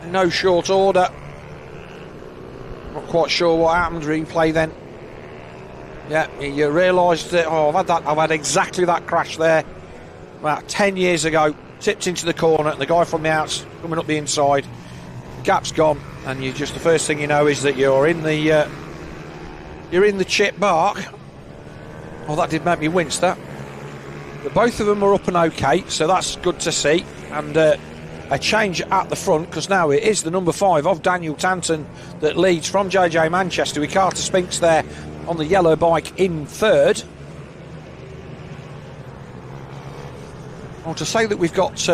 in no short order. Not quite sure what happened. Replay then. Yeah, you realised that, I've had exactly that crash there about 10 years ago. Tipped into the corner, and the guy from the outs coming up the inside. Gap's gone, and the first thing you know is that you're in the chip bark. Oh, that did make me wince, that. But both of them are up and okay, so that's good to see. And a change at the front, because now it is the number 5 of Daniel Tanton that leads from JJ Manchester, with Carter Spinks there on the yellow bike in third. Well, to say that we've got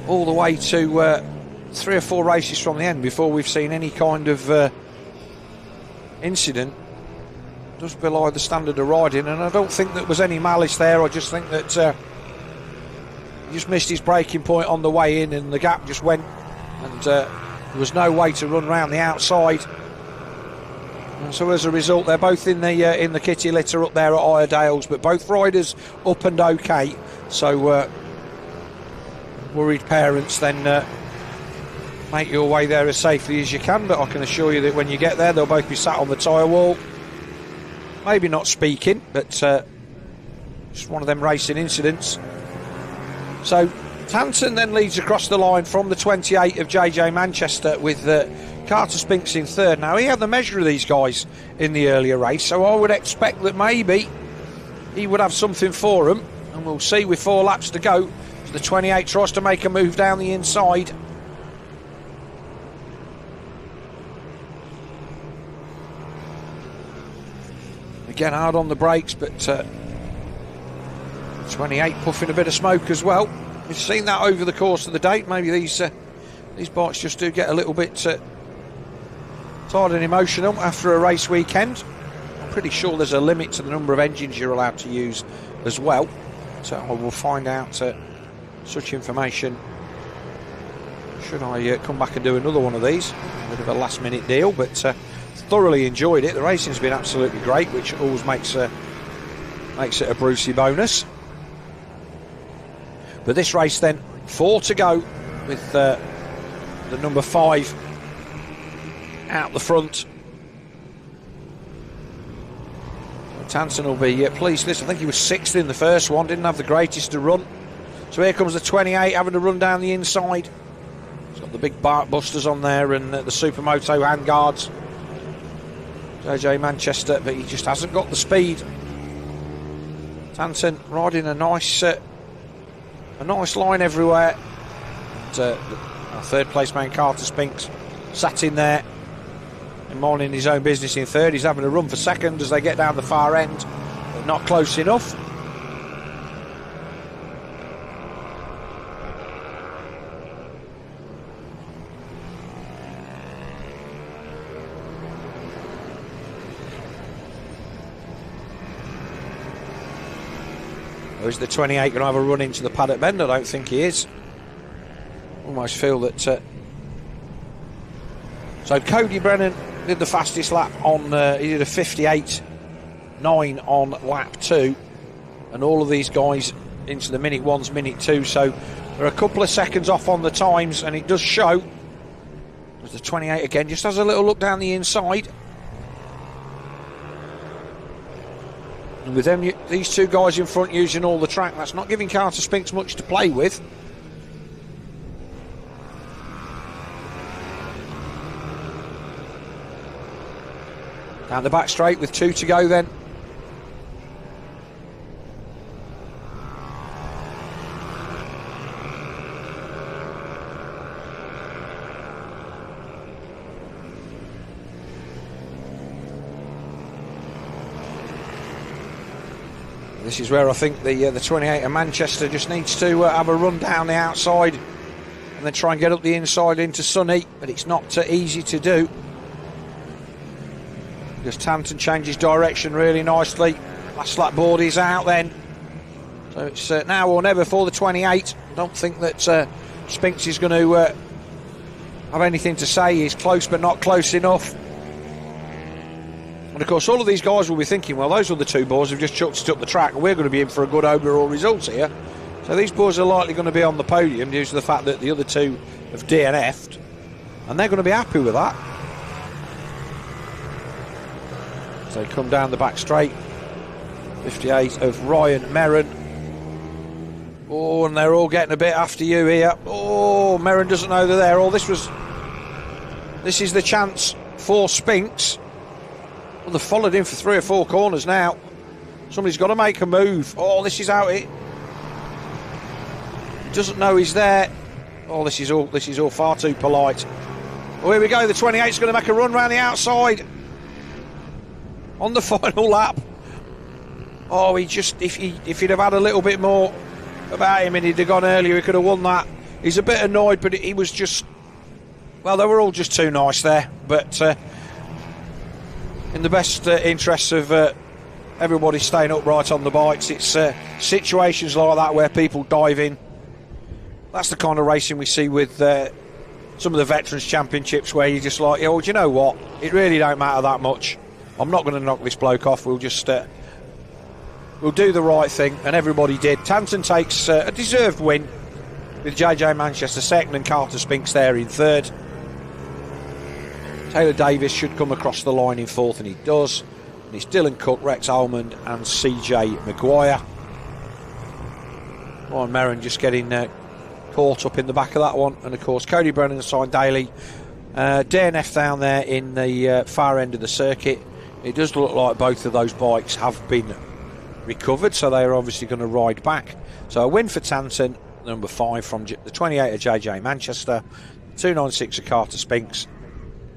all the way to 3 or 4 races from the end before we've seen any kind of incident does belie the standard of riding, and I don't think there was any malice there. I just think that he just missed his braking point on the way in, and the gap just went, and there was no way to run round the outside. And so as a result, they're both in the kitty litter up there at Iredales, but both riders up and okay. So worried parents, then make your way there as safely as you can, but I can assure you that when you get there, they'll both be sat on the tyre wall. Maybe not speaking, but just one of them racing incidents. So Tanton then leads across the line from the 28 of JJ Manchester, with Carter Spinks in third. Now, he had the measure of these guys in the earlier race, so I would expect that maybe he would have something for them, and we'll see with 4 laps to go. So the 28 tries to make a move down the inside. Again, hard on the brakes, but 28 puffing a bit of smoke as well. We've seen that over the course of the day. Maybe these bikes just do get a little bit tired and emotional after a race weekend. I'm pretty sure there's a limit to the number of engines you're allowed to use as well. So I will find out such information should I come back and do another one of these. A bit of a last minute deal, but thoroughly enjoyed it. The racing's been absolutely great, which always makes it a Brucey bonus. But this race then, 4 to go, with the number 5 out the front. Tanton will be pleased with this. I think he was 6th in the first one, didn't have the greatest to run. So here comes the 28 having to run down the inside. He's got the big bark busters on there and the Supermoto handguards. JJ Manchester, but he just hasn't got the speed. Tanton riding a nice line everywhere. And our third place man Carter Spinks sat in there and minding his own business in third. He's having a run for second as they get down the far end, but not close enough. Or is the 28 going to have a run into the paddock bend? I don't think he is. Almost feel that... So Cody Brennan did the fastest lap on... he did a 58.9 on lap 2. And all of these guys into the minute 1s, minute 2. So they're a couple of seconds off on the times. And it does show. As the 28 again just has a little look down the inside. And with them, these two guys in front using all the track, that's not giving Carter Spinks much to play with. Down the back straight with 2 to go then. This is where I think the 28 of Manchester just needs to have a run down the outside and then try and get up the inside into Sunny, but it's not easy to do. Because Tanton changes direction really nicely. Last lap board is out then. So it's now or never for the 28. I don't think that Spinks is going to have anything to say. He's close but not close enough. And of course all of these guys will be thinking, well, those are the two boys who've just chucked it up the track and we're going to be in for a good overall result here. So these boys are likely going to be on the podium due to the fact that the other two have DNF'd, and they're going to be happy with that. So they come down the back straight. 58 of Ryan Merrin. Oh, and they're all getting a bit after you here. Oh, Merrin doesn't know they're there. Oh, this is the chance for Spinks. Well, they've followed him for 3 or 4 corners now. Somebody's got to make a move. Oh, this is out it. Doesn't know he's there. Oh, this is all far too polite. Oh, here we go. The 28's going to make a run round the outside on the final lap. Oh, if he'd have had a little bit more about him and he'd have gone earlier, he could have won that. He's a bit annoyed, but he was just... Well, they were all just too nice there. But in the best interests of everybody staying upright on the bikes, it's situations like that where people dive in. That's the kind of racing we see with some of the Veterans Championships, where you're just like, yeah, well, do you know what? It really don't matter that much. I'm not going to knock this bloke off. We'll just... We'll do the right thing, and everybody did. Tanton takes a deserved win with JJ Manchester second and Carter Spinks there in third. Taylor Davis should come across the line in fourth, and he does. And it's Dylan Cook, Rex Almond and CJ Maguire. Ryan Merrin just getting caught up in the back of that one. And of course Cody Brennan and Simon Daly DNF down there in the far end of the circuit. It does look like both of those bikes have been recovered, so they are obviously going to ride back. So a win for Tanton, number 5 from the 28 of JJ Manchester, 296 of Carter Spinks,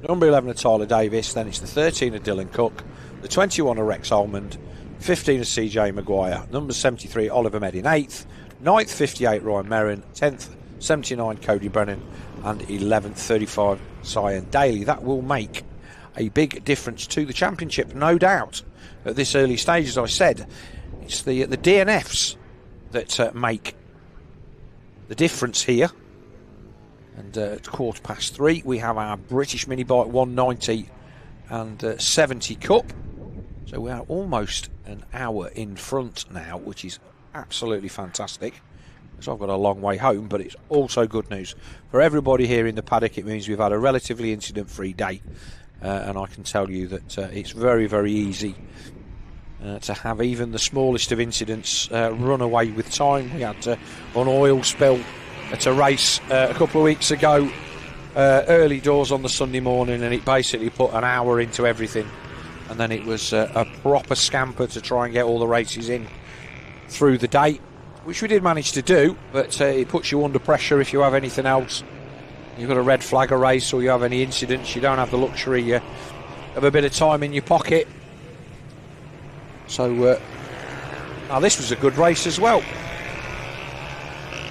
number 11 of Tyler Davis, then it's the 13 of Dylan Cook, the 21 of Rex Almond, 15 of CJ Maguire, number 73 Oliver Med in 8th, 9th 58 Ryan Merrin, 10th 79 Cody Brennan, and 11th 35 Cyan Daly. That will make a big difference to the championship, no doubt. At this early stage, as I said, it's the DNFs that make the difference here. And at 3:15, we have our British Mini Bike 190 and 70 Cup. So we are almost an hour in front now, which is absolutely fantastic. So I've got a long way home, but it's also good news for everybody here in the paddock. It means we've had a relatively incident-free day. And I can tell you that it's very, very easy to have even the smallest of incidents run away with time. We had an oil spill at a race a couple of weeks ago, early doors on the Sunday morning, and it basically put an hour into everything. And then it was a proper scamper to try and get all the races in through the day, which we did manage to do, but it puts you under pressure if you have anything else you've got a red flag a race or you have any incidents, you don't have the luxury of a bit of time in your pocket. So now this was a good race as well.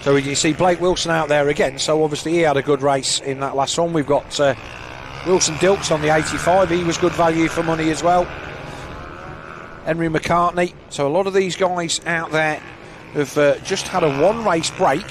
So you see Blake Wilson out there again, so obviously he had a good race in that last one. We've got Wilson Dilks on the 85, he was good value for money as well. Henry McCartney, so a lot of these guys out there have just had a one race break.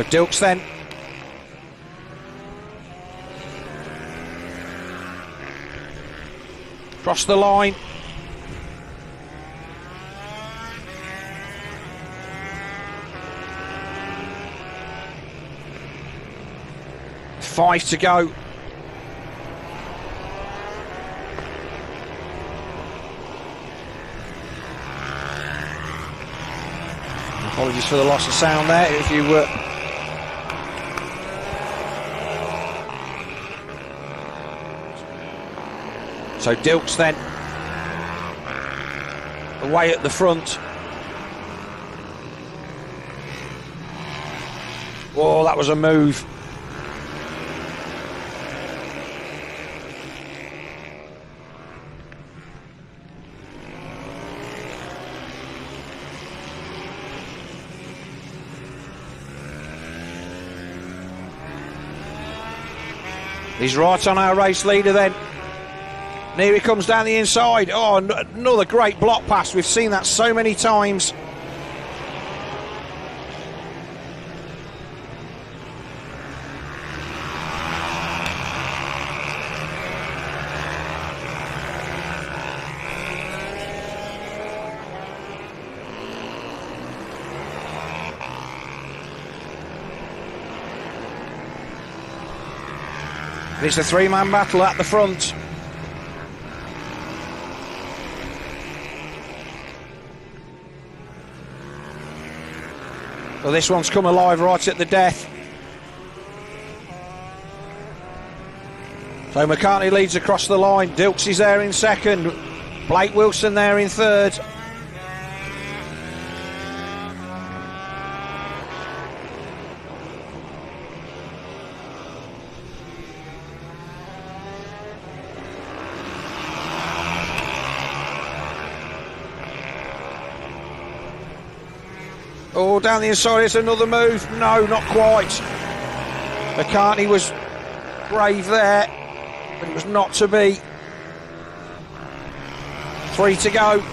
So Dilks then. Cross the line. Five to go. Apologies for the loss of sound there. If you were so Dilks then away at the front. Oh, that was a move. He's right on our race leader then. And here he comes down the inside. Oh, another great block pass. We've seen that so many times. It's a three-man battle at the front. Well, this one's come alive right at the death. So McCartney leads across the line. Dilks is there in second. Blake Wilson there in third. Oh, down the inside, it's another move. No, not quite. McCartney was brave there, but it was not to be. 3 to go.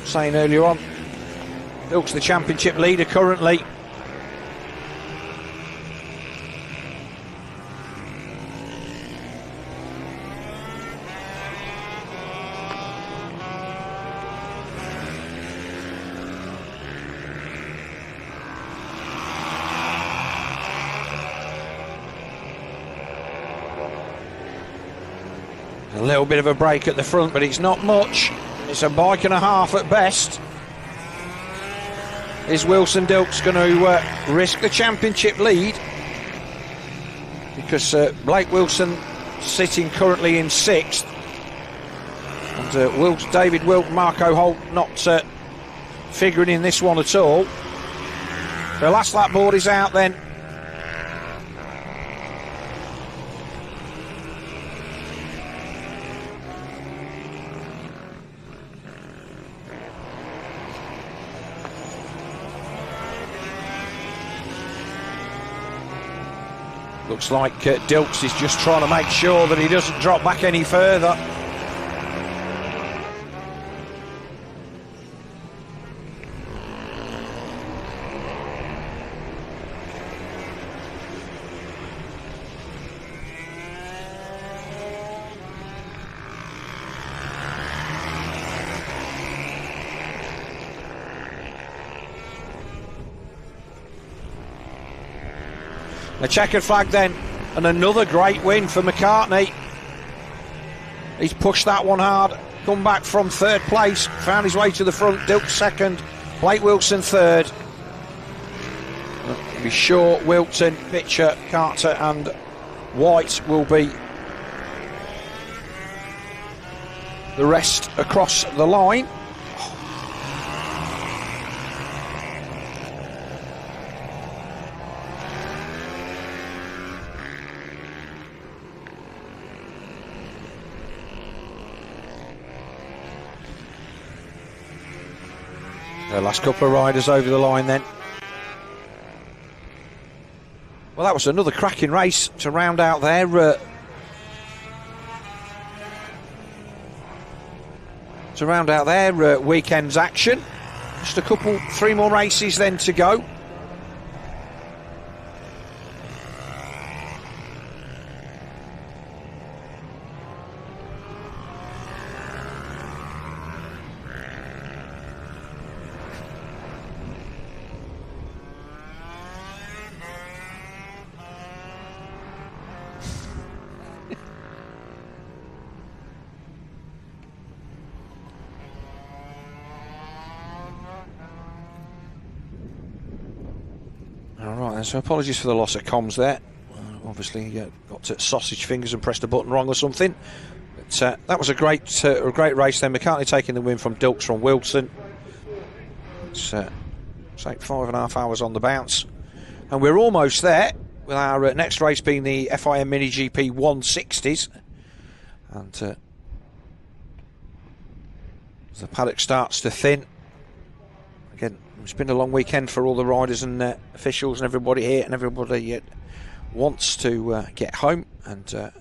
Saying earlier on, Dilks the championship leader currently. A little bit of a break at the front, but it's not much. It's a bike and a half at best. Is Wilson Dilks going to risk the championship lead? Because Blake Wilson sitting currently in 6th. And David Wilt, Marco Holt not figuring in this one at all. The last lap board is out then. Looks like Dilks is just trying to make sure that he doesn't drop back any further. A checkered flag then, and another great win for McCartney. He's pushed that one hard, come back from 3rd place, found his way to the front. Dilks 2nd, Blake Wilson 3rd. Be sure Wilton, Pitcher, Carter and White will be the rest across the line. The last couple of riders over the line then. Well, that was another cracking race to round out their to round out their weekend's action. Just a couple, 3 more races then to go. Alright, so apologies for the loss of comms there. Obviously, got to sausage fingers and pressed a button wrong or something. But that was a great race then. McCartney taking the win from Dilks from Wilson. It's like 5.5 hours on the bounce. And we're almost there, with our next race being the FIM Mini GP 160s. And as the paddock starts to thin, again, it's been a long weekend for all the riders and officials and everybody here, and everybody wants to get home. And I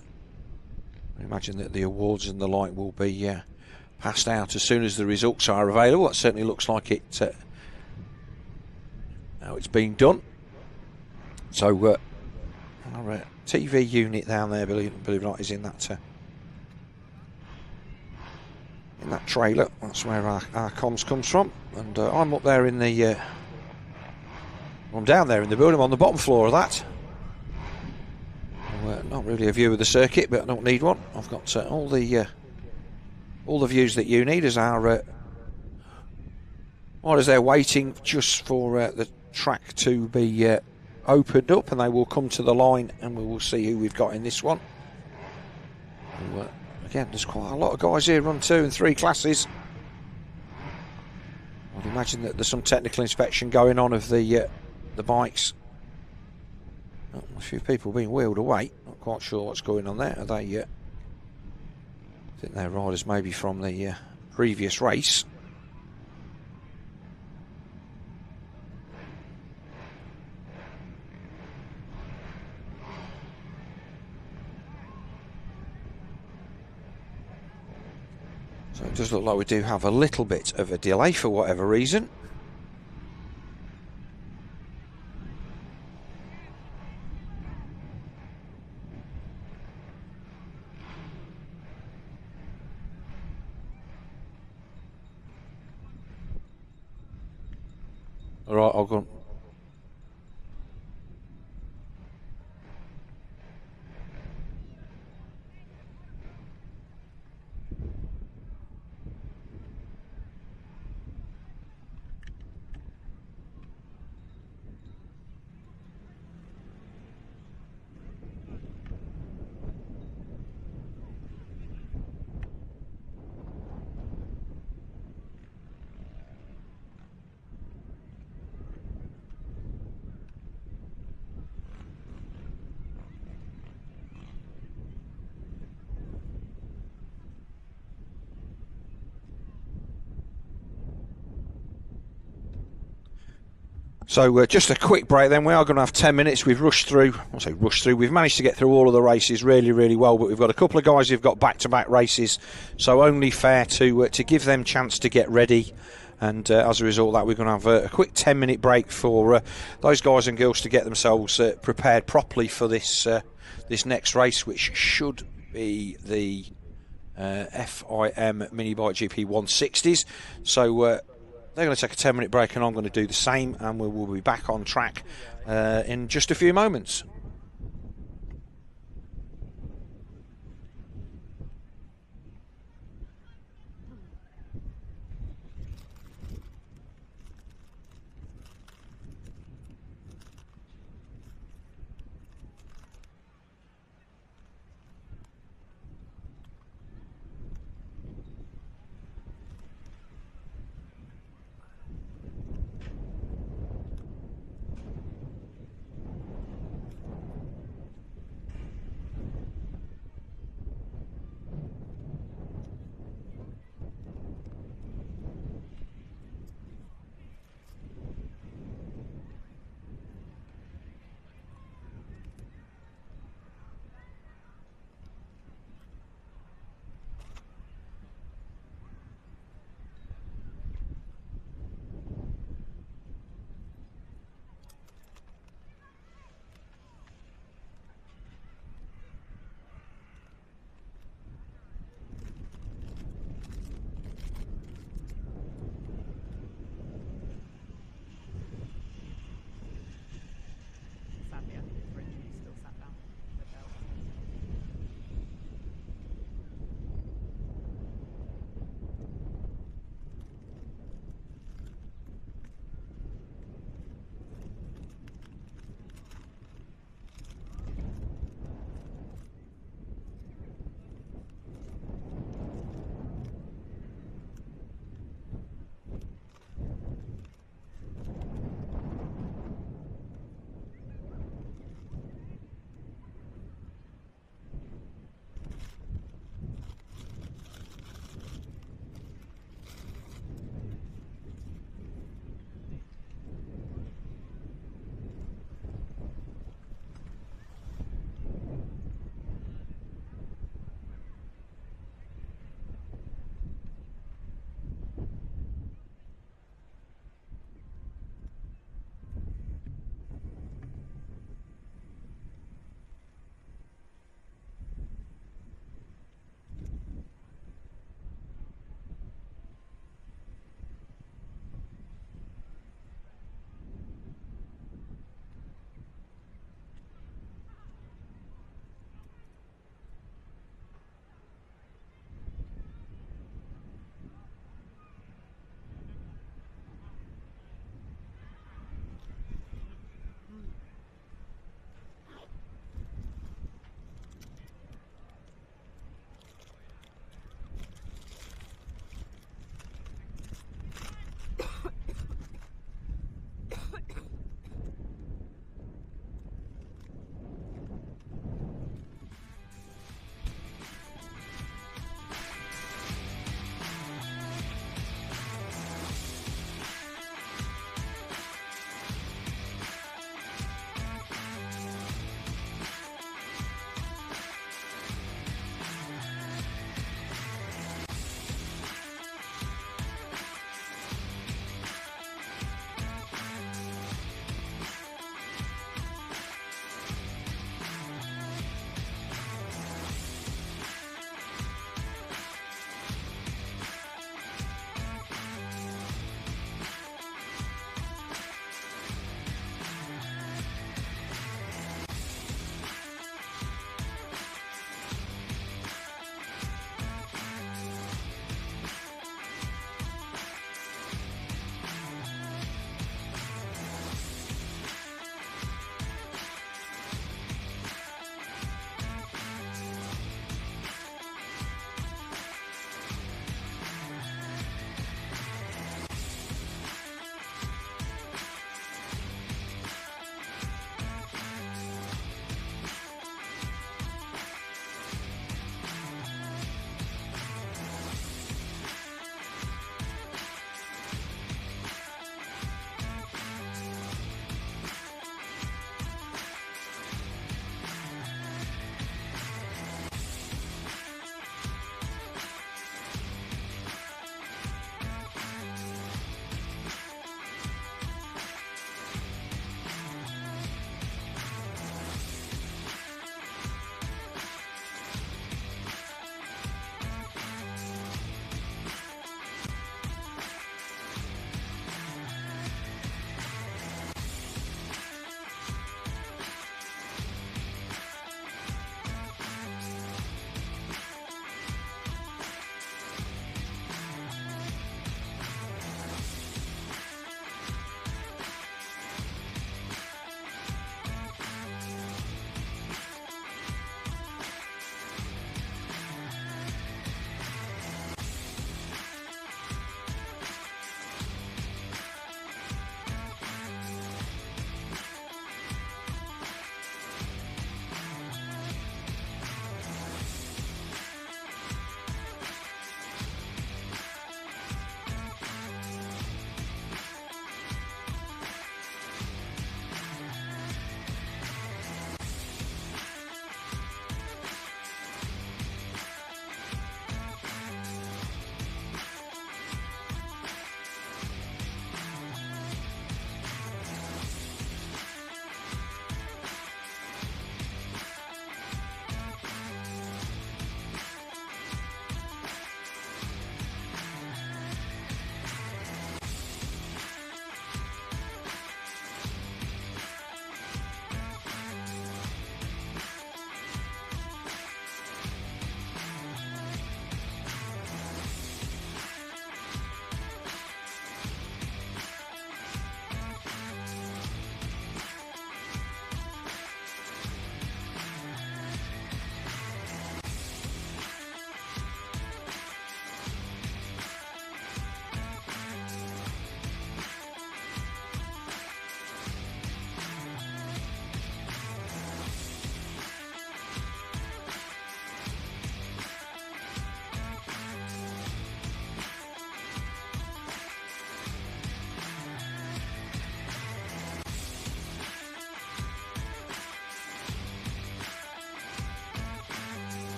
imagine that the awards and the like will be passed out as soon as the results are available. That certainly looks like it. Now it's being done. So our TV unit down there, believe it or not, is in that trailer. That's where our comms comes from. And I'm up there in the I'm down there in the building. I'm on the bottom floor of that. Not really a view of the circuit, but I don't need one. I've got all the views that you need as our riders there waiting just for the track to be opened up, and they will come to the line, and we will see who we've got in this one. And, again, there's quite a lot of guys here run 2 and 3 classes. I'd imagine that there's some technical inspection going on of the bikes. Oh, a few people being wheeled away. Not quite sure what's going on there. Are they? I think they're riders maybe from the previous race. So it does look like we do have a little bit of a delay for whatever reason. All right, I'll go. So just a quick break then. We are going to have 10 minutes. We've rushed through. I'll say rushed through. We've managed to get through all of the races really, really well, but we've got a couple of guys who've got back-to-back races, so only fair to give them chance to get ready. And as a result of that, we're going to have a quick 10-minute break for those guys and girls to get themselves prepared properly for this this next race, which should be the FIM Mini Bike GP 160s. So they're going to take a 10-minute break, and I'm going to do the same, and we will be back on track in just a few moments.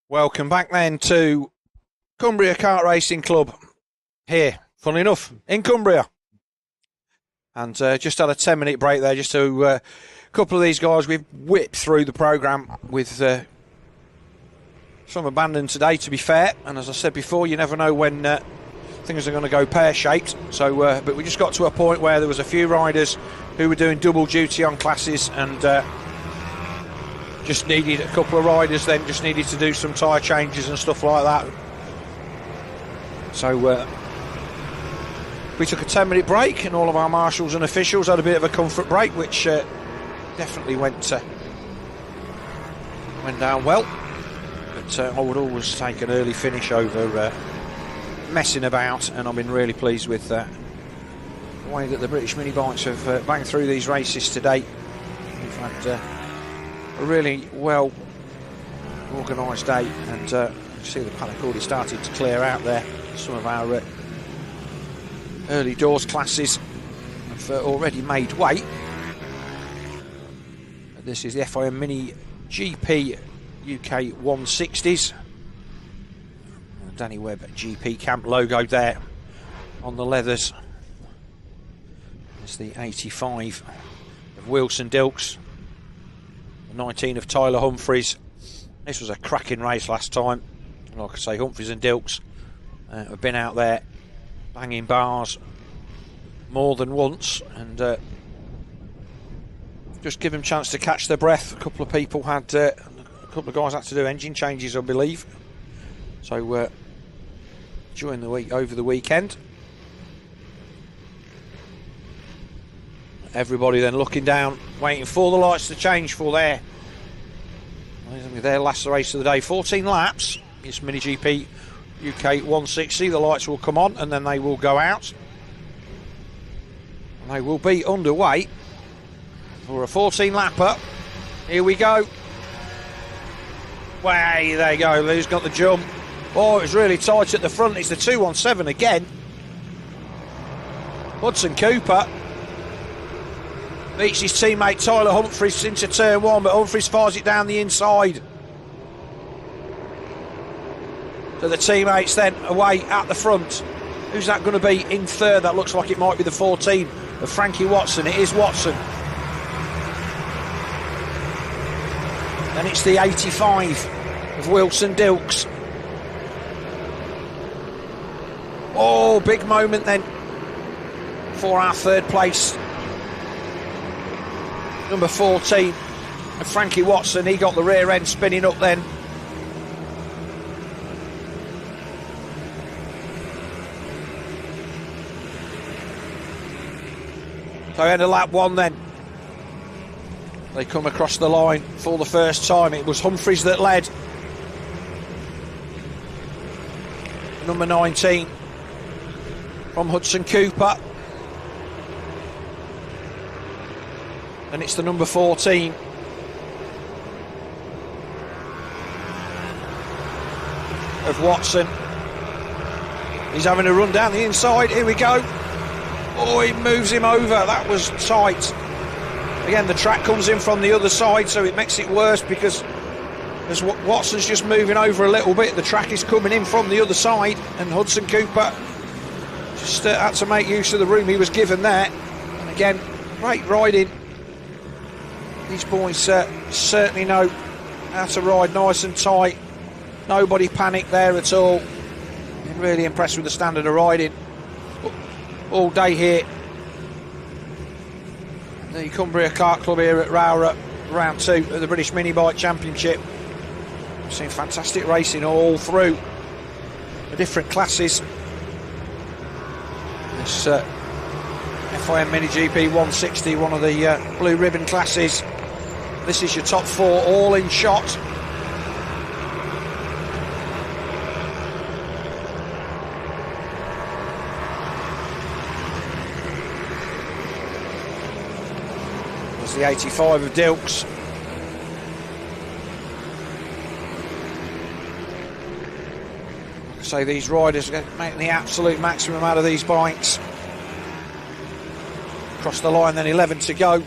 Welcome back then to Cumbria Kart Racing Club here, funnily enough, in Cumbria. And just had a 10-minute break there just to a couple of these guys. We've whipped through the programme with some abandon today, to be fair. And as I said before, you never know when things are going to go pear-shaped. So, but we just got to a point where there was a few riders who were doing double duty on classes and just needed a couple of riders then just needed to do some tyre changes and stuff like that. So we took a 10-minute break and all of our marshals and officials had a bit of a comfort break, which definitely went down well. But I would always take an early finish over messing about, and I've been really pleased with the way that the British mini bikes have banged through these races today. We've had a really well organised day, and you see the paddock already started to clear out there. Some of our early doors classes have already made way. This is the FIM Mini GP UK 160s. Danny Webb GP Camp logo there on the leathers. It's the 85 of Wilson Dilks, the 19 of Tyler Humphreys. This was a cracking race last time. Like I say, Humphreys and Dilks have been out there banging bars more than once, and just give them a chance to catch their breath. A couple of people had, a couple of guys had to do engine changes, I believe. So during the week, over the weekend, everybody then looking down, waiting for the lights to change for their last race of the day. 14 laps. It's Mini GP UK 160. The lights will come on and then they will go out. And they will be underway for a 14 lapper. Here we go. Way, there you go. Lou's got the jump. Oh, it was really tight at the front. It's the 217 again. Hudson Cooper beats his teammate Tyler Humphreys into turn one, but Humphreys fires it down the inside. So the teammates then away at the front. Who's that going to be in third? That looks like it might be the 14 of Frankie Watson. It is Watson. Then it's the 85 of Wilson Dilks. Oh, big moment then for our third place. Number 14 of Frankie Watson. He got the rear end spinning up then. So end of lap one then. They come across the line for the first time. It was Humphreys that led. Number 19 from Hudson Cooper. And it's the number 14 of Watson. He's having a run down the inside. Here we go. Oh, he moves him over. That was tight. Again, the track comes in from the other side, so it makes it worse because as Watson's just moving over a little bit, the track is coming in from the other side, and Hudson Cooper just had to make use of the room he was given there. And again, great riding. These boys certainly know how to ride nice and tight. Nobody panicked there at all. Been really impressed with the standard of riding all day here. The Cumbria Kart Club here at Rowrah, round 2 of the British Mini Bike Championship. We've seen fantastic racing all through the different classes. This FIM Mini GP 160, one of the blue ribbon classes. This is your top 4 all in shot. There's the 85 of Dilks. So these riders are making the absolute maximum out of these bikes. Across the line then, 11 to go.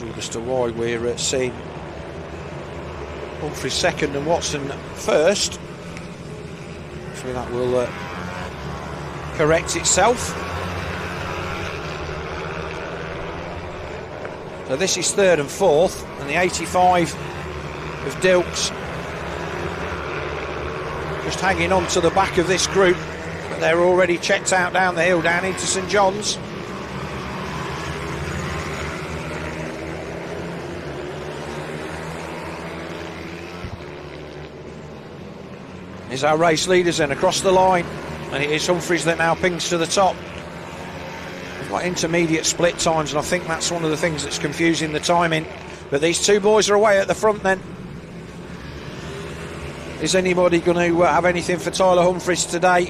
puzzled as to why we're seeing Humphries second and Watson first. Hopefully that will correct itself. So this is third and fourth, and the 85 of Dilks just hanging on to the back of this group, but they're already checked out down the hill, down into St John's. Here's our race leaders then across the line, and it is Humphries that now pings to the top. We've got intermediate split times, and I think that's one of the things that's confusing the timing. But these two boys are away at the front then. Is anybody going to have anything for Tyler Humphries today?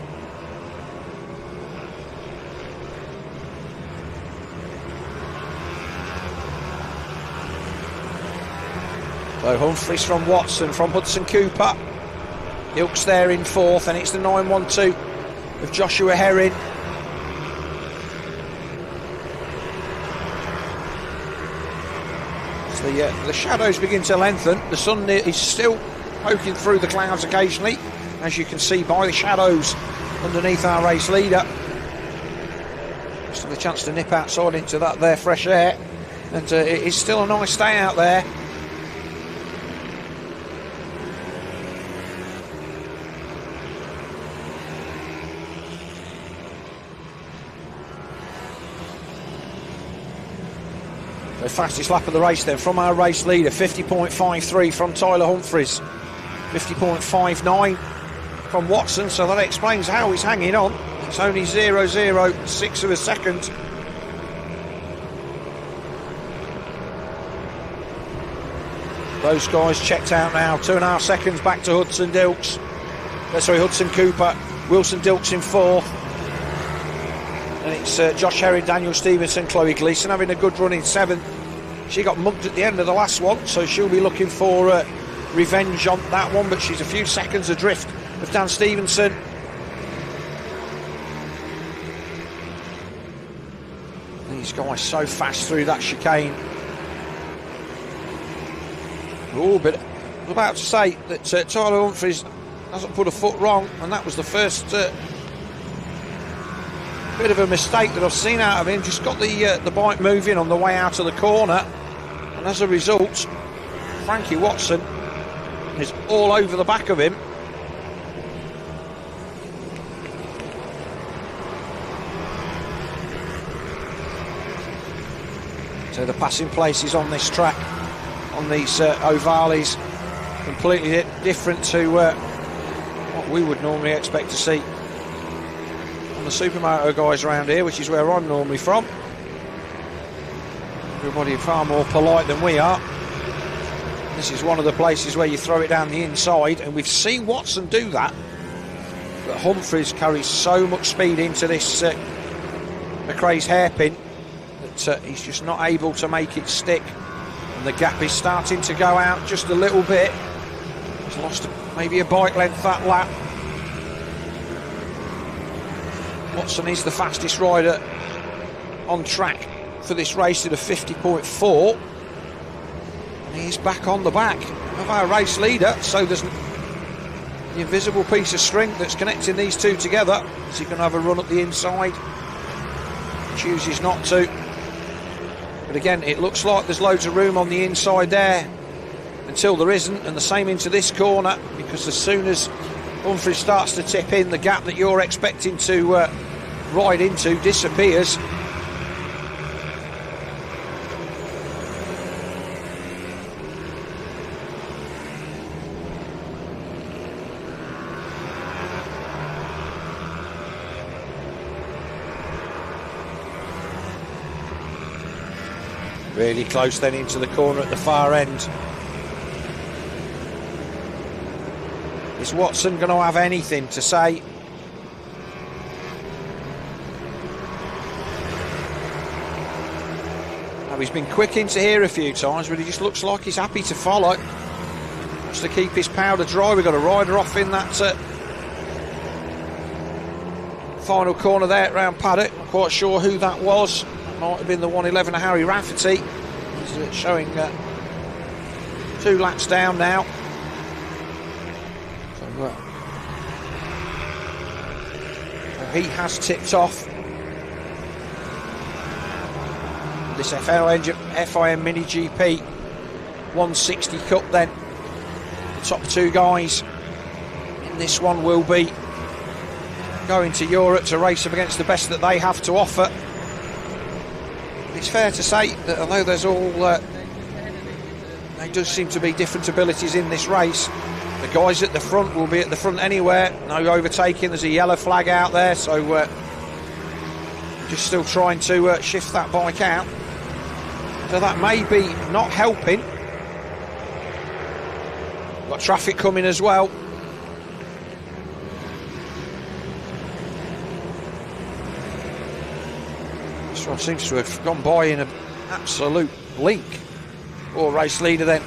So Humphries from Watson, from Hudson Cooper. Dilks there in fourth, and it's the 912 of Joshua Herring. So the shadows begin to lengthen. The sun is still poking through the clouds occasionally, as you can see by the shadows underneath our race leader. Just have a chance to nip outside into that there fresh air, and it is still a nice day out there. The fastest lap of the race then from our race leader, 50.53 from Tyler Humphries, 50.59 from Watson, so that explains how he's hanging on. It's only 0.006 of a second. Those guys checked out now, 2.5 seconds back to Hudson Cooper. Wilson Dilks in fourth. And it's Josh Herring, Daniel Stevenson, Chloe Gleeson having a good run in seventh. She got mugged at the end of the last one, so she'll be looking for revenge on that one, but she's a few seconds adrift of Dan Stevenson. These guys so fast through that chicane. Oh, but I was about to say that Tyler Humphries hasn't put a foot wrong, and that was the first bit of a mistake that I've seen out of him. Just got the bike moving on the way out of the corner, and as a result Frankie Watson is all over the back of him. So the passing places on this track, on these ovales, completely different to what we would normally expect to see on the supermoto guys around here, which is where I'm normally from. Everybody far more polite than we are. This is one of the places where you throw it down the inside, and we've seen Watson do that, but Humphries carries so much speed into this McRae's hairpin that he's just not able to make it stick, and the gap is starting to go out just a little bit. He's lost maybe a bike length that lap. Watson is the fastest rider on track for this race at a 50.4, and he's back on the back of our race leader, so there's the invisible piece of string that's connecting these two together. Is he going to have a run up the inside? Chooses not to, but again it looks like there's loads of room on the inside there until there isn't, and the same into this corner, because as soon as Humphries starts to tip in, the gap that you're expecting to ride into disappears. Really close then into the corner at the far end. Is Watson going to have anything to say? Now, he's been quick into here a few times, but he just looks like he's happy to follow. Wants to keep his powder dry. We've got a rider off in that final corner there at round paddock. Not quite sure who that was. Might have been the 111 of Harry Rafferty. He's showing 2 laps down now. So, he has tipped off. This FIM Mini GP 160 Cup then. The top 2 guys in this one will be going to Europe to race up against the best that they have to offer. It's fair to say that although there's all there does seem to be different abilities in this race, the guys at the front will be at the front anywhere. No overtaking, there's a yellow flag out there, so just still trying to shift that bike out. So that may be not helping. Got traffic coming as well. This one seems to have gone by in an absolute blink. Poor race leader then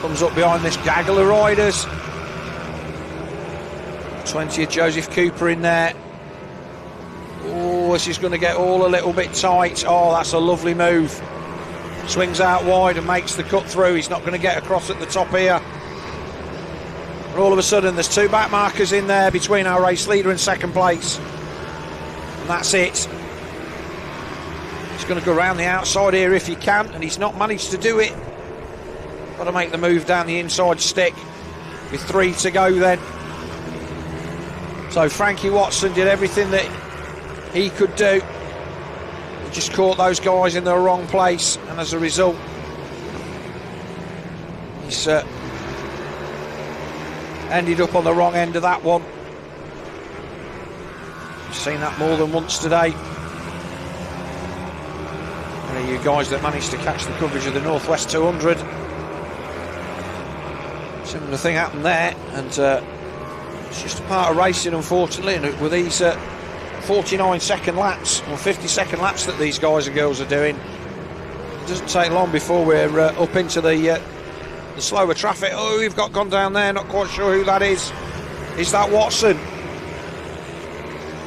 comes up behind this gaggle of riders. 20 of Joseph Cooper in there. Oh, this is going to get all a little bit tight. Oh, that's a lovely move. Swings out wide and makes the cut through. He's not going to get across at the top here. And all of a sudden there's 2 back markers in there between our race leader and second place. And that's it. He's going to go around the outside here if he can, and he's not managed to do it. Got to make the move down the inside stick with 3 to go then. So Frankie Watson did everything that he could do. He just caught those guys in the wrong place, and as a result he's ended up on the wrong end of that one. We've seen that more than once today. You guys that managed to catch the coverage of the Northwest 200. Similar thing happened there, and it's just a part of racing, unfortunately. And with these 49-second laps or 50-second laps that these guys and girls are doing, it doesn't take long before we're up into the slower traffic. Oh, we've gone down there. Not quite sure who that is. Is that Watson?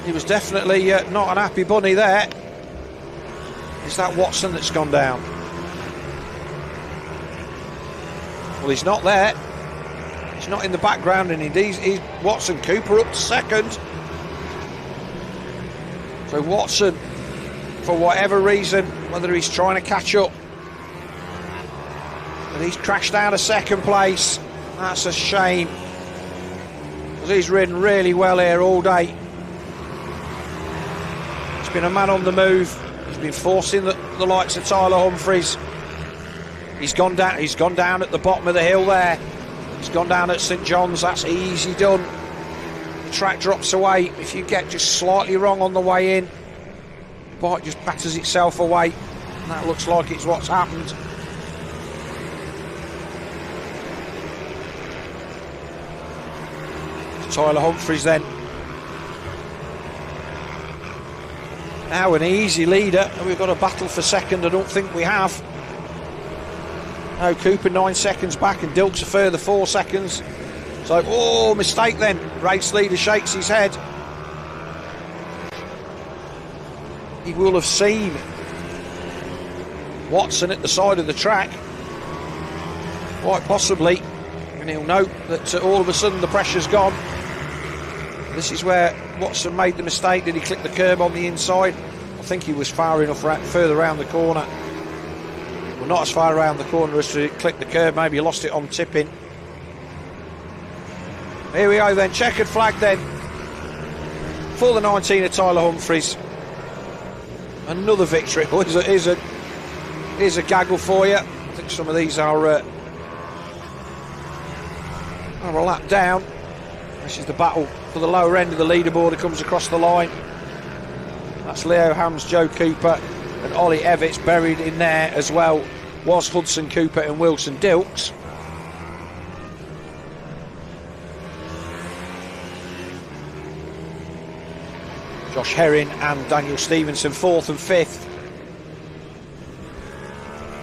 He was definitely not an happy bunny there. Is that Watson that's gone down? Well, he's not there. He's not in the background, and indeed he's Watson. Cooper up to second. So Watson, for whatever reason, whether he's trying to catch up, but he's crashed out of second place. That's a shame, because he's ridden really well here all day. He's been a man on the move. He's been forcing the likes of Tyler Humphries. He's gone down at the bottom of the hill there. He's gone down at St John's. That's easy done. The track drops away. If you get just slightly wrong on the way in, the bike just batters itself away, and that looks like it's what's happened. Tyler Humphries then. Now an easy leader, and we've got a battle for second. I don't think we have. No, Cooper 9 seconds back, and Dilks a further 4 seconds. So, oh, mistake then. Race leader shakes his head. He will have seen Watson at the side of the track, quite possibly, and he'll note that all of a sudden the pressure's gone. This is where Watson made the mistake. Did he click the curb on the inside? I think he was far enough further around the corner. Well, not as far around the corner as to click the curb. Maybe he lost it on tipping. Here we go then. Checkered flag then for the 19 of Tyler Humphries. Another victory. Oh, here's a gaggle for you. I think some of these are a lap down. This is the battle for the lower end of the leaderboard who comes across the line. That's Leo Hams, Joe Cooper and Ollie Evitts. Buried in there as well was Hudson Cooper and Wilson Dilks. Josh Herring and Daniel Stevenson 4th and 5th.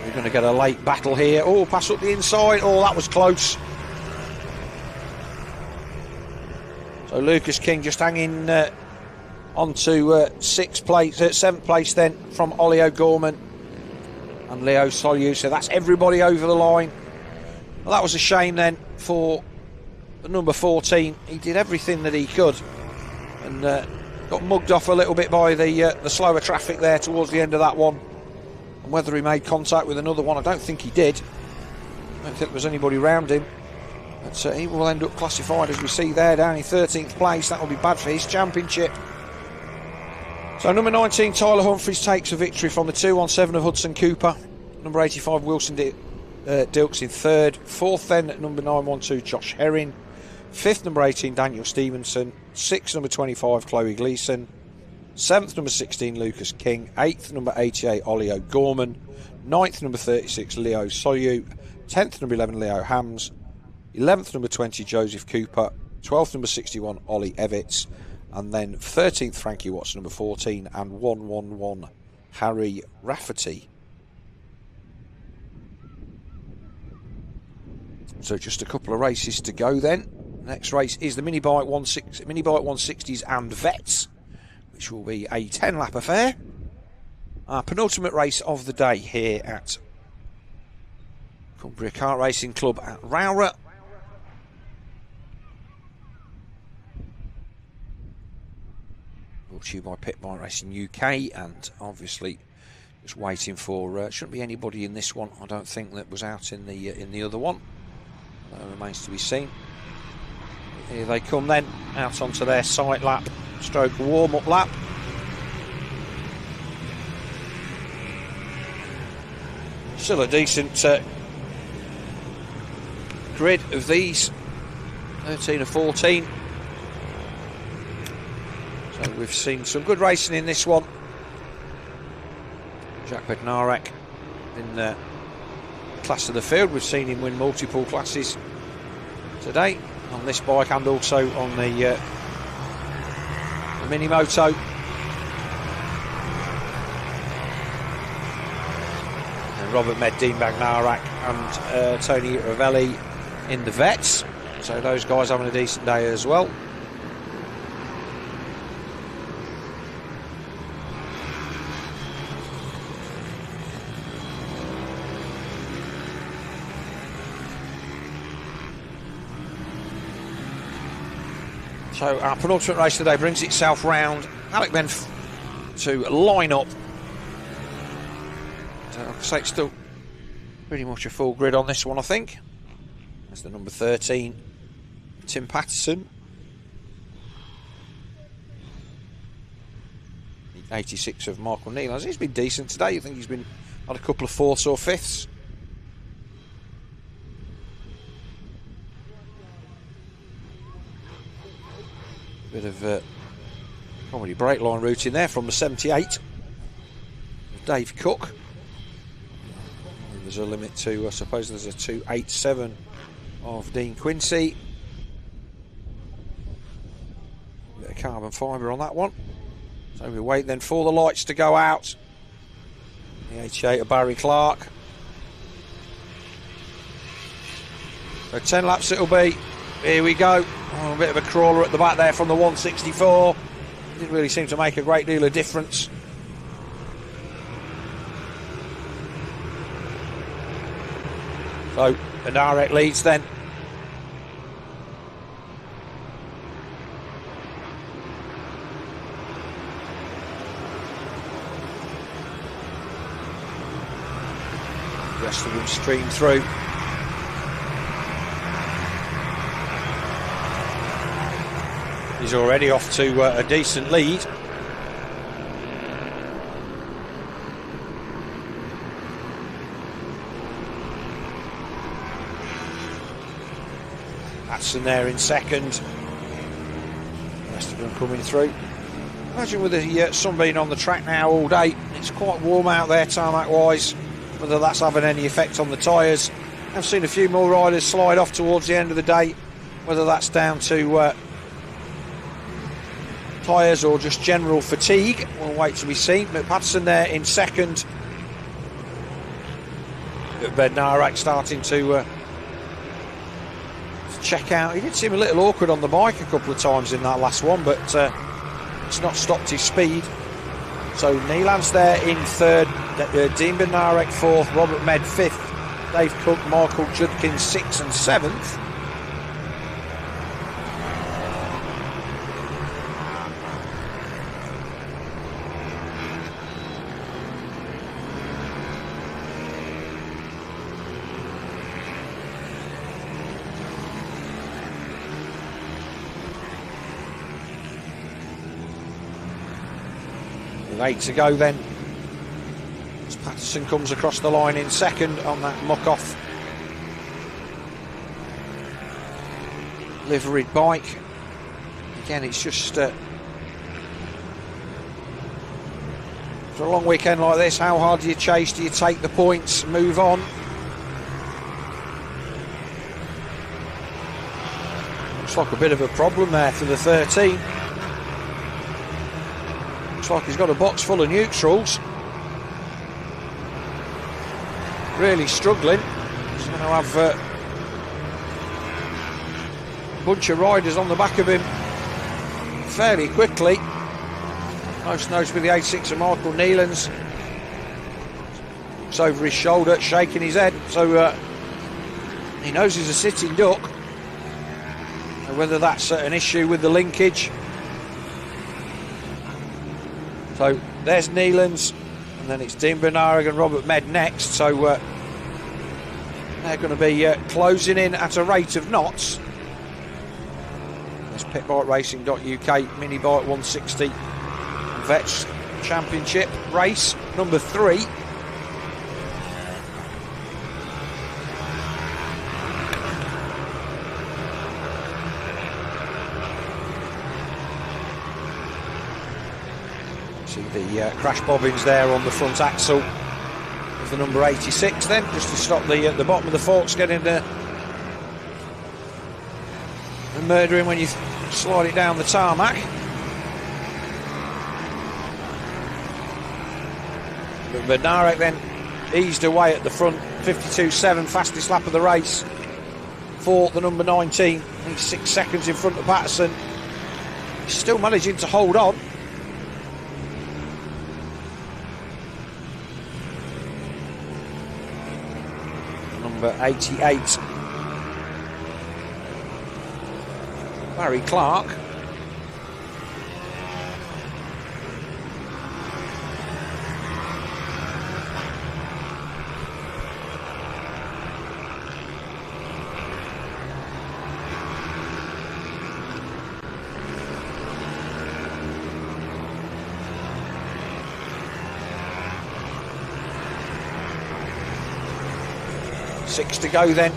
We're going to get a late battle here. Oh, pass up the inside. Oh, that was close. So Lucas King just hanging on to 7th place then from Ollie O'Gorman. and Leo Solyu. So that's everybody over the line. Well, that was a shame then for the number 14. He did everything that he could, and got mugged off a little bit by the slower traffic there towards the end of that one. And whether he made contact with another one, I don't think he did. I don't think there was anybody round him. But he will end up classified, as we see there, down in 13th place. That will be bad for his championship. So number 19, Tyler Humphries, takes a victory from the 217 of Hudson Cooper. Number 85, Wilson Dilks in third. Fourth then, number 912, Josh Herring. Fifth, number 18, Daniel Stevenson. Sixth, number 25, Chloe Gleeson. Seventh, number 16, Lucas King. Eighth, number 88, Ollie O'Gorman. Ninth, number 36, Leo Solyu. 10th, number 11, Leo Hams. 11th, number 20, Joseph Cooper. 12th, number 61, Ollie Evitts. And then 13th, Frankie Watson, number 14. And 111, Harry Rafferty. So just a couple of races to go then. Next race is the Mini Bike 160s and Vets, which will be a 10-lap affair. Our penultimate race of the day here at Cumbria Kart Racing Club at Rowrah. Brought to you by Pit Bike Racing UK, and obviously just waiting for. Shouldn't be anybody in this one, I don't think, that was out in the other one. That remains to be seen. Here they come then, out onto their sight lap, stroke warm-up lap. Still a decent grid of these, 13 or 14. So we've seen some good racing in this one. Jack Bednarek in the class of the field. We've seen him win multiple classes today on this bike and also on the Mini Moto. And Robert Med, Dean Bagnarak and Tony Ravelli in the Vets. So those guys having a decent day as well. So our penultimate race today brings itself round. Alec Ben to line up. So like I say, it's still pretty much a full grid on this one, I think. That's the number 13, Tim Patterson. The 86 of Michael Neal. He's been decent today. I think he's been on a couple of fourths or fifths. Bit of comedy brake line route in there from the 78 Dave Cook. And there's a limit to, I suppose there's a 287 of Dean Quincy. Bit of carbon fibre on that one. So we wait then for the lights to go out. The 88 of Barry Clark. So 10 laps it'll be. Here we go. Oh, a bit of a crawler at the back there from the 164. Didn't really seem to make a great deal of difference. So, a direct leads then. The rest of them stream through. He's already off to a decent lead. Patson there in second. The rest of them coming through. Imagine with the sun being on the track now all day, it's quite warm out there tarmac wise, whether that's having any effect on the tyres. I've seen a few more riders slide off towards the end of the day, whether that's down to tyres or just general fatigue. We'll wait to be seen. But Patson there in second. Bednarek starting to check out. He did seem a little awkward on the bike a couple of times in that last one, but it's not stopped his speed. So Neelands there in third, Dean Bednarek fourth, Robert Med fifth, Dave Cook, Michael Judkins sixth and seventh. With 8 to go then, as Patterson comes across the line in second on that muck-off liveried bike. Again, it's just for a long weekend like this, how hard do you chase? Do you take the points, move on? Looks like a bit of a problem there for the 13. Looks like he's got a box full of neutrals. Really struggling. He's going to have a bunch of riders on the back of him fairly quickly. Most notably the 86 of Michael Neelands. Looks over his shoulder, shaking his head. So he knows he's a sitting duck. And whether that's an issue with the linkage. So there's Neelands, and then it's Dean Bednarek and Robert Med next. So they're going to be closing in at a rate of knots. There's pitbikeRacing.uk Mini Bike 160 Vets Championship race number 3. See the crash bobbins there on the front axle of the number 86 then, just to stop the bottom of the forks getting the murdering when you slide it down the tarmac. But Bednarek then eased away at the front, 52.7, fastest lap of the race for the number 19. He's 6 seconds in front of Patterson. He's still managing to hold on. Number 88, Barry Clark. Six to go then.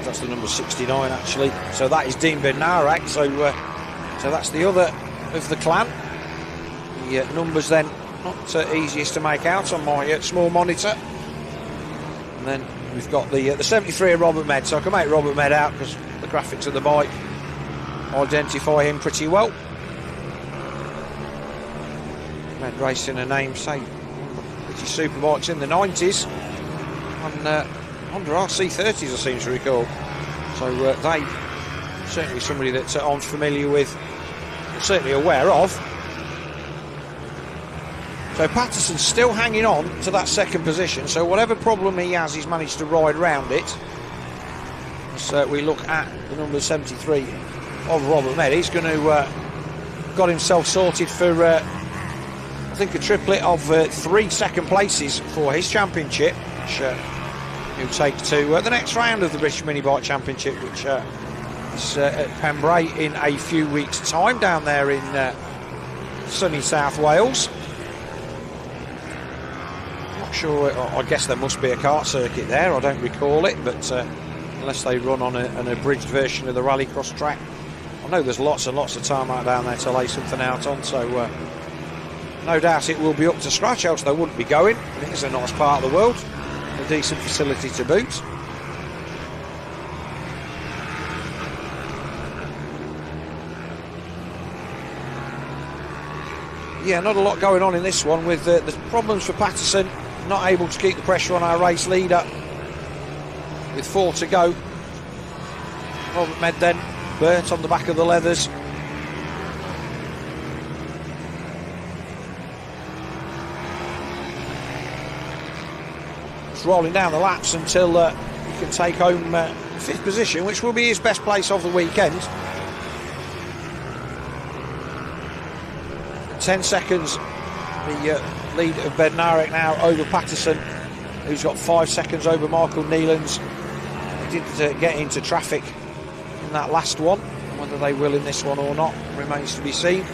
That's the number 69 actually. So that is Dean Bednarek. So that's the other of the clan. The numbers then not easiest to make out on my small monitor. And then we've got the 73 of Robert Med. So I can make Robert Med out because the graphics of the bike identify him pretty well. Med Racing, a namesake. Superbikes in the 90s and Honda RC30s, I seem to recall. So they certainly somebody that I'm familiar with, certainly aware of. So Patterson's still hanging on to that second position, so whatever problem he has, he's managed to ride round it. As we look at the number 73 of Robert Med, he's going to got himself sorted for I think a triplet of 3 second places for his championship, which he'll take to the next round of the British Mini Bike Championship, which is at Pembrey in a few weeks' time down there in sunny South Wales. I'm not sure, I guess there must be a kart circuit there, I don't recall it, but unless they run on an abridged version of the rallycross track. I know there's lots and lots of tarmac down there to lay something out on, so no doubt it will be up to scratch, else they wouldn't be going. I think it's a nice part of the world, a decent facility to boot. Yeah, not a lot going on in this one with the problems for Patterson, not able to keep the pressure on our race leader with 4 to go. Robert Med then burnt on the back of the leathers. rolling down the laps until he can take home 5th position, which will be his best place of the weekend. 10 seconds the lead of Bednarek now over Patterson, who's got 5 seconds over Michael Nealons. He didn't get into traffic in that last one. Whether they will in this one or not remains to be seen.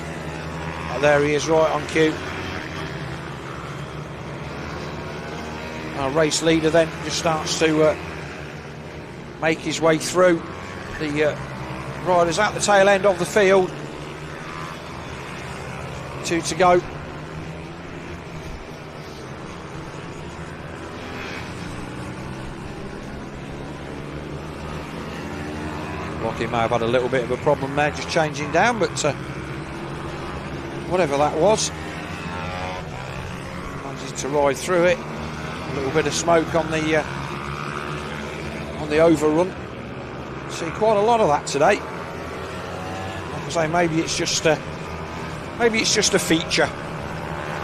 There he is, right on cue. Our race leader then just starts to make his way through the riders at the tail end of the field. 2 to go. Lockie may have had a little bit of a problem there, just changing down, but whatever that was, managed to ride through it. A little bit of smoke on the overrun. See quite a lot of that today. Like I say, maybe it's just a feature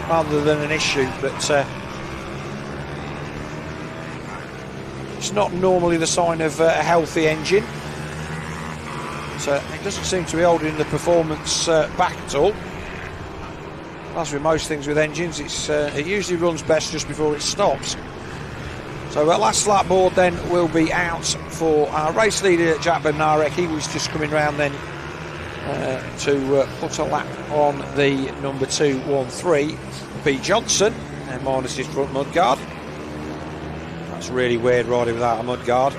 rather than an issue, but it's not normally the sign of a healthy engine. So it doesn't seem to be holding the performance back at all. As with most things with engines, it usually runs best just before it stops. So that last lap board then will be out for our race leader, Jack Bednarek. He was just coming round then to put a lap on the number 213, Pete Johnson, and minus his front mudguard. That's really weird riding without a mudguard,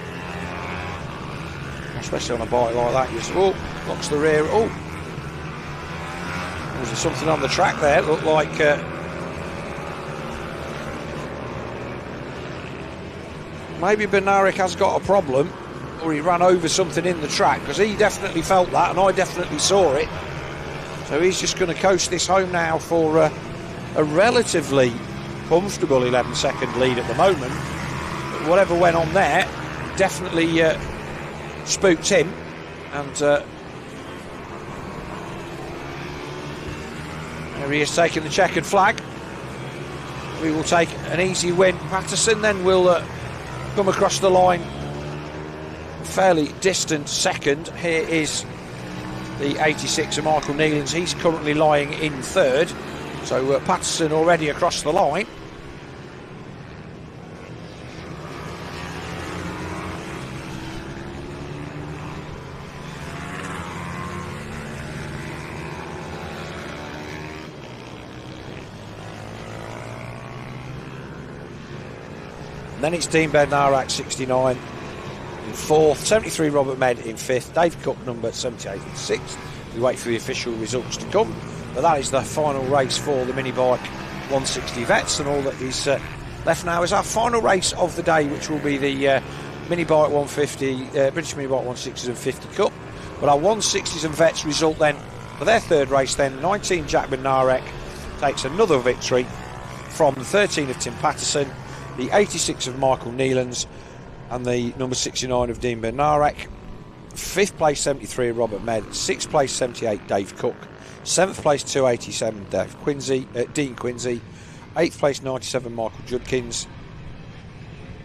especially on a bike like that. You just, locks the rear. Was there something on the track there? It looked like maybe Bednarek has got a problem, or he ran over something in the track, because he definitely felt that and I definitely saw it. So he's just going to coast this home now for a relatively comfortable 11-second lead at the moment. But whatever went on there definitely spooked him, and there he is taking the checkered flag. We will take an easy win. Patterson then will come across the line fairly distant second. Here is the 86 of Michael Nealons. He's currently lying in 3rd, so Patterson already across the line. Then it's Dean Bednarek 69 in 4th, 73 Robert Med in 5th, Dave Cook number 78 in 6th. We wait for the official results to come, but that is the final race for the mini bike 160 vets, and all that is left now is our final race of the day, which will be the mini bike 150, British mini bike 160s and 50 Cup. But our 160s and vets result then for their 3rd race then, 19 Jack Bednarek takes another victory from the 13 of Tim Patterson, the 86 of Michael Nealons, and the number 69 of Dean Bednarek. 5th place 73 of Robert Med, 6th place 78 Dave Cook, 7th place 287 Dean Quincy, 8th place 97 Michael Judkins,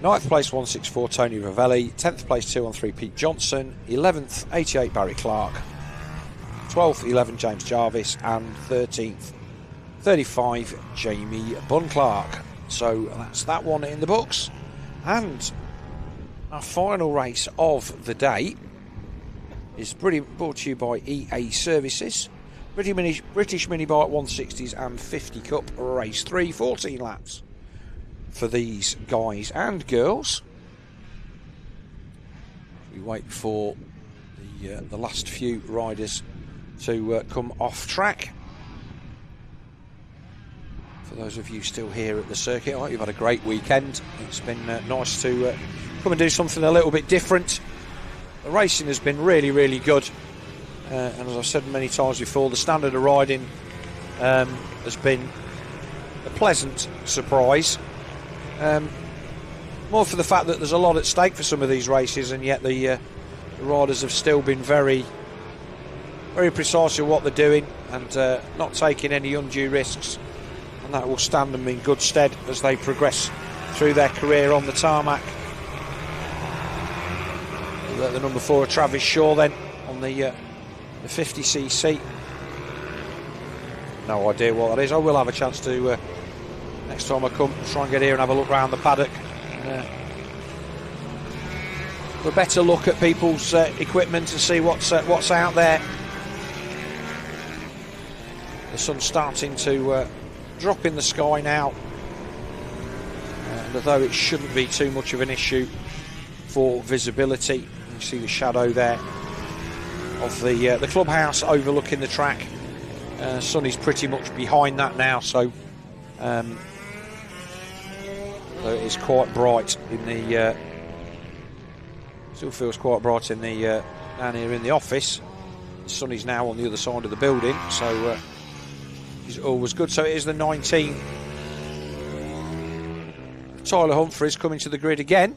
9th place 164 Tony Ravelli, 10th place 213 Pete Johnson, 11th 88 Barry Clark, 12th 11 James Jarvis, and 13th 35 Jamie Bunclark. So that's that one in the books. And our final race of the day is brought to you by EA Services. British Mini Bike 160s and 50 Cup Race 3, 14 laps for these guys and girls. We wait for the last few riders to come off track. For those of you still here at the circuit, I hope you've had a great weekend. It's been nice to come and do something a little bit different. The racing has been really, really good. And as I've said many times before, the standard of riding has been a pleasant surprise. More for the fact that there's a lot at stake for some of these races, and yet the riders have still been very, very precise in what they're doing and not taking any undue risks. And that will stand them in good stead as they progress through their career on the tarmac. The number 4 Travis Shaw then on the 50cc. No idea what that is. I will have a chance to next time I come try and get here and have a look around the paddock. A better look at people's equipment and see what's out there. The sun's starting to drop in the sky now, and although it shouldn't be too much of an issue for visibility, you see the shadow there of the clubhouse overlooking the track. Sun is pretty much behind that now, so it is quite bright in the. Still feels quite bright in the down here in the office. The sun is now on the other side of the building, so it's always good. So it is the 19. Tyler Humphries coming to the grid again.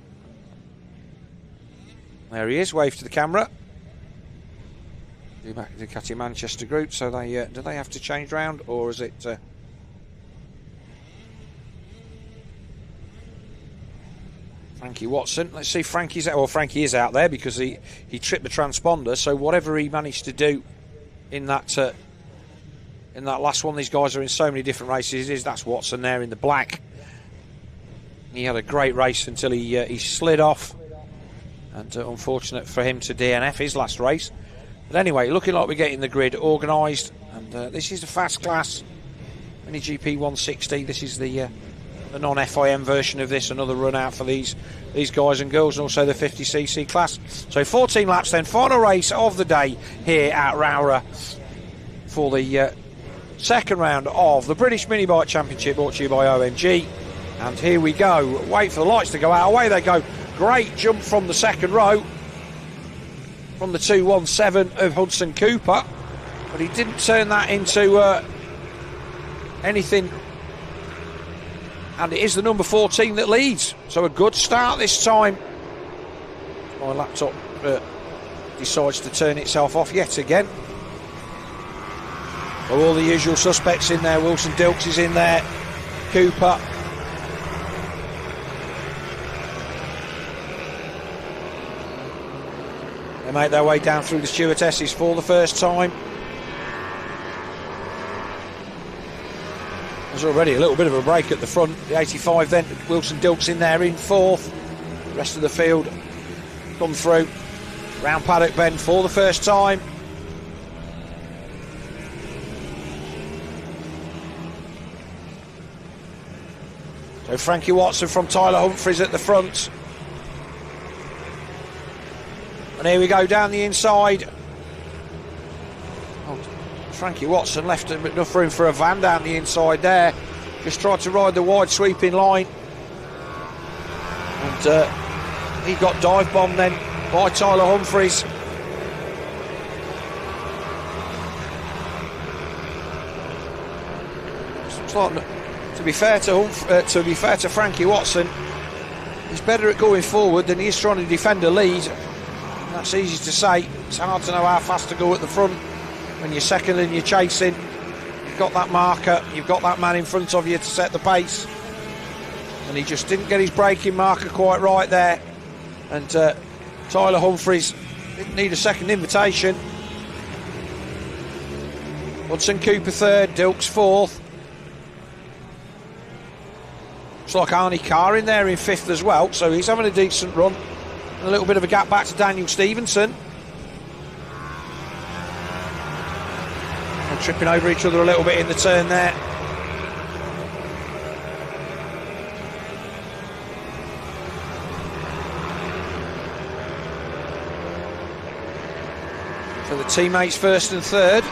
There he is, wave to the camera. Ducati Manchester Group. So they do they have to change round, or is it? Frankie Watson. Let's see if Frankie's out. Well, Frankie is out there because he tripped the transponder. So whatever he managed to do in that last one, these guys are in so many different races. That's Watson there in the black. He had a great race until he slid off, and unfortunate for him to DNF his last race. But anyway, looking like we're getting the grid organised, and this is the fast class Mini GP 160. This is the non-FIM version of this. Another run out for these guys and girls, and also the 50cc class. So 14 laps then, final race of the day here at Rowrah for the second round of the British Mini Bike Championship, brought to you by OMG. And here we go. Wait for the lights to go out. Away they go. Great jump from the second row from the 217 of Hudson Cooper, but he didn't turn that into anything. And it is the number 14 that leads. So a good start this time. My laptop decides to turn itself off yet again. Well, all the usual suspects in there. Wilson Dilks is in there. Cooper. They make their way down through the stewardesses for the first time. There's already a little bit of a break at the front. The 85 then, Wilson Dilks in there in fourth. The rest of the field come through. Round paddock bend for the first time. So Frankie Watson from Tyler Humphries at the front. And here we go down the inside. Oh, Frankie Watson left enough room for a van down the inside there. Just tried to ride the wide sweeping line. And he got dive bombed then by Tyler Humphries. It's like, to be fair to Frankie Watson, he's better at going forward than he is trying to defend a lead. That's easy to say. It's hard to know how fast to go at the front when you're second and you're chasing. You've got that marker, you've got that man in front of you to set the pace, and he just didn't get his braking marker quite right there. And Tyler Humphries didn't need a second invitation. Hudson Cooper third, Dilks fourth. Looks like Arnie Carr in there in fifth as well, so he's having a decent run. A little bit of a gap back to Daniel Stevenson. And tripping over each other a little bit in the turn there. For the teammates first and third.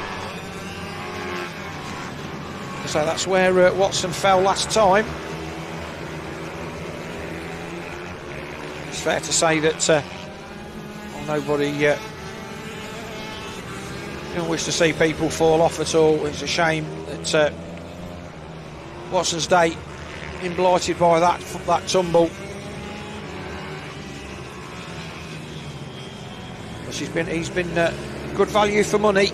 So that's where Watson fell last time. It's fair to say that nobody don't wish to see people fall off at all. It's a shame that Watson's day been blighted by that tumble. But he's been good value for money.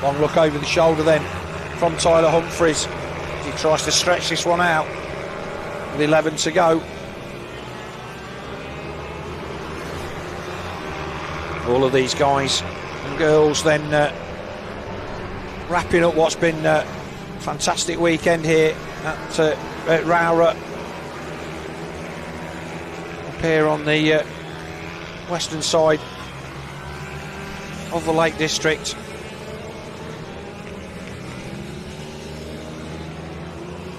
Long look over the shoulder then from Tyler Humphries. He tries to stretch this one out with 11 to go. All of these guys and girls then wrapping up what's been a fantastic weekend here at Rowrah. Up here on the western side of the Lake District.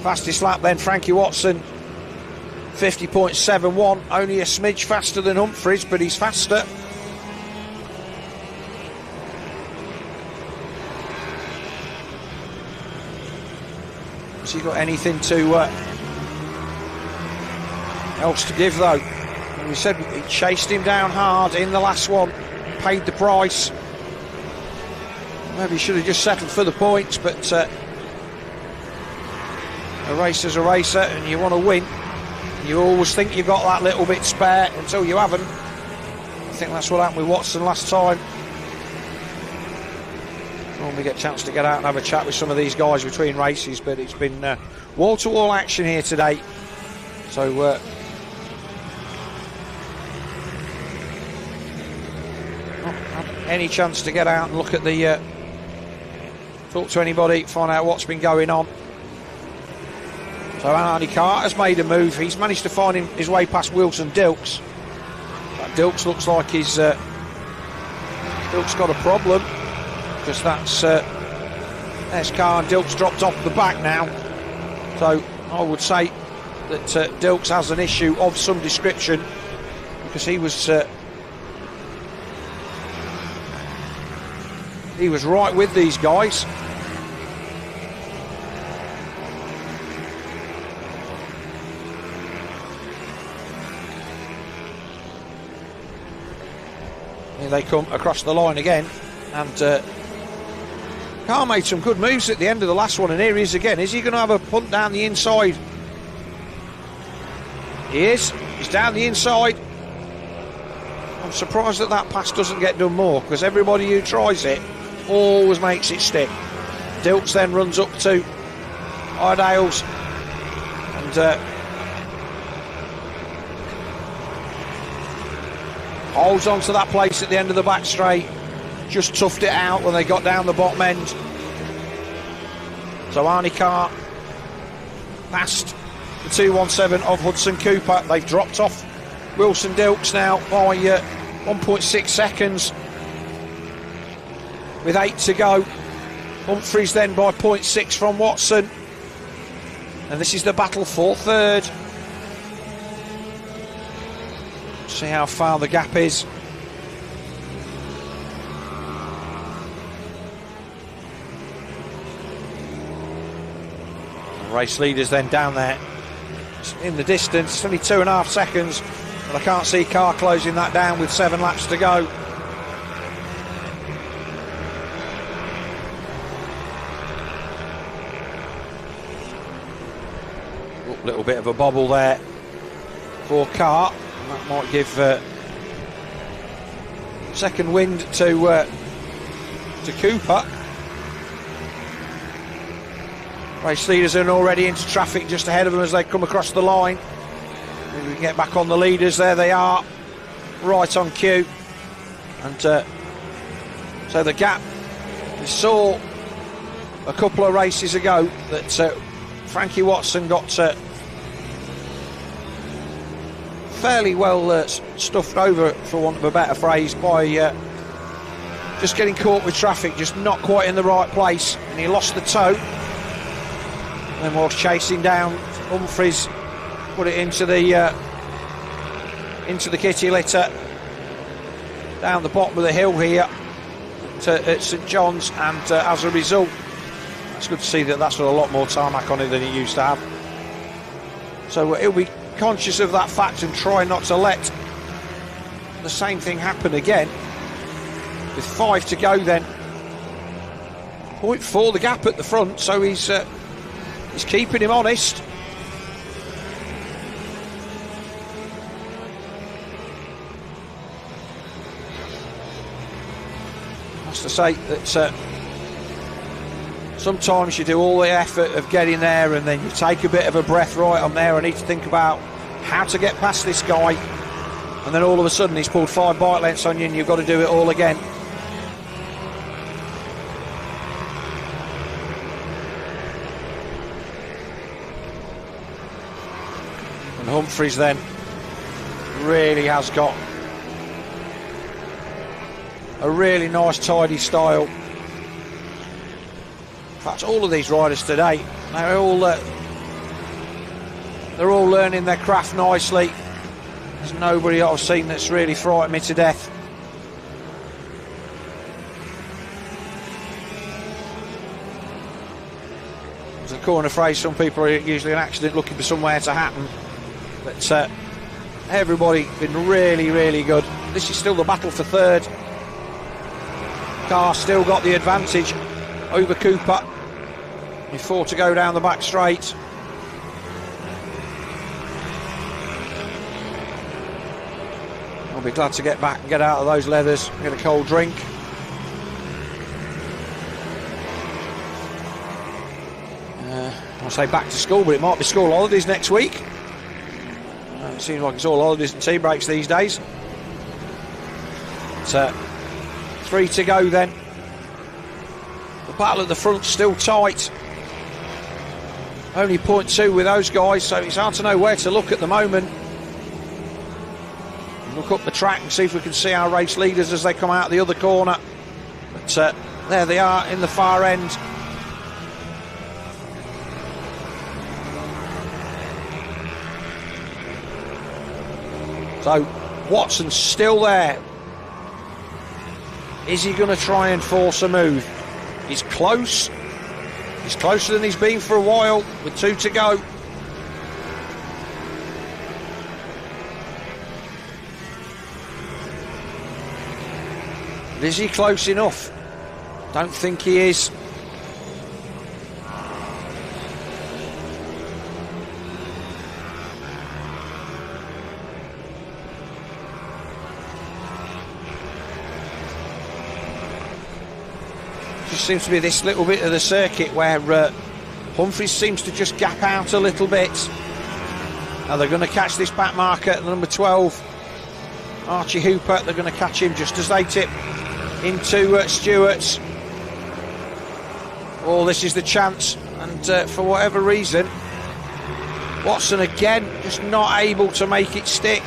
Fastest lap then, Frankie Watson, 50.71, only a smidge faster than Humphries, but he's faster. Has he got anything else to give though? And we said he chased him down hard in the last one, paid the price. Maybe he should have just settled for the points, but a racer's a racer, and you want to win. You always think you've got that little bit spare until you haven't. I think that's what happened with Watson last time. Normally get a chance to get out and have a chat with some of these guys between races, but it's been wall-to-wall action here today. So not had any chance to get out and look at the talk to anybody, find out what's been going on. So Arnie Carter's made a move. He's managed to find his way past Wilson Dilks. But Dilks looks like Dilks got a problem, because that's S-Car and Dilks dropped off the back now. So I would say that Dilks has an issue of some description, because he was right with these guys. Here they come across the line again, and Carr made some good moves at the end of the last one, and here he is again. Is he going to have a punt down the inside? He is. He's down the inside. I'm surprised that pass doesn't get done more, because everybody who tries it always makes it stick. Dilks then runs up to Iredale's, and holds on to that place at the end of the back straight. Just toughed it out when they got down the bottom end. So Arnie Carr past the 217 of Hudson Cooper. They've dropped off Wilson Dilks now by 1.6 seconds with 8 to go. Humphries then by 0.6 from Watson, and this is the battle for third. See how far the gap is. The race leaders then down there in the distance. It's only 2.5 seconds, but I can't see Carr closing that down with 7 laps to go. A little bit of a bobble there for Carr. That might give second wind to Cooper. Race leaders are already into traffic just ahead of them as they come across the line. Maybe we can get back on the leaders. There they are, right on cue. And so the gap, we saw a couple of races ago that Frankie Watson got fairly well stuffed over, for want of a better phrase, by just getting caught with traffic, just not quite in the right place, and he lost the toe. And then whilst chasing down Humphries, put it into the kitty litter down the bottom of the hill here at St John's, and as a result, it's good to see that that's got a lot more tarmac on it than it used to have. So he'll be conscious of that fact and try not to let the same thing happen again. With 5 to go then, 0.4 the gap at the front, so he's keeping him honest. Has to say that sometimes you do all the effort of getting there and then you take a bit of a breath. Right, I'm there, I need to think about how to get past this guy, and then all of a sudden he's pulled 5 bike lengths on you and you've got to do it all again. And Humphries then really has got a really nice tidy style. In fact, all of these riders today, they're all learning their craft nicely. There's nobody I've seen that's really frightened me to death. As a corner phrase, some people are usually an accident looking for somewhere to happen. But everybody been really, really good. This is still the battle for third. Carr still got the advantage over Cooper before to go down the back straight. I'll be glad to get back and get out of those leathers, get a cold drink. I'll say back to school, but it might be school holidays next week. It seems like it's all holidays and tea breaks these days. But, 3 to go then. The battle at the front's still tight. Only 0.2 with those guys, so it's hard to know where to look at the moment. Look up the track and see if we can see our race leaders as they come out the other corner. But there they are in the far end. So Watson's still there. Is he going to try and force a move? He's close. He's closer than he's been for a while with 2 to go. But is he close enough? Don't think he is. Seems to be this little bit of the circuit where Humphries seems to just gap out a little bit. Now they're going to catch this back marker at number 12, Archie Hooper. They're going to catch him just as they tip into Stewart's. Oh, this is the chance, and for whatever reason Watson again just not able to make it stick.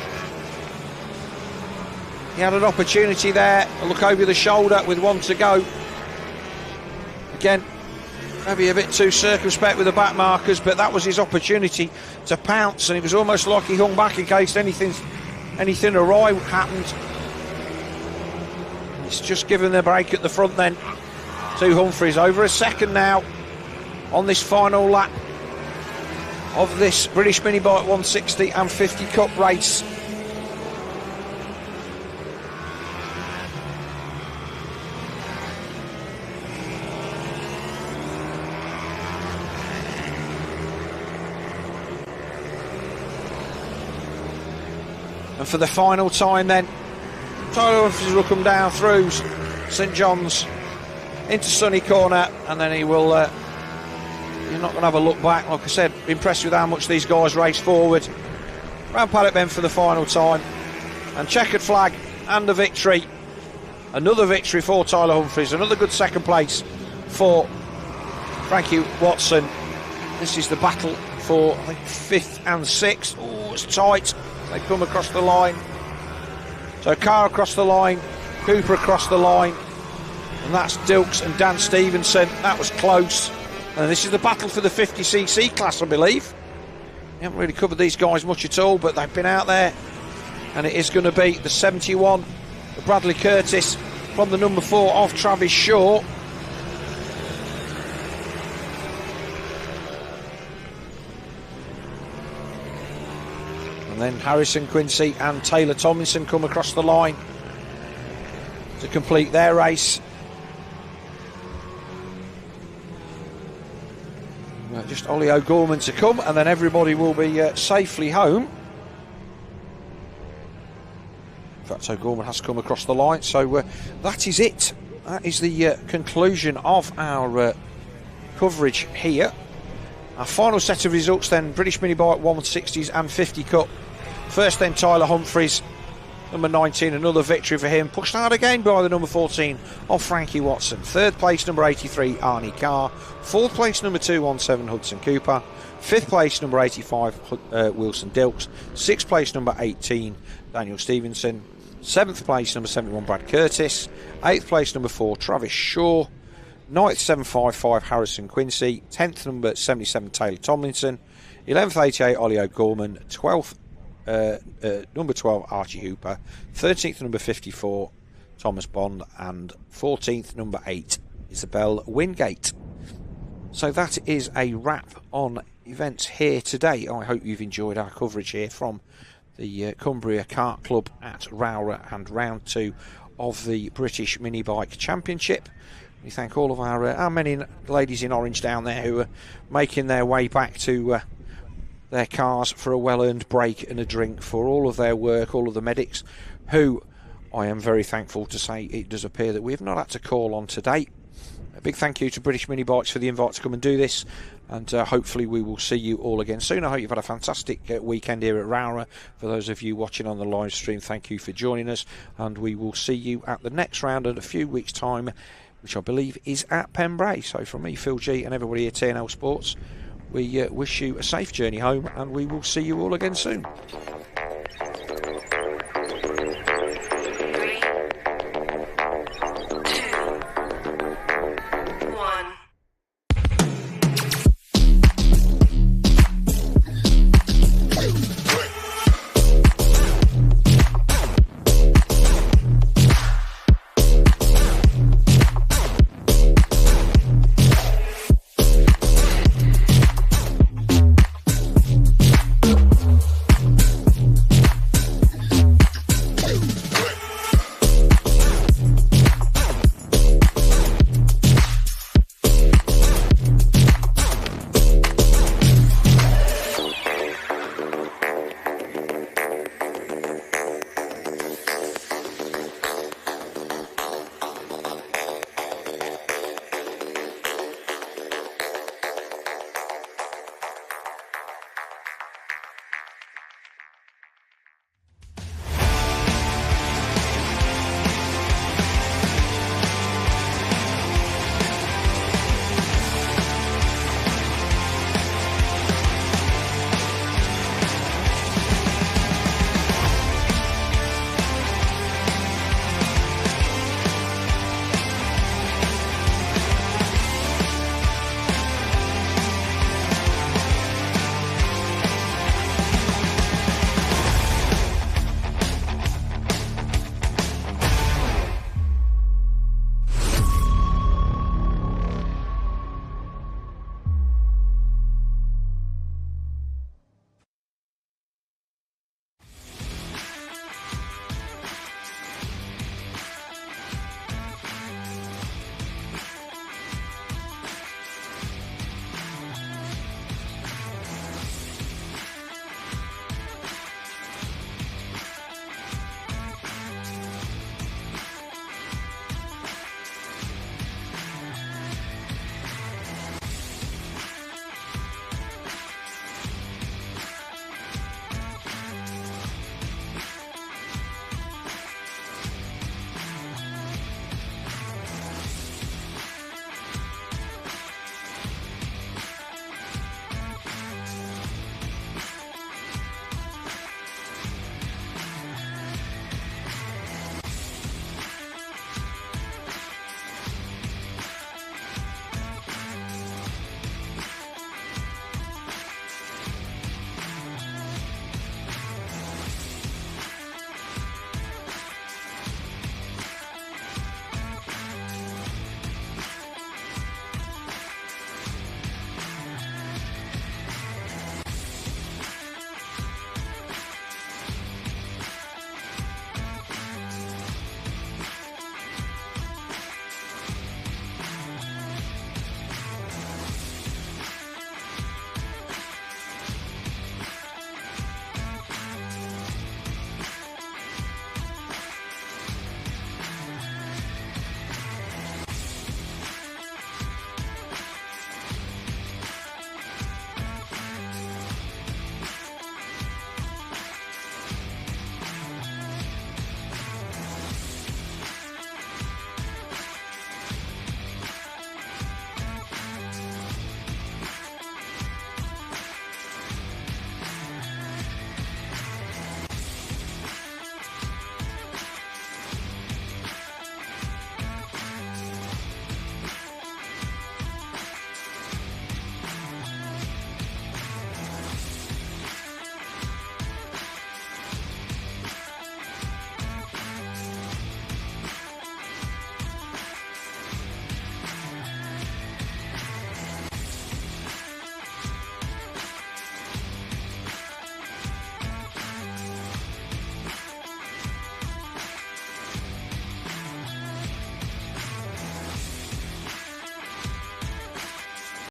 He had an opportunity there, a look over the shoulder with 1 to go. Again, maybe a bit too circumspect with the back markers, but that was his opportunity to pounce, and it was almost like he hung back in case anything awry happened. It's just given the break at the front then to Humphries. Over a second now on this final lap of this British Mini Bike 160 and 50 Cup race. And for the final time then, Tyler Humphries will come down through St John's into Sunny Corner, and then he will, you're not going to have a look back. Like I said, impressed with how much these guys race forward. Round paddock bend for the final time, and checkered flag and a victory. Another victory for Tyler Humphries, another good second place for Frankie Watson. This is the battle for, I think, 5th and 6th. Oh, it's tight. They come across the line. So Carr across the line, Cooper across the line, and that's Dilks and Dan Stevenson. That was close. And this is the battle for the 50cc class, I believe. We haven't really covered these guys much at all, but they've been out there. And it is going to be the 71, the Bradley Curtis from the number 4 of Travis Shaw. And then Harrison Quincy and Taylor Tomlinson come across the line to complete their race. Just Ollie O'Gorman to come, and then everybody will be safely home. In fact, O'Gorman has come across the line, so that is it. That is the conclusion of our coverage here. Our final set of results then, British Minibike 160s and 50 Cup. First then Tyler Humphries, number 19, another victory for him. Pushed hard again by the number 14 of Frankie Watson. Third place, number 83, Arnie Carr. Fourth place, number 217, Hudson Cooper. Fifth place, number 85, Wilson Dilks. Sixth place, number 18, Daniel Stevenson. Seventh place, number 71, Brad Curtis. Eighth place, number 4, Travis Shaw. Ninth, 755, Harrison Quincy. 10th, number 77, Taylor Tomlinson. 11th, 88, Ollie O'Gorman. 12th, number 12, Archie Hooper. 13th, number 54, Thomas Bond. And 14th, number 8, Isabel Wingate. So that is a wrap on events here today. I hope you've enjoyed our coverage here from the Cumbria Kart Club at Rowrah and round 2 of the British Minibike Championship. We thank all of our many ladies in orange down there who are making their way back to their cars for a well-earned break and a drink, for all of their work, all of the medics who I am very thankful to say it does appear that we have not had to call on today. A big thank you to British Minibikes for the invite to come and do this, and hopefully we will see you all again soon. I hope you've had a fantastic weekend here at Rowrah. For those of you watching on the live stream, thank you for joining us, and we will see you at the next round in a few weeks' time, which I believe is at Pembrey. So from me, Phil G, and everybody at TNL Sports, we wish you a safe journey home, and we will see you all again soon.